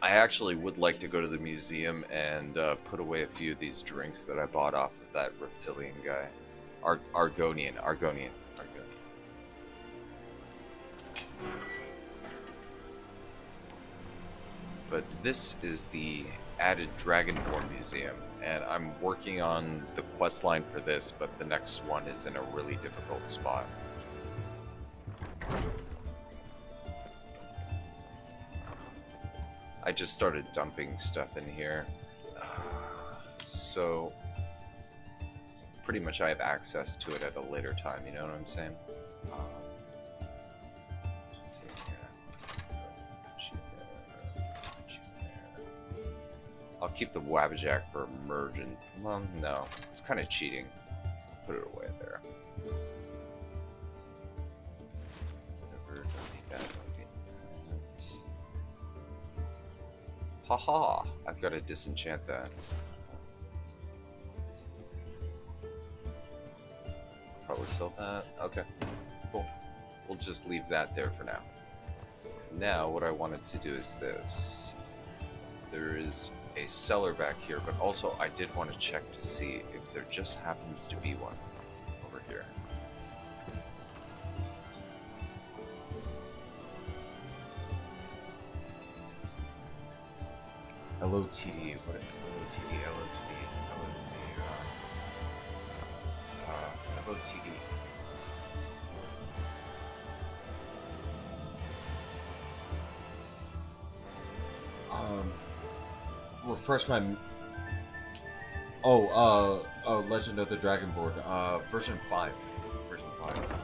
I actually would like to go to the museum and put away a few of these drinks that I bought off of that reptilian guy. Argonian. But this is the added Dragonborn Museum, and I'm working on the quest line for this, but the next one is in a really difficult spot. I just started dumping stuff in here, so pretty much I have access to it at a later time, you know what I'm saying? Let's see here. I'll keep the Wabbajack for emergent. Well, no, it's kind of cheating. I'll put it away there. Whatever, don't need that, don't need that. Haha, I've got to disenchant that. Probably sell that. Okay, cool. We'll just leave that there for now. Now, what I wanted to do is this. There is a cellar back here, but also I did want to check to see if there just happens to be one over here. LOTD, what LOTD, LOTD. Refresh my. Legend of the Dragonborn. Version 5. Version 5.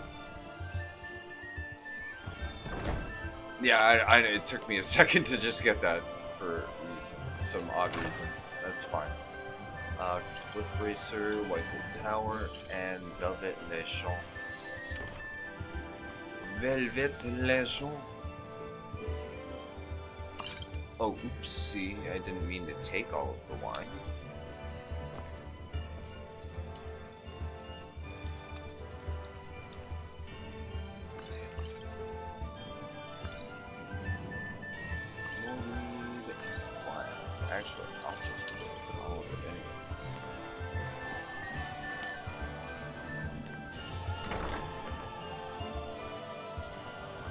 Yeah, it took me a second to just get that for some odd reason. That's fine. Cliff Racer, Whitewood Tower, and Velvet Legends. Velvet Legends. Oh, oopsie, I didn't mean to take all of the wine. Actually, I'll just put all of it anyways.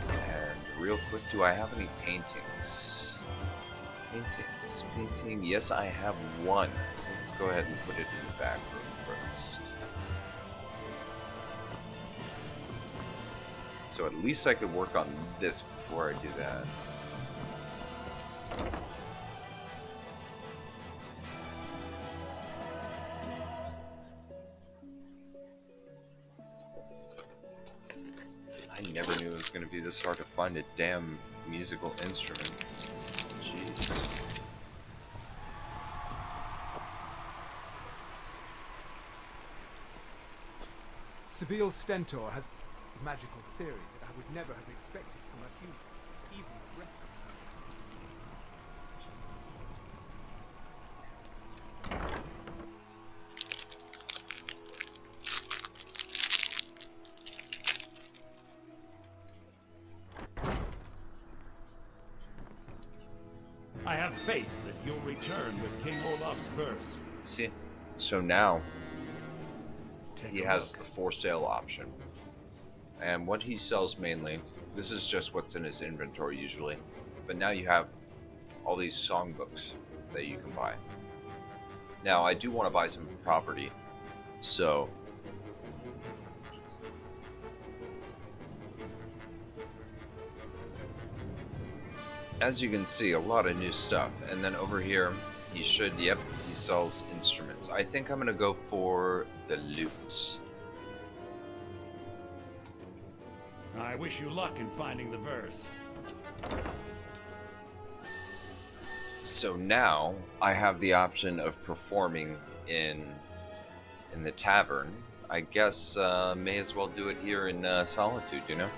And real quick, do I have any paintings? Painting. Yes, I have one. Let's go ahead and put it in the back room first. So at least I could work on this before I do that. I never knew it was going to be this hard to find a damn musical instrument. Jeez. Sibyl Stentor has a magical theory that I would never have expected from a human, even a reptile. I have faith that you'll return with King Olaf's verse. See? So now he has the for sale option. And what he sells mainly, this is just what's in his inventory usually. But now you have all these songbooks that you can buy. Now I do want to buy some property. So as you can see, a lot of new stuff. And then over here, he sells instruments. I think I'm gonna go for the lute. I wish you luck in finding the verse. So now I have the option of performing in the tavern. I guess may as well do it here in Solitude, you know?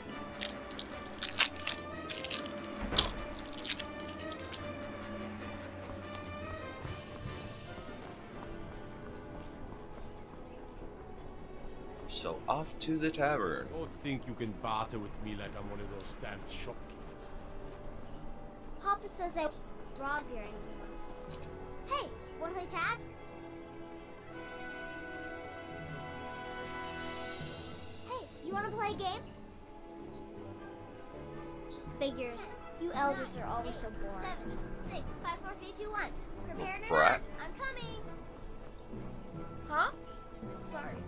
So off to the tavern. Don't think you can barter with me like I'm one of those damn shopkeepers. Papa says I rob here anymore. Hey, wanna play tag? Hey, you wanna play a game? Figures. You elders are always so boring. 7, 6, 5, 4, 3, 2, 1. Prepare to Brat. I'm coming. Huh? Sorry.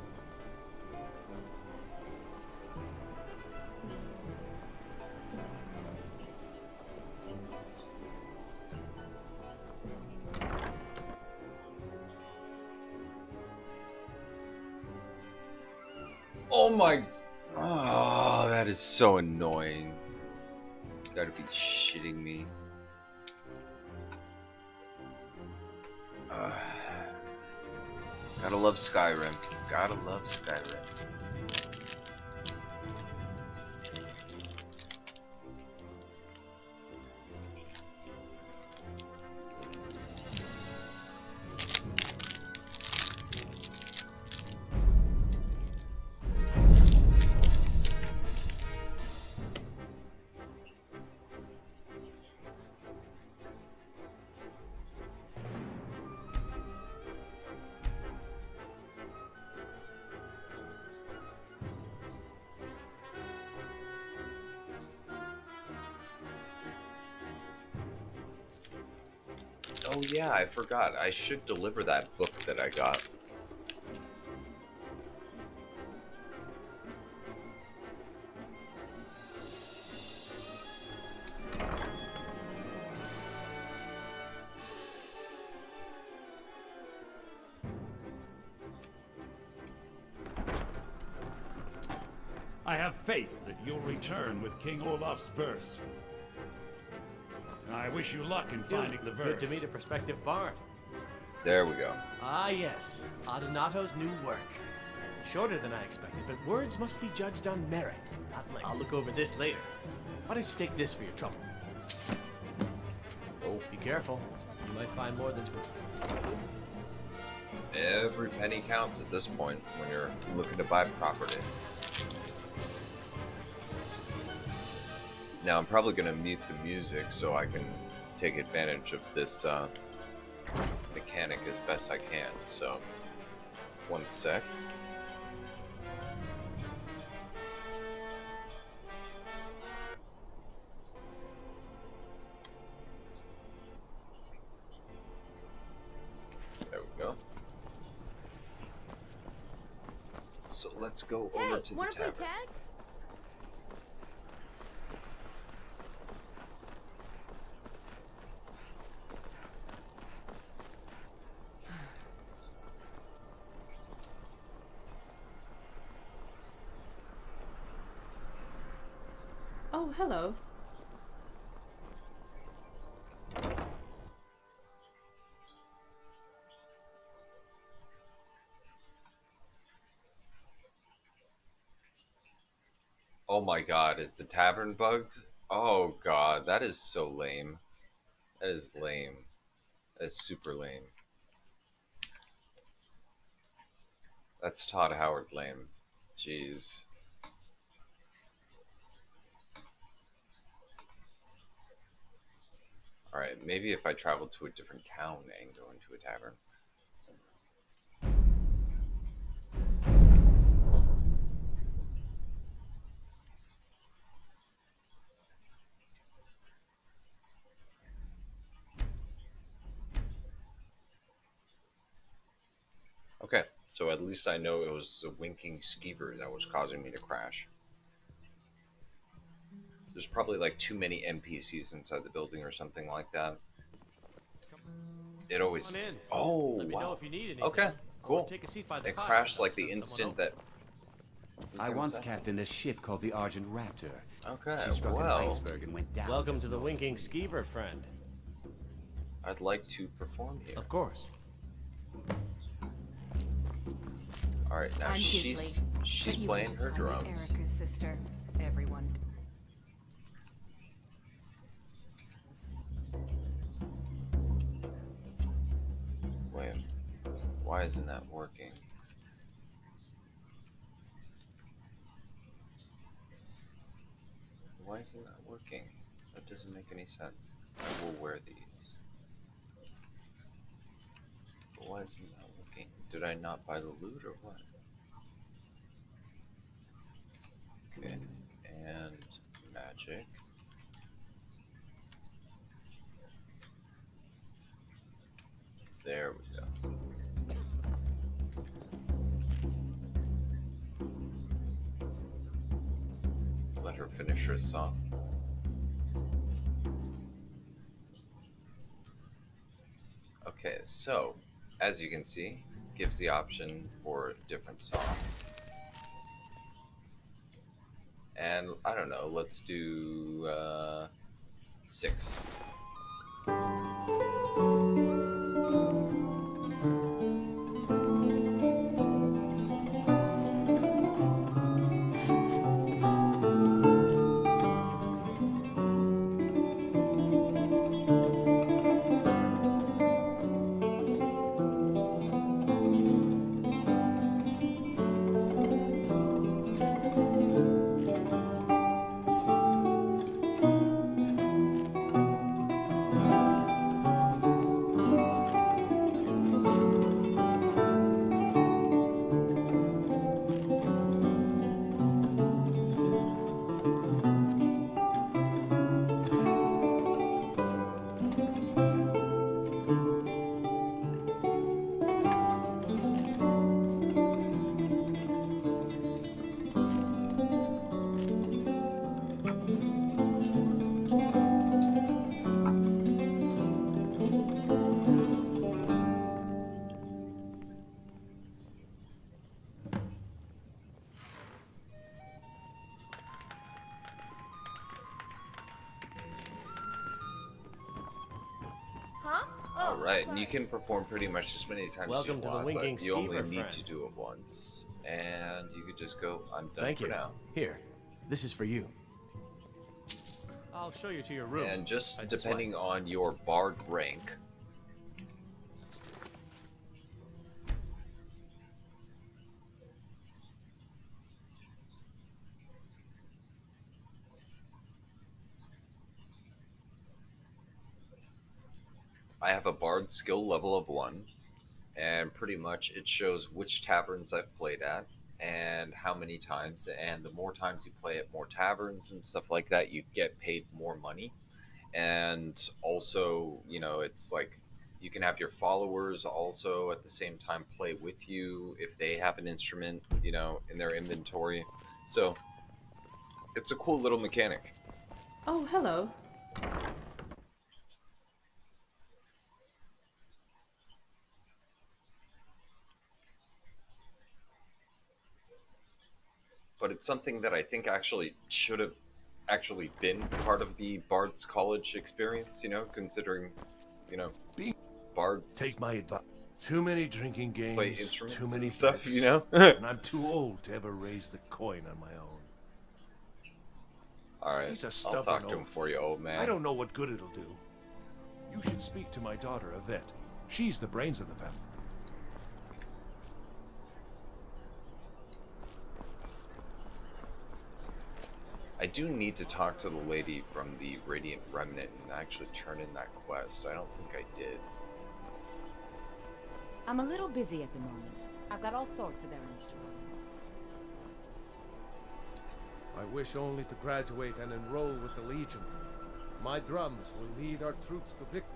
Oh my... Oh, that is so annoying. You gotta be shitting me. Gotta love Skyrim. Gotta love Skyrim. Oh yeah, I forgot. I should deliver that book that I got. I have faith that you'll return with King Olaf's verse. I I wish you luck in finding the verse. Good to meet a prospective bard. There we go. Ah, yes. Adonato's new work. Shorter than I expected, but words must be judged on merit, not length. I'll look over this later. Why don't you take this for your trouble? Oh. Be careful. You might find more than two. Every penny counts at this point when you're looking to buy property. Now I'm probably going to mute the music so I can take advantage of this mechanic as best I can. So, one sec. There we go. So let's go over to the tavern. Tag? Oh, hello. Oh my god, is the tavern bugged? Oh god, that is so lame. That is lame. That is super lame. That's Todd Howard lame. Jeez. Alright, maybe if I traveled to a different town and go into a tavern. Okay, so at least I know it was the winking skeever that was causing me to crash. There's probably like too many NPCs inside the building or something like that. It always... Come on in. Oh, Let me know wow. if you need anything. Okay, cool. Or take a seat by the It fire crashed if like the send someone instant that... I Come once inside. captained a ship called the Argent Raptor. Okay, She struck well... an iceberg and went down. Welcome just to the north. Winking Skeever, friend. I'd like to perform here. Of course. Alright, now I'm she's Gisli, but you playing can just her call me drums. Erica's sister. Everyone. Wait, why isn't that working? Why isn't that working? That doesn't make any sense. I will wear these. But why isn't that working? Did I not buy the loot or what? Okay, and magic. There we go. Let her finish her song. Okay, so as you can see, gives the option for different songs. And I don't know, let's do 6. Right, and you can perform pretty much as many times Welcome as to you the want, winking but you only schemer, need friend. to do it once. And you could just go, I'm done Thank for you. now. Here, this is for you. I'll show you to your room. And just I depending on your bard rank, I have a bard skill level of 1, and pretty much it shows which taverns I've played at and how many times. And the more times you play at more taverns and stuff like that, you get paid more money. And also, you know, it's like you can have your followers also at the same time play with you if they have an instrument, you know, in their inventory. So it's a cool little mechanic. Oh, hello. But it's something that I think actually should have actually been part of the Bard's College experience, you know, considering, you know, Bards Take my advice. Too many drinking games, play instruments too many and stuff, tricks, you know? and I'm too old to ever raise the coin on my own. Alright, He's a I'll stubborn talk to him oaf. for you, old man. I don't know what good it'll do. You should speak to my daughter, Yvette. She's the brains of the family. I do need to talk to the lady from the Radiant Remnant and actually turn in that quest. I don't think I did. I'm a little busy at the moment. I've got all sorts of errands to run. I wish only to graduate and enroll with the Legion. My drums will lead our troops to victory.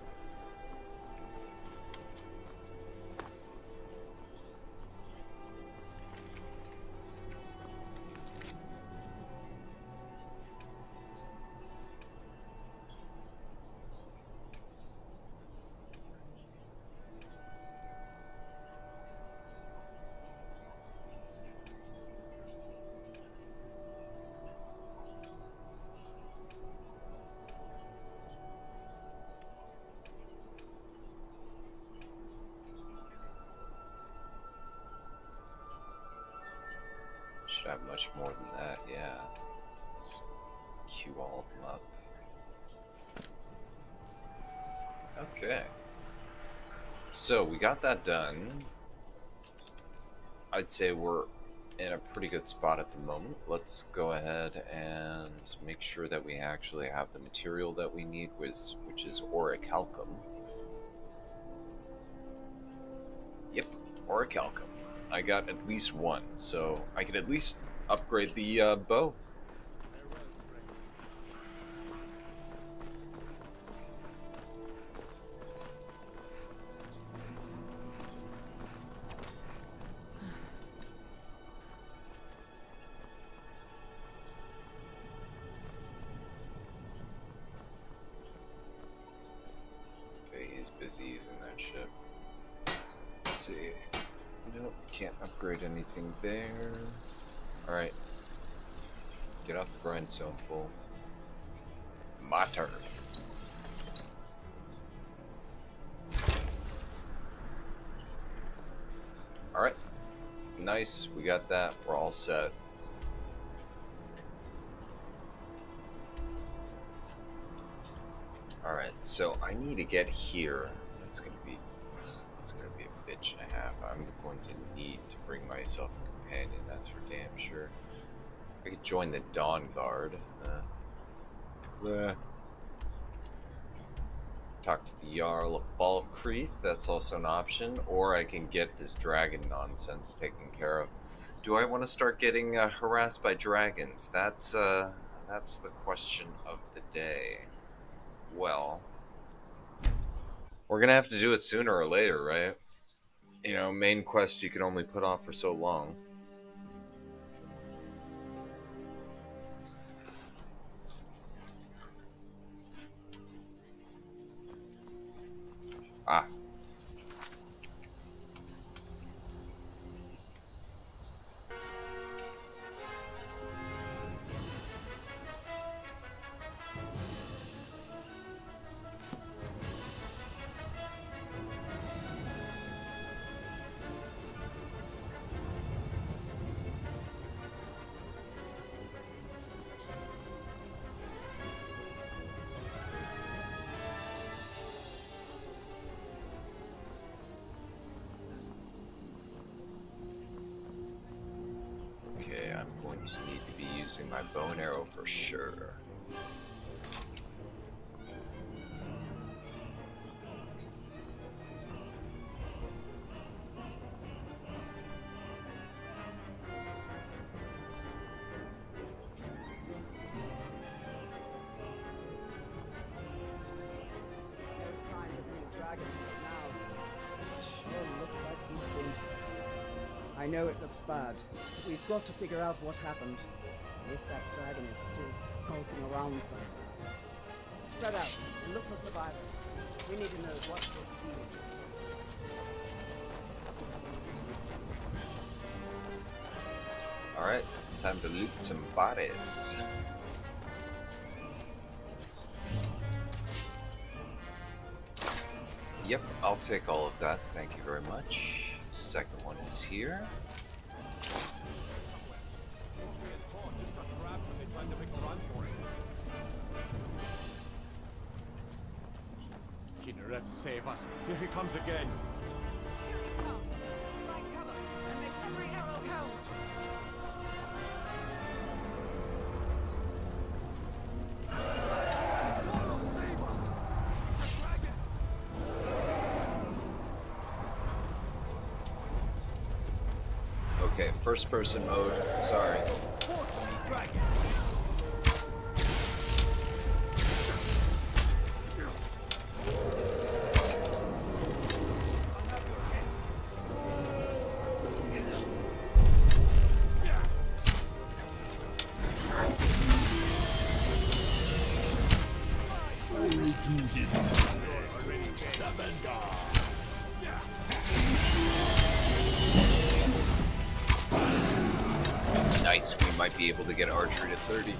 Should have much more than that, yeah. Let's queue all of them up. Okay. So, we got that done. I'd say we're in a pretty good spot at the moment. Let's go ahead and make sure that we actually have the material that we need, which is orichalcum. Yep, orichalcum. I got at least one, so I could at least upgrade the bow. Okay, he's busy using that ship. Let's see. Nope, can't upgrade anything there. Alright. Get off the grindstone, fool. My turn. Alright. Nice, we got that. We're all set. Alright, so I need to get here. That's gonna be a bitch and a half. I'm going to need to bring myself a companion, that's for damn sure. I could join the Dawn Guard. Talk to the Jarl of Falkreath, that's also an option. Or I can get this dragon nonsense taken care of. Do I want to start getting harassed by dragons? That's the question of the day. Well, we're gonna have to do it sooner or later, right? You know, main quest you can only put off for so long. Ah. Okay, I'm going to need to be using my bow and arrow for sure. I know it looks bad, but we've got to figure out what happened. If that dragon is still skulking around somewhere. Spread out and look for survivors. We need to know what we're dealing with. Alright, time to loot some bodies. Yep, I'll take all of that, thank you very much. Second one is here. Kinneret, save us. Here he comes again. Okay, first person mode, sorry. Nice, we might be able to get archery to 30.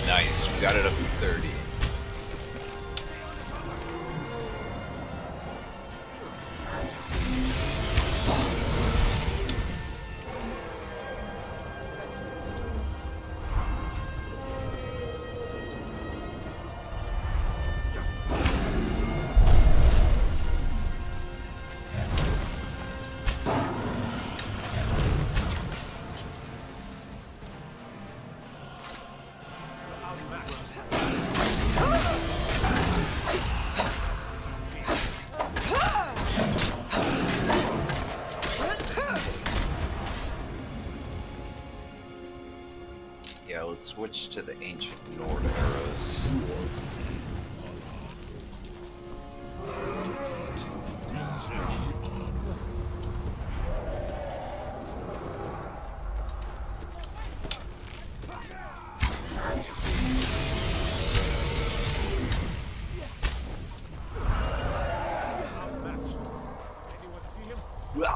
Nice, we got it up to 30. Yeah, let's switch to the ancient Nord arrows.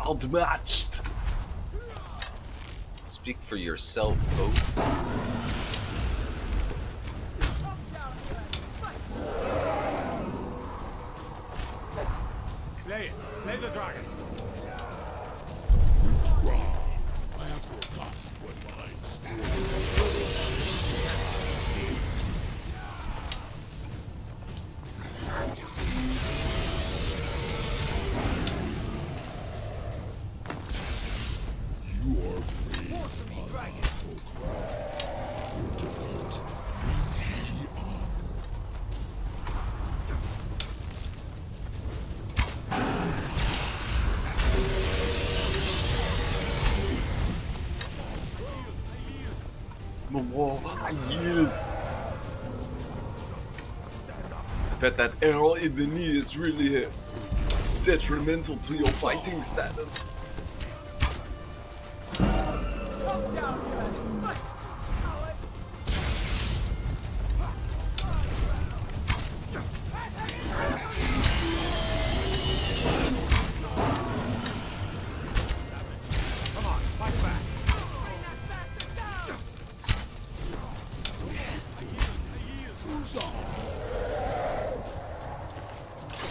Outmatched! Speak for yourself, both. Slay it! Slay the dragon! I have forgotten what mine You are brave, dragon. Your defeat means me honor. I yield. I bet that arrow in the knee is really detrimental to your fighting status.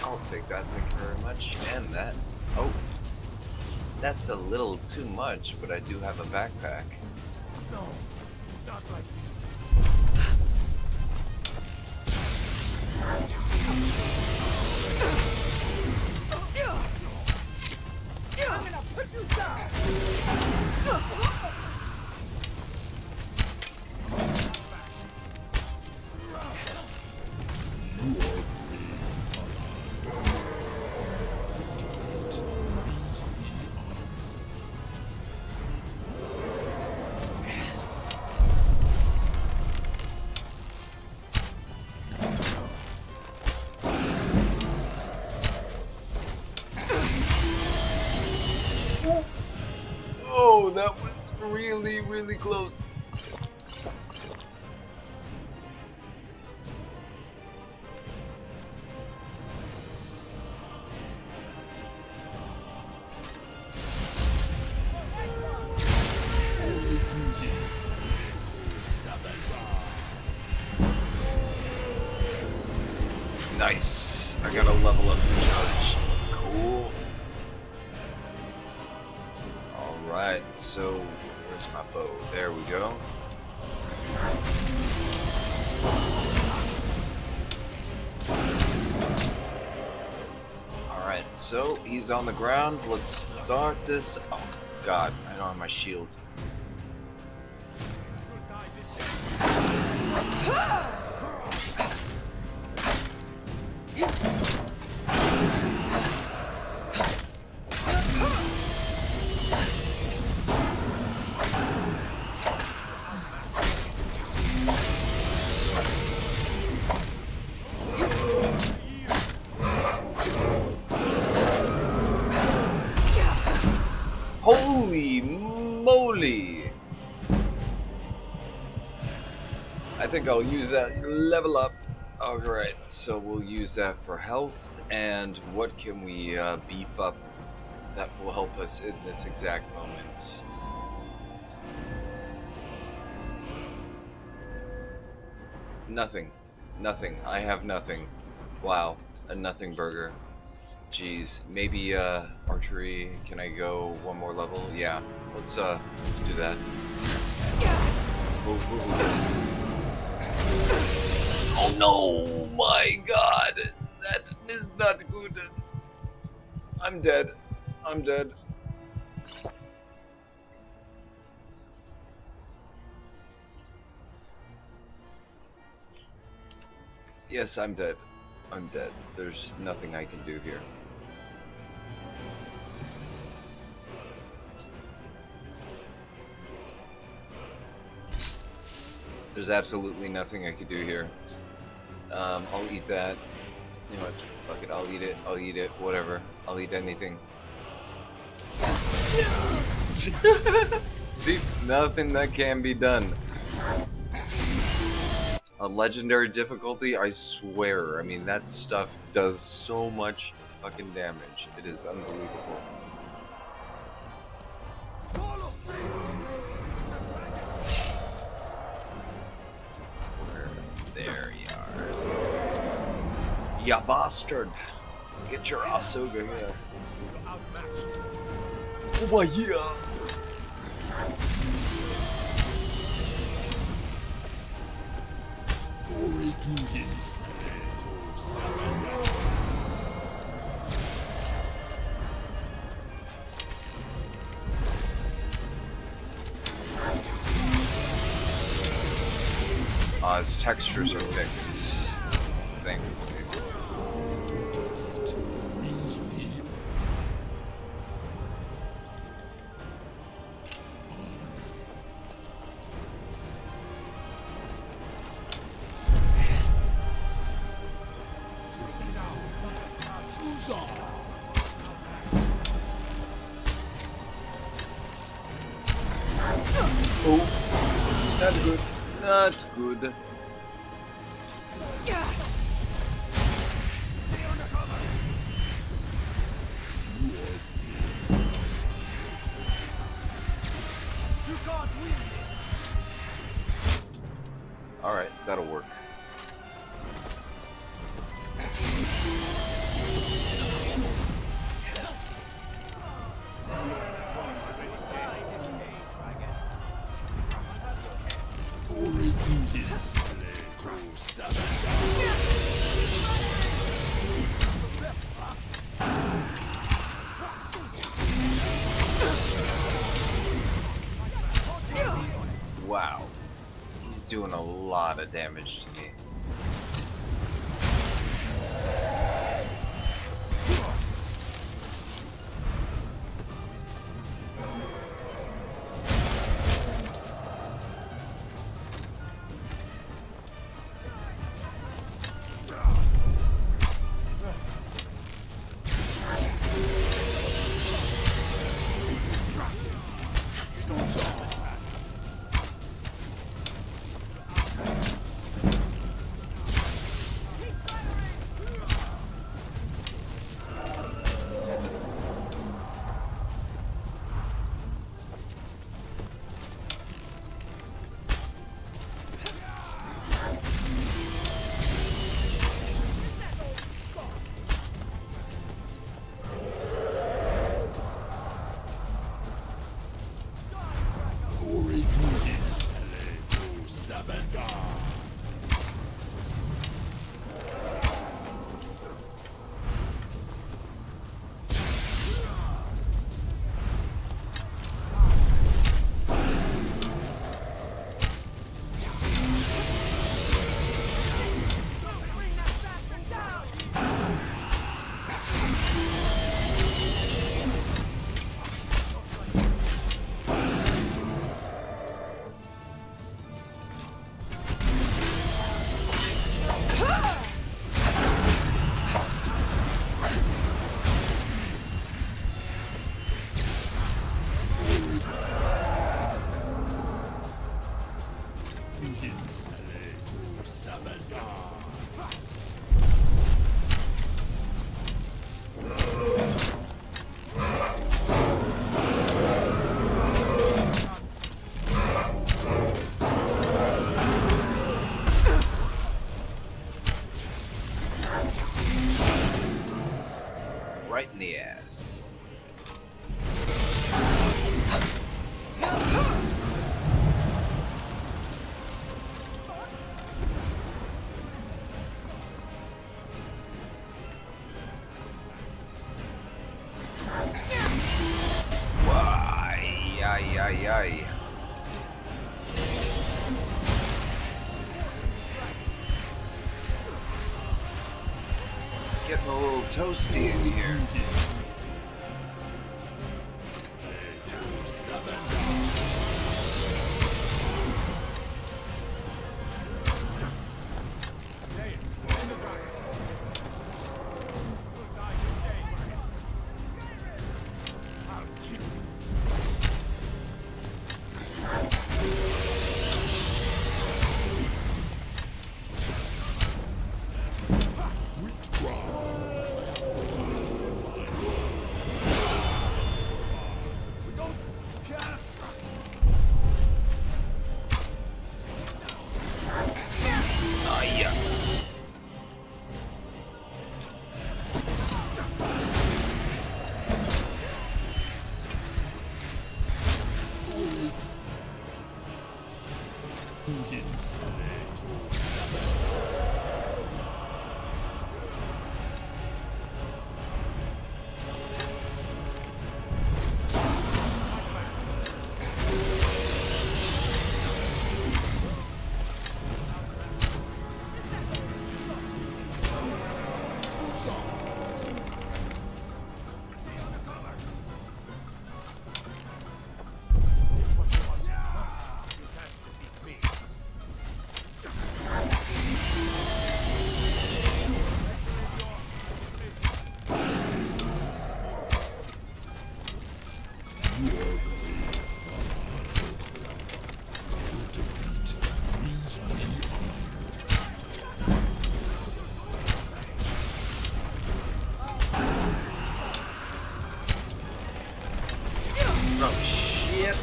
I'll take that, thank you very much. And that. Oh, that's a little too much, but I do have a backpack. No, not like this. I'm gonna put you down! Oh, that was really, really close. Nice. I gotta level up the charge. Cool. Alright, so where's my bow? There we go. Alright, so he's on the ground. Let's start this. Oh god, I don't have my shield. Holy moly! I think I'll use that level up. Alright, so we'll use that for health, and what can we beef up that will help us in this exact moment? Nothing. Nothing. I have nothing. Wow. A nothing burger. Jeez. Maybe archery. Can I go one more level? Yeah. Let's do that. Ooh, ooh, ooh. Oh no! My god! That is not good. I'm dead. I'm dead. Yes, I'm dead. I'm dead. There's nothing I can do here. There's absolutely nothing I can do here. I'll eat that. You know what? Fuck it. I'll eat it. I'll eat it. Whatever. I'll eat anything. See? Nothing that can be done. A legendary difficulty, I swear. I mean, that stuff does so much fucking damage. It is unbelievable. There you are. Ya bastard. Get your ass over here. Over here. His textures are fixed. Thankfully. Oh, not good. Not good. Alright, that'll work. Wow, he's doing a lot of damage to me. Right in the ass. Why? Ay, ay, ay. Getting a little toasty in here. shit.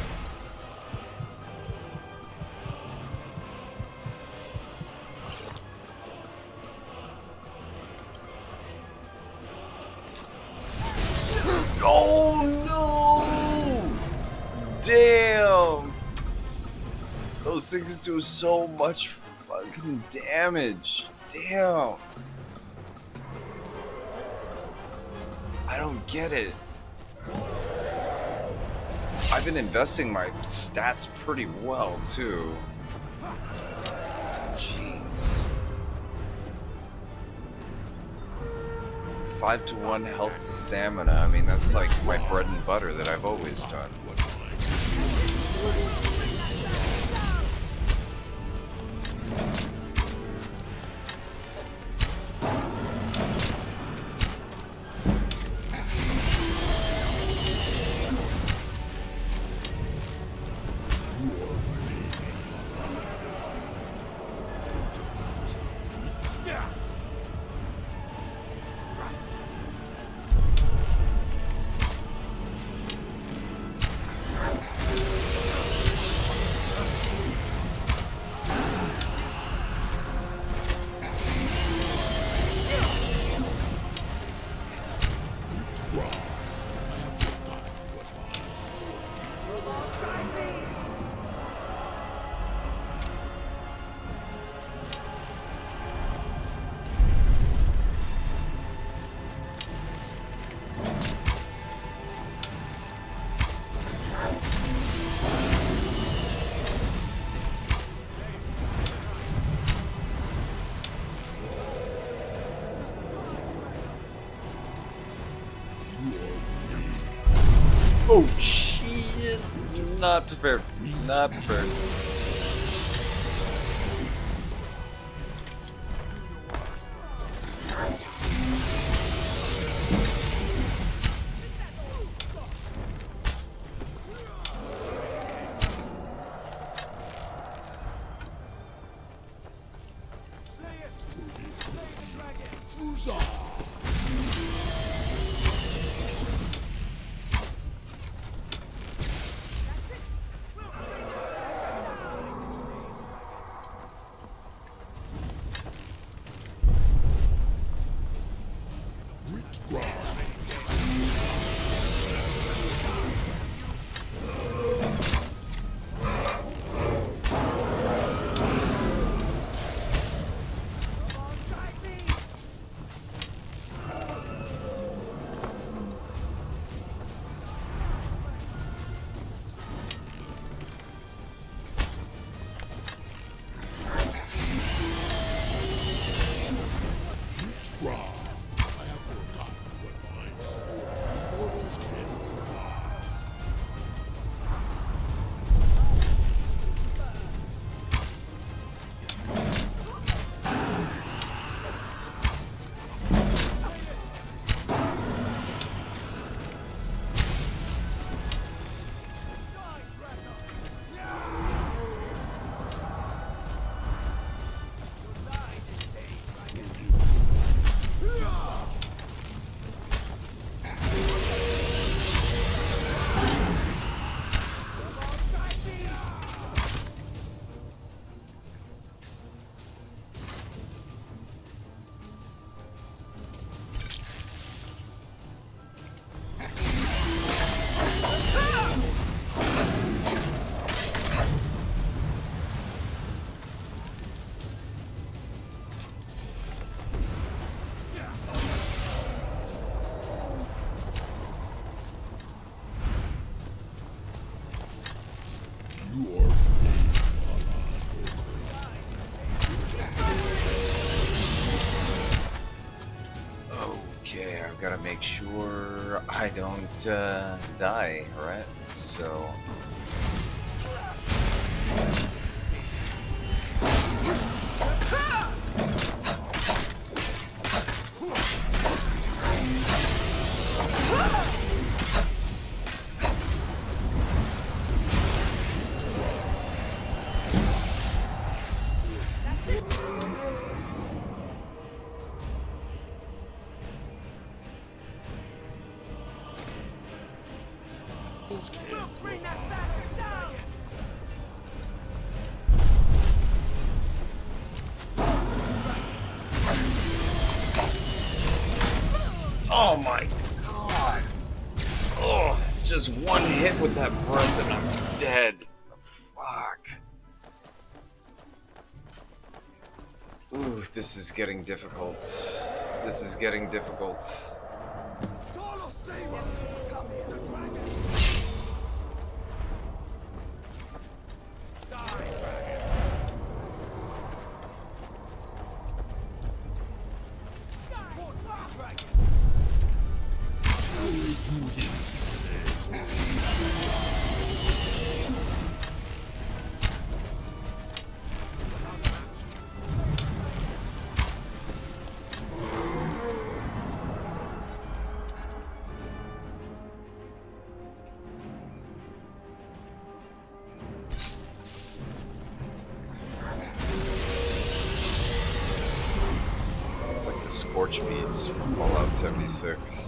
Oh no! Damn! Those things do so much fucking damage. Damn! I don't get it. I've been investing my stats pretty well too. Jeez. 5-to-1 health to stamina. I mean, that's like my bread and butter that I've always done. Oh shit! Not prepared. Not prepared. Okay, I've got to make sure I don't die, right? So... We'll bring that back! Oh my god! Oh, just one hit with that breath and I'm dead. Fuck. Ooh, this is getting difficult. This is getting difficult. It's like the Scorch Beads from Fallout 76.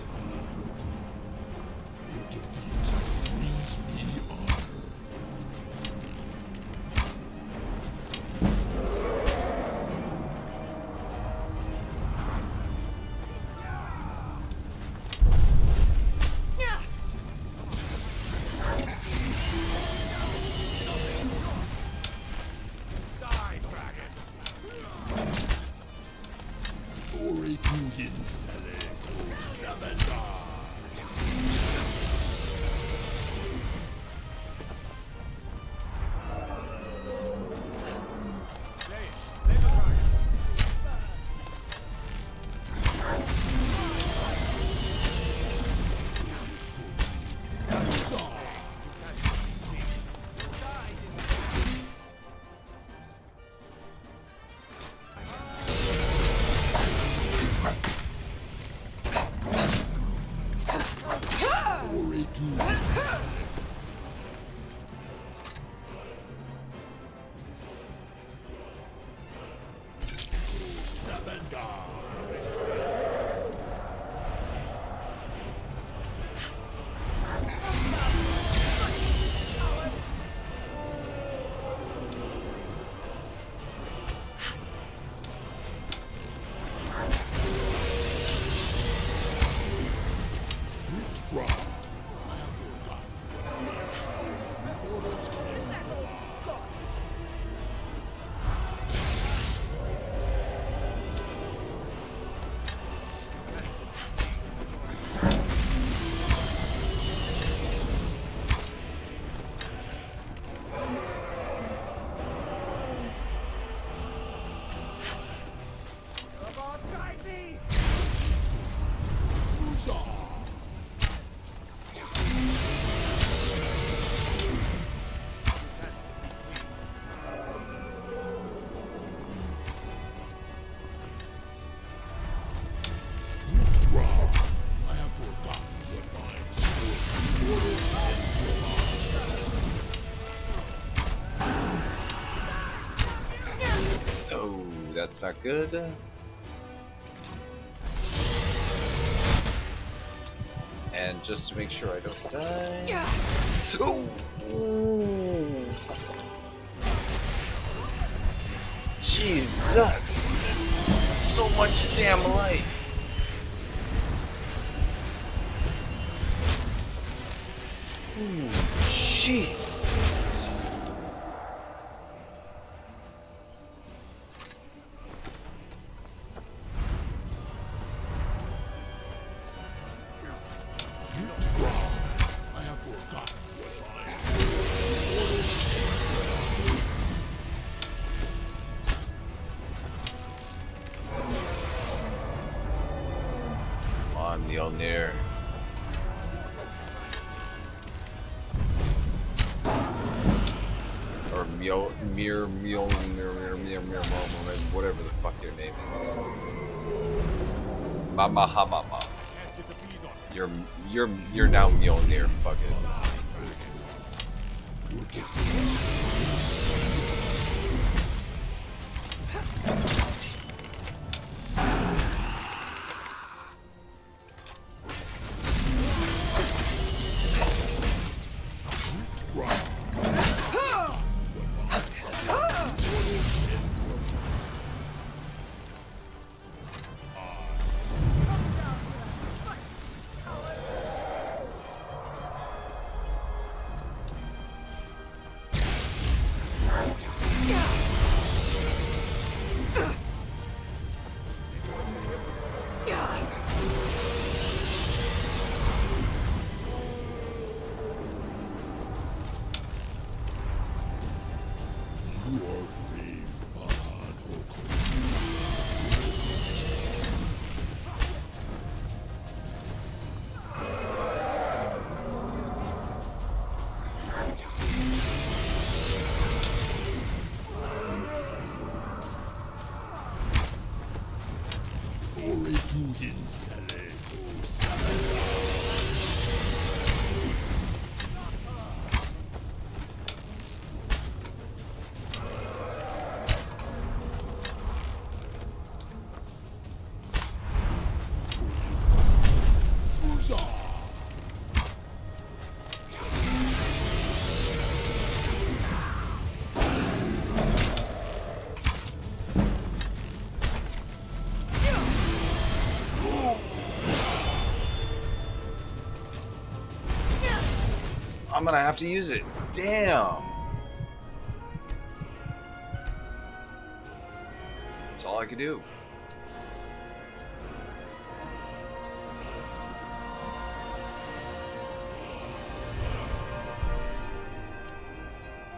That's not good. And just to make sure I don't die. Ooh. Jesus! So much damn life. Ooh, Jesus. Mjolnir. Or Mjolnir, whatever the fuck your name is. Mama Hamama. You're now Mjolnir, fuck it. I'm gonna have to use it. Damn. That's all I could do.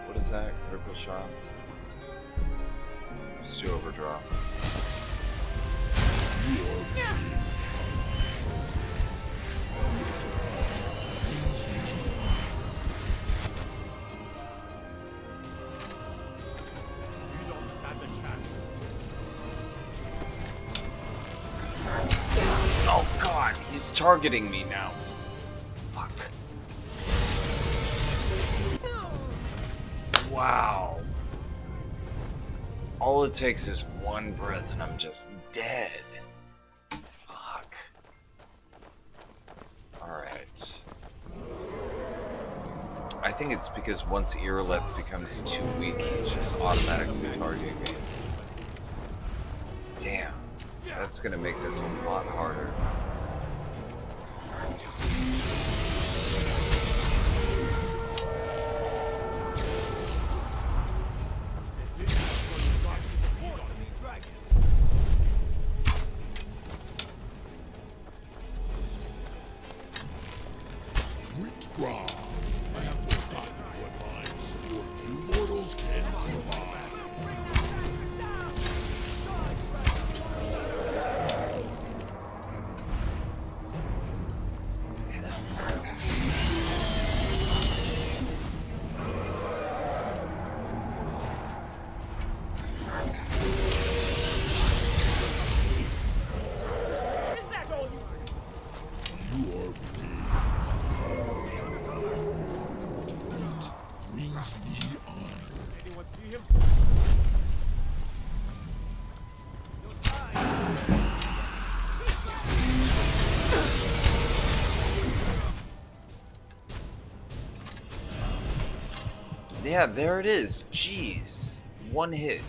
What is that? Critical shot? Let's do overdraw. Oh god, he's targeting me now. Fuck. Wow. All it takes is one breath and I'm just dead. Fuck. Alright. I think it's because once Irileth becomes too weak, he's just automatically targeting me. Damn. That's gonna make this a lot harder. I have forgotten what minds you mortals can provide. Yeah, there it is. Jeez. One hit.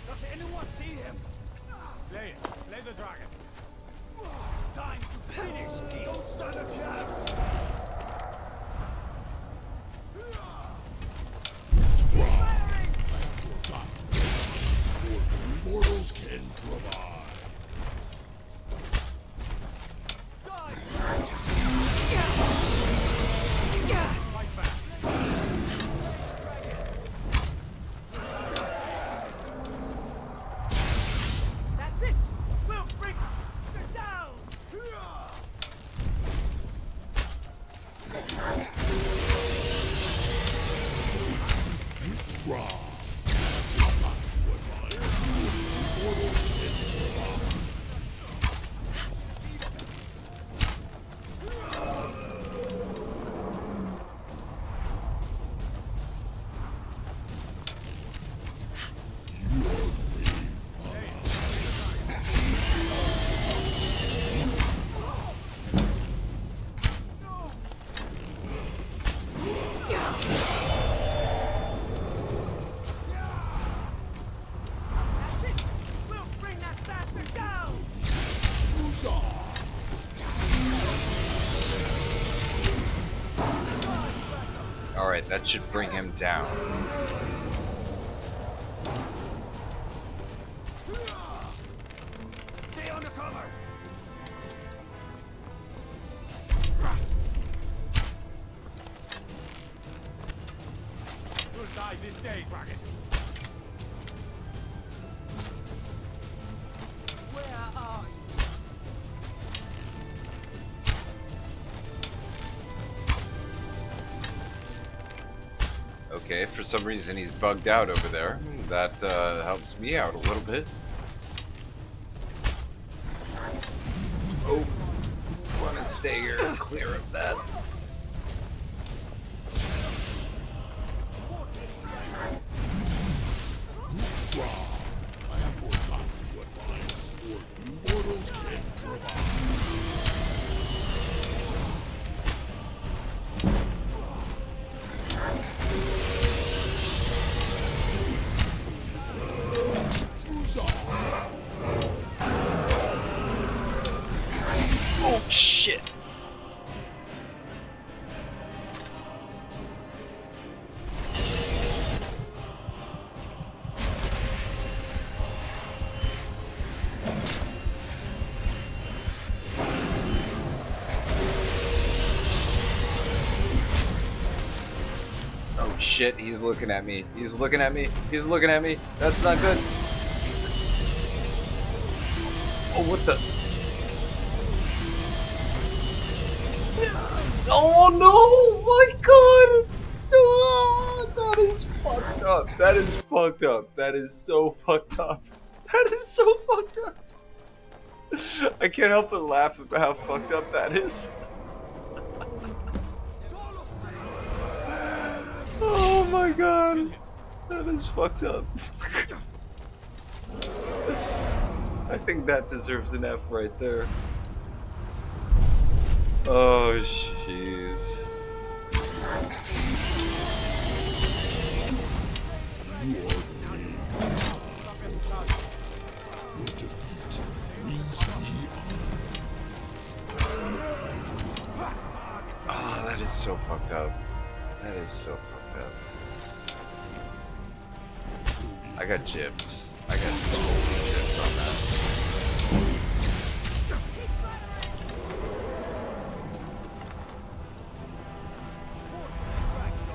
Does anyone see him? Slay it. Slay the dragon. Time to finish these. Don't stand a chance. Mortals can provide. That's it. We'll bring them down. Alright, that should bring him down. Stay under cover. You'll die this day, dragon. Where are you? Okay, for some reason he's bugged out over there. That helps me out a little bit. Oh, want to stay here clear of that. Oh shit! Oh shit, he's looking at me. He's looking at me. He's looking at me. That's not good. Oh, what the? Oh no! My god! Oh, that is fucked up. That is fucked up. That is so fucked up. That is so fucked up. I can't help but laugh about how fucked up that is. Oh my god. That is fucked up. I think that deserves an F right there. Oh, jeez. Oh, that is so fucked up. That is so fucked up. I got gypped. I got totally gypped on that.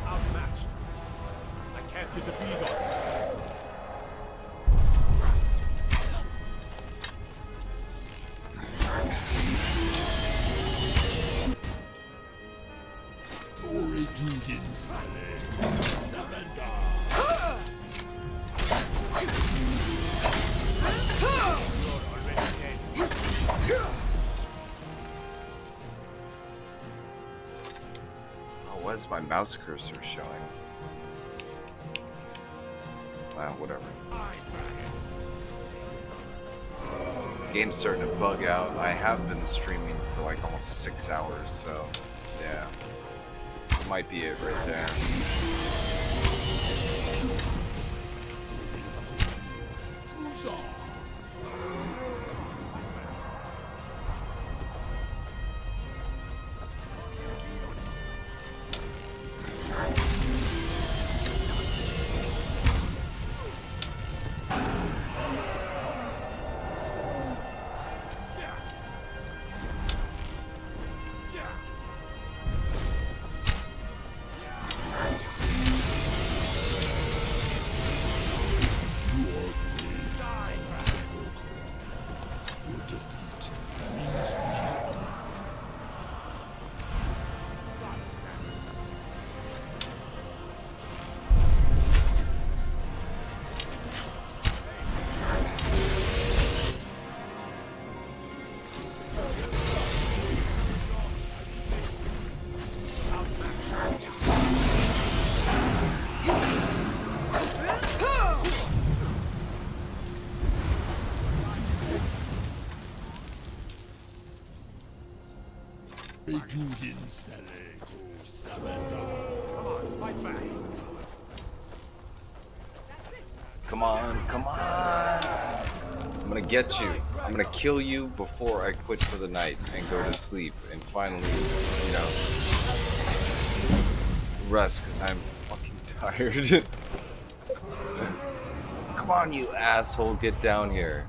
Outmatched. I can't get the bead on is my mouse cursor showing? Ah, whatever. Game's starting to bug out. I have been streaming for like almost 6 hours, so yeah. Might be it right there. Come on, come on! I'm gonna get you. I'm gonna kill you before I quit for the night and go to sleep and finally, you know, rest because I'm fucking tired. Come on, you asshole, get down here.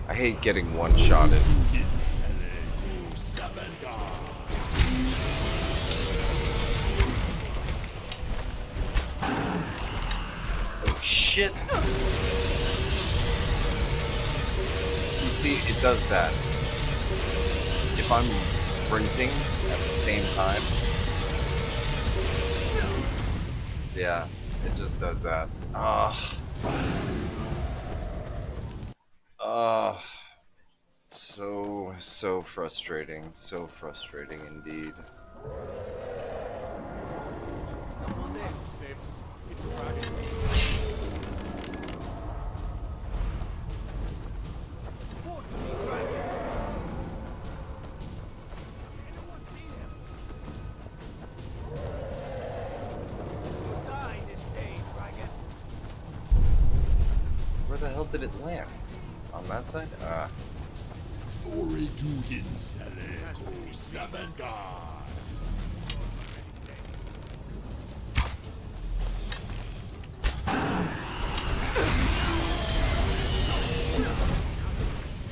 I hate getting one-shotted. Oh shit! You see, it does that. If I'm sprinting at the same time, yeah, it just does that. Ugh. Ugh. So frustrating. So frustrating indeed. Someone there saved us. It's a dragon. Where the hell did it land? On that side? Ah.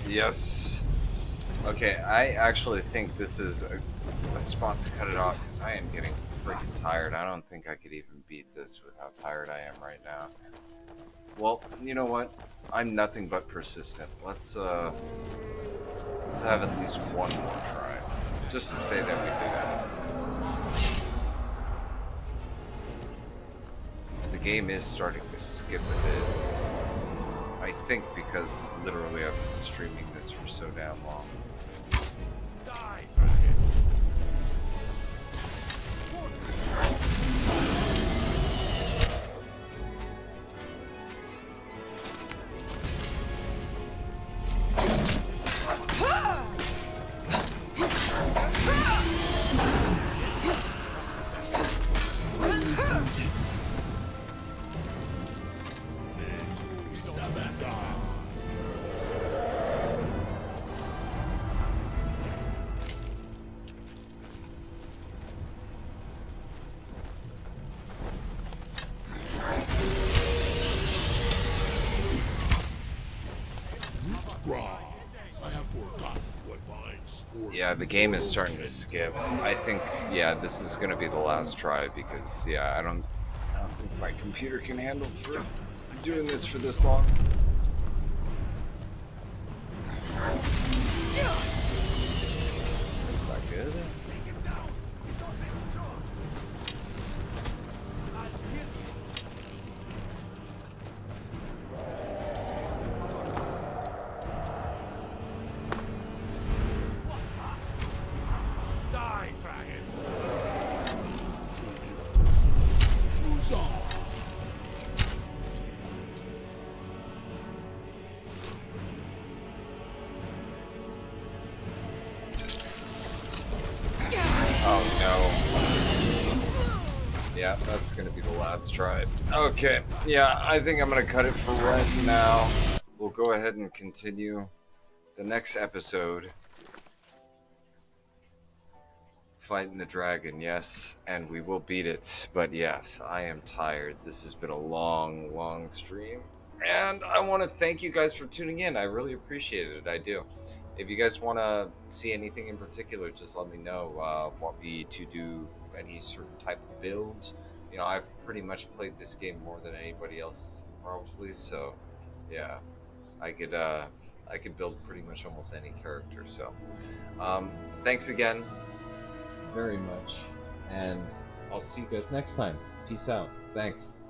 Yes. Okay, I actually think this is a spot to cut it off because I am getting freaking tired. I don't think I could even beat this with how tired I am right now. Well, you know what? I'm nothing but persistent. Let's have at least one more try, just to say that we did it. The game is starting to skip a bit. I think because literally I've been streaming this for so damn long. Yeah, the game is starting to skip. I think, yeah, this is gonna be the last try because, yeah, I don't think my computer can handle for doing this for this long. That's not good. that's going to be the last tribe. Okay, yeah, I think I'm going to cut it for right now. We'll go ahead and continue the next episode. Fighting the dragon, yes, and we will beat it. But yes, I am tired. This has been a long, long stream. And I want to thank you guys for tuning in. I really appreciate it. I do. If you guys want to see anything in particular, just let me know. Want me to do any certain type of build? You know, I've pretty much played this game more than anybody else, probably. So, yeah, I could build pretty much almost any character. So, thanks again, very much, and I'll see you guys next time. Peace out. Thanks.